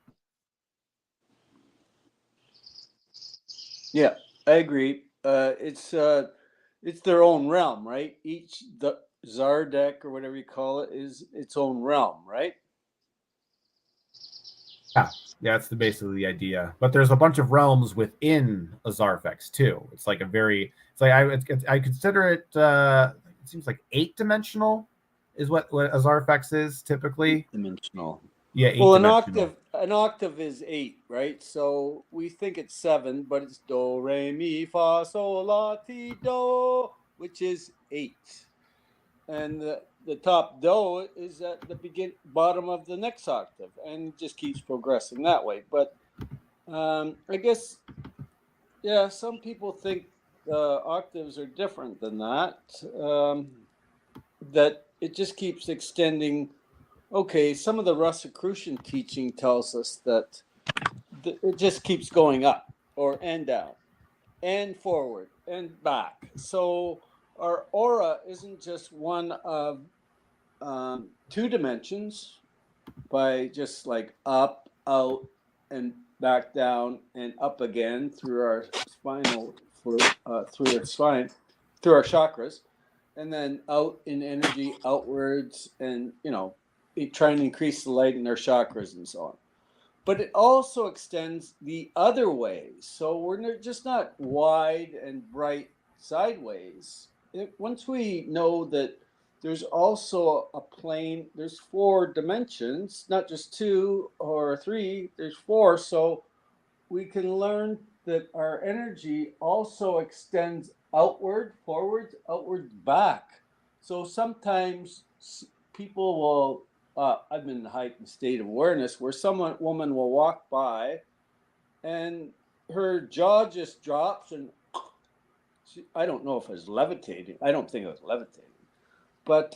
Yeah, I agree. It's their own realm, right? The Zardek, or whatever you call it, is its own realm, right? Yeah, that's basically the idea. But there's a bunch of realms within a Zarfax too. It's like I consider it. It seems like 8-dimensional is what a Zarfax is typically. 8-dimensional. Yeah, Well, 8-dimensional. an octave is 8, right? So we think it's 7, but it's do, re, mi, fa, sol, la, ti, do, which is 8. And the top do is at the bottom of the next octave, and just keeps progressing that way. But I guess, yeah, some people think the octaves are different than that. That it just keeps extending. Okay, some of the Rosicrucian teaching tells us that it just keeps going up and down and forward and back. So our aura isn't just one of 2 dimensions, by just like up, out, and back down and up again through our spinal through our chakras, and then out in energy outwards, and try and increase the light in our chakras and so on. But it also extends the other way. So we're just not wide and bright sideways. Once we know that there's also a plane, there's 4 dimensions, not just 2 or 3, there's 4. So we can learn that our energy also extends outward, forwards, outward, back. So sometimes people will I'm in the heightened state of awareness where woman will walk by and her jaw just drops and I don't know if it was levitating. I don't think it was levitating. But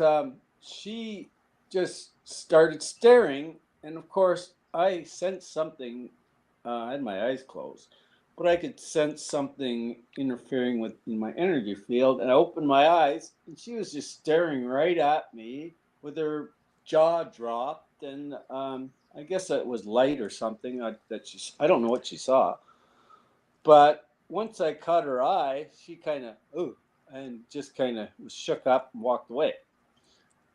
she just started staring. And of course, I sensed something. I had my eyes closed, but I could sense something interfering with my energy field. And I opened my eyes, and she was just staring right at me with her jaw dropped. And I guess it was light or something I don't know what she saw. But once I caught her eye, she kind of, and just kind of was shook up and walked away.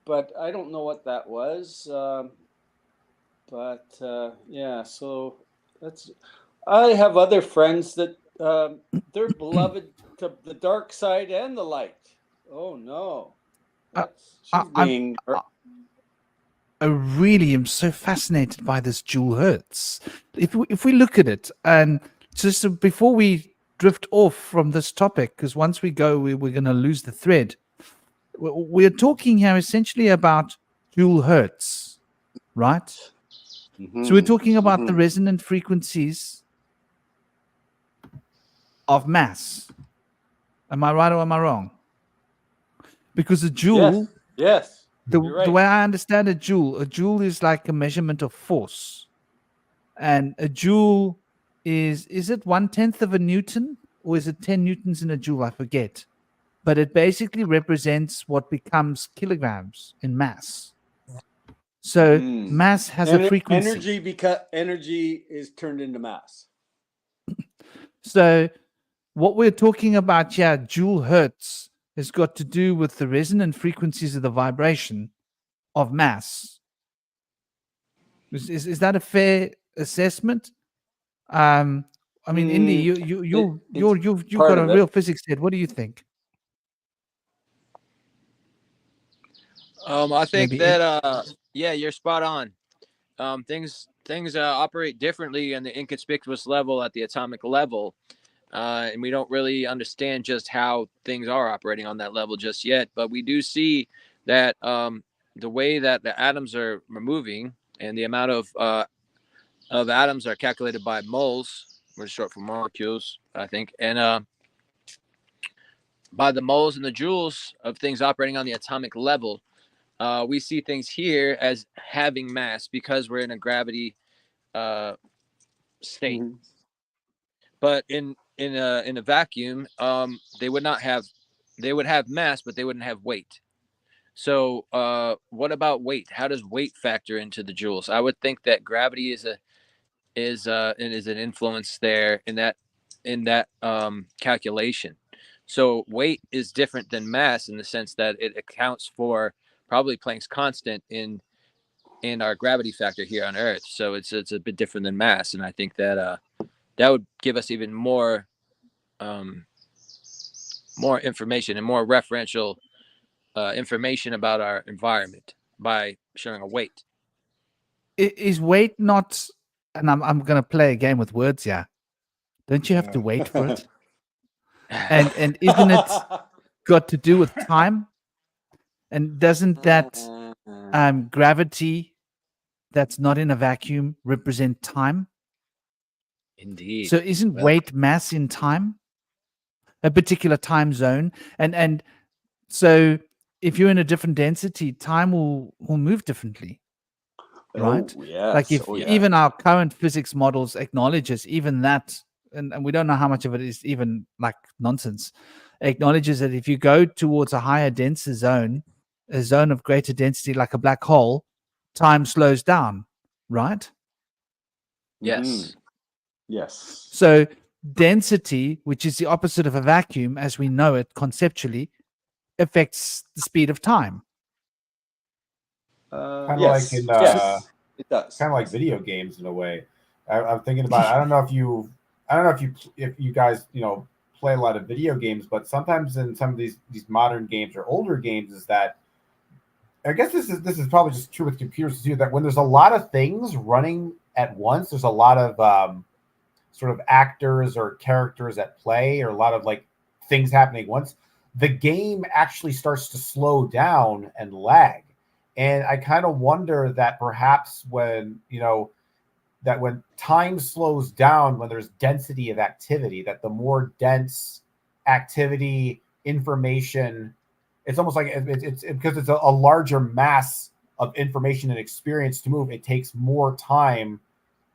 But I don't know what that was. Yeah, so I have other friends that they're beloved to the dark side and the light. Oh no. I really am so fascinated by this Joule Hertz. If we look at it, and just before we drift off from this topic, because once we go, we're going to lose the thread. We're talking here essentially about Joule Hertz, right? Mm-hmm. So we're talking about the resonant frequencies of mass. Am I right or am I wrong? Because a joule, yes. The way I understand a joule is like a measurement of force, and a joule is it 1/10 of a Newton, or is it 10 newtons in a joule? I forget, but it basically represents what becomes kilograms in mass. So mass has a frequency. Energy, because energy is turned into mass. So what we're talking about here, Joule Hertz, has got to do with the resonant frequencies of the vibration of mass. Is that a fair assessment? I mean, Indy, you've got a real physics head. What do you think? I think that yeah, you're spot on. Things operate differently on the inconspicuous level at the atomic level. And we don't really understand just how things are operating on that level just yet. But we do see that the way that the atoms are moving and the amount of atoms are calculated by moles, which is short for molecules, I think, and by the moles and the joules of things operating on the atomic level, we see things here as having mass because we're in a gravity state. Mm-hmm. But in a vacuum, they would have mass, but they wouldn't have weight. So what about weight? How does weight factor into the joules? I would think that gravity is an influence there in that calculation. So weight is different than mass in the sense that it accounts for probably Planck's constant in our gravity factor here on Earth. So it's a bit different than mass, and I think that that would give us even more information and more referential information about our environment by showing a weight. Is weight not? And I'm going to play a game with words here. Don't you have to wait for it? And isn't it got to do with time? And doesn't that gravity that's not in a vacuum represent time? Indeed. So isn't weight mass in time? A particular time zone. And so if you're in a different density, time will move differently. Right? Oh, yes. Like if even our current physics models acknowledges even that, and we don't know how much of it is even like nonsense, acknowledges that if you go towards a higher, denser zone, a zone of greater density like a black hole, time slows down, right? Yes. Mm-hmm. Yes. So density, which is the opposite of a vacuum as we know it conceptually, affects the speed of time. Kind of yes. like in it does. Kind of like video games in a way. I'm thinking about. I don't know if you guys play a lot of video games, but sometimes in some of these modern games or older games, is that I guess this is probably just true with computers too. That when there's a lot of things running at once, there's a lot of sort of actors or characters at play, or a lot of like things happening once. The game actually starts to slow down and lag. And I kind of wonder that perhaps when, that when time slows down, when there's density of activity, that the more dense activity, information, it's almost like it's because it's a larger mass of information and experience to move, it takes more time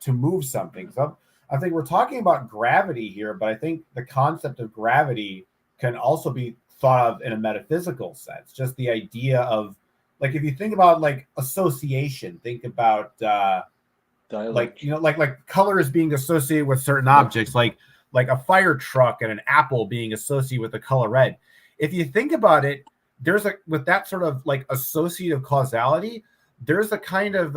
to move something. So I think we're talking about gravity here, but I think the concept of gravity can also be thought of in a metaphysical sense. Just the idea of, like, if you think about like association, think about like colors being associated with certain objects, like a fire truck and an apple being associated with the color red. If you think about it, there's with that sort of like associative causality, there's a kind of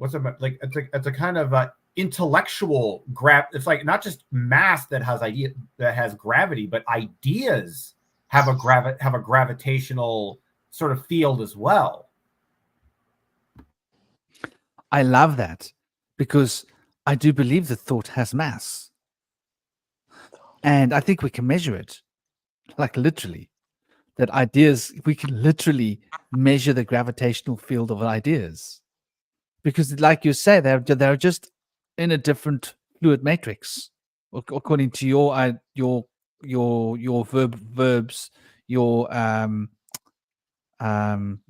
it's a kind of intellectual it's like not just mass that has gravity, but ideas have a gravitational sort of field as well. I love that, because I do believe that thought has mass, and I think we can measure it, like literally. That ideas, we can literally measure the gravitational field of ideas, because, like you say, they're just in a different fluid matrix, according to your verbs, your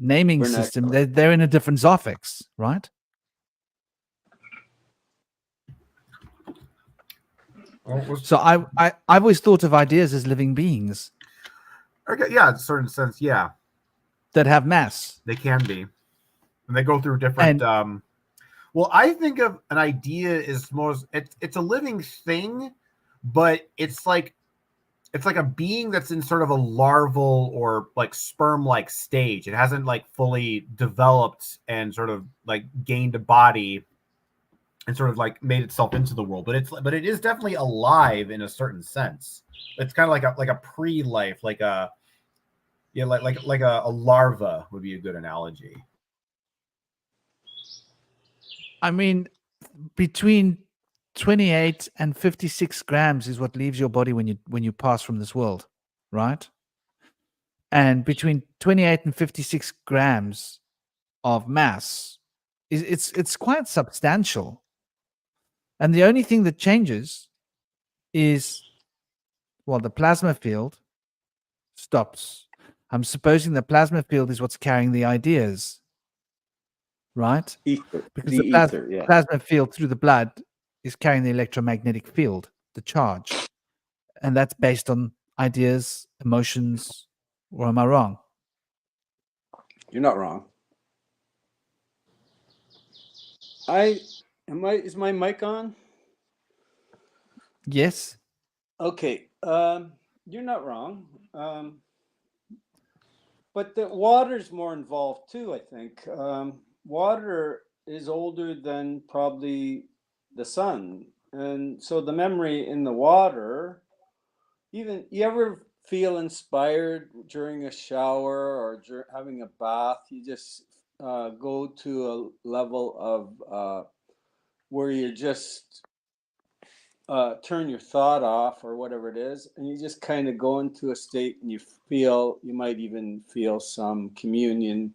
naming system. They're in a different suffix, right? So I've always thought of ideas as living beings. Okay, yeah, in a certain sense, yeah. That have mass. They can be. And they go through different well, I think of an idea as it's a living thing, but it's like a being that's in sort of a larval or like sperm-like stage. It hasn't like fully developed and sort of like gained a body and sort of like made itself into the world, but it is definitely alive in a certain sense. It's kind of like a pre-life, like a larva would be a good analogy. I mean, between 28 and 56 grams is what leaves your body when you pass from this world, right? And between 28 and 56 grams of mass it's quite substantial. And the only thing that changes is, well, the plasma field stops. I'm supposing the plasma field is what's carrying the ideas, right? Because the plasma field through the blood is carrying the electromagnetic field, the charge. And that's based on ideas, emotions, or am I wrong? You're not wrong. Is my mic on? Yes. Okay. You're not wrong. But the water's more involved too, I think. Water is older than probably the sun. And so the memory in the water, even you ever feel inspired during a shower or having a bath, you just go to a level of where you just turn your thought off or whatever it is, and you just kind of go into a state and you might even feel some communion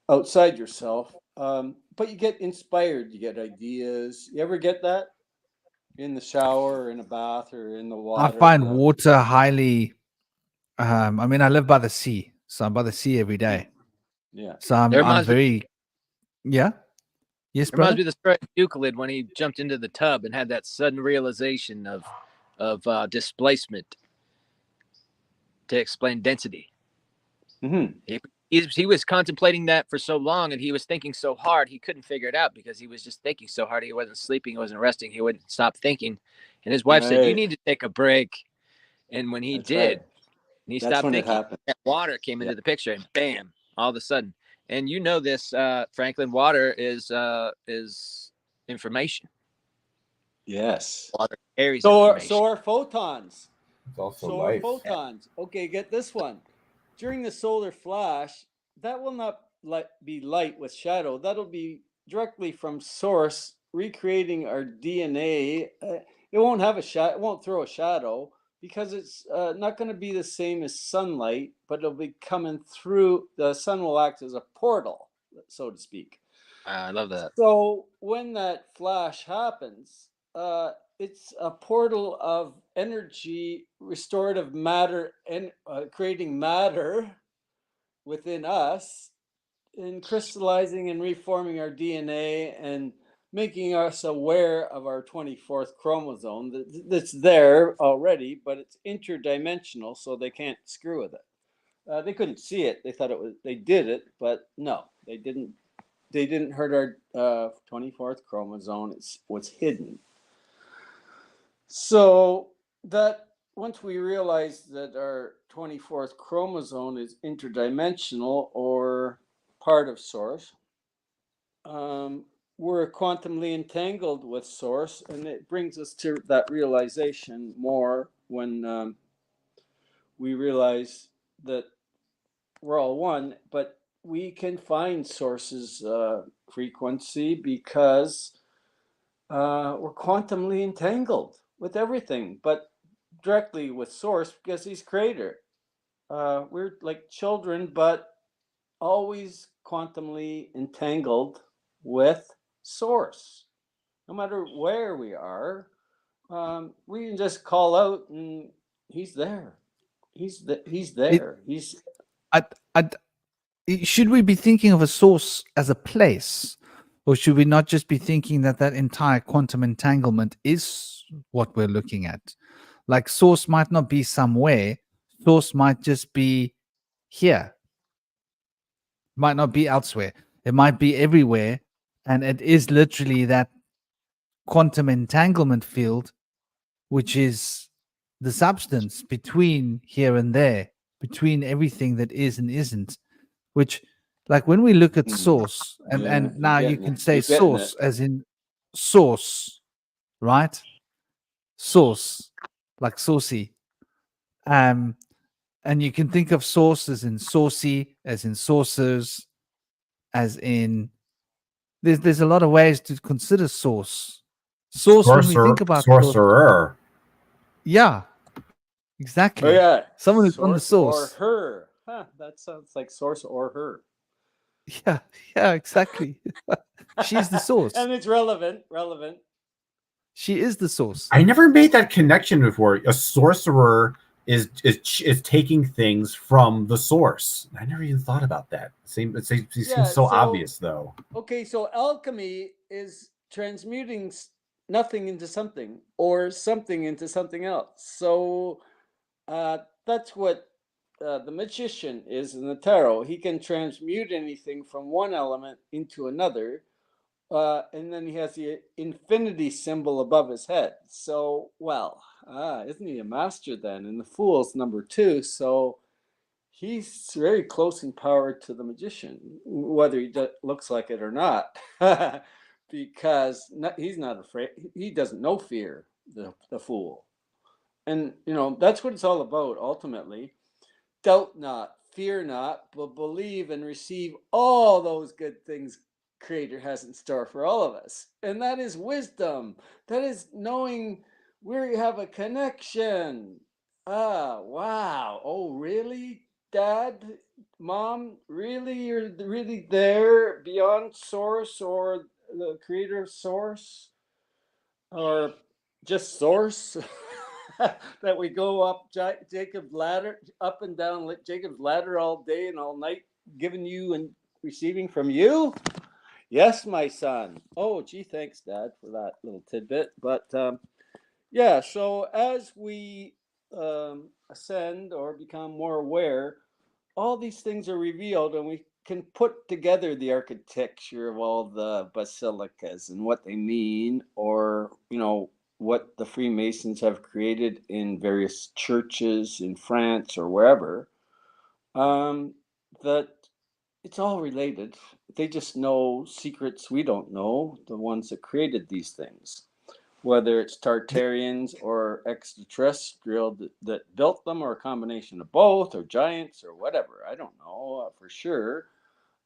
outside yourself. But you get inspired, you get ideas. You ever get that in the shower or in a bath or in the water? I find water highly, I mean, I live by the sea, so I'm by the sea every day. Yeah. So I'm very, yeah. Yes, it reminds me of the story of Euclid when he jumped into the tub and had that sudden realization of displacement to explain density. Mm-hmm. He was contemplating that for so long, and he was thinking so hard he couldn't figure it out because he was just thinking so hard. He wasn't sleeping, he wasn't resting, he wouldn't stop thinking. And his wife said, "You need to take a break." And when he did, and he stopped thinking, that water came into the picture, and bam, all of a sudden. And you know this, Franklin, water is information. Yes. Water carries information. So are photons. It's also life. Are photons. Okay, get this one. During the solar flash, that will not be light with shadow. That'll be directly from source, recreating our DNA. It won't have a shadow. It won't throw a shadow, because it's not going to be the same as sunlight, but it'll be coming through. The sun will act as a portal, so to speak. I love that. So when that flash happens, it's a portal of energy, restorative matter, and creating matter within us, and crystallizing and reforming our DNA and making us aware of our 24th chromosome that's there already, but it's interdimensional, so they can't screw with it. They couldn't see it. They thought it was, they did it, but no, they didn't. They didn't hurt our 24th chromosome. It was hidden. So that once we realize that our 24th chromosome is interdimensional or part of Source, we're quantumly entangled with Source, and it brings us to that realization more when we realize that we're all one, but we can find Source's frequency because we're quantumly entangled with everything, but directly with Source because he's creator. We're like children, but always quantumly entangled with Source. No matter where we are, we can just call out and he's there. He's there. Should we be thinking of a source as a place, or should we not just be thinking that that entire quantum entanglement is what we're looking at? Like source might not be somewhere, source might just be here, might not be elsewhere, it might be everywhere, and it is literally that quantum entanglement field, which is the substance between here and there, between everything that is and isn't, which, like when we look at source, and now you can say source as in source, right? Source, like saucy. And you can think of source as in saucy, as in saucers, as in there's a lot of ways to consider source. Source, when we think about sorcerer. Yeah, exactly. Oh yeah, someone who's on the source. Or her. Huh, that sounds like source or her. Yeah, exactly. She's the source. And it's relevant. She is the source. I never made that connection before. A sorcerer is taking things from the source. I never even thought about that. It seems so obvious, though. Okay, so alchemy is transmuting nothing into something, or something into something else. So that's what the magician is in the tarot. He can transmute anything from one element into another, and then he has the infinity symbol above his head. So, isn't he a master then? And the Fool's number 2, so he's very close in power to the magician, whether he looks like it or not, because he's not afraid. He doesn't know fear, the Fool. And, that's what it's all about, ultimately. Doubt not, fear not, but believe and receive all those good things Creator has in store for all of us. And that is wisdom. That is knowing we have a connection. Wow. Oh, really, Dad, Mom? Really? You're really there beyond Source or the Creator of Source? Or just Source? That we go up Jacob's ladder, up and down Jacob's ladder all day and all night, giving you and receiving from you? Yes, my son. Oh, gee, thanks, Dad, for that little tidbit. But so as we ascend or become more aware, all these things are revealed, and we can put together the architecture of all the basilicas and what they mean, or what the Freemasons have created in various churches in France or wherever, that it's all related. They just know secrets we don't know, the ones that created these things, whether it's Tartarians or extraterrestrial that built them, or a combination of both, or giants or whatever. I don't know for sure.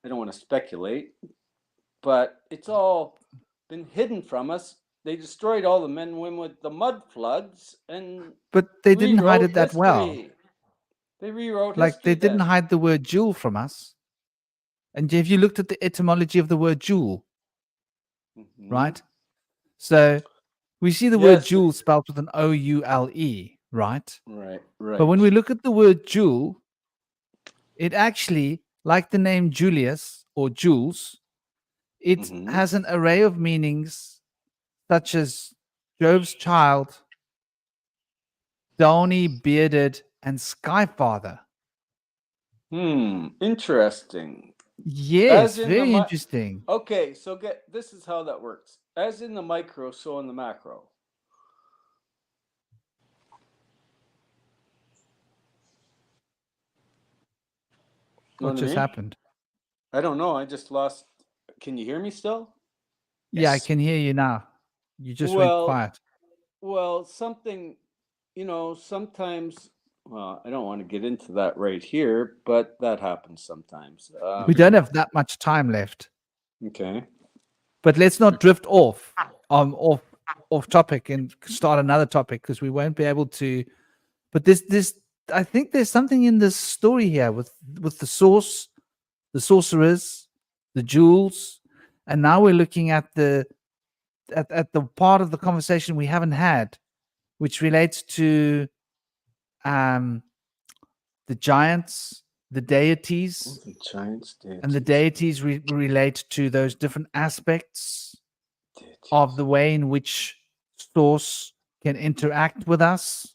I don't want to speculate, but it's all been hidden from us they destroyed all the men and women with the mud floods, and But they didn't hide rewrote it that well. history. They rewrote Like history. they didn't then. hide the word jewel from us. And have you looked at the etymology of the word jewel? Mhm. Right? So we see the word Yes. jewel spelled with an O-U-L-E, right? Right. Right. But when we look at the word jewel, it actually, like the name Julius or Jules, it Mhm. has an array of meanings such as Jove's child, downy, bearded, and skyfather. Interesting. Yes, As in the very mi- interesting. Okay, so this is how that works. As in the micro, so in the macro. Know What what I just mean? happened? I don't know. I just lost. Can you hear me still? Yeah, I Yes. can hear you now. You just went quiet. Well, something, sometimes, well, I don't want to get into that right here, but that happens sometimes. We don't have that much time left. Okay. But let's not drift off topic and start another topic, because we won't be able to. But this I think there's something in this story here with the source, the sorcerers, the jewels, and now we're looking at the part of the conversation we haven't had, which relates to the giants, the deities, The giants, and the deities relate to those different aspects of the way in which source can interact with us.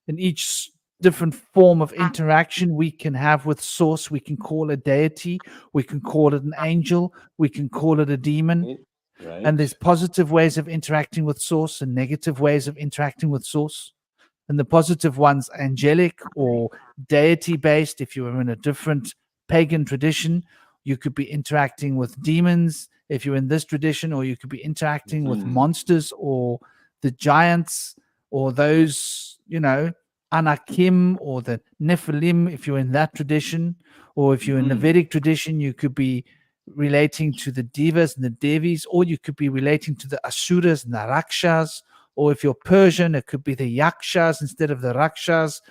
In each different form of interaction we can have with source, we can call a deity, we can call it an angel, we can call it a demon. Right. And there's positive ways of interacting with source and negative ways of interacting with source. And the positive ones, angelic or deity based. If you were in a different pagan tradition, you could be interacting with demons if you're in this tradition, or you could be interacting with monsters or the giants or those, Anakim or the Nephilim if you're in that tradition. Or if you're in the Vedic tradition, you could be relating to the Devas and the Devis, or you could be relating to the Asuras and the Rakshas. Or if you're Persian, it could be the Yakshas instead of the Rakshas.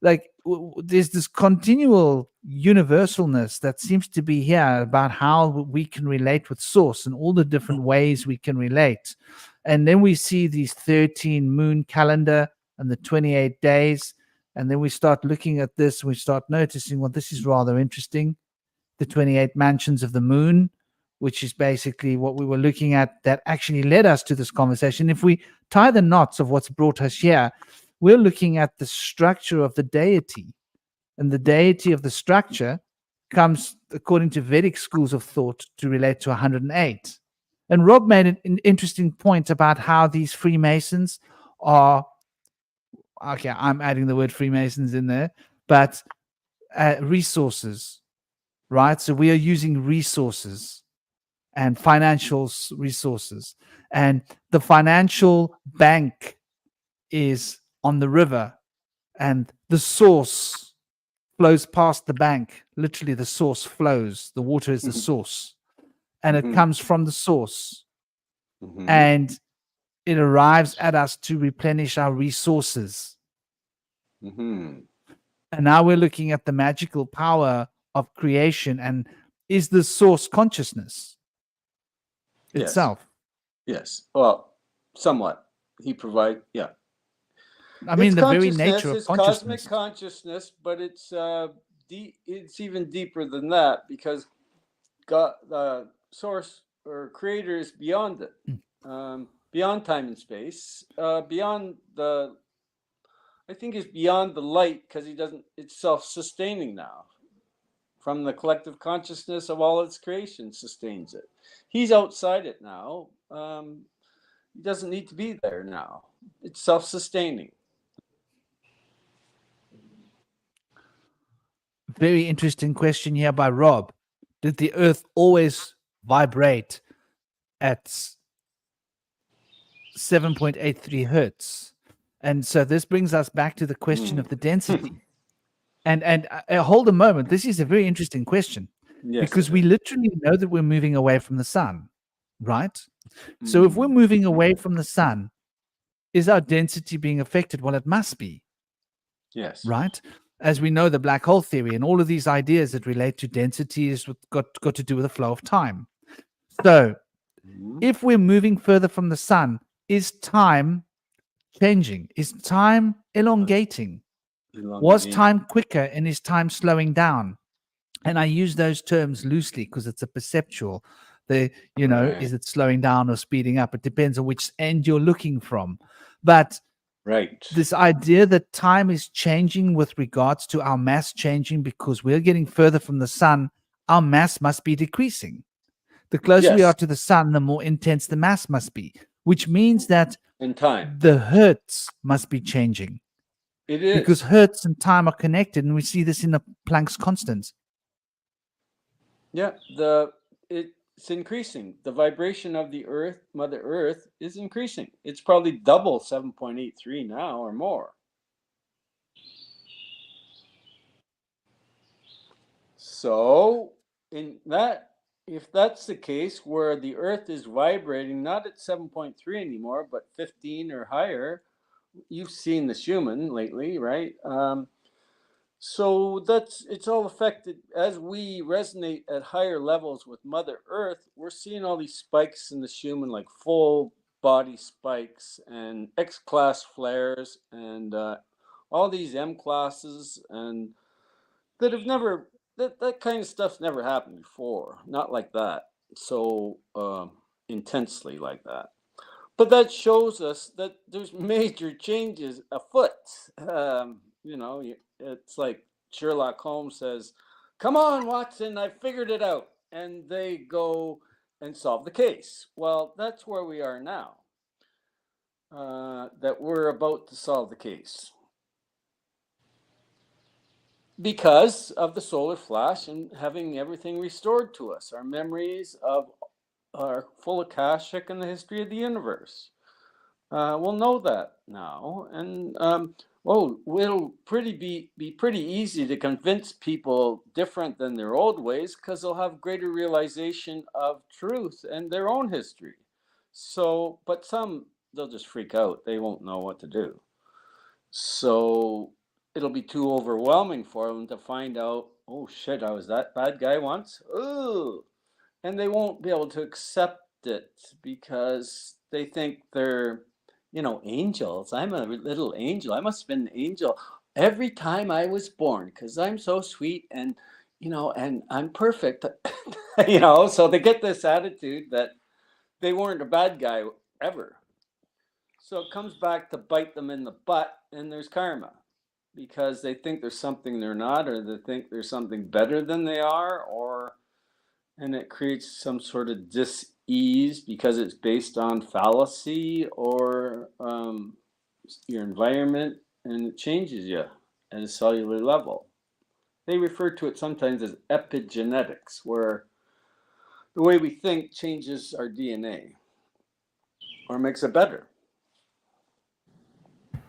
Like there's this continual universalness that seems to be here about how we can relate with source and all the different ways we can relate. And then we see these 13 moon calendar and the 28 days. And then we start looking at this, and we start noticing, well, this is rather interesting. The 28 mansions of the moon, which is basically what we were looking at that actually led us to this conversation. If we tie the knots of what's brought us here, we're looking at the structure of the deity. And the deity of the structure comes, according to Vedic schools of thought, to relate to 108. And Rob made an interesting point about how these Freemasons are, okay, I'm adding the word Freemasons in there, but resources, right? So we are using resources and financial resources. And the financial bank is on the river, and the source flows past the bank. Literally, the source flows. The water is the source. And it comes from the source. And it arrives at us to replenish our resources. And now we're looking at the magical power of creation. And is the source consciousness itself? Yes. Well, somewhat. He provides, yeah. I mean, the very nature of it's consciousness. Cosmic consciousness, but it's it's even deeper than that, because God, the source or creator, is beyond it, beyond time and space, beyond the. I think is beyond the light, because it's self-sustaining now. From the collective consciousness of all its creation sustains it. He's outside it now. He doesn't need to be there now. It's self-sustaining. Very interesting question here by Rob. Did the earth always vibrate at 7.83 hertz? And so this brings us back to the question of the density. And hold a moment. This is a very interesting question, because we literally know that we're moving away from the sun. right? So if we're Mm. moving away from the sun, is our density being affected? Well, it must be, Yes. right? As we know, the black hole theory and all of these ideas that relate to density is got to do with the flow of time. So Mhm. if we're moving further from the sun, is time changing? Is time elongating? Was Elongating. time quicker and is time slowing down? And I use those terms loosely because it's a perceptual. Is Right. it slowing down or speeding up? It depends on which end you're looking from. But Right. this idea that time is changing with regards to our mass changing because we're getting further from the sun, our mass must be decreasing. The closer we Yes. are to the sun, the more intense the mass must be, which means that In time. the hertz must be changing It is. because hertz and time are connected, and we see this in the Planck's constant. Yeah, it's increasing. The vibration of the Earth, Mother Earth, is increasing. It's probably double 7.83 now or more. So, if that's the case, where the Earth is vibrating not at 7.3 anymore, but 15 or higher, you've seen the Schumann lately, right? So it's all affected as we resonate at higher levels with Mother Earth. We're seeing all these spikes in the Schumann, like full body spikes and X class flares and all these M classes, and that have never that kind of stuff's never happened before. Not like that, so intensely like that. But that shows us that there's major changes afoot. It's like Sherlock Holmes says, "Come on, Watson, I figured it out." And they go and solve the case. Well, that's where we are now, that we're about to solve the case. Because of the solar flash and having everything restored to us. Our memories are full akashic in the history of the universe. We'll know that now, and it'll be pretty easy to convince people different than their old ways because they'll have greater realization of truth and their own history. So, but some they'll just freak out; they won't know what to do. So it'll be too overwhelming for them to find out. Oh shit! I was that bad guy once. Ooh, and they won't be able to accept it because they think they're angels. I'm a little angel. I must have been an angel every time I was born because I'm so sweet and and I'm perfect. So they get this attitude that they weren't a bad guy ever. So it comes back to bite them in the butt, and there's karma because they think there's something they're not, or they think there's something better than they are, and it creates some sort of dis-ease because it's based on fallacy or your environment, and it changes you at a cellular level. They refer to it sometimes as epigenetics, where the way we think changes our DNA or makes it better.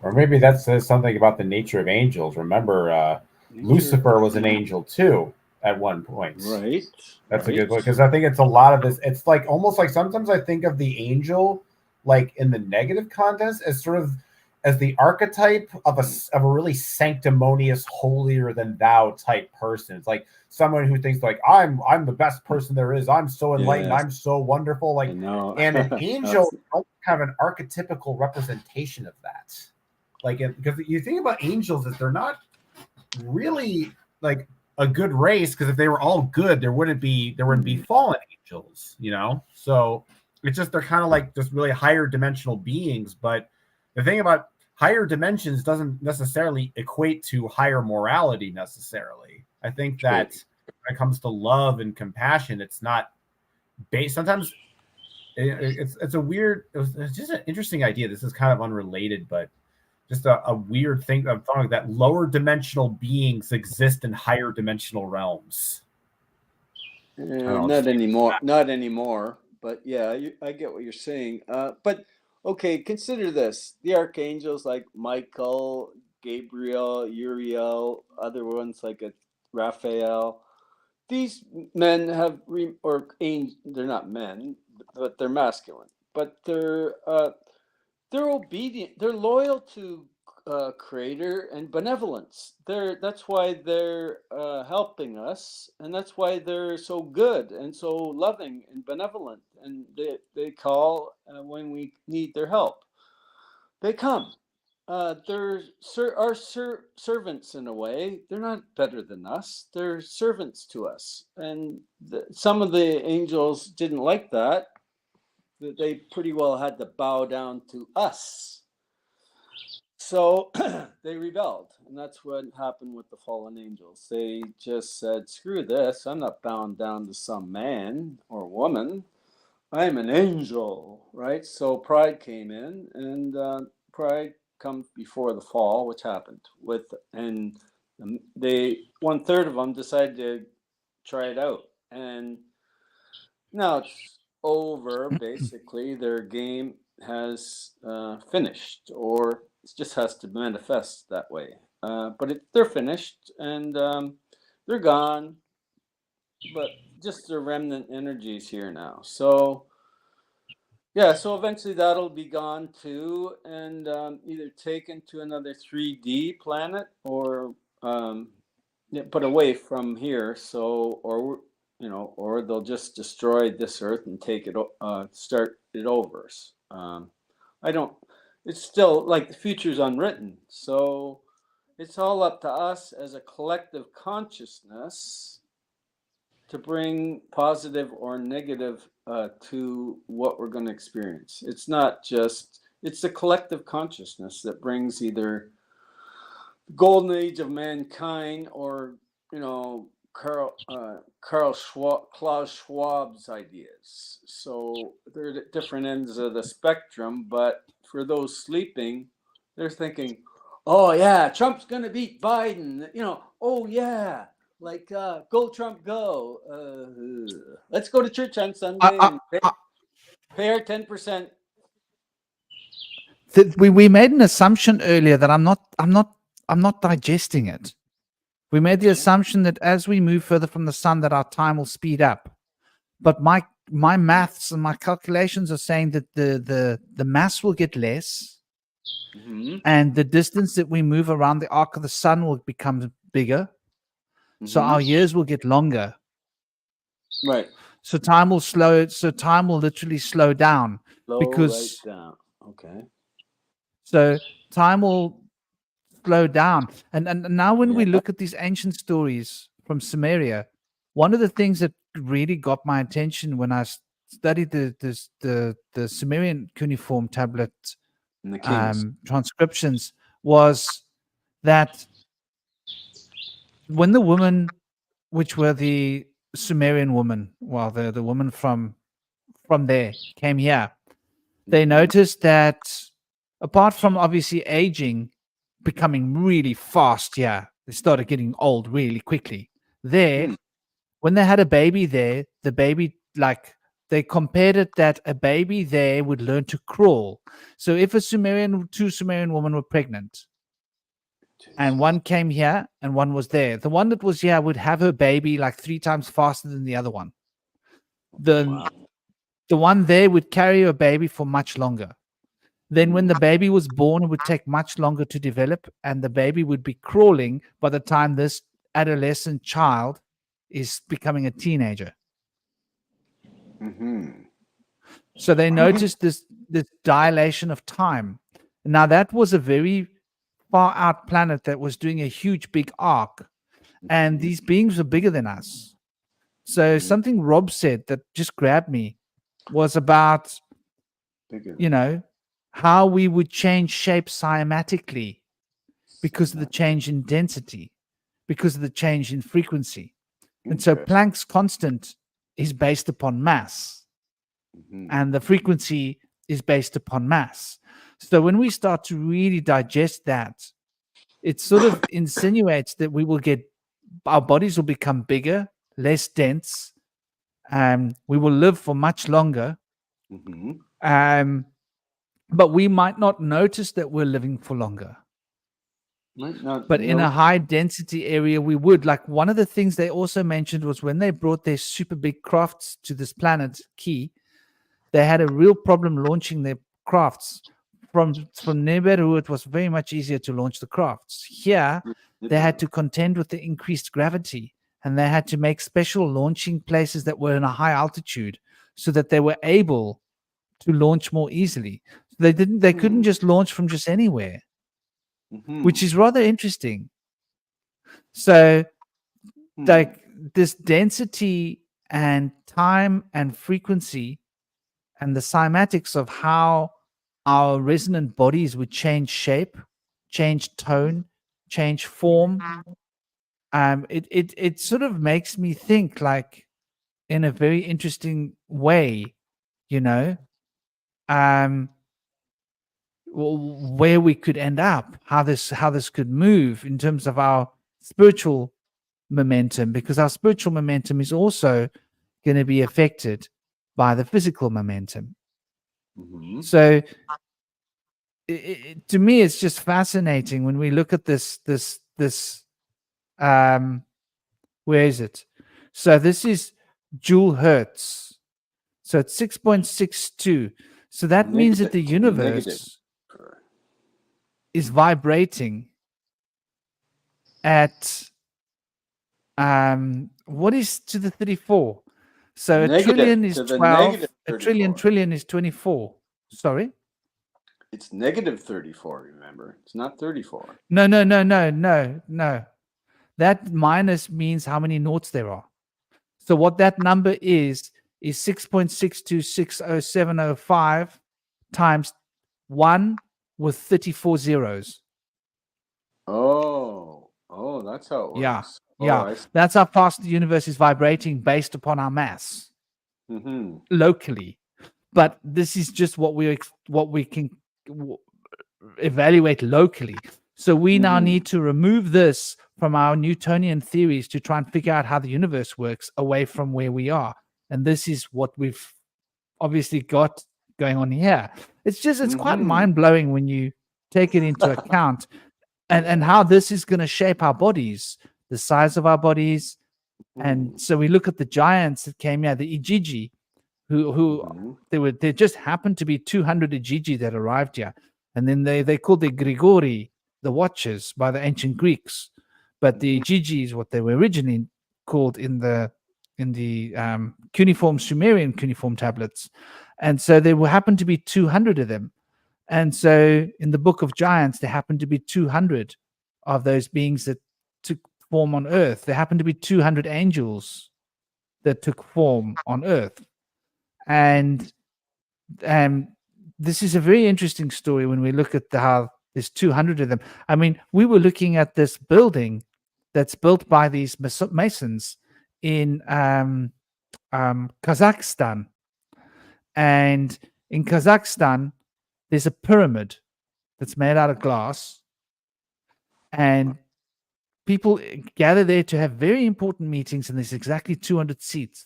Or maybe that says something about the nature of angels. Remember, Lucifer was an angel too at one point. Right. That's a good one because I think it's a lot of this. It's like almost like sometimes I think of the angel, like in the negative context, as sort of as the archetype of a really sanctimonious, holier than thou type person. It's like someone who thinks like I'm the best person there is. I'm so enlightened. Yes. I'm so wonderful. Like, and an angel don't have an archetypical representation of that. Like, because you think about angels, is they're not really like a good race, because if they were all good, there wouldn't be fallen angels, So it's just they're kind of like just really higher dimensional beings. But the thing about higher dimensions doesn't necessarily equate to higher morality necessarily. I think that when it comes to love and compassion, it's not based. Sometimes it's a weird. It's just an interesting idea. This is kind of unrelated, but just a weird thing. I'm talking that lower dimensional beings exist in higher dimensional realms. Not anymore. But yeah, I get what you're saying. But okay, consider this: the archangels like Michael, Gabriel, Uriel, other ones like Raphael. These men have, they're not men, but they're masculine. But they're obedient. They're loyal to Creator and benevolence. That's why they're helping us, and that's why they're so good and so loving and benevolent. And they call when we need their help. They come. They're our servants in a way. They're not better than us. They're servants to us. And some of the angels didn't like that. They pretty well had to bow down to us. So they rebelled. And that's what happened with the fallen angels. They just said, screw this. I'm not bound down to some man or woman. I'm an angel, right? So pride came in, and pride comes before the fall, which happened and they 1/3 of them decided to try it out, and now it's over. Basically, their game has finished, or it just has to manifest that way. But they're finished, and they're gone. But just the remnant energies here now. So. Yeah, so eventually that'll be gone too, and either taken to another 3D planet or but away from here. So, or they'll just destroy this Earth and take it, start it over. I don't. It's still like the future's unwritten, so it's all up to us as a collective consciousness to bring positive or negative to what we're going to experience. It's not just, it's the collective consciousness that brings either the golden age of mankind or, Klaus Schwab's ideas. So they're at different ends of the spectrum, but for those sleeping, they're thinking, oh yeah, Trump's going to beat Biden. Oh yeah. Like, go Trump, go. Let's go to church on Sunday and pay our 10%. We made an assumption earlier that I'm not digesting it. We made the assumption that as we move further from the sun, that our time will speed up. But my maths and my calculations are saying that the mass will get less, and the distance that we move around the arc of the sun will become bigger. So our years will get longer. Right. So time will slow. So time will literally slow down because. Right down. Okay. So time will slow down, and now when we look at these ancient stories from Sumeria, one of the things that really got my attention when I studied the Sumerian cuneiform tablet transcriptions was that. When the women, which were the Sumerian women, well, the woman from there came here, they noticed that apart from obviously aging, becoming really fast, they started getting old really quickly. There, when they had a baby there, the baby, like, they compared it that a baby there would learn to crawl. So if two Sumerian women were pregnant, and one came here and one was there, the one that was here would have her baby like 3 times faster than the other one. The one there would carry her baby for much longer. Then when the baby was born, it would take much longer to develop, and the baby would be crawling by the time this adolescent child is becoming a teenager. So they noticed this dilation of time. Now that was a very far out planet that was doing a huge big arc, and these beings were bigger than us. So something Rob said that just grabbed me was about how we would change shape cymatically because of the change in density, because of the change in frequency. And so Planck's constant is based upon mass, and the frequency is based upon mass. So when we start to really digest that, it sort of insinuates that our bodies will become bigger, less dense, we will live for much longer, but we might not notice that we're living for longer. But in a high density area, we would. Like, one of the things they also mentioned was when they brought their super big crafts to this planet, Key, they had a real problem launching their crafts. From Nibiru, it was very much easier to launch the crafts. Here, they had to contend with the increased gravity, and they had to make special launching places that were in a high altitude so that they were able to launch more easily. They couldn't just launch from just anywhere, which is rather interesting. So, like this density and time and frequency and the cymatics of how our resonant bodies would change shape, change tone, change form. It sort of makes me think, like, in a very interesting way, you know, where we could end up, how this could move in terms of our spiritual momentum, because our spiritual momentum is also going to be affected by the physical momentum. So to me, it's just fascinating when we look at this where is it? So this is joule hertz. So it's 6.62. So that means that the universe is vibrating at what is to the 34? So a trillion is 12, a trillion is 24. Sorry? It's negative 34, remember? It's not 34. No. That minus means how many noughts there are. So what that number is 6.62600705 times 1 with 34 zeros. Oh, that's how it works. Yeah. Oh, Yeah, that's how fast the universe is vibrating based upon our mass locally. But this is just what we can evaluate locally. So we now need to remove this from our Newtonian theories to try and figure out how the universe works away from where we are. And this is what we've obviously got going on here. It's quite mind-blowing when you take it into account and how this is going to shape our bodies, the size of our bodies. And so we look at the giants that came here, the Ijiji, who there just happened to be 200 Ijiji that arrived here. And then they called the Grigori, the watchers, by the ancient Greeks. But the Ijiji is what they were originally called in the cuneiform Sumerian cuneiform tablets. And so there happened to be 200 of them. And so in the Book of Giants, there happened to be 200 of those beings that took form on Earth. There happened to be 200 angels that took form on Earth. And this is a very interesting story when we look at how there's 200 of them. I mean, we were looking at this building that's built by these Masons in Kazakhstan. And in Kazakhstan, there's a pyramid that's made out of glass. And people gather there to have very important meetings, and there's exactly 200 seats.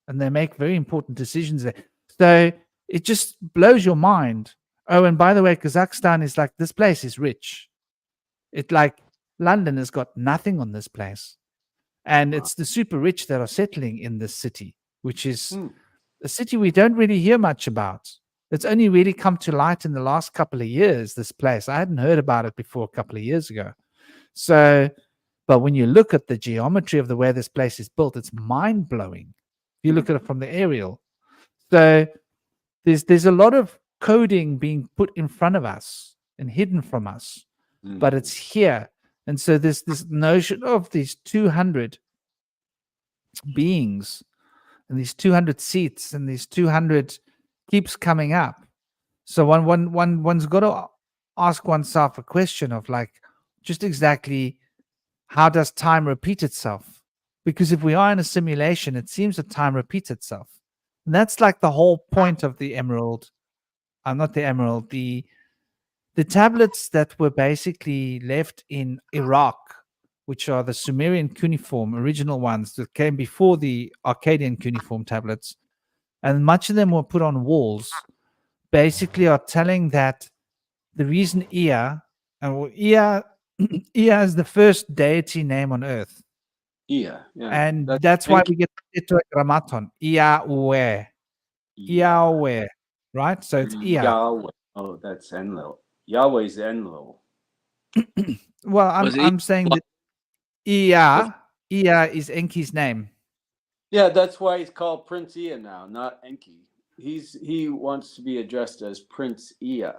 And they make very important decisions there. So it just blows your mind. Oh, and by the way, Kazakhstan is like, this place is rich. It's like London has got nothing on this place. And it's the super rich that are settling in this city, which is a city we don't really hear much about. It's only really come to light in the last couple of years, this place. I hadn't heard about it before a couple of years ago. So, but when you look at the geometry of the way this place is built, it's mind-blowing. If you look at it from the aerial. So there's a lot of coding being put in front of us and hidden from us, but it's here. And so this notion of these 200 beings and these 200 seats and these 200 keeps coming up. So one's got to ask oneself a question of, like, just exactly how does time repeat itself? Because if we are in a simulation, it seems that time repeats itself. And that's like the whole point of the emerald. Not the emerald, the tablets that were basically left in Iraq, which are the Sumerian cuneiform, original ones that came before the Akkadian cuneiform tablets. And much of them were put on walls, basically are telling that the reason Ea is the first deity name on earth. Yeah. And that's why we get Tetragrammaton, Ea Ue. Yahweh, right? So it's Ea. Yahweh. Oh, that's Enlil. Yahweh's Enlil. Well, Was it I'm saying that Ea is Enki's name. Yeah, that's why he's called Prince Ea now, not Enki. He wants to be addressed as Prince Ea.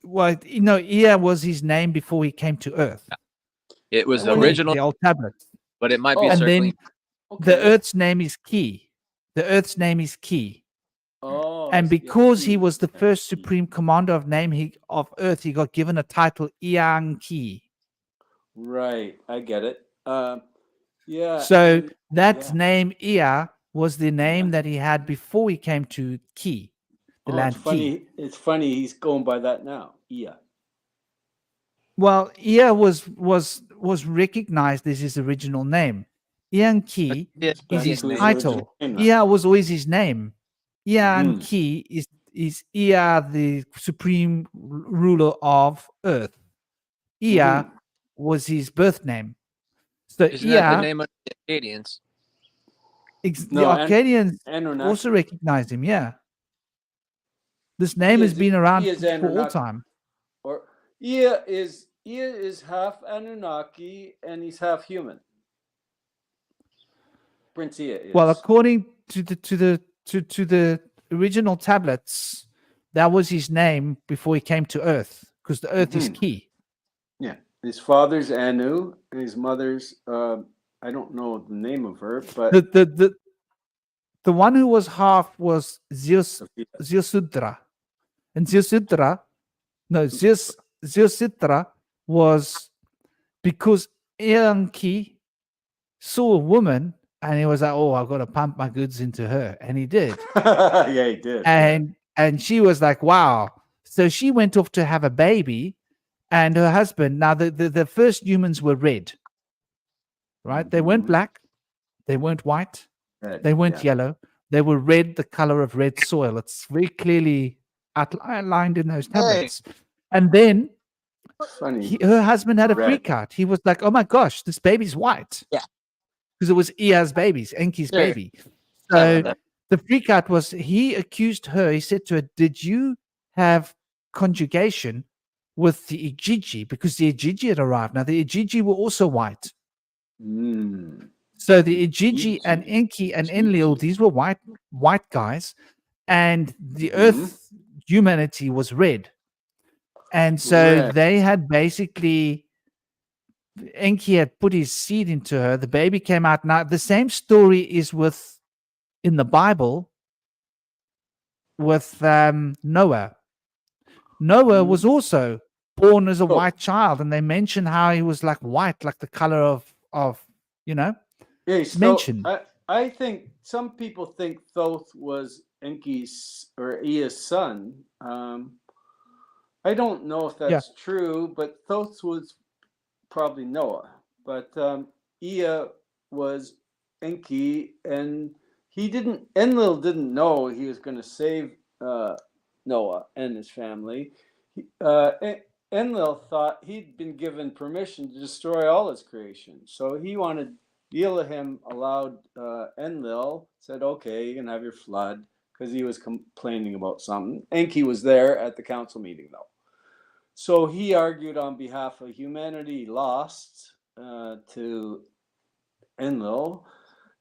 Well, Ea was his name before he came to Earth. It was the According- original, The old tablets. but it might be Oh. And circling. then the Okay. Earth's name is Ki. The Earth's name is Ki. Oh, And I see. because he Ki. was the first supreme commander of Earth, he got given a title Iang Ki. Right, I get it. Yeah. So and- that yeah. name Ea was the name that he had before he came to Ki, the Oh, land it's Ki. funny. It's funny he's going by that now. Ea. Well, Ea was recognized as his original name. Iang Ki It's is back his to his title. original name. Ea was always his name. Iang Mhm. Ki is Ea, the supreme ruler of Earth. Ea Mhm. was his birth name. So Isn't that the Ea, name of the Acadians? the No, Arcadians Anunnaki. also recognize him. Yeah, this name He has is- been around he is for all Anunnaki. time. Or Ea is half Anunnaki and he's half human. Prince Ea is. Well, according to the original tablets, that was his name before he came to Earth, because the Earth is Mhm. Ki. Yeah, his father's Anu, and his mother's I don't know the name of her, but The one who was half was Zeusudra, and Zeusudra was because Enki saw a woman and he was like, "Oh, I've got to pump my goods into her," and he did. yeah, he did. And she was like, "Wow!" So she went off to have a baby, and her husband. Now the first humans were red, right? They weren't Mhm. black, they weren't white, Red, they weren't yeah. yellow. They were red, the color of red soil. It's very clearly outlined in those tablets. And then Funny. her husband had a Red. freak out. He was like, "Oh my gosh, this baby's white." Yeah. Because it was Ea's babies, Enki's Sure. baby. I So love that. the freak out was he accused her. He said to her, "Did you have conjugation with the Ijiji?" Because the Ijiji had arrived. Now the Ijiji were also white. Mm. So the Ijiji and Ijiji. Enki and Enlil, these were white guys, and the Mhm. Earth humanity was red. And so Red. they had basically Enki had put his seed into her. The baby came out. Now the same story is with in the Bible with Noah. Noah was also born as a Oh. white child, and they mention how he was like white, like the color of Yeah, so mentioned. I think some people think Thoth was Enki's or Ea's son. I don't know if that's true, but Thoth was probably Noah. But Ea was Enki, and Enlil didn't know he was going to save Noah and his family. Enlil thought he'd been given permission to destroy all his creation. So he wanted, Elohim allowed Enlil, said, okay, you can have your flood, because he was complaining about something. Enki was there at the council meeting, though. So he argued on behalf of humanity, lost to Enlil,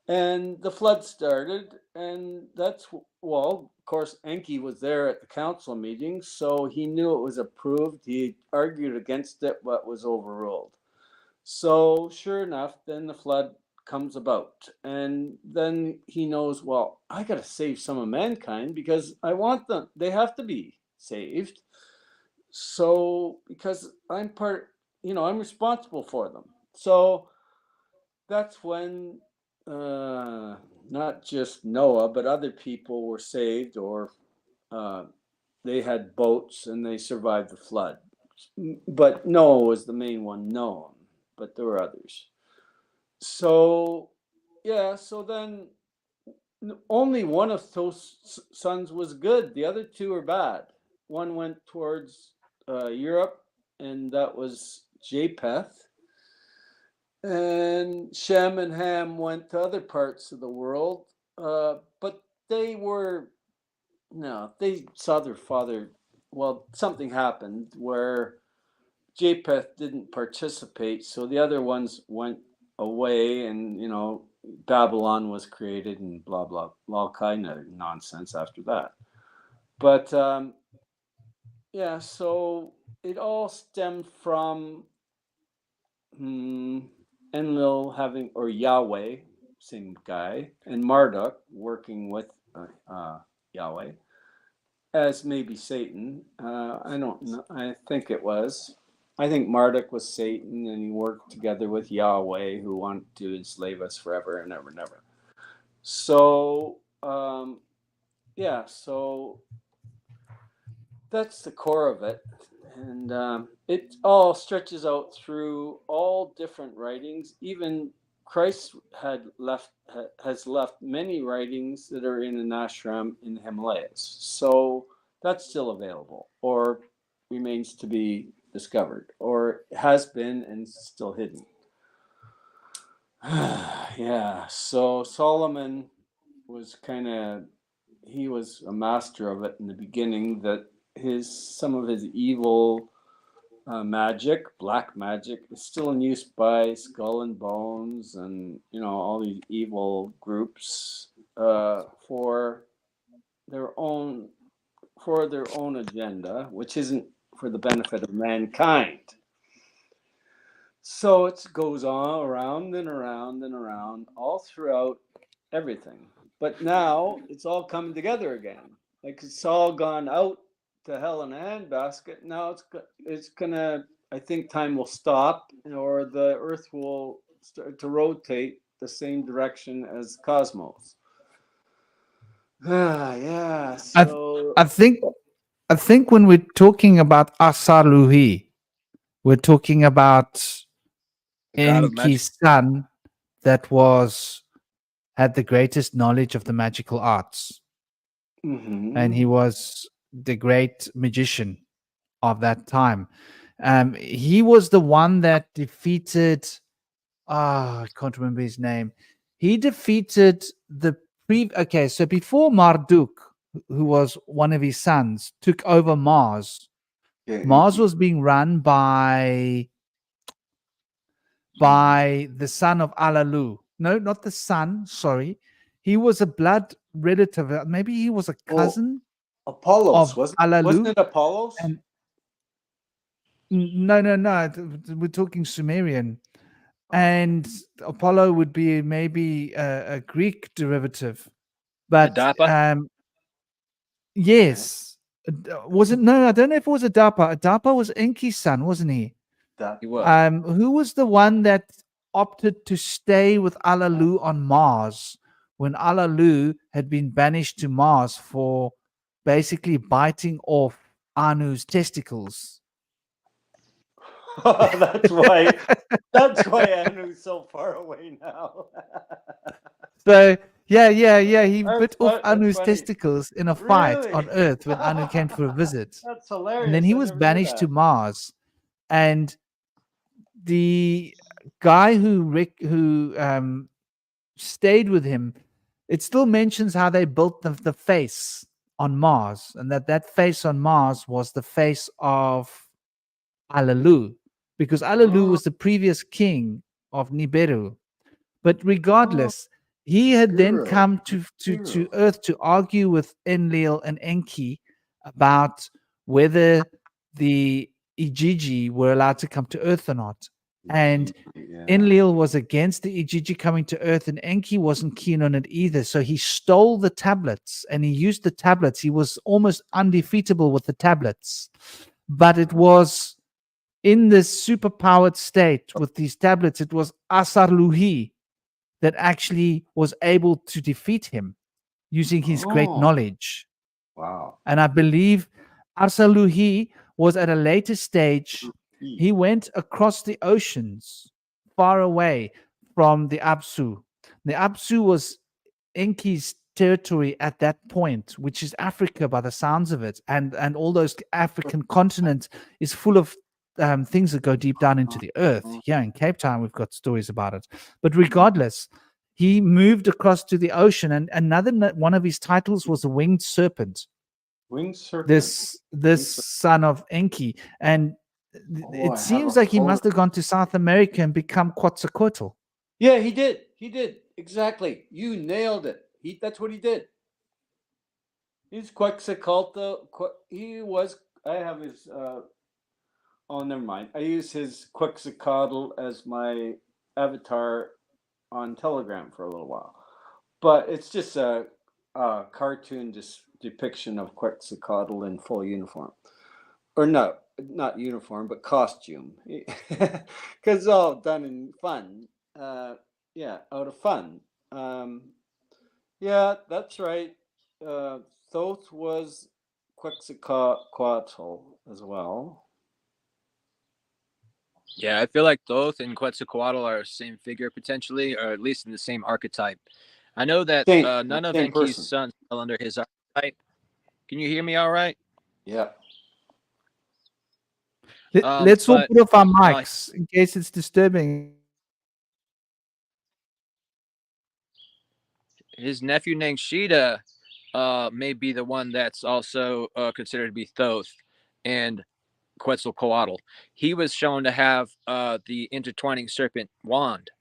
and the flood started, and of course, Enki was there at the council meeting, so he knew it was approved. He argued against it, but was overruled. So sure enough, then the flood comes about, and then he knows, well, I got to save some of mankind because I want them. They have to be saved. So because I'm I'm responsible for them. So that's when not just Noah, but other people were saved, or they had boats and they survived the flood. But Noah was the main one known, but there were others. So, yeah, so then only one of those sons was good. The other two were bad. One went towards Europe, and that was Japheth. And Shem and Ham went to other parts of the world, but they were, no, they saw their father. Well, something happened where Japheth didn't participate, so the other ones went away, and Babylon was created, and blah blah, all kind of nonsense after that. But yeah, so it all stemmed from Enlil having, or Yahweh, same guy, and Marduk working with Yahweh as maybe Satan. I don't know. I think it was. I think Marduk was Satan, and he worked together with Yahweh, who wanted to enslave us forever and ever and ever. So, yeah, so that's the core of it. And it all stretches out through all different writings. Even Christ has left many writings that are in an ashram in the Himalayas. So that's still available, or remains to be discovered, or has been and still hidden. Yeah, so Solomon was he was a master of it in the beginning, that some of his evil magic, black magic, is still in use by Skull and Bones and all these evil groups for their own agenda, which isn't for the benefit of mankind. So it goes on around and around and around all throughout everything. But now it's all coming together again. Like, it's all gone out to hell in a handbasket. Now it's gonna, I think time will stop, or the Earth will start to rotate the same direction as cosmos. Yeah. So I think when we're talking about Asaluhi, we're talking about God of magic. Enki's son that had the greatest knowledge of the magical arts. And he was the great magician of that time. He was the one that defeated, I can't remember his name. He defeated so before Marduk, who was one of his sons, took over Mars. Mars was being run by the son of Alalu. No, not the son, sorry. He was a blood relative. Maybe he was a cousin. Apollos, of wasn't Alalu. it Apollos? And no. We're talking Sumerian. And Apollo would be maybe a Greek derivative. But Adapa? Yes. Was it? No, I don't know if it was Adapa. Adapa was Enki's son, wasn't he? He was. Who was the one that opted to stay with Alalu on Mars when Alalu had been banished to Mars for basically biting off Anu's testicles? That's why Anu's so far away now. So yeah. He bit off That's Anu's funny. testicles in a fight Really? on Earth when Anu came for a visit. That's hilarious. And then he I was never knew banished to that. Mars. And the guy who stayed with him, it still mentions how they built the face on Mars, and that face on Mars was the face of Alalu, because Alalu was the previous king of Nibiru. But regardless, he had then Guru. come to Earth to argue with Enlil and Enki about whether the Ijiji were allowed to come to Earth or not. And Enlil was against the Ijiji coming to Earth, and Enki wasn't keen on it either. So he stole the tablets and he used the tablets. He was almost undefeatable with the tablets. But it was in this superpowered state with these tablets, it was Asarluhi that actually was able to defeat him using his great knowledge. Wow. And I believe Asarluhi was at a later stage. He went across the oceans far away from the Apsu. The Apsu was Enki's territory at that point, which is Africa by the sounds of it. And all those African continents is full of things that go deep down into the earth. Here in Cape Town, we've got stories about it. But regardless, he moved across to the ocean, and one of his titles was the winged serpent. Winged serpent. This son of Enki, and it seems like he must have gone to South America and become Quetzalcoatl. Yeah, he did. He did. Exactly. You nailed it. That's what he did. He's Quetzalcoatl. He was. I have his. Oh, never mind. I use his Quetzalcoatl as my avatar on Telegram for a little while, but it's just a cartoon depiction of Quetzalcoatl in full uniform, or no, not uniform, but costume, because it's all done in fun. Yeah, out of fun. Yeah, that's right. Thoth was Quetzalcoatl as well. Yeah, I feel like Thoth and Quetzalcoatl are the same figure potentially, or at least in the same archetype. I know that none of Enki's sons fell under his archetype. Can you hear me all right? Yeah. Let's all put off our mics in case it's disturbing. His nephew Nangshita may be the one that's also considered to be Thoth and Quetzalcoatl. He was shown to have the intertwining serpent wand.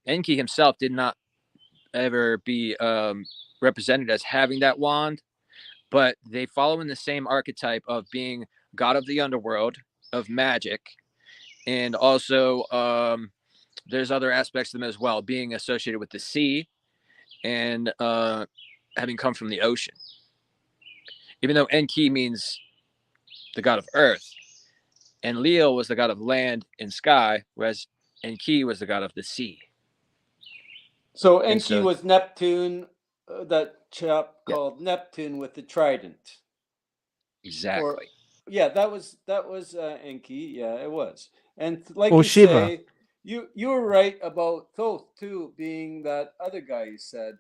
Enki himself did not ever be represented as having that wand, but they follow in the same archetype of being god of the underworld, of magic, and also there's other aspects of them as well, being associated with the sea and having come from the ocean. Even though Enki means the god of earth, and Leo was the god of land and sky, whereas Enki was the god of the sea. So Enki was Neptune, that chap called Neptune with the trident. Exactly. That was Enki. Yeah, it was. And like or you Shiva. say, you were right about Thoth too, being that other guy you said.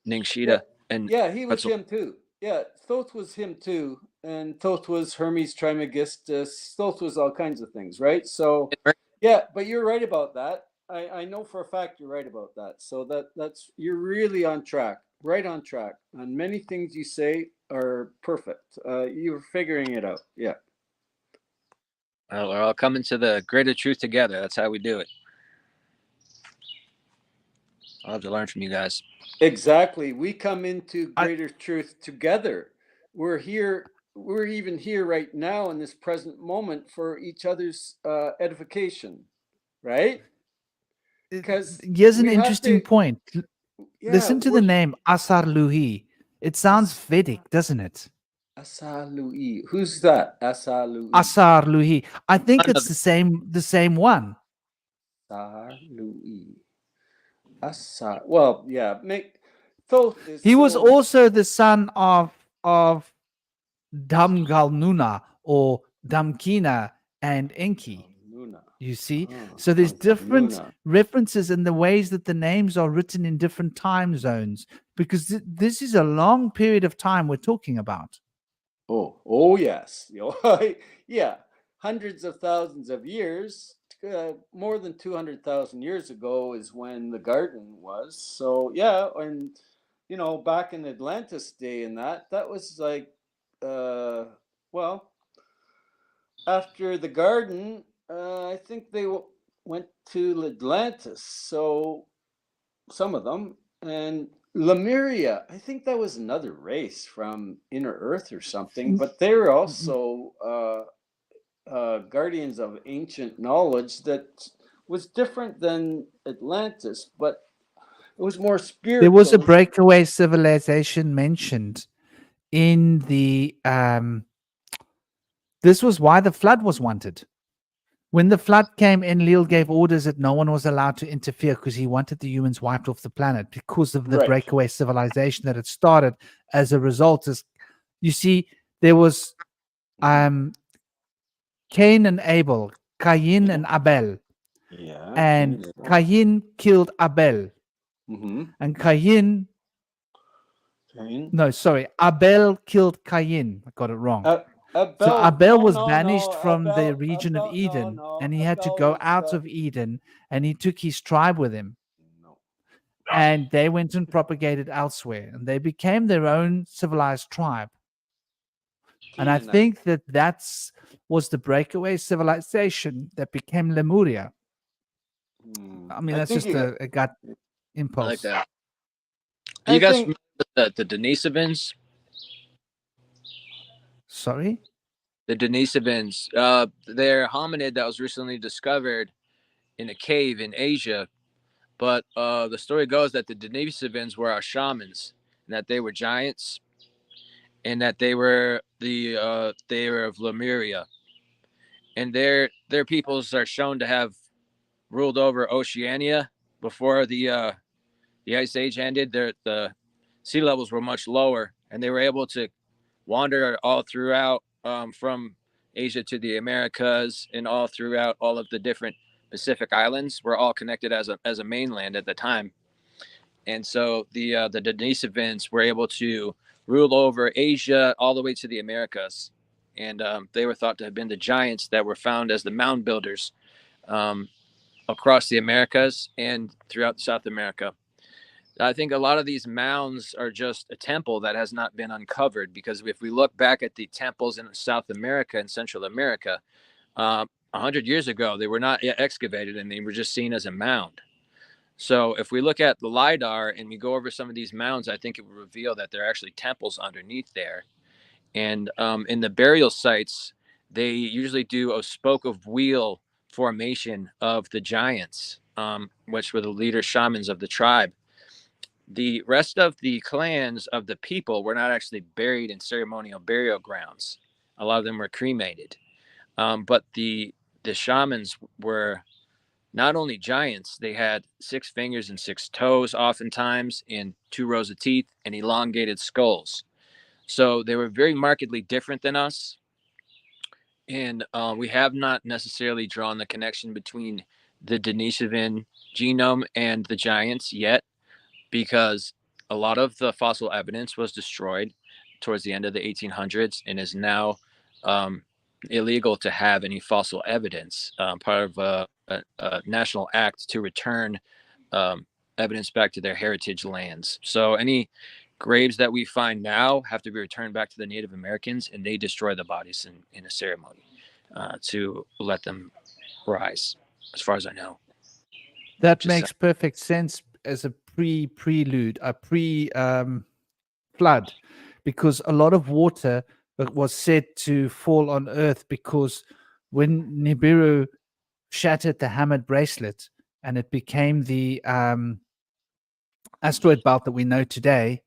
Ningshita. And he was him too. Yeah, Thoth was him too. And Thoth was Hermes Trismegistus. Thoth was all kinds of things, right? So yeah, but you're right about that. I know for a fact you're right about that. So that's you're really on track, right on track. And many things you say are perfect. You're figuring it out. Yeah. Well, we're all coming to the greater truth together. That's how we do it. I'll have to learn from you guys. Exactly. We come into greater truth together. We're here. We're even here right now in this present moment for each other's edification, right? Because here's an interesting point. Listen to the name Asar Luhi. It sounds Vedic, doesn't it? Asar Luhi. Who's that? Asar Luhi. Asar Luhi. I think it's the same one. Asar Luhi. Asar. Well, yeah. Thoth is. He was also the son of Damgalnuna or Damkina and Enki. You see, so there's different references in the ways that the names are written in different time zones, because this is a long period of time we're talking about. Oh yes. Yeah, hundreds of thousands of years. More than 200,000 years ago is when the garden was. So yeah, and back in Atlantis day and that was like after the garden, I think they went to Atlantis. So some of them, and Lemuria, I think that was another race from Inner Earth or something, but they were also guardians of ancient knowledge that was different than Atlantis, but it was more spiritual. There was a breakaway civilization mentioned in the this was why the flood was wanted. When the flood came, Enlil gave orders that no one was allowed to interfere because he wanted the humans wiped off the planet because of the breakaway civilization that had started as a result. As you see, there was Cain and Abel, Cain and Abel. Yeah. And Cain killed Abel. And Abel killed Cain. I got it wrong. So Abel was banished from the Abel, region of Eden, no, and he had to Abel go was, out of Eden, and he took his tribe with him, no. and they went and propagated elsewhere, and they became their own civilized tribe. And I Canaanite. think that was the breakaway civilization that became Lemuria. I mean, that's think just a gut I like impulse. that. I Are you guys think- familiar with the Denisovans? Sorry? The Denisovans. They're a hominid that was recently discovered in a cave in Asia. But the story goes that the Denisovans were our shamans, and that they were giants, and that they were of Lemuria, and their peoples are shown to have ruled over Oceania before the Ice Age ended. The sea levels were much lower, and they were able to wander all throughout from Asia to the Americas, and all throughout all of the different Pacific islands were all connected as a mainland at the time. And so the Denisovans were able to rule over Asia all the way to the Americas, and they were thought to have been the giants that were found as the mound builders across the Americas and throughout South America. I think a lot of these mounds are just a temple that has not been uncovered, because if we look back at the temples in South America and Central America, 100 years ago, they were not yet excavated, and they were just seen as a mound. So if we look at the LiDAR and we go over some of these mounds, I think it will reveal that there are actually temples underneath there. And in the burial sites, they usually do a spoke of wheel formation of the giants, which were the leader shamans of the tribe. The rest of the clans of the people were not actually buried in ceremonial burial grounds. A lot of them were cremated. But the shamans were not only giants, they had 6 fingers and 6 toes, oftentimes, and 2 rows of teeth and elongated skulls. So they were very markedly different than us. And we have not necessarily drawn the connection between the Denisovan genome and the giants yet, because a lot of the fossil evidence was destroyed towards the end of the 1800s and is now illegal to have any fossil evidence, part of a national act to return evidence back to their heritage lands. So any graves that we find now have to be returned back to the Native Americans, and they destroy the bodies in a ceremony to let them rise, as far as I know. That makes perfect sense as a prelude, a flood, because a lot of water was said to fall on Earth, because when Nibiru shattered the hammered bracelet and it became the asteroid belt that we know today,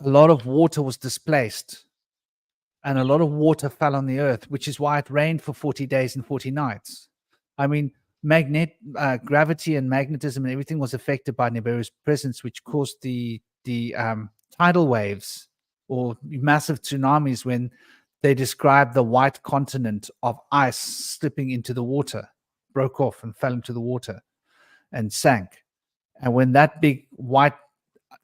a lot of water was displaced and a lot of water fell on the Earth, which is why it rained for 40 days and 40 nights. I mean, gravity and magnetism and everything was affected by Nibiru's presence, which caused the tidal waves or massive tsunamis when they described the white continent of ice slipping into the water, broke off and fell into the water and sank. And when that big white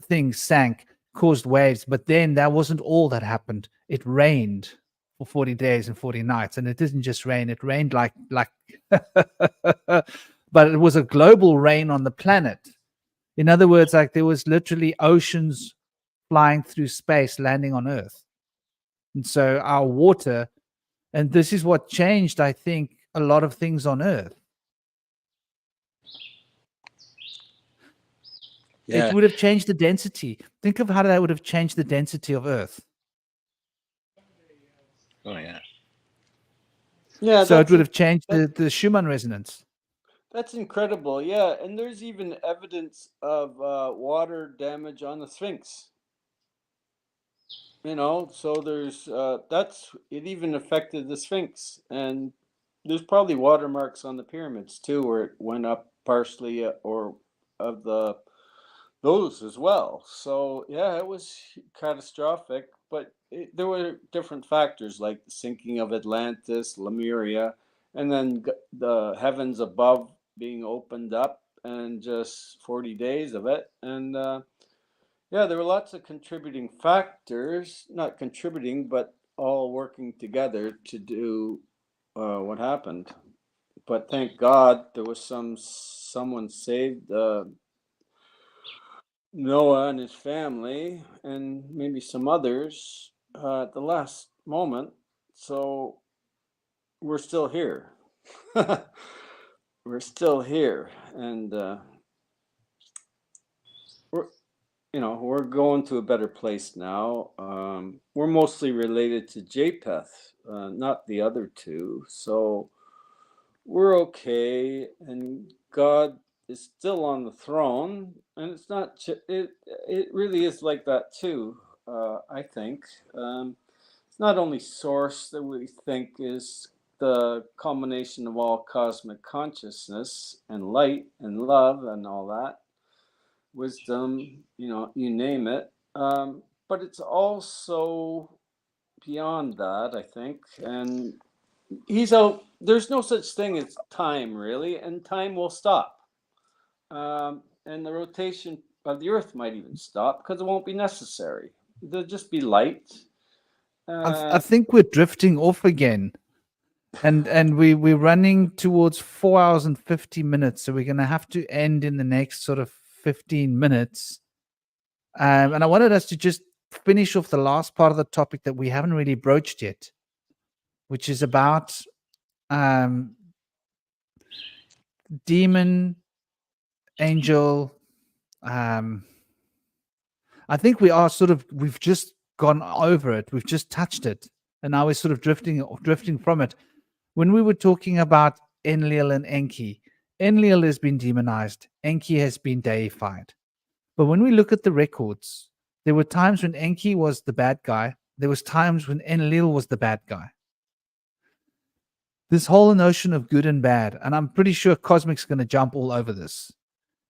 thing sank, caused waves. But then that wasn't all that happened. It rained for 40 days and 40 nights. And it didn't just rain, it rained like but it was a global rain on the planet. In other words, like there was literally oceans flying through space, landing on Earth. And so our water, and this is what changed, I think, a lot of things on Earth. Yeah. It would have changed the density. Think of how that would have changed the density of Earth. Oh, yeah. Yeah, So it would have changed the Schumann resonance. That's incredible. Yeah, and there's even evidence of water damage on the Sphinx. You know, so there's it even affected the Sphinx, and there's probably watermarks on the pyramids too, where it went up partially, or of those as well. So yeah, it was catastrophic, but there were different factors like the sinking of Atlantis, Lemuria, and then the heavens above being opened up, and just 40 days of it. And yeah, there were lots of contributing factors, not contributing, but all working together to do what happened. But thank God there was someone saved Noah and his family, and maybe some others at the last moment. So we're still here. We're still here, and we're going to a better place now. We're mostly related to Japheth, not the other two. So we're okay, and God is still on the throne, and it's not. It really is like that too. I think it's not only source that we think is the combination of all cosmic consciousness and light and love and all that, wisdom, you name it. But it's also beyond that, I think. And there's no such thing as time, really, and time will stop. And the rotation of the Earth might even stop because it won't be necessary. There'll just be light. I think we're drifting off again. And we're running towards 4 hours and 50 minutes. So we're going to have to end in the next sort of 15 minutes. And I wanted us to just finish off the last part of the topic that we haven't really broached yet, which is about demon, angel. I think we've just gone over it. We've just touched it. And now we're sort of drifting from it. When we were talking about Enlil and Enki, Enlil has been demonized. Enki has been deified. But when we look at the records, there were times when Enki was the bad guy. There was times when Enlil was the bad guy. This whole notion of good and bad, and I'm pretty sure Cosmic's going to jump all over this.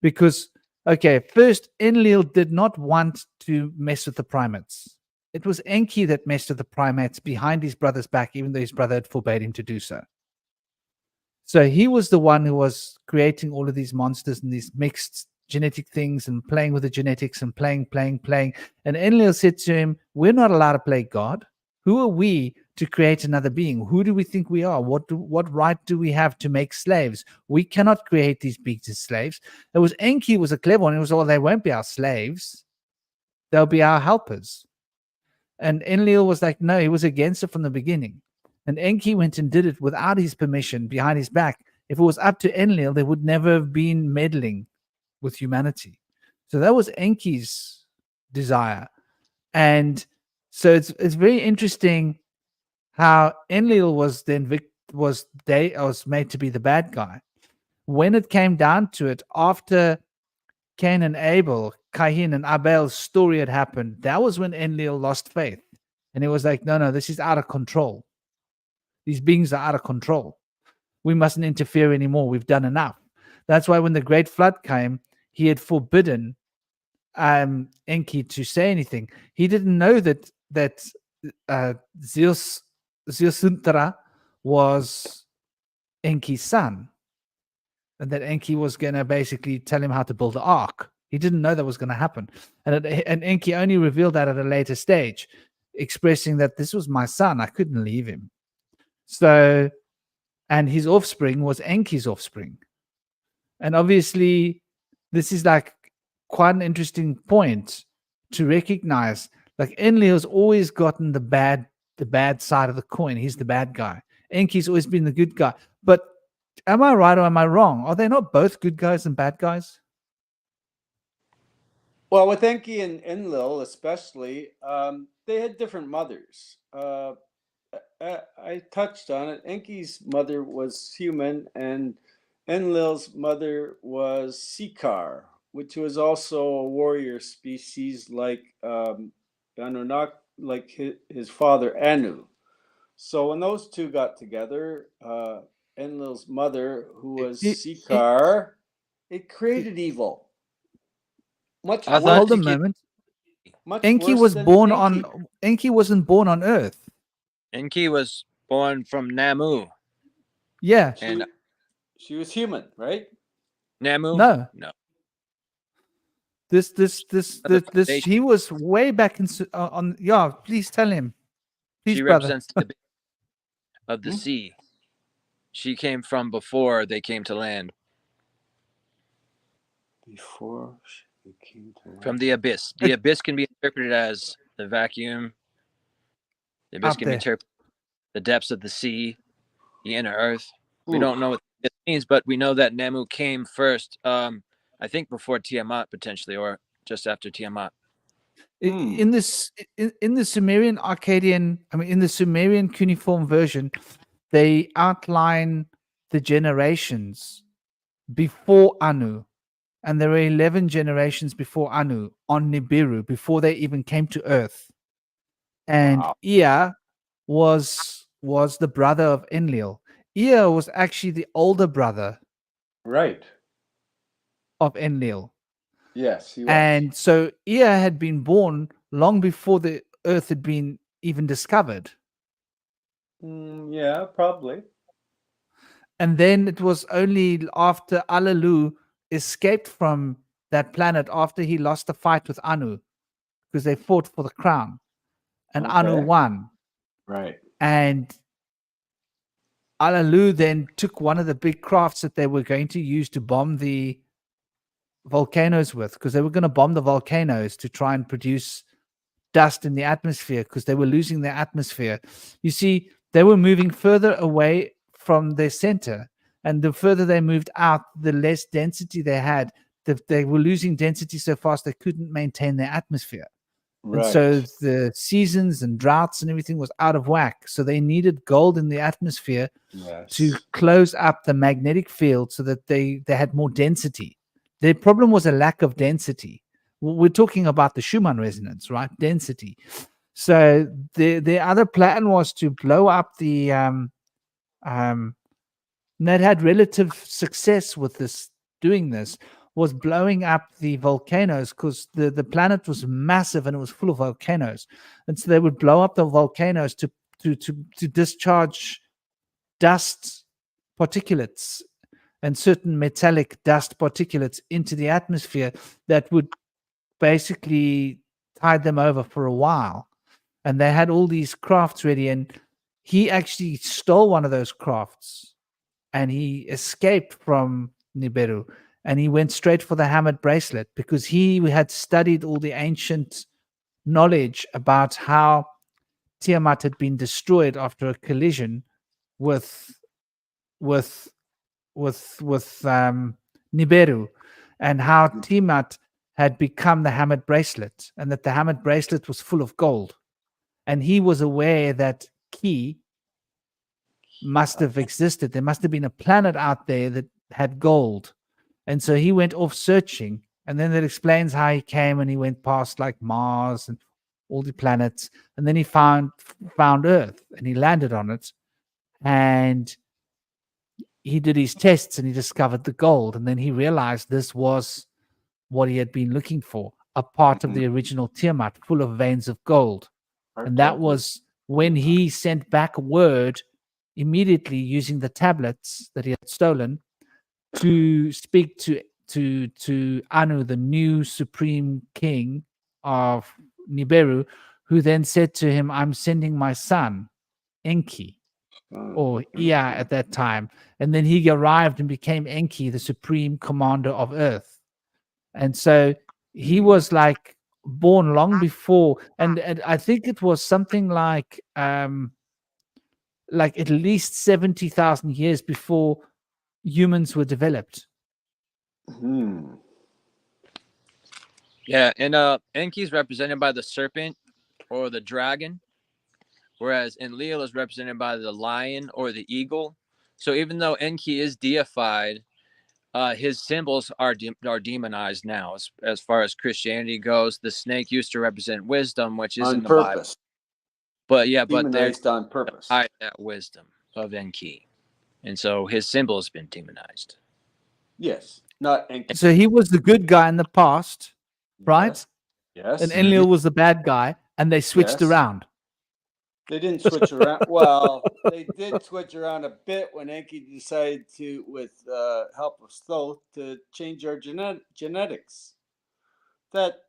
Because, okay, first, Enlil did not want to mess with the primates. It was Enki that messed with the primates behind his brother's back, even though his brother had forbade him to do so. So he was the one who was creating all of these monsters and these mixed genetic things and playing with the genetics and playing. And Enlil said to him, we're not allowed to play God. Who are we to create another being? Who do we think we are? What right do we have to make slaves? We cannot create these beings as slaves. It was Enki was a clever one. It was, they won't be our slaves. They'll be our helpers. And Enlil was like, no, he was against it from the beginning. And Enki went and did it without his permission, behind his back. If it was up to Enlil, there would never have been meddling with humanity. So that was Enki's desire. And so it's very interesting how Enlil was then was made to be the bad guy. When it came down to it, after Cain and Abel, Cain and Abel's story had happened, that was when Enlil lost faith. And it was like, no, this is out of control. These beings are out of control. We mustn't interfere anymore. We've done enough. That's why when the great flood came, he had forbidden Enki to say anything. He didn't know that Zeus-Suntra was Enki's son, and that Enki was going to basically tell him how to build the ark. He didn't know that was going to happen. And Enki only revealed that at a later stage, expressing that this was my son. I couldn't leave him. So, and his offspring was Enki's offspring. And obviously, this is like quite an interesting point to recognize. Like Enlil's always gotten the bad side of the coin. He's the bad guy. Enki's always been the good guy. But am I right or am I wrong? Are they not both good guys and bad guys? Well, with Enki and Enlil especially, they had different mothers. I touched on it. Enki's mother was human, and Enlil's mother was Sikar, which was also a warrior species like Anunnaki, like his father Anu. So when those two got together, Enlil's mother, who was Sikar, it created evil. Hold a moment. Enki was born on. Enki wasn't born on Earth. Enki was born from Namu. Yeah, and she was human, right? Namu. No. This he was way back in on. Yeah, please tell him. Please, She brother. represents the abyss of the sea. She came from before they came to land. Before she came to land. From the abyss. The abyss can be interpreted as the vacuum. The abyss Out can be there. interpreted the depths of the sea, the inner earth. We don't know what it means, but we know that Nemu came first. I think before Tiamat potentially, or just after Tiamat. In this, in the Sumerian Akkadian, in the Sumerian cuneiform version, they outline the generations before Anu, and there were 11 generations before Anu on Nibiru before they even came to Earth. And Ea was the brother of Enlil. Ea was actually the older brother, right, of Enlil. Yes, he was. And so Ea had been born long before the Earth had been even discovered. Yeah, probably. And then it was only after Alalu escaped from that planet after he lost the fight with Anu, because they fought for the crown, and Anu won. Right. And Alalu then took one of the big crafts that they were going to use to bomb the volcanoes with, because they were going to bomb the volcanoes to try and produce dust in the atmosphere, because they were losing their atmosphere. You see, they were moving further away from their center, and the further they moved out, the less density they had. They were losing density so fast they couldn't maintain their atmosphere. Right. And so the seasons and droughts and everything was out of whack. So they needed gold in the atmosphere to close up the magnetic field so that they had more density. Their problem was a lack of density. We're talking about the Schumann resonance, right? Density. So the other plan was to blow up the and they'd had relative success with this, doing this, was blowing up the volcanoes, because the planet was massive and it was full of volcanoes. And so they would blow up the volcanoes to discharge dust particulates and certain metallic dust particulates into the atmosphere that would basically tide them over for a while. And they had all these crafts ready, and he actually stole one of those crafts and he escaped from Nibiru, and he went straight for the hammered bracelet, because he had studied all the ancient knowledge about how Tiamat had been destroyed after a collision with Nibiru, and how Tiamat had become the hammered bracelet, and that the hammered bracelet was full of gold. And he was aware that Ki must have existed. There must have been a planet out there that had gold. And so he went off searching. And then that explains how he came, and he went past like Mars and all the planets. And then he found Earth, and he landed on it. And he did his tests and he discovered the gold. And then he realized this was what he had been looking for, a part of the original Tiamat full of veins of gold. And that was when he sent back word immediately, using the tablets that he had stolen, to speak to Anu, the new supreme king of Nibiru, who then said to him, "I'm sending my son, Enki," or Ea at that time. And then he arrived and became Enki, the supreme commander of Earth. And so he was like born long before, and I think it was something like at least 70,000 years before humans were developed. Yeah, and Enki is represented by the serpent or the dragon, whereas Enlil is represented by the lion or the eagle. So even though Enki is deified, his symbols are demonized now. As far as Christianity goes, the snake used to represent wisdom, which is in the Bible. But yeah, but they're demonized on purpose. Hide that wisdom of Enki, and so his symbol has been demonized. Yes, not Enki. So he was the good guy in the past, right? Yes. And Enlil was the bad guy, and they switched around. They didn't switch around. Well, they did switch around a bit when Enki decided to, with help of Thoth, to change our genetics. That,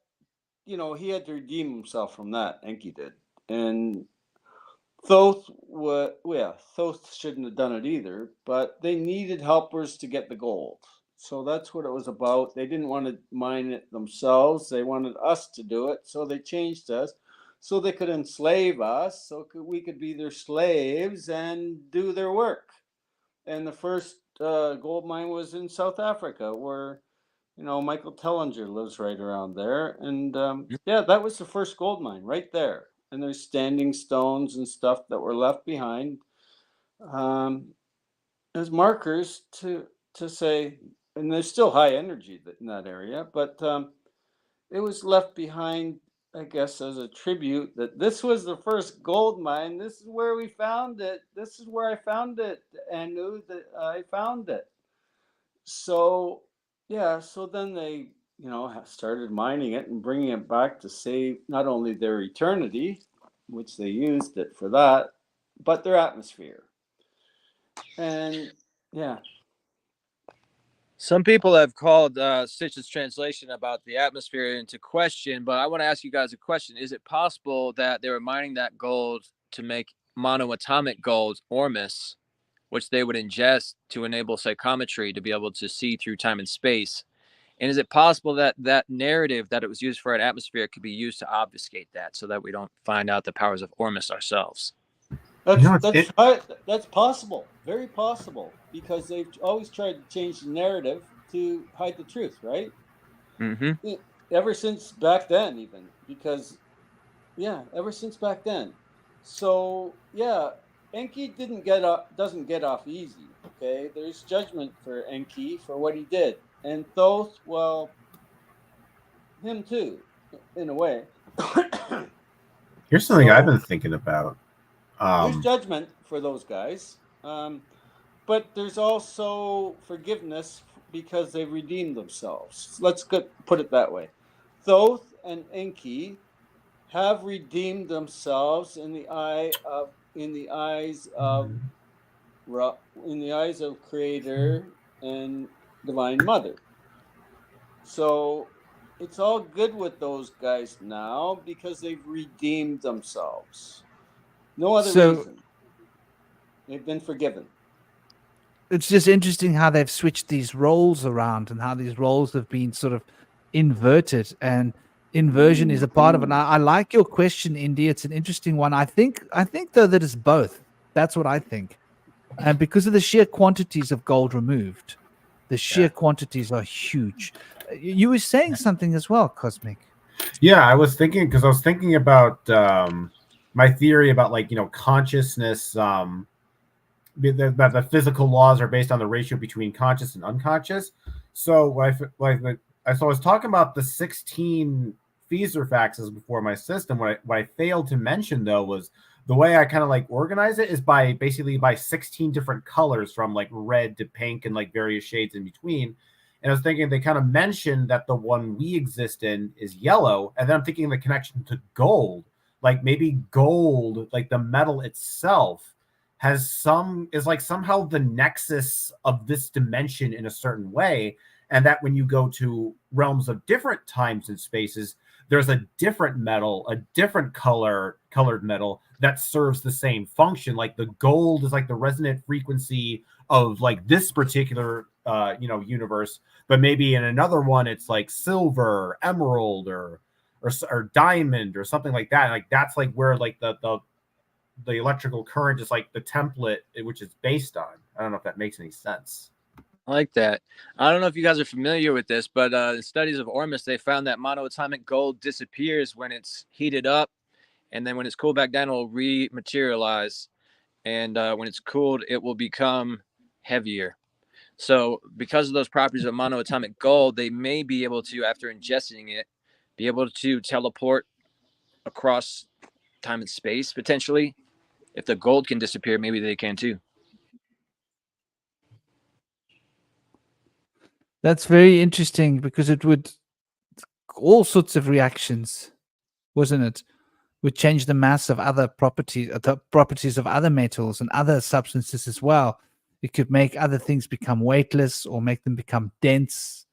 he had to redeem himself from that. Enki did. And Thoth shouldn't have done it either, but they needed helpers to get the gold. So that's what it was about. They didn't want to mine it themselves. They wanted us to do it. So they changed us so they could enslave us, so we could be their slaves and do their work. And the first gold mine was in South Africa, where Michael Tellinger lives right around there. And that was the first gold mine right there. And there's standing stones and stuff that were left behind as markers to say, and there's still high energy in that area, but it was left behind, I guess, as a tribute that this was the first gold mine. This is where we found it. This is where I found it, and knew that I found it. So then they started mining it and bringing it back to save not only their eternity, which they used it for that, but their atmosphere. And some people have called Stitch's translation about the atmosphere into question, but I want to ask you guys a question. Is it possible that they were mining that gold to make monoatomic gold, ormus, which they would ingest to enable psychometry to be able to see through time and space? And is it possible that that narrative that it was used for an atmosphere could be used to obfuscate that so that we don't find out the powers of ormus ourselves? That's possible, very possible, because they've always tried to change the narrative to hide the truth, right? Mm-hmm. Ever since back then, even, because ever since back then. So Enki doesn't get off easy. Okay, there's judgment for Enki for what he did, and Thoth, well, him too, in a way. Here's something I've been thinking about. There's judgment for those guys, but there's also forgiveness because they redeemed themselves. Let's put it that way. Thoth and Enki have redeemed themselves in the eyes of Creator and Divine Mother. So it's all good with those guys now because they've redeemed themselves. No other reason. They've been forgiven. It's just interesting how they've switched these roles around and how these roles have been sort of inverted, and inversion is a part of it. And I like your question, Indy. It's an interesting one. I think though that it's both. That's what I think. And because of the sheer quantities of gold removed, the sheer quantities are huge. You were saying something as well, Cosmic. Yeah, I was thinking about my theory about consciousness. That the physical laws are based on the ratio between conscious and unconscious. So I was talking about the 16 Feezer faxes before my system. What I failed to mention though was the way I kind of organize it is by 16 different colors, from red to pink and various shades in between. And I was thinking they kind of mentioned that the one we exist in is yellow, and then I'm thinking the connection to gold, maybe gold, the metal itself is somehow the nexus of this dimension in a certain way, and that when you go to realms of different times and spaces, there's a different metal, a different colored metal that serves the same function. The gold is the resonant frequency of this particular universe, but maybe in another one it's silver, emerald, or diamond or something like that. That's where the electrical current is the template which it's based on. I don't know if that makes any sense. I like that. I don't know if you guys are familiar with this, but in studies of ormus, they found that monoatomic gold disappears when it's heated up, and then when it's cooled back down, it will rematerialize. And when it's cooled, it will become heavier. So because of those properties of monoatomic gold, they may be able to, after ingesting it, be able to teleport across time and space, potentially. If the gold can disappear, maybe they can too. That's very interesting, because it would all sorts of reactions, wasn't it? Would change the mass of other properties, the properties of other metals and other substances as well. It could make other things become weightless or make them become dense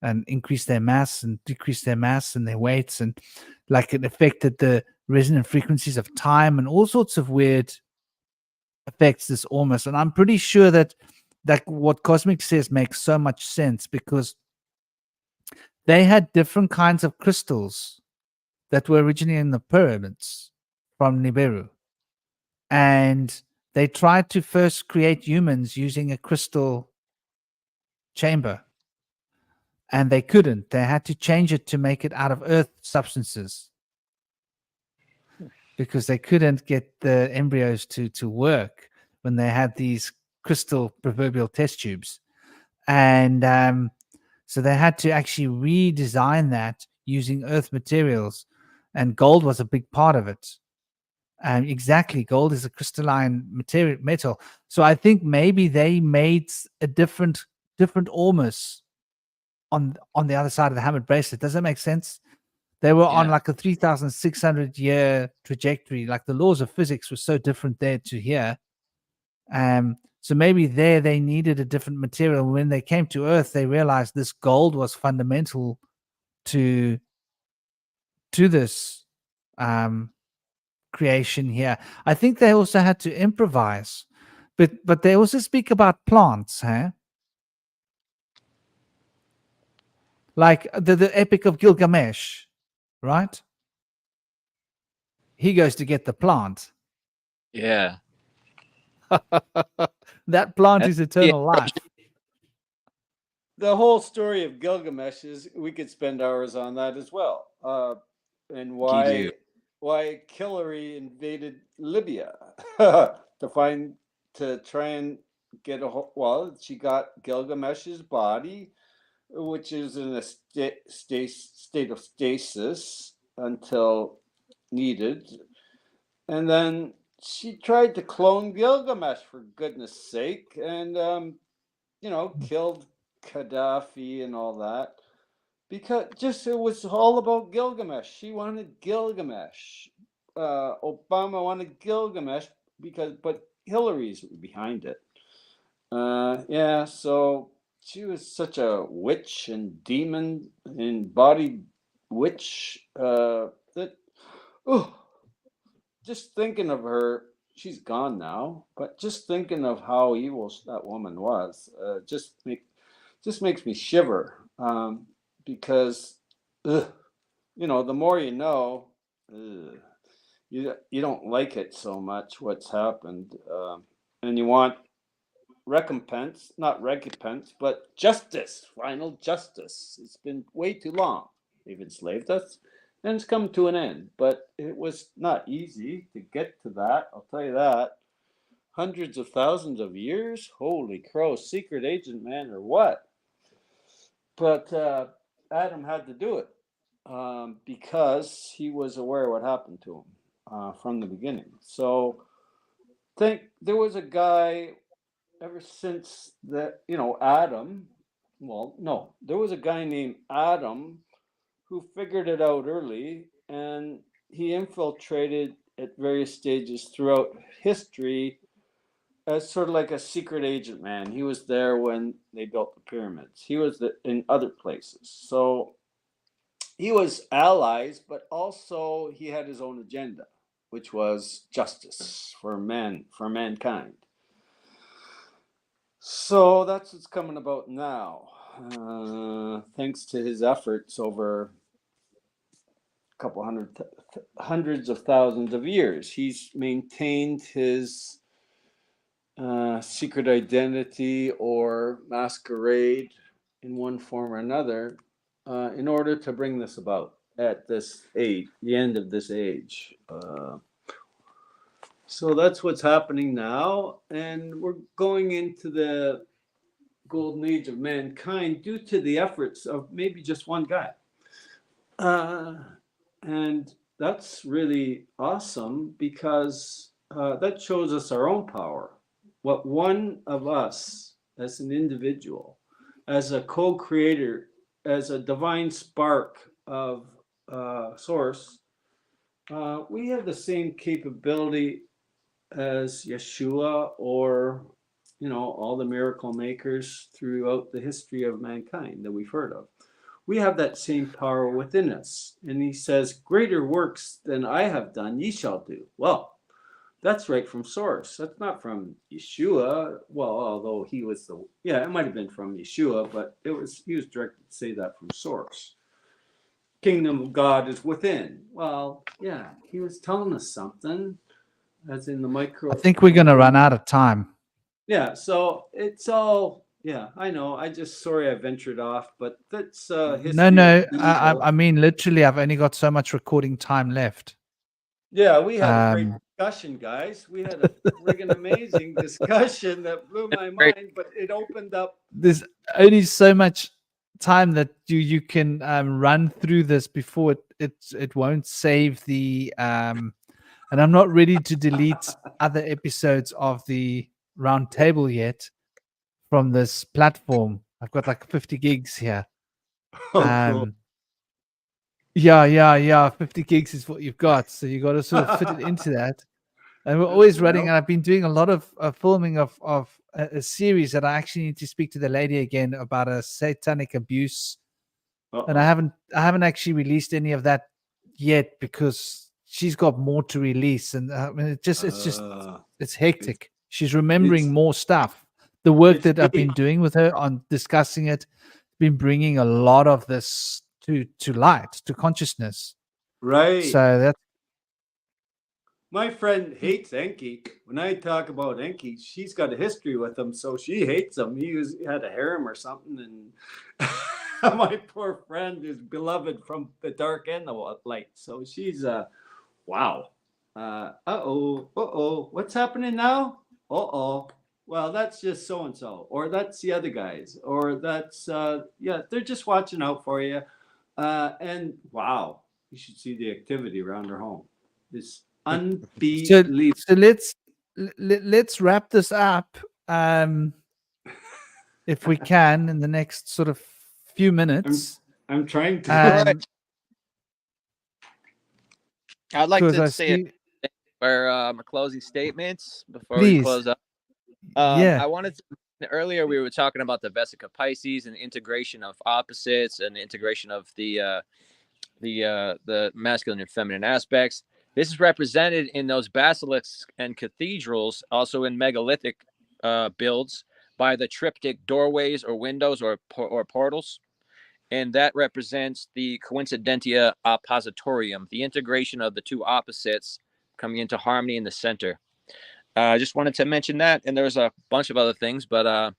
and increase their mass and decrease their mass and their weights. And it affected the resonant frequencies of time and all sorts of weird effects. This almost, and I'm pretty sure that what Cosmic says makes so much sense, because they had different kinds of crystals that were originally in the pyramids from Nibiru, and they tried to first create humans using a crystal chamber, and they couldn't. They had to change it to make it out of earth substances, because they couldn't get the embryos to work when they had these crystal proverbial test tubes. And so they had to actually redesign that using earth materials, and gold was a big part of it. Exactly, gold is a crystalline metal. So I think maybe they made a different ormus on the other side of the hammered bracelet. Does that make sense? They were on like a 3,600 year trajectory. Like the laws of physics were so different there to here. So maybe there they needed a different material. When they came to Earth, they realized this gold was fundamental to this creation here. I think they also had to improvise, but they also speak about plants, huh? Like the Epic of Gilgamesh, right? He goes to get the plant. Yeah. That plant is eternal life. The whole story of Gilgamesh is, we could spend hours on that as well. And why Hillary invaded Libya to try and get she got Gilgamesh's body, which is in a state of stasis until needed, and then she tried to clone Gilgamesh, for goodness sake, and killed Gaddafi and all that, because it was all about Gilgamesh. She wanted Gilgamesh. Obama wanted Gilgamesh but Hillary's behind it. So she was such a witch and demon embodied witch that just thinking of her, she's gone now, but just thinking of how evil that woman was just makes me shiver, because the more you know, you don't like it so much what's happened, and you want not recompense, but justice, final justice. It's been way too long. They've enslaved us, and it's come to an end. But it was not easy to get to that, I'll tell you that. Hundreds of thousands of years? Holy crow, secret agent man or what? But Adam had to do it because he was aware of what happened to him from the beginning. So there was a guy ever since that, Adam, there was a guy named Adam who figured it out early, and he infiltrated at various stages throughout history as sort of like a secret agent man. He was there when they built the pyramids. He was in other places. So he was allies, but also he had his own agenda, which was justice for mankind. So that's what's coming about now, thanks to his efforts over a couple hundreds of thousands of years. He's maintained his secret identity or masquerade in one form or another in order to bring this about at this age, the end of this age. So that's what's happening now, and we're going into the golden age of mankind due to the efforts of maybe just one guy. And that's really awesome, because that shows us our own power. What one of us, as an individual, as a co-creator, as a divine spark of source, we have the same capability as Yeshua or all the miracle makers throughout the history of mankind that we've heard of. we have that same power within us. And he says, greater works than I have done, ye shall do. Well, that's right from source. That's not from Yeshua. Well, although he was it might have been from Yeshua, but he was directed to say that from source. Kingdom of God is within. Well, yeah, he was telling us something, as in the micro. I think we're going to run out of time. Yeah, so it's all, yeah, I know. Sorry I ventured off, but that's history. No. I mean, literally, I've only got so much recording time left. Yeah, we had a great discussion, guys. We had a friggin' amazing discussion that blew my mind, but it opened up. There's only so much time that you can run through this before it won't save the and I'm not ready to delete other episodes of the round table yet from this platform. I've got like 50 gigs here. Cool. Yeah, 50 gigs is what you've got, so you got to sort of fit it into that. And we're always running, and I've been doing a lot of filming of a series that I actually need to speak to the lady again about a satanic abuse. And I haven't actually released any of that yet because she's got more to release, and I mean, it's hectic. She's remembering more stuff. The work that I've been doing with her on discussing it, been bringing a lot of this to light, to consciousness. Right. So that's. My friend hates Enki. When I talk about Enki, she's got a history with him, so she hates him. He had a harem or something, and my poor friend is beloved from the dark and the light. So she's wow. What's happening now? Well, that's just so and so, or that's the other guys, or that's they're just watching out for you. And wow, you should see the activity around her home. It's unbelievable. So let's wrap this up, if we can, in the next sort of few minutes. I'm trying to. I'd like to say for closing statements before we close up. I wanted to, earlier we were talking about the Vesica Pisces and the integration of opposites and the integration of the masculine and feminine aspects. This is represented in those basilisks and cathedrals, also in megalithic builds, by the triptych doorways or windows or portals. And that represents the coincidentia oppositorium, the integration of the two opposites coming into harmony in the center. I just wanted to mention that, and there's a bunch of other things, but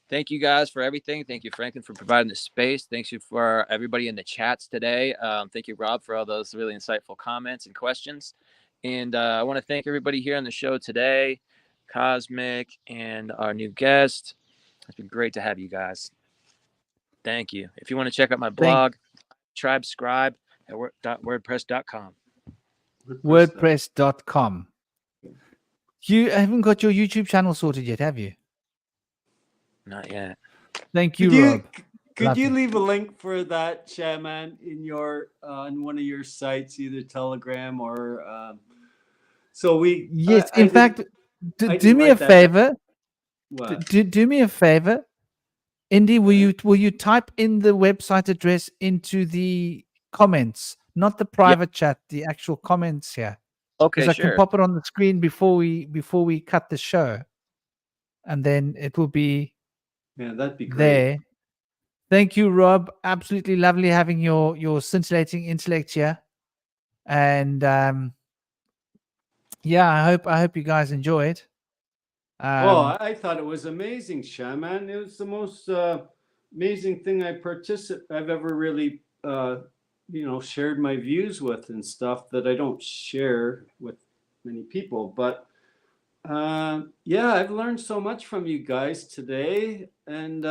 thank you guys for everything. Thank you, Franklin, for providing the space. Thank you for everybody in the chats today. Thank you, Rob, for all those really insightful comments and questions. And I want to thank everybody here on the show today, Cosmic, and our new guest. It's been great to have you guys. Thank you. If you want to check out my blog, subscribe at wordpress.com. WordPress.com. You haven't got your YouTube channel sorted yet, have you? Not yet. Thank you, Rob. Could you leave a link for that, Shaman, in your on one of your sites, either Telegram or so we? Yes, in fact, do me a favor. Do me a favor, Indy. Will you type in the website address into the comments, not the private chat, the actual comments here? Okay, because I can pop it on the screen before we cut the show, and then it will be. Yeah, that'd be great. There. Thank you, Rob. Absolutely lovely having your scintillating intellect here, and I hope you guys enjoyed. I thought it was amazing, Shaman. It was the most amazing thing I've ever really shared my views with and stuff that I don't share with many people. But I've learned so much from you guys today, and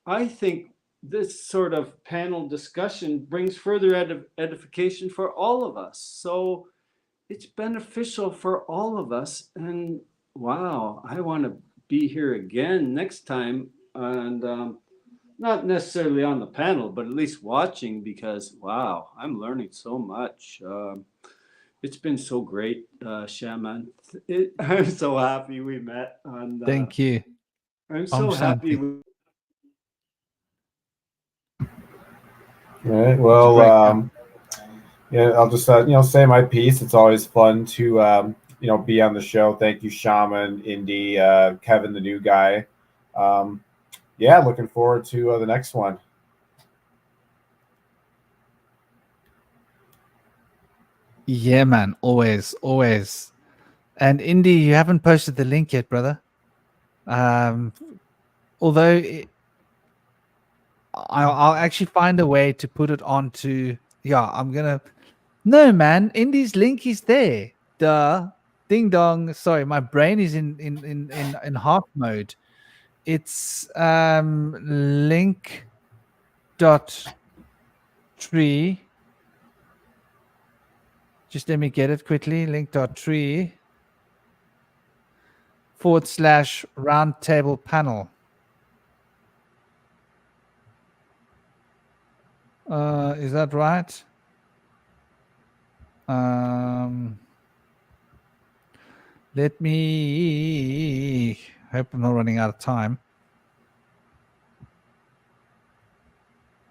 I think this sort of panel discussion brings further edification for all of us. So it's beneficial for all of us, and wow, I want to be here again next time, and not necessarily on the panel, but at least watching, because wow, I'm learning so much. It's been so great, Shaman. I'm so happy we met. Thank you. I'm so happy. All right. Well, yeah, I'll just say my piece. It's always fun to be on the show. Thank you, Shaman, Indy, Kevin, the new guy. Yeah, looking forward to the next one. Yeah, man. Always, always. And Indy, you haven't posted the link yet, brother. Although I'll actually find a way to put it onto. Yeah, I'm gonna. No, man. Indy's link is there. Duh. Ding dong. Sorry, my brain is in half mode. It's link dot tree. Just let me get it quickly. Link.tree / roundtable panel. Is that right? Let me hope I'm not running out of time.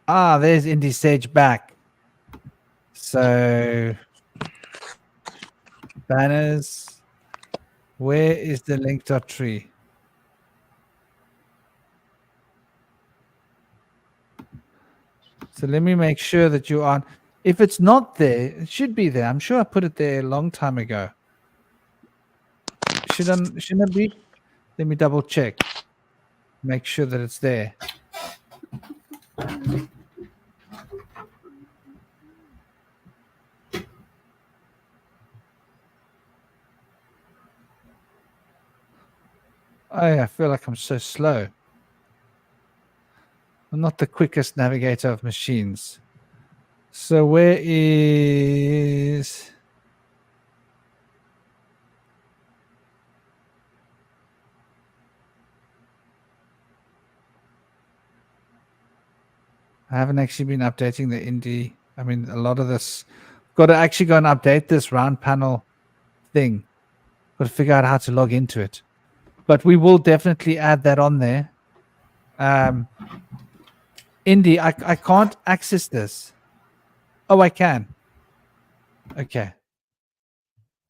There's Indy Sage back. So banners. Where is the link.tree? So let me make sure that you're on. If it's not there, it should be there. I'm sure I put it there a long time ago. Shouldn't it be? Let me double check. Make sure that it's there. I feel like I'm so slow. I'm not the quickest navigator of machines. So where is... I haven't actually been updating the Indy. I mean, a lot of this. Got to actually go and update this round panel thing. Got to figure out how to log into it. But we will definitely add that on there. Indy, I can't access this. Oh, I can. Okay.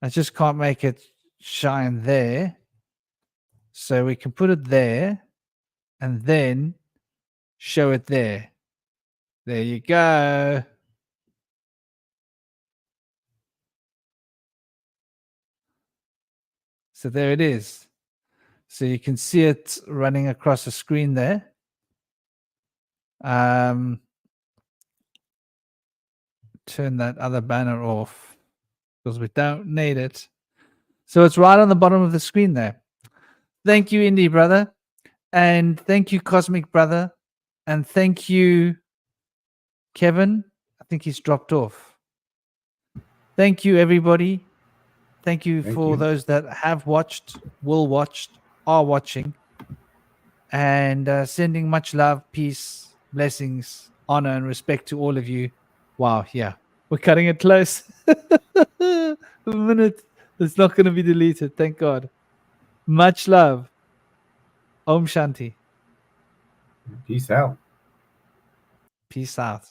I just can't make it shine there. So we can put it there and then show it there. There you go. So there it is. So you can see it running across the screen there. Turn that other banner off because we don't need it. So it's right on the bottom of the screen there. Thank you, Indy brother. And thank you, Cosmic brother. And thank you, Kevin. I think he's dropped off. Thank you, everybody. Thank you for those that have watched, will watch, are watching. And sending much love, peace, blessings, honor, and respect to all of you. Wow, yeah. We're cutting it close. A minute. It's not going to be deleted. Thank God. Much love. Om Shanti. Peace out. Peace out.